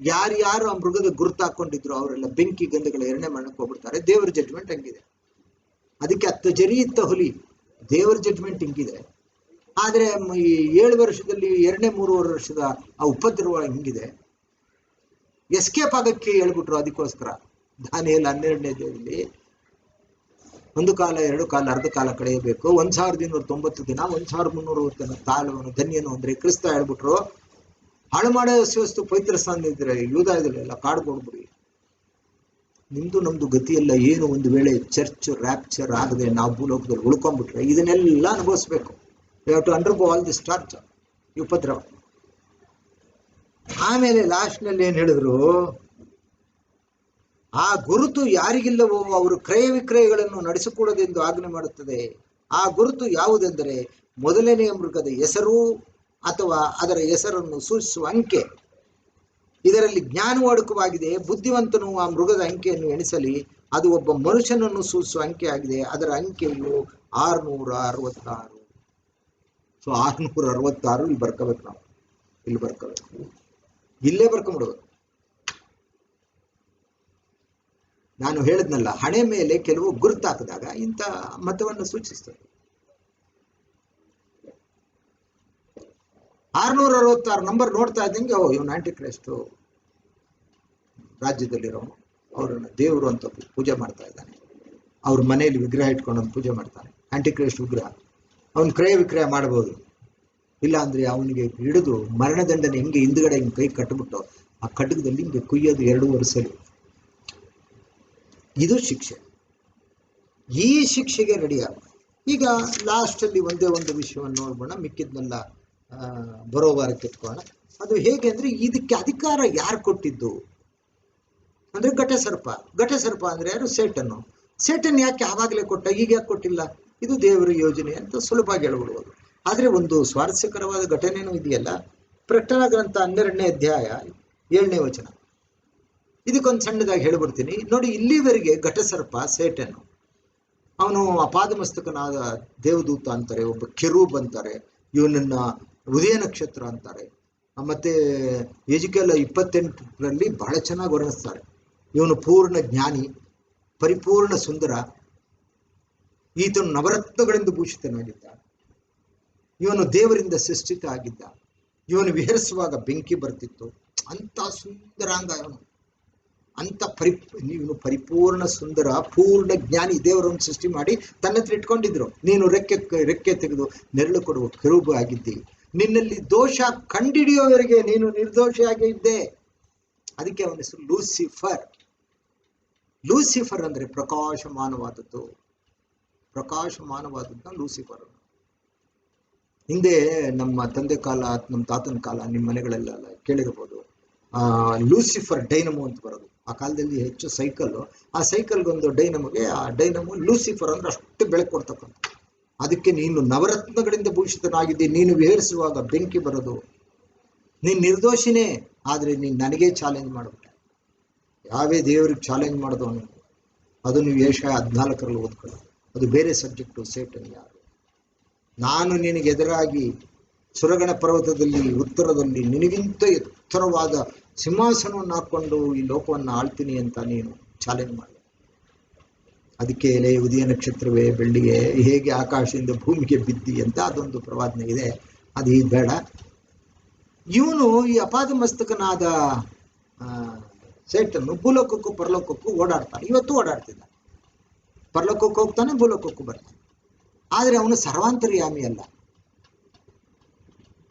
ಯಾರ್ಯಾರು ಆ ಮೃಗದ ಗುರುತು ಹಾಕೊಂಡಿದ್ರು ಅವರೆಲ್ಲ ಬೆಂಕಿ ಗಂಧಗಳ 2ನೇ ಮರಣಕ್ಕೆ ಹೋಗ್ಬಿಡ್ತಾರೆ. ದೇವರ ಜಡ್ಜ್ಮೆಂಟ್ ಹಂಗಿದೆ. ಅದಕ್ಕೆ 10 ಜರಿ ಇತ್ತ ಹುಲಿ. ದೇವರ ಜಡ್ಜ್ಮೆಂಟ್ ಹಿಂಗಿದೆ. ಆದ್ರೆ ಈ 7 ವರ್ಷದಲ್ಲಿ 2-3 ವರ್ಷದ ಆ ಉಪದ್ರವ ಹಿಂಗಿದೆ. ಎಸ್ಕೇಪ್ ಆಗಕ್ಕೆ ಹೇಳ್ಬಿಟ್ರು. ಅದಕ್ಕೋಸ್ಕರ ದಾನಿಯೇಲ 12ನೇ ಅಧ್ಯಾಯದಲ್ಲಿ 1 ಕಾಲ 2 ಕಾಲ ಅರ್ಧ ಕಾಲ ಕಳೆಯಬೇಕು, 1290 ದಿನ, 1360 ಕಾಲವನ್ನು ಧನ್ಯನು ಅಂದ್ರೆ ಕ್ರಿಸ್ತ ಹೇಳ್ಬಿಟ್ರು. ಹಾಳು ಮಾಡೋ ವಸ್ತು ಪವಿತ್ರ ಸ್ಥಾನ ಇದ್ರೆ ಯೂದಾಯದಲ್ಲೆಲ್ಲ ಕಾಡ್ಕೊಡ್ಬಿಡಿ. ನಿಮ್ದು ನಮ್ದು ಗತಿಯೆಲ್ಲ ಏನು. ಒಂದು ವೇಳೆ ಚರ್ಚ್ ರ್ಯಾಪ್ಚರ್ ಆಗದೆ ನಾವು ಭೂಲೋಕದಲ್ಲಿ ಉಳ್ಕೊಂಡ್ಬಿಟ್ರೆ ಇದನ್ನೆಲ್ಲ ಅನುಭವಿಸ್ಬೇಕು. You have to undergo all this torture, ಈ ಉಪದ್ರವ. ಆಮೇಲೆ ಲಾಸ್ಟ್ನಲ್ಲಿ ಏನ್ ಹೇಳಿದ್ರು, ಆ ಗುರುತು ಯಾರಿಗಿಲ್ಲವೋ ಅವರು ಕ್ರಯ ವಿಕ್ರಯಗಳನ್ನು ನಡೆಸಿಕೊಡೋದೆಂದು ಆಜ್ಞೆ ಮಾಡುತ್ತದೆ. ಆ ಗುರುತು ಯಾವುದೆಂದರೆ ಮೊದಲನೆಯ ಮೃಗದ ಹೆಸರು ಅಥವಾ ಅದರ ಹೆಸರನ್ನು ಸೂಚಿಸುವ ಅಂಕೆ. ಇದರಲ್ಲಿ ಜ್ಞಾನವು ಅಡಕವಾಗಿದೆ. ಬುದ್ಧಿವಂತನು ಆ ಮೃಗದ ಅಂಕೆಯನ್ನು ಎಣಿಸಲಿ. ಅದು ಒಬ್ಬ ಮನುಷ್ಯನನ್ನು ಸೂಚಿಸುವ ಅಂಕೆ ಆಗಿದೆ. ಅದರ ಅಂಕೆಯು 666. ಸೊ 666 ಇಲ್ಲಿ ಬರ್ಕೋಬೇಕು. ನಾವು ಇಲ್ಲಿ ಬರ್ಕೋಬೇಕು, ಇಲ್ಲೇ ಬರ್ಕೊಂಬಿಡೋದು. ನಾನು ಹೇಳಿದ್ನಲ್ಲ, ಹಣೆ ಮೇಲೆ ಕೆಲವು ಗುರುತು ಹಾಕಿದಾಗ ಇಂಥ ಮತವನ್ನು ಸೂಚಿಸ್ತದೆ. 666 ನಂಬರ್ ನೋಡ್ತಾ ಇದ್ದಂಗೆ ಇವನು ಆಂಟಿ ಕ್ರೈಸ್ಟು ರಾಜ್ಯದಲ್ಲಿರೋನು, ಅವರನ್ನು ದೇವರು ಅಂತ ಪೂಜೆ ಮಾಡ್ತಾ ಇದ್ದಾನೆ. ಅವ್ರ ಮನೆಯಲ್ಲಿ ವಿಗ್ರಹ ಇಟ್ಕೊಂಡು ಪೂಜೆ ಮಾಡ್ತಾನೆ. ಆಂಟಿ ಕ್ರೈಸ್ಟ್ ವಿಗ್ರಹ. ಅವನು ಕ್ರಯ ವಿಕ್ರಯ ಮಾಡಬಹುದು. ಇಲ್ಲ ಅಂದ್ರೆ ಅವನಿಗೆ ಹಿಡಿದು ಮರಣದಂಡನೆ ಹಿಂಗೆ ಹಿಂದ್ಗಡೆ ಹಿಂಗೆ ಕೈ ಕಟ್ಟಿಬಿಟ್ಟು ಆ ಖಡ್ಗದಲ್ಲಿ ಹಿಂಗೆ ಕುಯ್ಯೋದು 2 ವರ್ಷದಲ್ಲಿ. ಇದು ಶಿಕ್ಷೆ. ಈ ಶಿಕ್ಷೆಗೆ ರೆಡಿಯಾಗ. ಈಗ ಲಾಸ್ಟಲ್ಲಿ ಒಂದೇ ಒಂದು ವಿಷಯವನ್ನು ನೋಡ್ಬೋಣ, ಮಿಕ್ಕಿದ್ನೆಲ್ಲ ಬರೋ ವಾರಕ್ಕೆ ಎತ್ಕೋಣ. ಅದು ಹೇಗೆ ಅಂದ್ರೆ, ಇದಕ್ಕೆ ಅಧಿಕಾರ ಯಾರು ಕೊಟ್ಟಿದ್ದು ಅಂದ್ರೆ ಘಟಸರ್ಪ. ಘಟಸರ್ಪ ಅಂದ್ರೆ ಯಾರು? ಸೇಟನ್ನು. ಸೇಟನ್ ಯಾಕೆ ಆವಾಗಲೇ ಕೊಟ್ಟ, ಈಗ ಯಾಕೆ ಕೊಟ್ಟಿಲ್ಲ? ಇದು ದೇವರ ಯೋಜನೆ ಅಂತ ಸುಲಭವಾಗಿ ಹೇಳ್ಬಿಡ್ಬೋದು. ಆದ್ರೆ ಒಂದು ಸ್ವಾರಸ್ಯಕರವಾದ ಘಟನೆನೂ ಇದೆಯಲ್ಲ. ಪ್ರಕಟಣಾ ಗ್ರಂಥ 12ನೇ ಅಧ್ಯಾಯ 7ನೇ ವಚನ. ಇದಕ್ಕೊಂದು ಸಣ್ಣದಾಗಿ ಹೇಳ್ಬಿಡ್ತೀನಿ ನೋಡಿ. ಇಲ್ಲಿವರೆಗೆ ಘಟಸರ್ಪ ಸೇಟನ್ನು, ಅವನು ಅಪಾದಮಸ್ತಕನಾದ ದೇವದೂತ ಅಂತಾರೆ, ಒಬ್ಬ ಕೆರೂಬ್ ಅಂತಾರೆ, ಇವನನ್ನ ಉದಯ ನಕ್ಷತ್ರ ಅಂತಾರೆ. ಮತ್ತೆ ಎಜಿಕೇಲ್ 28ರಲ್ಲಿ ಬಹಳ ಚೆನ್ನಾಗಿ ವರ್ಣಿಸ್ತಾರೆ. ಇವನು ಪೂರ್ಣ ಜ್ಞಾನಿ, ಪರಿಪೂರ್ಣ ಸುಂದರ, ಈತನು ನವರತ್ನಗಳಿಂದ ಭೂಷಿತನಾಗಿದ್ದ, ಇವನು ದೇವರಿಂದ ಸೃಷ್ಟಿತ ಆಗಿದ್ದ, ಇವನು ವಿಹರಿಸುವಾಗ ಬೆಂಕಿ ಬರ್ತಿತ್ತು. ಅಂತ ಸುಂದರಾಂಗ ಇವನು, ಅಂತ ಇವನು ಪರಿಪೂರ್ಣ ಸುಂದರ, ಪೂರ್ಣ ಜ್ಞಾನಿ. ದೇವರನ್ನು ಸೃಷ್ಟಿ ಮಾಡಿ ತನ್ನ ಹತ್ರ ಇಟ್ಕೊಂಡಿದ್ರು. ನೀನು ರೆಕ್ಕೆ ತೆಗೆದು ನೆರಳು ಕೊಡುವ ಕೆರೂಬು ಆಗಿದ್ದಿ. ನಿನ್ನಲ್ಲಿ ದೋಷ ಕಂಡಿಡಿಯೋವರೆಗೆ ನೀನು ನಿರ್ದೋಷಿಯಾಗಿ ಇದ್ದೆ. ಅದಕ್ಕೆ ಅವನ ಹೆಸರು ಲೂಸಿಫರ್. ಲೂಸಿಫರ್ ಅಂದ್ರೆ ಪ್ರಕಾಶಮಾನವಾದದ್ದು. ಪ್ರಕಾಶಮಾನವಾದದ್ದು ಲೂಸಿಫರ್. ಹಿಂದೆ ನಮ್ಮ ತಂದೆ ಕಾಲ, ನಮ್ಮ ತಾತನ ಕಾಲ, ನಿಮ್ಮ ಮನೆಗಳೆಲ್ಲ ಕೇಳಿರ್ಬೋದು, ಲೂಸಿಫರ್ ಡೈನಮೋ ಅಂತ ಬರೋದು. ಆ ಕಾಲದಲ್ಲಿ ಹೆಚ್ಚು ಸೈಕಲ್. ಆ ಸೈಕಲ್ಗೊಂದು ಡೈನಮೋಗೆ, ಆ ಡೈನಮೋ ಲೂಸಿಫರ್ ಅಂದ್ರೆ ಅಷ್ಟು ಬೆಳಕು ಕೊಡ್ತಕ್ಕಂಥ. ಅದಕ್ಕೆ ನೀನು ನವರತ್ನಗಳಿಂದ ಭೂಷಿತನಾಗಿದ್ದಿ, ನೀನು ವಿಹರಿಸುವಾಗ ಬೆಂಕಿ ಬರೋದು. ನೀನು ನಿರ್ದೋಷಿನೇ, ಆದ್ರೆ ನೀನು ನನಗೇ ಚಾಲೆಂಜ್ ಮಾಡ್ಬಿಟ್ಟೆ. ಯಾವೇ ದೇವ್ರಿಗೆ ಚಾಲೆಂಜ್ ಮಾಡಿದವನು, ಅದು ನೀವು ಯೆಶಾಯ 14ರಲ್ಲಿ ಓದ್ಕೊಳ್ಳಿ. ಅದು ಬೇರೆ ಸಬ್ಜೆಕ್ಟು. ಸೇಟನ್ ಯಾರು? ನಾನು ನಿನಗೆ ಎದುರಾಗಿ ಸುರಗಣ ಪರ್ವತದಲ್ಲಿ ಉತ್ತರದಲ್ಲಿ ನಿನಗಿಂತ ಎತ್ತರವಾದ ಸಿಂಹಾಸನವನ್ನು ಹಾಕೊಂಡು ಈ ಲೋಕವನ್ನು ಆಳ್ತೀನಿ ಅಂತ ನೀನು ಚಾಲೆಂಜ್ ಮಾಡಬೇಕು. ಅದಕ್ಕೆ ಎಲೆ ಉದಯ ನಕ್ಷತ್ರವೇ ಬೆಳ್ಳಿಗೆ ಹೇಗೆ ಆಕಾಶದಿಂದ ಭೂಮಿಗೆ ಬಿದ್ದಿ ಅಂತ ಅದೊಂದು ಪ್ರವಾದನೆ ಇದೆ. ಅದು ಈಗ ಬೇಡ. ಇವನು ಈ ಅಪಾದ ಮಸ್ತಕನಾದ ಸೇಟನ್ನು ಭೂಲೋಕಕ್ಕೂ ಪರಲೋಕಕ್ಕೂ ಓಡಾಡ್ತಾನೆ. ಇವತ್ತು ಓಡಾಡ್ತಿದ್ದ, ಪರಲೋಕಕ್ಕೂ ಹೋಗ್ತಾನೆ, ಭೂಲೋಕಕ್ಕೂ ಬರ್ತಾನೆ. ಆದರೆ ಅವನು ಸರ್ವಾಂತರ್ಯಾಮಿ ಅಲ್ಲ.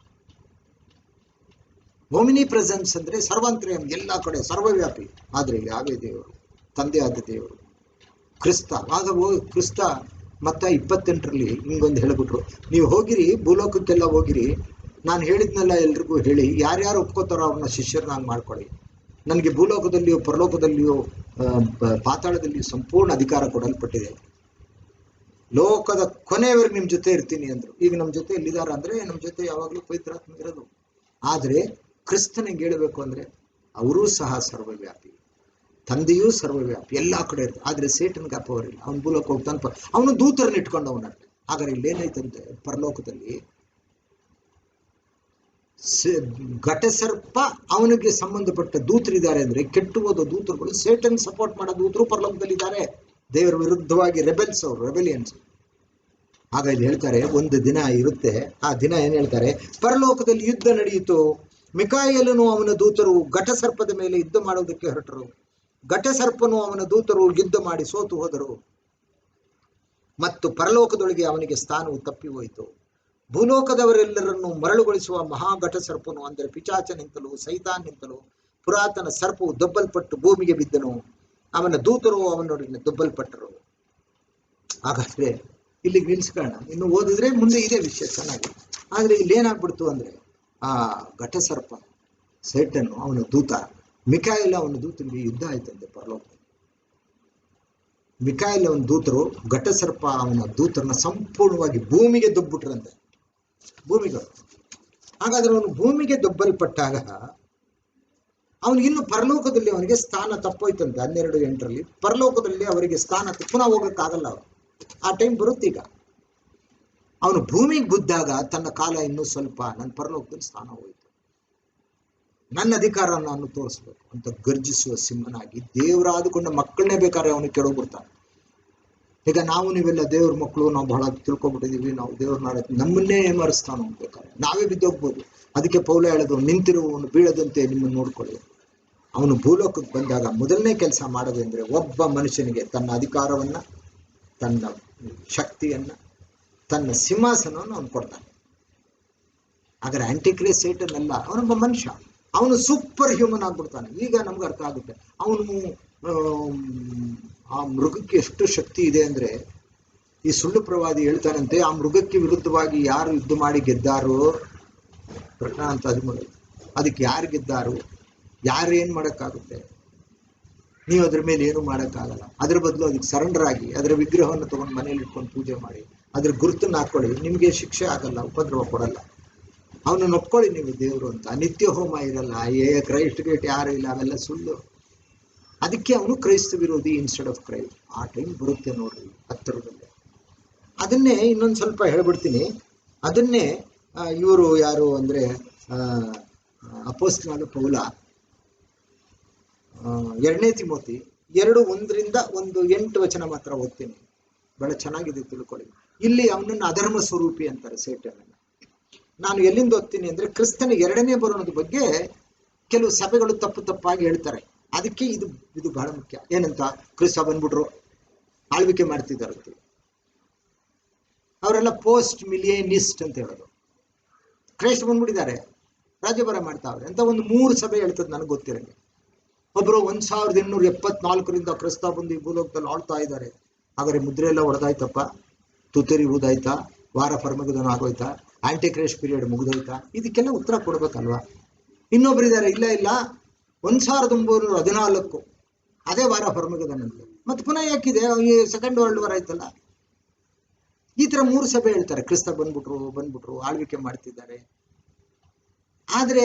ಓಮಿನಿ ಪ್ರೆಸೆನ್ಸ್ ಅಂದ್ರೆ ಸರ್ವಾಂತರ್ಯಾಮಿ, ಎಲ್ಲ ಕಡೆ ಸರ್ವವ್ಯಾಪಿ. ಆದರೆ ಯಾವೇ ದೇವರು? ತಂದೆಯಾದ ದೇವರು ಕ್ರಿಸ್ತ. ಆಗ ಕ್ರಿಸ್ತ ಮತ್ತ 28ರಲ್ಲಿ ಹಿಂಗೊಂದು ಹೇಳಿಬಿಟ್ರು, ನೀವು ಹೋಗಿರಿ ಭೂಲೋಕಕ್ಕೆಲ್ಲ ಹೋಗಿರಿ, ನಾನು ಹೇಳಿದ್ನೆಲ್ಲ ಎಲ್ರಿಗೂ ಹೇಳಿ, ಯಾರ್ಯಾರು ಒಪ್ಕೋತಾರೋ ಅವ್ರನ್ನ ಶಿಷ್ಯರನ್ನಾಗಿ ಮಾಡ್ಕೊಳ್ಳಿ. ನನಗೆ ಭೂಲೋಕದಲ್ಲಿಯೋ ಪರಲೋಕದಲ್ಲಿಯೋ ಪಾತಾಳದಲ್ಲಿಯೂ ಸಂಪೂರ್ಣ ಅಧಿಕಾರ ಕೊಡಲ್ಪಟ್ಟಿದೆ. ಲೋಕದ ಕೊನೆಯವರೆಗೆ ನಿಮ್ಮ ಜೊತೆ ಇರ್ತೀನಿ ಅಂದರು. ಈಗ ನಮ್ಮ ಜೊತೆ ಎಲ್ಲಿದಾರ ಅಂದರೆ ನಮ್ಮ ಜೊತೆ ಯಾವಾಗಲೂ ಪವಿತ್ರಾತ್ಮ ಇರೋದು. ಆದರೆ ಕ್ರಿಸ್ತನಿಗೆ ಹೇಳಬೇಕು ಅಂದರೆ ಅವರೂ ಸಹ ಸರ್ವವ್ಯಾಪಿ, ತಂದೆಯೂ ಸರ್ವವ್ಯಾಪಿ, ಎಲ್ಲ ಕಡೆ ಇರ್ತದೆ. ಆದರೆ ಸೇಟನ್ಗೆ ಪವರ್ ಇಲ್ಲ. ಅವನು ಭೂಲೋಕ ಹೋಗ್ತಾನೆ, ಅವನು ದೂತರನ್ನ ಇಟ್ಕೊಂಡವನಷ್ಟೆ. ಹಾಗಾದ್ರೆ ಇಲ್ಲೇನೈತಂತೆ, ಪರಲೋಕದಲ್ಲಿ ಘಟಸರ್ಪ ಅವನಿಗೆ ಸಂಬಂಧಪಟ್ಟ ದೂತರಿದ್ದಾರೆ. ಅಂದ್ರೆ ಕೆಟ್ಟು ಹೋದ ದೂತರುಗಳು, ಸೇಟನ್ ಸಪೋರ್ಟ್ ಮಾಡೋ ದೂತರು ಪರಲೋಕದಲ್ಲಿದ್ದಾರೆ. ದೇವರ ವಿರುದ್ಧವಾಗಿ ರೆಬೆಲ್ಸ್, ಅವರು ರೆಬೆಲಿಯನ್ಸ್. ಆಗ ಇಲ್ಲಿ ಹೇಳ್ತಾರೆ, ಒಂದು ದಿನ ಇರುತ್ತೆ. ಆ ದಿನ ಏನ್ ಹೇಳ್ತಾರೆ, ಪರಲೋಕದಲ್ಲಿ ಯುದ್ಧ ನಡೆಯಿತು. ಮಿಕಾಯೇಲನು ಅವನ ದೂತರು ಘಟಸರ್ಪದ ಮೇಲೆ ಯುದ್ಧ ಮಾಡೋದಕ್ಕೆ ಹೊರಟರು. ಘಟಸರ್ಪನು ಅವನ ದೂತರು ಯುದ್ಧ ಮಾಡಿ ಸೋತು ಹೋದರು ಮತ್ತು ಪರಲೋಕದೊಳಗೆ ಅವನಿಗೆ ಸ್ಥಾನವು ತಪ್ಪಿ ಹೋಯಿತು. ಭೂಲೋಕದವರೆಲ್ಲರನ್ನು ಮರಳುಗೊಳಿಸುವ ಮಹಾಘಟಸರ್ಪನು, ಅಂದರೆ ಪಿಚಾಚನಿಂತಲೂ ಸೈತಾನ್ನಿಂತಲೂ ಪುರಾತನ ಸರ್ಪವು ದೊಬ್ಬಲ್ಪಟ್ಟು ಭೂಮಿಗೆ ಬಿದ್ದನು. ಅವನ ದೂತರು ಅವನೊಡನೆ ದೊಬ್ಬಲ್ಪಟ್ಟರು. ಹಾಗಾದ್ರೆ ಇಲ್ಲಿಗೆ ನಿಲ್ಸ್ಕೊಳ್ಳೋಣ, ಇನ್ನು ಓದಿದ್ರೆ ಮುಂದೆ ಇದೆ ವಿಷಯ ಚೆನ್ನಾಗಿ. ಆದ್ರೆ ಇಲ್ಲಿ ಏನಾಗ್ಬಿಡ್ತು ಅಂದ್ರೆ, ಆ ಘಟಸರ್ಪ ಸೈಟನ್ನು ಅವನ ದೂತ, ಮಿಕಾಯೇಲ ಅವನ ದೂತನಿಗೆ ಯುದ್ಧ ಆಯ್ತಂತೆ ಪರಲೋಕ. ಮಿಕಾಯೇಲ ಅವನ ದೂತರು ಘಟಸರ್ಪ ಅವನ ದೂತರನ್ನ ಸಂಪೂರ್ಣವಾಗಿ ಭೂಮಿಗೆ ದೊಬ್ಬಿಟ್ರಂತೆ, ಭೂಮಿಗೆ. ಹಾಗಾದ್ರೆ ಅವನು ಭೂಮಿಗೆ ದೊಬ್ಬಲ್ಪಟ್ಟಾಗ ಅವನಿಗಿನ್ನು ಪರಲೋಕದಲ್ಲಿ ಅವನಿಗೆ ಸ್ಥಾನ ತಪ್ಪೋಯ್ತಂತೆ. 12:8 ಪರಲೋಕದಲ್ಲಿ ಅವರಿಗೆ ಸ್ಥಾನ ಪುನಃ ಹೋಗಕ್ಕಾಗಲ್ಲ. ಅವರು ಆ ಟೈಮ್ ಬರುತ್ತೆ. ಈಗ ಅವನು ಭೂಮಿಗೆ ಬಿದ್ದಾಗ ತನ್ನ ಕಾಲ ಇನ್ನೂ ಸ್ವಲ್ಪ, ನನ್ನ ಪರಲೋಕದಲ್ಲಿ ಸ್ಥಾನ ಹೋಯಿತು, ನನ್ನ ಅಧಿಕಾರ ನಾನು ತೋರಿಸ್ಬೇಕು ಅಂತ ಗರ್ಜಿಸುವ ಸಿಂಹನಾಗಿ ದೇವರಾದುಕೊಂಡ ಮಕ್ಕಳನ್ನೇ ಬೇಕಾದ್ರೆ ಅವನು ಕೆಡೋಗ್ಬಿಡ್ತಾನೆ. ಈಗ ನಾವು ನೀವೆಲ್ಲ ದೇವ್ರ ಮಕ್ಕಳು, ನಾವು ಬಹಳ ತಿಳ್ಕೊಬಿಟ್ಟಿದೀವಿ, ನಾವು ದೇವ್ರನ್ನ ನಮ್ಮನ್ನೇ ಮರೆಸ್ತಾನು ಬೇಕಾದ್ರೆ ನಾವೇ ಬಿದ್ದೋಗ್ಬೋದು. ಅದಕ್ಕೆ ಪೌಲ ಹೇಳೋದು, ನಿಂತಿರುವವನು ಬೀಳದಂತೆ ನಿಮ್ಮನ್ನು ನೋಡ್ಕೊಳ್ಳಿ. ಅವನು ಭೂಲೋಕಕ್ಕೆ ಬಂದಾಗ ಮೊದಲನೇ ಕೆಲಸ ಮಾಡೋದಂದ್ರೆ, ಒಬ್ಬ ಮನುಷ್ಯನಿಗೆ ತನ್ನ ಅಧಿಕಾರವನ್ನ, ತನ್ನ ಶಕ್ತಿಯನ್ನ, ತನ್ನ ಸಿಂಹಾಸನವನ್ನು ಅವನು ಕೊಡ್ತಾನೆ. ಆದರೆ ಆಂಟಿಕ್ರೈಸ್ಟ್ ಸೇಟನ್ ಅಲ್ಲ, ಅವನೊಬ್ಬ ಮನುಷ್ಯ, ಅವನು ಸೂಪರ್ ಹ್ಯೂಮನ್ ಆಗ್ಬಿಡ್ತಾನೆ. ಈಗ ನಮ್ಗೆ ಅರ್ಥ ಆಗುತ್ತೆ. ಅವನು ಆ ಮೃಗಕ್ಕೆ ಎಷ್ಟು ಶಕ್ತಿ ಇದೆ ಅಂದ್ರೆ, ಈ ಸುಳ್ಳು ಪ್ರವಾದಿ ಹೇಳ್ತಾನಂತೆ, ಆ ಮೃಗಕ್ಕೆ ವಿರುದ್ಧವಾಗಿ ಯಾರು ಯುದ್ಧ ಮಾಡಿ ಗೆದ್ದಾರೋ, ಪ್ರಕರಣ ಅಂತ 13, ಅದಕ್ಕೆ ಯಾರು ಗೆದ್ದಾರು, ಯಾರು ಏನ್ ಮಾಡಕ್ಕಾಗುತ್ತೆ? ನೀವು ಅದ್ರ ಮೇಲೆ ಏನು ಮಾಡೋಕ್ಕಾಗಲ್ಲ. ಅದ್ರ ಬದಲು ಅದಕ್ಕೆ ಸರೆಂಡರ್ ಆಗಿ ಅದರ ವಿಗ್ರಹವನ್ನು ತಗೊಂಡು ಮನೇಲಿ ಇಟ್ಕೊಂಡು ಪೂಜೆ ಮಾಡಿ ಅದ್ರ ಗುರುತನ್ನ ಹಾಕೊಳ್ಳಿ, ನಿಮ್ಗೆ ಶಿಕ್ಷೆ ಆಗಲ್ಲ, ಉಪದ್ರವ ಕೊಡಲ್ಲ. ಅವನನ್ನು ಒಪ್ಕೊಳ್ಳಿ ನೀವು ದೇವರು ಅಂತ. ನಿತ್ಯ ಹೋಮ ಇರಲ್ಲ, ಕ್ರೈಸ್ಟ್ ಗೇಟ್ ಯಾರು ಇಲ್ಲ, ಅವೆಲ್ಲ ಸುಳ್ಳು. ಅದಕ್ಕೆ ಅವನು ಕ್ರೈಸ್ತ ವಿರೋಧಿ ಇನ್ಸ್ಟೆಡ್ ಆಫ್ ಕ್ರೈಸ್ಟ್. ಆ ಟೈಮ್ ಬರುತ್ತೆ ನೋಡ್ರಿ ಹತ್ತಿರದಲ್ಲೇ. ಅದನ್ನೇ ಇನ್ನೊಂದು ಸ್ವಲ್ಪ ಹೇಳ್ಬಿಡ್ತೀನಿ. ಅದನ್ನೇ ಇವರು ಯಾರು ಅಂದ್ರೆ ಅಪೊಸ್ತಲನಾದ ಪೌಲ 2ನೇ ತಿಮೋಥಿ 2:1-8 ಮಾತ್ರ ಓದ್ತೀನಿ, ಬಹಳ ಚೆನ್ನಾಗಿದೆ, ತಿಳ್ಕೊಳ್ಳಿ. ಇಲ್ಲಿ ಅವನನ್ನು ಅಧರ್ಮ ಸ್ವರೂಪಿ ಅಂತಾರೆ, ಸೇಟನನ್ನ. ನಾನು ಎಲ್ಲಿಂದ ಓದ್ತೀನಿ ಅಂದ್ರೆ, ಕ್ರಿಸ್ತನ 2ನೇ ಬರೋಣದ ಬಗ್ಗೆ ಕೆಲವು ಸಭೆಗಳು ತಪ್ಪಾಗಿ ಹೇಳ್ತಾರೆ. ಅದಕ್ಕೆ ಇದು ಬಹಳ ಮುಖ್ಯ. ಏನಂತ, ಕ್ರಿಸ್ತ ಬಂದ್ಬಿಟ್ರು ಆಳ್ವಿಕೆ ಮಾಡ್ತಿದ್ದಾರೆ, ಅವರೆಲ್ಲ ಪೋಸ್ಟ್ ಮಿಲಿಯನಿಸ್ಟ್ ಅಂತ ಹೇಳೋದು. ಕ್ರೈಸ್ಟ್ ಬಂದ್ಬಿಟ್ಟಿದ್ದಾರೆ, ರಾಜ್ಯಭಾರ ಮಾಡ್ತಾವ್ರೆ ಅಂತ ಒಂದು 3 ಸಭೆ ಹೇಳ್ತದೆ ನನಗೆ ಗೊತ್ತಿರಂಗೆ. ಒಬ್ರು 1874ರಿಂದ ಕ್ರಿಸ್ತ ಬಂದು ಈ ಭೂಲೋಕದಲ್ಲಿ ಆಳ್ತಾ ಇದ್ದಾರೆ. ಹಾಗಾದ್ರೆ ಮುದ್ರೆ ಎಲ್ಲ ಹೊಡೆದಾಯ್ತಪ್ಪ, ತುತ್ತರಿ ಊದಾಯ್ತಾ, ವಾರ ಫರ್ಮಗದನ ಆಗೋಯ್ತಾ, ಆಂಟಿ ಕ್ರೈಸ್ಟ್ ಪೀರಿಯಡ್ ಮುಗಿದೋಯ್ತಾ? ಇದಕ್ಕೆಲ್ಲ ಉತ್ತರ ಕೊಡ್ಬೇಕಲ್ವಾ? ಇನ್ನೊಬ್ರು ಇದ್ದಾರೆ, ಇಲ್ಲ 1914 ಅದೇ ವಾರ ಫರ್ಮಗದನಂತೆ, ಮತ್ತೆ ಪುನಃ ಯಾಕಿದೆ, ಈ ಸೆಕೆಂಡ್ ವರ್ಲ್ಡ್ ವಾರ್ ಆಯ್ತಲ್ಲ. ಈ ತರ 3 ಸಭೆ ಹೇಳ್ತಾರೆ, ಕ್ರಿಸ್ತ ಬಂದ್ಬಿಟ್ರು ಆಳ್ವಿಕೆ ಮಾಡ್ತಿದ್ದಾರೆ. ಆದ್ರೆ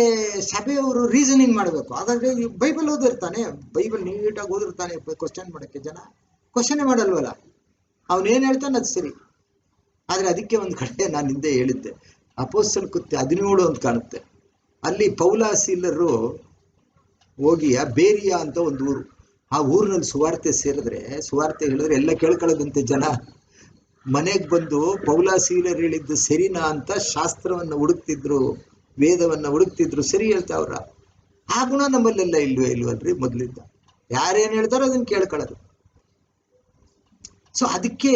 ಸಭೆಯವರು ರೀಸನಿಂಗ್ ಮಾಡಬೇಕು. ಹಾಗಾದ್ರೆ ಬೈಬಲ್ ಓದಿರ್ತಾನೆ, ಬೈಬಲ್ ನೀಟಾಗಿ ಓದಿರ್ತಾನೆ, ಕ್ವಶನ್ ಮಾಡಕ್ಕೆ ಜನ ಕ್ವಶನ್ ಮಾಡಲ್ವಲ್ಲ, ಅವನೇನ್ ಹೇಳ್ತಾನೆ ಅದು ಸರಿ. ಆದ್ರೆ ಅದಕ್ಕೆ ಒಂದು ಕಡೆ ನಾನು ಹಿಂದೆ ಹೇಳಿದ್ದೆ, ಅಪೊಸ್ತಲ ಕೃತ್ಯ 17 ಅಂತ ಕಾಣುತ್ತೆ, ಅಲ್ಲಿ ಪೌಲ ಸೀಲರು ಹೋಗಿ ಬೇರಿಯಾ ಅಂತ ಒಂದು ಊರು, ಆ ಊರಿನಲ್ಲಿ ಸುವಾರ್ತೆ ಸೇರಿದ್ರೆ, ಸುವಾರ್ತೆ ಹೇಳಿದ್ರೆ ಎಲ್ಲ ಕೇಳ್ಕೊಳ್ಳೋದಂತೆ ಜನ. ಮನೆಗೆ ಬಂದು ಪೌಲ ಸೀಲರ್ ಹೇಳಿದ್ದು ಸರಿನಾ ಅಂತ ಶಾಸ್ತ್ರವನ್ನು ಹುಡುಕ್ತಿದ್ರು, ವೇದವನ್ನು ಹುಡುಕ್ತಿದ್ರು, ಸರಿ ಹೇಳ್ತಾವ್ರ. ಆ ಗುಣ ನಮ್ಮಲ್ಲೆಲ್ಲ ಇಲ್ವಲ್ರಿ ಮೊದಲಿದ್ದ. ಯಾರೇನು ಹೇಳ್ತಾರೋ ಅದನ್ನು ಕೇಳ್ಕೊಳ್ಳೋದು. ಸೊ ಅದಕ್ಕೆ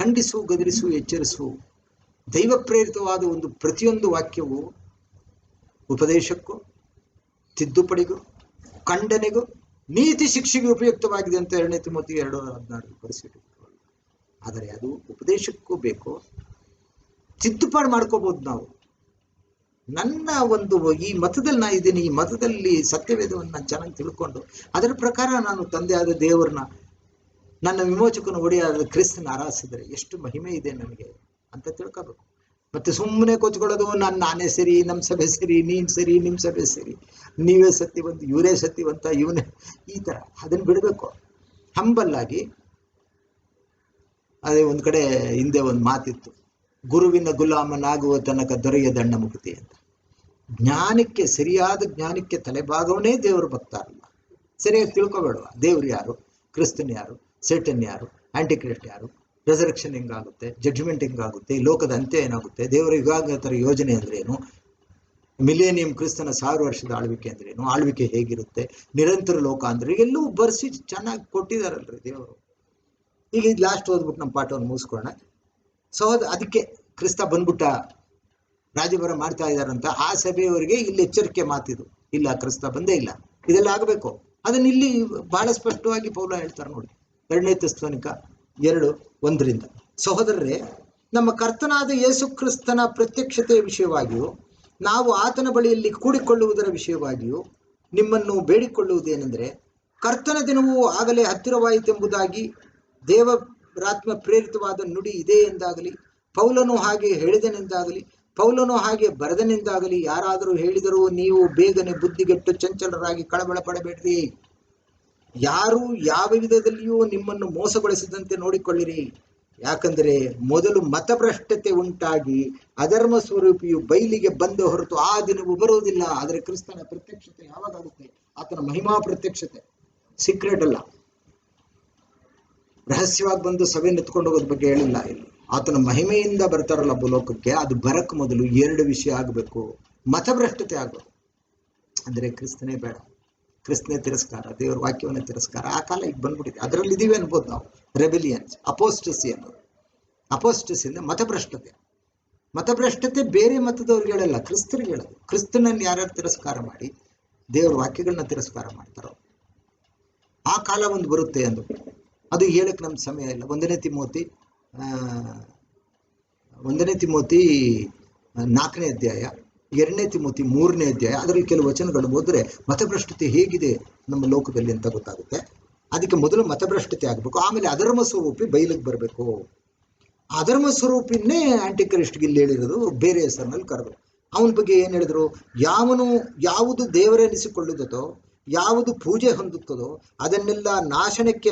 ಖಂಡಿಸು, ಗದರಿಸು, ಎಚ್ಚರಿಸು, ದೈವ ಪ್ರೇರಿತವಾದ ಒಂದು ಪ್ರತಿಯೊಂದು ವಾಕ್ಯವು ಉಪದೇಶಕ್ಕೂ, ತಿದ್ದುಪಡಿಗೂ, ಖಂಡನೆಗೂ, ನೀತಿ ಶಿಕ್ಷೆಗೆ ಉಪಯುಕ್ತವಾಗಿದೆ ಅಂತ 2 ತಿಮೋಥಿ 2:16 ಪರಿಸ್ಥಿತಿ. ಆದರೆ ಅದು ಉಪದೇಶಕ್ಕೂ ಬೇಕು, ತಿದ್ದುಪಾಡು ಮಾಡ್ಕೋಬಹುದು ನಾವು. ನನ್ನ ಒಂದು ಈ ಮತದಲ್ಲಿ ನಾ ಇದ್ದೀನಿ, ಈ ಮತದಲ್ಲಿ ಸತ್ಯವೇದವನ್ನು ನಾನು ಚೆನ್ನಾಗಿ ತಿಳ್ಕೊಂಡು ಅದರ ಪ್ರಕಾರ ನಾನು ತಂದೆಯಾದ ದೇವರನ್ನ, ನನ್ನ ವಿಮೋಚಕನ ಒಡೆಯಾದ ಕ್ರಿಸ್ತನ ಆರಾಧಿಸಿದರೆ ಎಷ್ಟು ಮಹಿಮೆ ಇದೆ ನನಗೆ ಅಂತ ತಿಳ್ಕೋಬೇಕು. ಮತ್ತೆ ಸುಮ್ಮನೆ ಕೊಚ್ಕೊಳ್ಳೋದು, ನಾನೇ ಸರಿ, ನಮ್ಮ ಸಭೆ ಸರಿ, ನೀನು ಸರಿ, ನಿಮ್ಮ ಸಭೆ ಸರಿ, ನೀವೇ ಸತ್ಯವಂತ, ಇವರೇ ಸತ್ಯವಂತ, ಇವನೇ, ಈ ಥರ ಅದನ್ನು ಬಿಡಬೇಕು. ಹಂಬಲ್ಲಾಗಿ. ಅದೇ ಒಂದು ಕಡೆ ಹಿಂದೆ ಒಂದು ಮಾತಿತ್ತು, ಗುರುವಿನ ಗುಲಾಮನಾಗುವ ತನಕ ದೊರೆಯ ದಂಡ ಮುಕ್ತಿ ಅಂತ. ಜ್ಞಾನಕ್ಕೆ, ಸರಿಯಾದ ಜ್ಞಾನಕ್ಕೆ ತಲೆಭಾಗವನ್ನೇ ದೇವರು ಭಕ್ತಾರಲ್ಲ. ಸರಿಯಾಗಿ ತಿಳ್ಕೊಬೇಡವ ದೇವ್ರು ಯಾರು, ಕ್ರಿಸ್ತನ್ ಯಾರು, ಸೇಟನ್ ಯಾರು, ಆಂಟಿಕ್ರಿಸ್ಟ್ ಯಾರು, ರೆಸರೆಕ್ಷನ್ ಹೆಂಗಾಗುತ್ತೆ, ಜಡ್ಜ್ಮೆಂಟ್ ಹೆಂಗಾಗುತ್ತೆ, ಲೋಕದ ಅಂತ್ಯ ಏನಾಗುತ್ತೆ, ದೇವರ ಯುಗಾಂತರ ಯೋಜನೆ ಅಂದ್ರೇನು, ಮಿಲೇನಿಯಂ ಕ್ರಿಸ್ತನ 1000 ವರ್ಷದ ಆಳ್ವಿಕೆ ಅಂದ್ರೇನು, ಆಳ್ವಿಕೆ ಹೇಗಿರುತ್ತೆ, ನಿರಂತರ ಲೋಕ ಅಂದ್ರೆ ಎಲ್ಲವೂ ಬರ್ಸಿ ಚೆನ್ನಾಗಿ ಕೊಟ್ಟಿದಾರಲ್ರಿ ದೇವರು. ಈಗ ಇದು ಲಾಸ್ಟ್ ಓದ್ಬಿಟ್ಟು ನಮ್ಮ ಪಾಠವನ್ನು ಮುಗಿಸ್ಕೊಳ್ಳೋಣ. ಸೊ ಅದಕ್ಕೆ ಕ್ರಿಸ್ತ ಬಂದ್ಬಿಟ್ಟ, ರಾಜ್ಯಭಾರ ಮಾಡ್ತಾ ಇದ್ದಾರಂತ ಆ ಸಭೆಯವರಿಗೆ ಇಲ್ಲಿ ಎಚ್ಚರಿಕೆ ಮಾತಿದು. ಇಲ್ಲ, ಕ್ರಿಸ್ತ ಬಂದೇ ಇಲ್ಲ, ಇದೆಲ್ಲ ಆಗಬೇಕು. ಅದನ್ನ ಇಲ್ಲಿ ಬಹಳ ಸ್ಪಷ್ಟವಾಗಿ ಪೌಲ ಹೇಳ್ತಾರೆ ನೋಡಿ, 2 ತೆಸಲೋನಿಕ 2:1. ಸಹೋದರರೇ, ನಮ್ಮ ಕರ್ತನಾದ ಯೇಸು ಕ್ರಿಸ್ತನ ಪ್ರತ್ಯಕ್ಷತೆಯ ವಿಷಯವಾಗಿಯೂ ನಾವು ಆತನ ಬಳಿಯಲ್ಲಿ ಕೂಡಿಕೊಳ್ಳುವುದರ ವಿಷಯವಾಗಿಯೂ ನಿಮ್ಮನ್ನು ಬೇಡಿಕೊಳ್ಳುವುದೇನೆಂದರೆ, ಕರ್ತನ ದಿನವೂ ಆಗಲೇ ಹತ್ತಿರವಾಯಿತೆಂಬುದಾಗಿ ದೇವರಾತ್ಮ ಪ್ರೇರಿತವಾದ ನುಡಿ ಇದೆ ಎಂದಾಗಲಿ, ಪೌಲನು ಹಾಗೆ ಹೇಳಿದನೆಂದಾಗಲಿ, ಪೌಲನು ಹಾಗೆ ಬರೆದನೆಂದಾಗಲಿ ಯಾರಾದರೂ ಹೇಳಿದರೂ ನೀವು ಬೇಗನೆ ಬುದ್ಧಿಗೆಟ್ಟು ಚಂಚಲರಾಗಿ ಕಳವಳ ಪಡಬೇಡ್ರಿ. ಯಾರು ಯಾವ ವಿಧದಲ್ಲಿಯೂ ನಿಮ್ಮನ್ನು ಮೋಸಗೊಳಿಸದಂತೆ ನೋಡಿಕೊಳ್ಳಿರಿ. ಯಾಕಂದರೆ ಮೊದಲು ಮತಭ್ರಷ್ಟತೆ ಉಂಟಾಗಿ ಅಧರ್ಮ ಸ್ವರೂಪಿಯು ಬಯಲಿಗೆ ಬಂದ ಹೊರತು ಆ ದಿನವೂ ಬರುವುದಿಲ್ಲ. ಆದರೆ ಕ್ರಿಸ್ತನ ಪ್ರತ್ಯಕ್ಷತೆ ಯಾವಾಗುತ್ತೆ? ಆತನ ಮಹಿಮಾ ಪ್ರತ್ಯಕ್ಷತೆ, ಸೀಕ್ರೆಟ್ ಅಲ್ಲ. ರಹಸ್ಯವಾಗಿ ಬಂದು ಸಭೆ ನೆತ್ಕೊಂಡು ಹೋಗೋದ್ ಬಗ್ಗೆ ಹೇಳಿಲ್ಲ ಇಲ್ಲಿ. ಆತನ ಮಹಿಮೆಯಿಂದ ಬರ್ತಾರಲ್ಲ ಭೂಲೋಕಕ್ಕೆ, ಅದು ಬರಕ್ ಮೊದಲು 2 ವಿಷಯ ಆಗಬೇಕು. ಮತಭ್ರಷ್ಟತೆ ಆಗಬೇಕು, ಅಂದ್ರೆ ಕ್ರಿಸ್ತನೇ ಬೇಡ, ಕ್ರಿಸ್ತನೇ ತಿರಸ್ಕಾರ, ದೇವರ ವಾಕ್ಯವನ್ನೇ ತಿರಸ್ಕಾರ. ಆ ಕಾಲ ಈಗ ಬಂದ್ಬಿಟ್ಟಿದೆ. ಅದರಲ್ಲಿ ಇದೀವಿ ಅನ್ಬೋದು ನಾವು. ರೆಬೆಲಿಯನ್ಸ್, ಅಪೋಸ್ಟಸಿ ಅನ್ನೋದು. ಅಪೋಸ್ಟಸಿ ಅಂದ್ರೆ ಮತಭ್ರಷ್ಟತೆ. ಮತಭ್ರಷ್ಟತೆ ಬೇರೆ ಮತದವ್ರಿಗೆ ಹೇಳಲ್ಲ, ಕ್ರಿಸ್ತರಿಗೆ ಹೇಳೋದು. ಕ್ರಿಸ್ತನನ್ನು ಯಾರ್ಯಾರು ತಿರಸ್ಕಾರ ಮಾಡಿ ದೇವರ ವಾಕ್ಯಗಳನ್ನ ತಿರಸ್ಕಾರ ಮಾಡ್ತಾರೋ ಆ ಕಾಲ ಒಂದು ಬರುತ್ತೆ ಅಂದು. ಅದು ಹೇಳಕ್ಕೆ ನಮ್ಗೆ ಸಮಯ ಇಲ್ಲ. 1 ತಿಮೋಥಿ 4ನೇ ಅಧ್ಯಾಯ, 2 ತಿಮೋಥಿ 3ನೇ ಅಧ್ಯಾಯ, ಅದರಲ್ಲಿ ಕೆಲವು ವಚನಗಳು ಓದಿದ್ರೆ ಮತಭ್ರಷ್ಟತೆ ಹೇಗಿದೆ ನಮ್ಮ ಲೋಕದಲ್ಲಿ ಅಂತ ಗೊತ್ತಾಗುತ್ತೆ. ಅದಕ್ಕೆ ಮೊದಲು ಮತಭ್ರಷ್ಟತೆ ಆಗಬೇಕು, ಆಮೇಲೆ ಅಧರ್ಮ ಸ್ವರೂಪಿ ಬಯಲಿಗೆ ಬರಬೇಕು. ಅಧರ್ಮ ಸ್ವರೂಪಿನೇ ಆಂಟಿಕ್ರಿಸ್ಟ್ಗೆ ಇಲ್ಲಿ ಹೇಳಿರೋದು, ಬೇರೆ ಹೆಸರಿನಲ್ಲಿ ಕರೆದು. ಅವನ ಬಗ್ಗೆ ಏನು ಹೇಳಿದ್ರು? ಯಾವುದು ದೇವರೆನಿಸಿಕೊಳ್ಳುತ್ತದೋ, ಯಾವುದು ಪೂಜೆ ಹೊಂದುತ್ತದೋ ಅದನ್ನೆಲ್ಲ ನಾಶನಕ್ಕೆ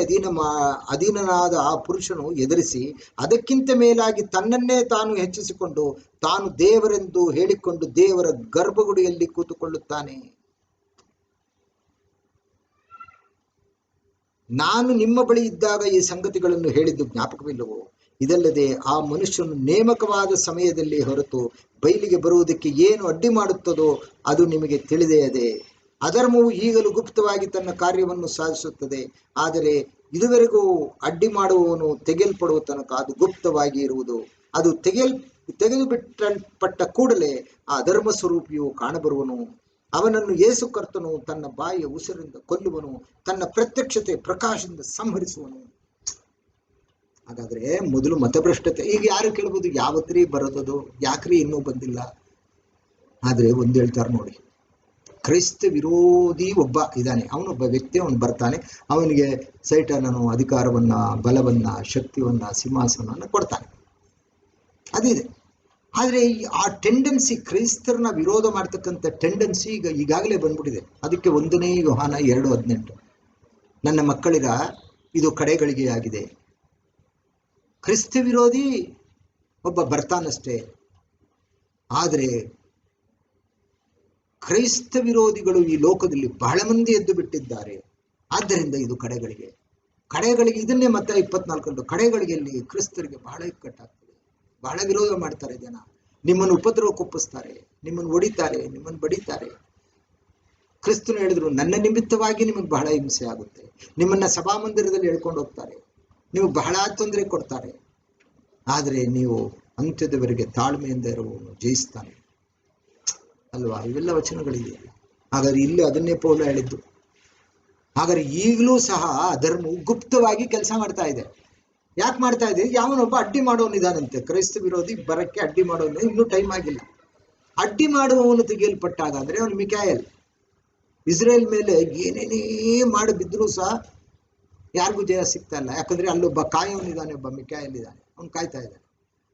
ಅಧೀನನಾದ ಆ ಪುರುಷನು ಎದುರಿಸಿ, ಅದಕ್ಕಿಂತ ಮೇಲಾಗಿ ತನ್ನನ್ನೇ ತಾನು ಹೆಚ್ಚಿಸಿಕೊಂಡು ತಾನು ದೇವರೆಂದು ಹೇಳಿಕೊಂಡು ದೇವರ ಗರ್ಭಗುಡಿಯಲ್ಲಿ ಕೂತುಕೊಳ್ಳುತ್ತಾನೆ. ನಾನು ನಿಮ್ಮ ಬಳಿ ಇದ್ದಾಗ ಈ ಸಂಗತಿಗಳನ್ನು ಹೇಳಿದ್ದು ಜ್ಞಾಪಕವಿಲ್ಲವೋ? ಇದಲ್ಲದೆ ಆ ಮನುಷ್ಯನು ನೇಮಕವಾದ ಸಮಯದಲ್ಲಿ ಹೊರತು ಬಯಲಿಗೆ ಬರುವುದಕ್ಕೆ ಏನು ಅಡ್ಡಿ ಮಾಡುತ್ತದೋ ಅದು ನಿಮಗೆ ತಿಳಿದೆಯದೆ. ಅಧರ್ಮವು ಈಗಲೂ ಗುಪ್ತವಾಗಿ ತನ್ನ ಕಾರ್ಯವನ್ನು ಸಾಧಿಸುತ್ತದೆ, ಆದರೆ ಇದುವರೆಗೂ ಅಡ್ಡಿ ಮಾಡುವವನು ತೆಗೆಯಲ್ಪಡುವ ತನಕ ಅದು ಗುಪ್ತವಾಗಿ ಇರುವುದು. ಅದು ತೆಗೆದುಬಿಟ್ಟಲ್ಪಟ್ಟ ಕೂಡಲೇ ಆ ಧರ್ಮ ಸ್ವರೂಪಿಯು ಕಾಣಬರುವನು. ಅವನನ್ನು ಯೇಸು ಕರ್ತನು ತನ್ನ ಬಾಯಿಯ ಉಸಿರಿಂದ ಕೊಲ್ಲುವನು, ತನ್ನ ಪ್ರತ್ಯಕ್ಷತೆ ಪ್ರಕಾಶದಿಂದ ಸಂಹರಿಸುವನು. ಹಾಗಾದ್ರೆ ಮೊದಲು ಮತಭ್ರಷ್ಟತೆ. ಈಗ ಯಾರು ಕೇಳ್ಬೋದು, ಯಾವತ್ರೀ ಬರೋದದು, ಯಾಕ್ರಿ ಇನ್ನೂ ಬಂದಿಲ್ಲ? ಆದ್ರೆ ಒಂದು ಹೇಳ್ತಾರೆ ನೋಡಿ, ಕ್ರೈಸ್ತ ವಿರೋಧಿ ಒಬ್ಬ ಇದ್ದಾನೆ, ಅವನೊಬ್ಬ ವ್ಯಕ್ತಿ, ಅವನು ಬರ್ತಾನೆ, ಅವನಿಗೆ ಸೈತಾನನು ಅಧಿಕಾರವನ್ನ, ಬಲವನ್ನ, ಶಕ್ತಿಯನ್ನ, ಸಿಂಹಾಸನವನ್ನು ಕೊಡ್ತಾನೆ, ಅದಿದೆ. ಆದರೆ ಆ ಟೆಂಡೆನ್ಸಿ, ಕ್ರೈಸ್ತರನ್ನ ವಿರೋಧ ಮಾಡ್ತಕ್ಕಂಥ ಟೆಂಡೆನ್ಸಿ ಈಗಾಗಲೇ ಬಂದ್ಬಿಟ್ಟಿದೆ. ಅದಕ್ಕೆ 1 ಯೋಹಾನ 2:18, ನನ್ನ ಮಕ್ಕಳಿಗ ಇದು ಕಡೆಗಳಿಗೆ ಆಗಿದೆ. ಕ್ರಿಸ್ತ ವಿರೋಧಿ ಒಬ್ಬ ಬರ್ತಾನಷ್ಟೇ, ಆದರೆ ಕ್ರೈಸ್ತ ವಿರೋಧಿಗಳು ಈ ಲೋಕದಲ್ಲಿ ಬಹಳ ಮಂದಿ ಎದ್ದು ಬಿಟ್ಟಿದ್ದಾರೆ. ಆದ್ದರಿಂದ ಇದು ಕಡೆಗಳಿಗೆ ಇದನ್ನೇ ಮತ್ತೆ 24 ಕಡೆಗಳಿಗೆ ಕ್ರಿಸ್ತರಿಗೆ ಬಹಳ ಇಕ್ಕಟ್ಟಾಗ್ತದೆ, ಬಹಳ ವಿರೋಧ ಮಾಡ್ತಾರೆ ಜನ. ನಿಮ್ಮನ್ನು ಉಪದ್ರವಕ್ಕೊಪ್ಪಿಸ್ತಾರೆ, ನಿಮ್ಮನ್ನು ಹೊಡಿತಾರೆ, ನಿಮ್ಮನ್ನು ಬಡಿತಾರೆ. ಕ್ರಿಸ್ತನು ಹೇಳಿದ್ರು, ನನ್ನ ನಿಮಿತ್ತವಾಗಿ ನಿಮಗೆ ಬಹಳ ಹಿಂಸೆ ಆಗುತ್ತೆ. ನಿಮ್ಮನ್ನ ಸಭಾಮಂದಿರದಲ್ಲಿ ಹೇಳ್ಕೊಂಡು ಹೋಗ್ತಾರೆ, ನಿಮಗೆ ಬಹಳ ತೊಂದರೆ ಕೊಡ್ತಾರೆ. ಆದರೆ ನೀವು ಅಂತ್ಯದವರೆಗೆ ತಾಳ್ಮೆಯಿಂದ ಇರುವವನು ಜಯಿಸ್ತಾನೆ ಅಲ್ವಾ? ಇವೆಲ್ಲ ವಚನಗಳಿದೆ. ಹಾಗಾದ್ರೆ ಇಲ್ಲಿ ಅದನ್ನೇ ಪೌಲ ಹೇಳಿದ್ದು. ಹಾಗಾದ್ರೆ ಈಗಲೂ ಸಹ ಧರ್ಮವು ಗುಪ್ತವಾಗಿ ಕೆಲಸ ಮಾಡ್ತಾ ಇದೆ. ಯಾಕೆ ಮಾಡ್ತಾ ಇದೆ? ಯಾವನೊಬ್ಬ ಅಡ್ಡಿ ಮಾಡೋನಿದಾನಂತೆ, ಕ್ರೈಸ್ತ ವಿರೋಧಿ ಬರಕ್ಕೆ ಅಡ್ಡಿ ಮಾಡೋನು. ಇನ್ನೂ ಟೈಮ್ ಆಗಿಲ್ಲ. ಅಡ್ಡಿ ಮಾಡುವವನು ತೆಗೆಯಲ್ಪಟ್ಟಾಗ ಅಂದ್ರೆ ಅವನು ಮಿಕಾಯಲ್. ಇಸ್ರೇಲ್ ಮೇಲೆ ಏನೇನೇ ಮಾಡಿ ಬಿದ್ದರೂ ಸಹ ಯಾರಿಗೂ ಜಯ ಸಿಗ್ತಾ ಇಲ್ಲ. ಯಾಕಂದ್ರೆ ಅಲ್ಲೊಬ್ಬ ಕಾಯೋನಿದ್ದಾನೆ, ಒಬ್ಬ ಮಿಕಾಯಲ್ ಇದ್ದಾನೆ, ಅವ್ನು ಕಾಯ್ತಾ ಇದ್ದಾನೆ.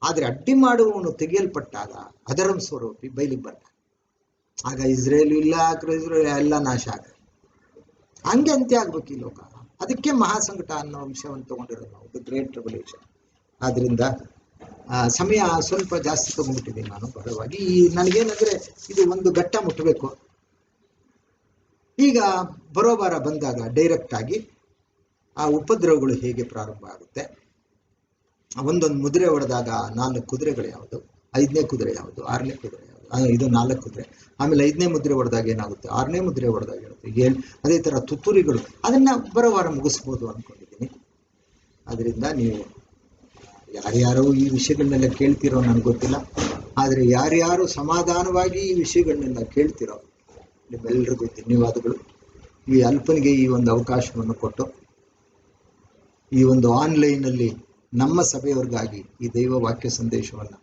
ಆದ್ರೆ ಅಡ್ಡಿ ಮಾಡುವವನು ತೆಗೆಯಲ್ಪಟ್ಟಾಗ ಅದರಂ ಸ್ವರೂಪಿ ಬಯಲಿಗೆ ಬರ್ತಾನೆ. ಆಗ ಇಸ್ರೇಲ್ ಇಲ್ಲ, ಇಸ್ರೇಲ್ ಎಲ್ಲ ನಾಶ ಆಗ. ಹಂಗೆ ಅಂತ್ಯ ಆಗ್ಬೇಕು ಈ ಲೋಕ. ಅದಕ್ಕೆ ಮಹಾಸಂಕಟ ಅನ್ನೋ ವಿಷಯವನ್ನು ತಗೊಂಡಿರೋದು ನಾವು, ದ ಗ್ರೇಟ್ ರೆವಲ್ಯೂಷನ್. ಆದ್ರಿಂದ ಸಮಯ ಸ್ವಲ್ಪ ಜಾಸ್ತಿ ತಗೊಂಡ್ಬಿಟ್ಟಿದ್ದೀನಿ ನಾನು ಬಹಳವಾಗಿ. ನನಗೇನಂದ್ರೆ ಇದು ಒಂದು ಘಟ್ಟ ಮುಟ್ಟಬೇಕು. ಈಗ ಬರೋಬಾರ ಬಂದಾಗ ಡೈರೆಕ್ಟ್ ಆಗಿ ಆ ಉಪದ್ರವಗಳು ಹೇಗೆ ಪ್ರಾರಂಭ ಆಗುತ್ತೆ, ಒಂದೊಂದು ಮುದ್ರೆ ಹೊಡೆದಾಗ 4 ಕುದುರೆಗಳು ಯಾವುದು, 5ನೇ ಕುದುರೆ ಯಾವುದು, 6ನೇ ಕುದುರೆ ಯಾವುದು, ಇದು 4 ಕುದುರೆ. ಆಮೇಲೆ 5ನೇ ಮುದ್ರೆ ಹೊಡೆದಾಗ ಏನಾಗುತ್ತೆ, 6ನೇ ಮುದ್ರೆ ಹೊಡೆದಾಗ ಏನಾಗುತ್ತೆ, ಅದೇ ತರ ತುತ್ತೂರಿಗಳು. ಅದನ್ನ ಬರೋವಾರ ಮುಗಿಸ್ಬೋದು ಅನ್ಕೊಂಡಿದ್ದೀನಿ. ಅದರಿಂದ ನೀವು ಯಾರ್ಯಾರು ಈ ವಿಷಯಗಳನ್ನೆಲ್ಲ ಕೇಳ್ತಿರೋ ನನಗೆ ಗೊತ್ತಿಲ್ಲ, ಆದರೆ ಯಾರ್ಯಾರು ಸಮಾಧಾನವಾಗಿ ಈ ವಿಷಯಗಳನ್ನೆಲ್ಲ ಕೇಳ್ತಿರೋ ನಿಮ್ಮೆಲ್ಲರಿಗೂ ಧನ್ಯವಾದಗಳು. ಈ ಅಲ್ಪನಿಗೆ ಈ ಒಂದು ಅವಕಾಶವನ್ನು ಕೊಟ್ಟು ಈ ಒಂದು ಆನ್ಲೈನಲ್ಲಿ ನಮ್ಮ ಸಭೆಯವ್ರಿಗಾಗಿ ಈ ದೈವ ವಾಕ್ಯ ಸಂದೇಶವನ್ನು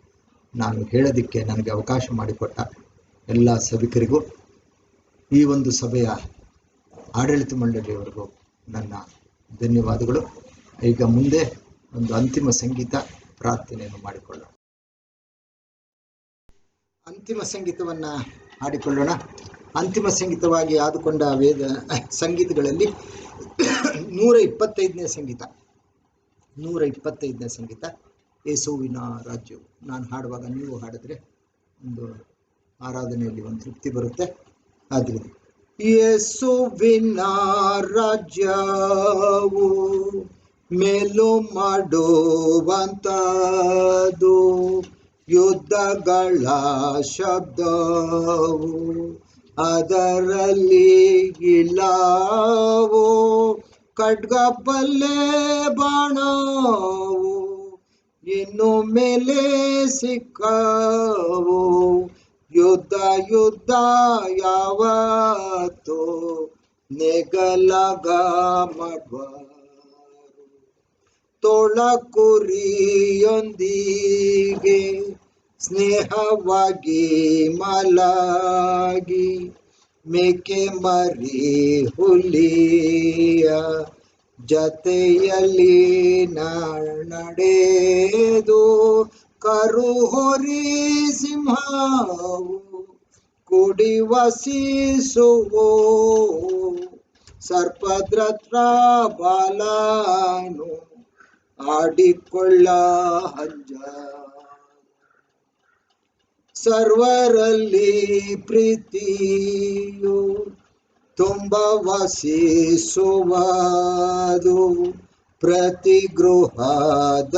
ನಾನು ಹೇಳೋದಕ್ಕೆ ನನಗೆ ಅವಕಾಶ ಮಾಡಿಕೊಟ್ಟ ಎಲ್ಲ ಸಭಿಕರಿಗೂ, ಈ ಒಂದು ಸಭೆಯ ಆಡಳಿತ ಮಂಡಳಿಯವರಿಗೂ ನನ್ನ ಧನ್ಯವಾದಗಳು. ಈಗ ಮುಂದೆ ಒಂದು ಅಂತಿಮ ಸಂಗೀತ ಪ್ರಾರ್ಥನೆಯನ್ನು ಮಾಡಿಕೊಳ್ಳೋಣ. ಅಂತಿಮ ಸಂಗೀತವನ್ನು ಹಾಡಿಕೊಳ್ಳೋಣ. ಅಂತಿಮ ಸಂಗೀತವಾಗಿ ಆದುಕೊಂಡ ವೇದ ಸಂಗೀತಗಳಲ್ಲಿ 125ನೇ ಸಂಗೀತ, 125ನೇ ಸಂಗೀತ, ಯೇಸುವಿನ ರಾಜ್ಯವು. ನಾನು ಹಾಡುವಾಗ ನೀವು ಹಾಡಿದ್ರೆ ಒಂದು ಆರಾಧನೆಯಲ್ಲಿ ಒಂದು ತೃಪ್ತಿ ಬರುತ್ತೆ. ಆದ್ರಿಂದ ಯೇಸುವಿನ ರಾಜ್ಯವು ಮೇಲು ಮಾಡುವಂತದು, ಯುದ್ಧಗಳ ಶಬ್ದವು ಅದರಲ್ಲಿ ಇಲ್ಲವೋ, ಖಡ್ಗ ಬಲ್ಲೆ ಬಾಣವು ಇನ್ನು ಮೇಲೆ ಸಿಕ್ಕವು, ಯುದ್ಧ ಯಾವತ್ತೋ ನೆಗಲಾಗ ಮಾಡುವರು, ತೊಳಕುರಿಯೊಂದಿಗೆ ಸ್ನೇಹವಾಗಿ ಮಲಗಿ, ಮೇಕೆ ಮರಿ ಹುಲಿಯ ಜತೆಯಲ್ಲಿ ನಡೆದು, ಕರು ಹೊರಿ ಸಿಂಹವು ಕೂಡಿ ವಸಿಸುವೋ, ಸರ್ಪದ್ರತ್ರ ಬಾಲನು ಆಡಿಕೊಳ್ಳ ಹಂಜ, ಸರ್ವರಲ್ಲಿ ಪ್ರೀತಿಯು ತುಂಬ ವಾಸಿಸುವುದು, ಪ್ರತಿ ಗೃಹದಲ್ಲಿಯೂ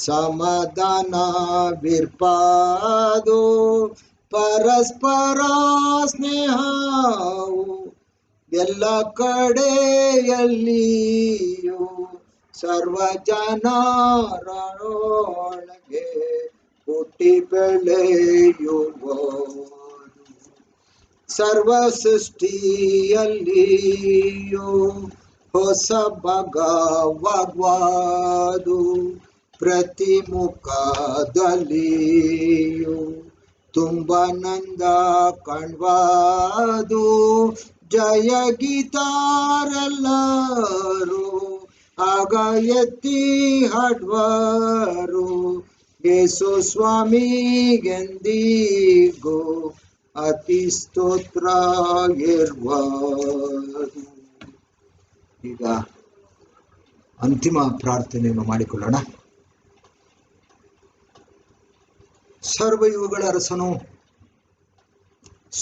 ಸಮಾಧಾನವಿರ್ಪಾದು, ಪರಸ್ಪರ ಸ್ನೇಹವು ಎಲ್ಲ ಕಡೆಯಲ್ಲಿಯೂ ಸರ್ವ ಜನರೊಳಗೆ ಹುಟ್ಟಿ ಬೆಳೆಯುವುದು, ಸರ್ವ ಸೃಷ್ಟಿಯಲ್ಲಿಯೂ ಹೊಸ ಭಾಗವಾಗುವುದು, ಪ್ರತಿ ಮುಖದಲ್ಲಿಯೂ ತುಂಬ ನಂದ ಕಾಣುವುದು, ಜಯ ಗೀತಾರೆಲ್ಲರೂ ಆಗ ಎತ್ತಿ ಹಾಡುವರು, ಯೇಸು ಸ್ವಾಮಿಗೆಂದಿಗೂ ಅತಿ ಸ್ತೋತ್ರ ಇರುವುದು. ಈಗ ಅಂತಿಮ ಪ್ರಾರ್ಥನೆಯನ್ನು ಮಾಡಿಕೊಳ್ಳೋಣ. ಸರ್ವಯುಗಗಳ ಅರಸನು,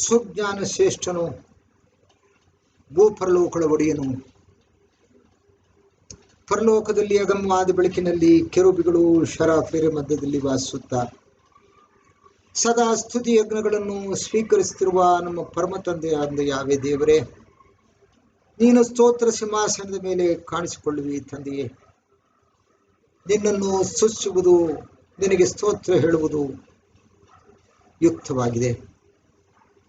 ಸುಜ್ಞಾನ ಶ್ರೇಷ್ಠನು, ಭೂಪರಲೋಕಗಳ ಒಡೆಯನು. ಪರಲೋಕದಲ್ಲಿ ಅಗಮ್ಯವಾದ ಬೆಳಕಿನಲ್ಲಿ ಕೆರೂಬಿಗಳು ಶರಾಫೆರ ಮಧ್ಯದಲ್ಲಿ ವಾಸಿಸುತ್ತಾ ಸದಾ ಸ್ತುತಿ ಯಜ್ಞಗಳನ್ನು ಸ್ವೀಕರಿಸುತ್ತಿರುವ ನಮ್ಮ ಪರಮ ತಂದೆಯಾದ ಯಾವೇ ದೇವರೇ, ನೀನು ಸ್ತೋತ್ರ ಸಿಂಹಾಸನದ ಮೇಲೆ ಕಾಣಿಸಿಕೊಳ್ಳುವಿ ತಂದೆಯೇ. ನಿನ್ನನ್ನು ಸ್ತುತಿಸುವುದು, ನಿನಗೆ ಸ್ತೋತ್ರ ಹೇಳುವುದು ಯುಕ್ತವಾಗಿದೆ.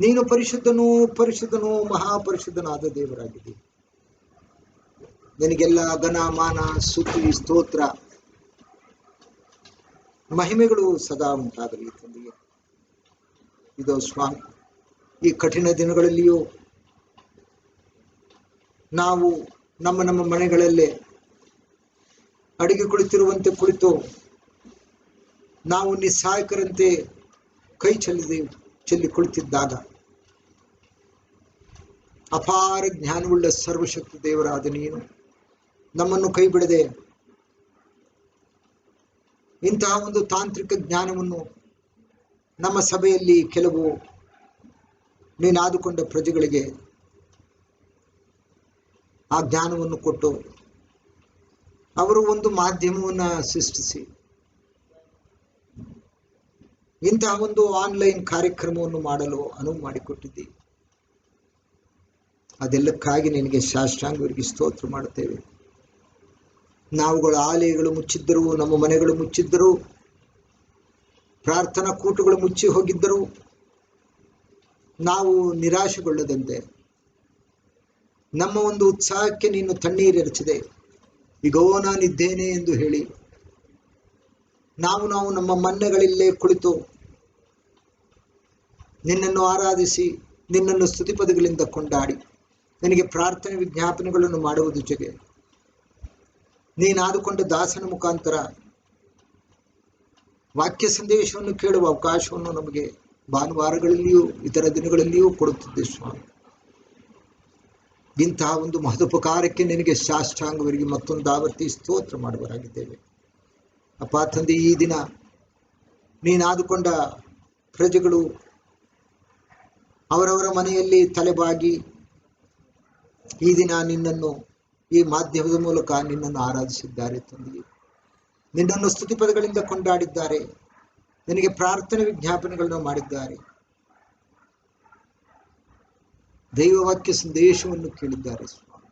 ನೀನು ಪರಿಶುದ್ಧನೂ ಪರಿಶುದ್ಧನೂ ಮಹಾಪರಿಶುದ್ಧನಾದ ದೇವರಾಗಿದೆ. ನಿನಗೆಲ್ಲ ಘನ ಮಾನ ಸ್ತುತಿ ಸ್ತೋತ್ರ ಮಹಿಮೆಗಳು ಸದಾ ಉಂಟಾಗಲಿ ತಂದೆಯೇ. ಇದೋ ಸ್ವಾಮಿ, ಈ ಕಠಿಣ ದಿನಗಳಲ್ಲಿಯೂ ನಾವು ನಮ್ಮ ಮನೆಗಳಲ್ಲೇ ಅಡಿಗೆ ಕುಳಿತಿರುವಂತೆ ಕುಳಿತು ನಾವು ನಿಸ್ಸಹಾಯಕರಂತೆ ಕೈ ಚೆಲ್ಲಿ ಕುಳಿತಿದ್ದಾಗ ಅಪಾರ ಜ್ಞಾನವುಳ್ಳ ಸರ್ವಶಕ್ತಿ ದೇವರಾದ ನೀನು ನಮ್ಮನ್ನು ಕೈ ಬಿಡದೆ ಇಂತಹ ಒಂದು ತಾಂತ್ರಿಕ ಜ್ಞಾನವನ್ನು ನಮ್ಮ ಸಭೆಯಲ್ಲಿ ಕೆಲವು ನೀನಾದುಕೊಂಡ ಪ್ರಜೆಗಳಿಗೆ ಆ ಜ್ಞಾನವನ್ನು ಕೊಟ್ಟು ಅವರು ಒಂದು ಮಾಧ್ಯಮವನ್ನು ಸೃಷ್ಟಿಸಿ ಇಂತಹ ಒಂದು ಆನ್ಲೈನ್ ಕಾರ್ಯಕ್ರಮವನ್ನು ಮಾಡಲು ಅನುವು ಮಾಡಿಕೊಟ್ಟಿದ್ದಿ. ಅದೆಲ್ಲಕ್ಕಾಗಿ ನಿನಗೆ ಸಾಷ್ಟಾಂಗವಾಗಿ ಸ್ತೋತ್ರ ಮಾಡುತ್ತೇವೆ. ನಾವುಗಳ ಆಲಯಗಳು ಮುಚ್ಚಿದ್ದರು, ನಮ್ಮ ಮನೆಗಳು ಮುಚ್ಚಿದ್ದರು, ಪ್ರಾರ್ಥನಾ ಕೂಟಗಳು ಮುಚ್ಚಿ ಹೋಗಿದ್ದರು, ನಾವು ನಿರಾಶೆಗೊಳ್ಳದಂತೆ ನಮ್ಮ ಒಂದು ಉತ್ಸಾಹಕ್ಕೆ ನೀನು ತಣ್ಣೀರೆರಚಿದೆ. ಈಗೋ ನಾನಿದ್ದೇನೆ ಎಂದು ಹೇಳಿ ನಾವು ನಮ್ಮ ಮನೆಗಳಲ್ಲೇ ಕುಳಿತು ನಿನ್ನನ್ನು ಆರಾಧಿಸಿ ನಿನ್ನನ್ನು ಸ್ತುತಿಪದಗಳಿಂದ ಕೊಂಡಾಡಿ ನಿನಗೆ ಪ್ರಾರ್ಥನೆ ವಿಜ್ಞಾಪನೆಗಳನ್ನು ಮಾಡುವುದ ಜೊತೆಗೆ ನೀನಾದುಕೊಂಡ ದಾಸನ ಮುಖಾಂತರ ವಾಕ್ಯ ಸಂದೇಶವನ್ನು ಕೇಳುವ ಅವಕಾಶವನ್ನು ನಮಗೆ ಭಾನುವಾರಗಳಲ್ಲಿಯೂ ಇತರ ದಿನಗಳಲ್ಲಿಯೂ ಕೊಡುತ್ತಿದ್ದೆ ಸ್ವಾಮಿ. ಇಂತಹ ಒಂದು ಮಹದುಪಕಾರಕ್ಕೆ ನಿನಗೆ ಸಾಷ್ಟಾಂಗವರಿಗೆ ಮತ್ತೊಂದು ಆವರ್ತಿ ಸ್ತೋತ್ರ ಮಾಡುವರಾಗಿದ್ದೇವೆ. ಅಪ್ಪ ತಂದೆ, ಈ ದಿನ ನೀನಾದುಕೊಂಡ ಪ್ರಜೆಗಳು ಅವರವರ ಮನೆಯಲ್ಲಿ ತಲೆಬಾಗಿ ಈ ದಿನ ನಿನ್ನನ್ನು ಈ ಮಾಧ್ಯಮದ ಮೂಲಕ ನಿನ್ನನ್ನು ಆರಾಧಿಸಿದ್ದಾರೆ ತಂದೆ. ನಿನ್ನನ್ನು ಸ್ತುತಿಪದಗಳಿಂದ ಕೊಂಡಾಡಿದ್ದಾರೆ, ನಿನಗೆ ಪ್ರಾರ್ಥನೆ ವಿಜ್ಞಾಪನೆಗಳನ್ನು ಮಾಡಿದ್ದಾರೆ, ದೈವವಾಕ್ಯ ಸಂದೇಶವನ್ನು ಕೇಳಿದ್ದಾರೆ ಸ್ವಾಮಿ.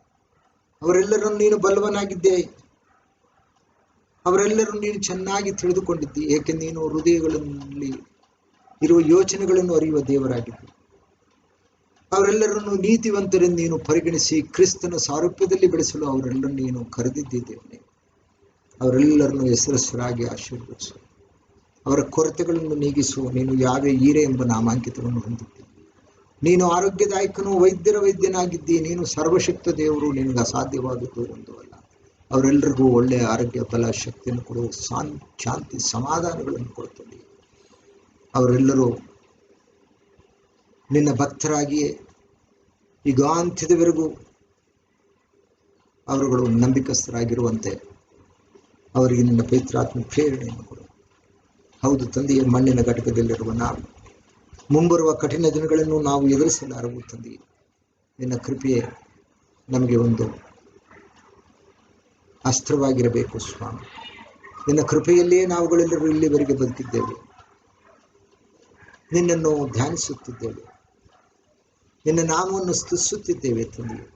ಅವರೆಲ್ಲರನ್ನು ನೀನು ಬಲ್ಲವನಾಗಿದ್ದೆ, ಅವರೆಲ್ಲರೂ ನೀನು ಚೆನ್ನಾಗಿ ತಿಳಿದುಕೊಂಡಿದ್ದಿ, ಏಕೆ ನೀನು ಹೃದಯಗಳಲ್ಲಿ ಇರುವ ಯೋಚನೆಗಳನ್ನು ಅರಿಯುವ ದೇವರಾಗಿದ್ದಿ. ಅವರೆಲ್ಲರನ್ನು ನೀತಿವಂತರೆಂದು ನೀನು ಪರಿಗಣಿಸಿ ಕ್ರಿಸ್ತನ ಸಾರೂಪ್ಯದಲ್ಲಿ ಬೆಳೆಸಲು ಅವರೆಲ್ಲರೂ ನೀನು ಕರೆದಿದ್ದೇವೆ. ಅವರೆಲ್ಲರನ್ನು ಹೆಸರಸರಾಗಿ ಆಶೀರ್ವದಿಸು, ಅವರ ಕೊರತೆಗಳನ್ನು ನೀಗಿಸು. ನೀನು ಯಾವೇ ಈರೆ ಎಂಬ ನಾಮಾಂಕಿತವನ್ನು ಹೊಂದಿದ್ದಿ. ನೀನು ಆರೋಗ್ಯದಾಯಕನು, ವೈದ್ಯರ ವೈದ್ಯನಾಗಿದ್ದಿ. ನೀನು ಸರ್ವಶಕ್ತ ದೇವರು, ನಿನಗೆ ಅಸಾಧ್ಯವಾದದ್ದು ಒಂದು ಅಲ್ಲ. ಅವರೆಲ್ಲರಿಗೂ ಒಳ್ಳೆಯ ಆರೋಗ್ಯ, ಬಲ, ಶಕ್ತಿಯನ್ನು ಕೊಡುವ ಶಾಂತಿ ಸಮಾಧಾನಗಳನ್ನು ಕೊಡುತ್ತದೆ. ಅವರೆಲ್ಲರೂ ನಿನ್ನ ಭಕ್ತರಾಗಿಯೇ ಯುಗಾಂತ್ಯದವರೆಗೂ ಅವರುಗಳು ನಂಬಿಕಸ್ಥರಾಗಿರುವಂತೆ ಅವರಿಗೆ ನಿನ್ನ ಪವಿತ್ರಾತ್ಮ ಪ್ರೇರಣೆಯನ್ನು ಕೊಡು. ಹೌದು ತಂದೆಯ ಮಣ್ಣಿನ ಘಟಕದಲ್ಲಿರುವ ನಾವು ಮುಂಬರುವ ಕಠಿಣ ದಿನಗಳನ್ನು ನಾವು ಎದುರಿಸಲಾರವು ತಂದೆಯೇ. ನಿನ್ನ ಕೃಪೆಯೇ ನಮಗೆ ಒಂದು ಅಸ್ತ್ರವಾಗಿರಬೇಕು ಸ್ವಾಮಿ. ನಿನ್ನ ಕೃಪೆಯಲ್ಲಿಯೇ ನಾವುಗಳೆಲ್ಲರೂ ಇಲ್ಲಿವರೆಗೆ ಬದುಕಿದ್ದೇವೆ, ನಿನ್ನನ್ನು ಧ್ಯಾನಿಸುತ್ತಿದ್ದೇವೆ, ನಿನ್ನ ನಾಮವನ್ನು ಸ್ತುತಿಸುತ್ತಿದ್ದೇವೆ ತಂದೆಯೇ.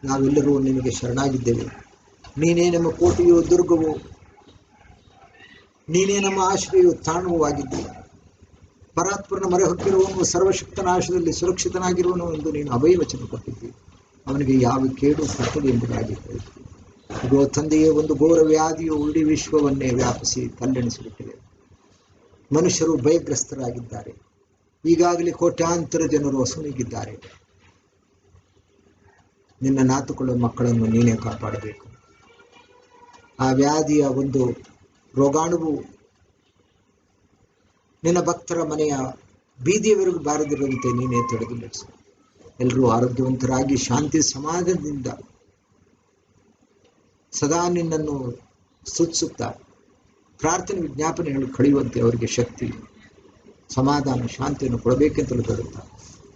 ನಾವೆಲ್ಲರೂ ನಿನಗೆ ಶರಣಾಗಿದ್ದೇವೆ. ನೀನೇ ನಮ್ಮ ಕೋಟೆಯೋ ದುರ್ಗವೋ, ನೀನೇ ನಮ್ಮ ಆಶ್ರಯವೋ ತಾಣವೂ ಆಗಿದ್ದೀಯ. ಪರಾತ್ಪರನ ಮೊರೆ ಹೊಕ್ಕಿರುವವನು ಸರ್ವಶಕ್ತ ನಾಶದಲ್ಲಿ ಸುರಕ್ಷಿತನಾಗಿರುವನು ಎಂದು ನೀನು ಅಭಯವಚನ ಕೊಟ್ಟಿದ್ದಿ. ಅವನಿಗೆ ಯಾವ ಕೇಡು ಕಟ್ಟದು ಎಂಬುದಾಗಿ ಹೇಳಿದ್ದಿ. ಇದೋ ತಂದೆಯೇ, ಒಂದು ಘೋರ ವ್ಯಾಧಿಯು ಇಡೀ ವಿಶ್ವವನ್ನೇ ವ್ಯಾಪಿಸಿ ಕಲ್ಲೆಣಿಸಿಬಿಟ್ಟಿದೆ. ಮನುಷ್ಯರು ಭಯಗ್ರಸ್ತರಾಗಿದ್ದಾರೆ. ಈಗಾಗಲೇ ಕೋಟ್ಯಾಂತರ ಜನರು ಅಸುನೀಗಿದ್ದಾರೆ. ನಿನ್ನ ನಾತುಕೊಳ್ಳುವ ಮಕ್ಕಳನ್ನು ನೀನೇ ಕಾಪಾಡಬೇಕು. ಆ ವ್ಯಾಧಿಯ ಒಂದು ರೋಗಾಣುವು ನಿನ್ನ ಭಕ್ತರ ಮನೆಯ ಬೀದಿಯವರೆಗೂ ಬಾರದಿರುವಂತೆ ನೀನೇ ತೊಡೆದು ನಡೆಸು. ಎಲ್ಲರೂ ಆರೋಗ್ಯವಂತರಾಗಿ ಶಾಂತಿ ಸಮಾಧಾನದಿಂದ ಸದಾ ನಿನ್ನನ್ನು ಸ್ತುತಿಸುತ್ತಾ ಪ್ರಾರ್ಥನೆ ವಿಜ್ಞಾಪನೆಗಳು ಕಳೆಯುವಂತೆ ಅವರಿಗೆ ಶಕ್ತಿ, ಸಮಾಧಾನ, ಶಾಂತಿಯನ್ನು ಕೊಡಬೇಕೆಂತಲೂ ಬೇಡುತ್ತಾ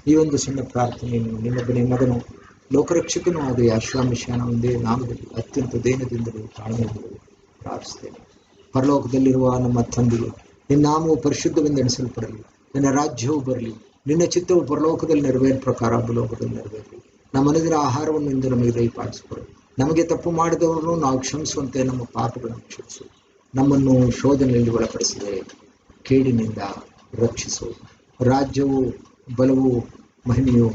ಈ ಒಂದು ಸಣ್ಣ ಪ್ರಾರ್ಥನೆಯನ್ನು ನಿನ್ನೊಬ್ಬನೇ ಮಗನು ಲೋಕರಕ್ಷಕನೂ ಆದ ಯೇಸುವ ಮಿಶಿಹನ ಒಂದೇ ನಾಮದಲ್ಲಿ ಅತ್ಯಂತ ದೈನದಿಂದಲೂ ತಾಳ್ಮೆಯಿಂದಲೂ ಪ್ರಾರ್ಥಿಸ್ತೇನೆ. ಪರಲೋಕದಲ್ಲಿರುವ ನಮ್ಮ ತಂದೆಯು, ನಿನ್ನ ನಾಮವು ಪರಿಶುದ್ಧವೆಂದೆಣಿಸಲ್ಪಡಲಿ, ನಿನ್ನ ರಾಜ್ಯವು ಬರಲಿ, ನಿನ್ನ ಚಿತ್ತವು ಪರಲೋಕದಲ್ಲಿ ನೆರವೇರ ಪ್ರಕಾರ ಭೂಲೋಕದಲ್ಲಿ ನೆರವೇರಲಿ. ನಮ್ಮ ಅನುದಿನ ಆಹಾರವನ್ನು ಇಂದು ನಮಗೆ ದಯಪಾಲಿಸಿಕೊಡು. ನಮಗೆ ತಪ್ಪು ಮಾಡಿದವರನ್ನು ನಾವು ಕ್ಷಮಿಸುವಂತೆ ನಮ್ಮ ಪಾಪಗಳನ್ನು ಕ್ಷಮಿಸು. ನಮ್ಮನ್ನು ಶೋಧನೆಯಲ್ಲಿ ಒಳಪಡಿಸಿದೆ, ಕೇಡಿನಿಂದ ರಕ್ಷಿಸು. ರಾಜ್ಯವು, ಬಲವು, ಮಹಿಮೆಯು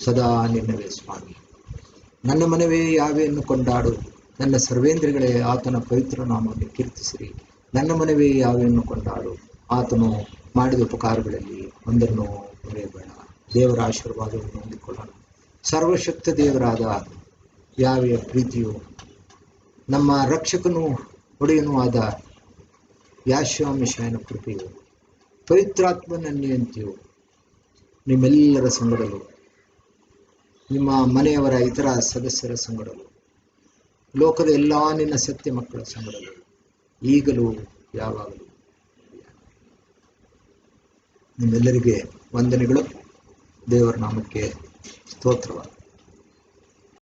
ಸದಾ ನಿನ್ನವೇ ಸ್ವಾಮಿ. ನನ್ನ ಮನವೇ ಯಾವೆಯನ್ನು ಕೊಂಡಾಡು, ನನ್ನ ಸರ್ವೇಂದ್ರಿಗಳೇ ಆತನ ಪವಿತ್ರ ನಾಮವನ್ನು ಕೀರ್ತಿಸಿರಿ. ನನ್ನ ಮನವೇ ಯಾವೆಯನ್ನು ಕೊಂಡಾಡು, ಆತನು ಮಾಡಿದ ಉಪಕಾರಗಳಲ್ಲಿ ಒಂದನ್ನು ಮರೆಯಬೇಡ. ದೇವರ ಆಶೀರ್ವಾದವನ್ನು ಹೊಂದಿಕೊಳ್ಳೋಣ. ಸರ್ವಶಕ್ತ ದೇವರಾದ ಯಾವೆಯ ಪ್ರೀತಿಯು, ನಮ್ಮ ರಕ್ಷಕನೂ ಒಡೆಯನೂ ಆದ ಯೇಸುವ ಮಿಶಿಹನ ಕೃಪೆಯು, ಪವಿತ್ರಾತ್ಮನ ಅನ್ಯೋನ್ಯತೆಯು ನಿಮ್ಮೆಲ್ಲರ ಸಂಗಡಲು, ನಿಮ್ಮ ಮನೆಯವರ ಇತರ ಸದಸ್ಯರ ಸಂಗಡಲು, ಲೋಕದ ಎಲ್ಲ ನಿನ್ನ ಸತ್ಯ ಮಕ್ಕಳ ಸಂಗಡಲು ಈಗಲೂ ಯಾವಾಗಲೂ. ನಿಮ್ಮೆಲ್ಲರಿಗೆ ವಂದನೆಗಳು. ದೇವರ ನಾಮಕ್ಕೆ ಸ್ತೋತ್ರವಾಗಲಿ.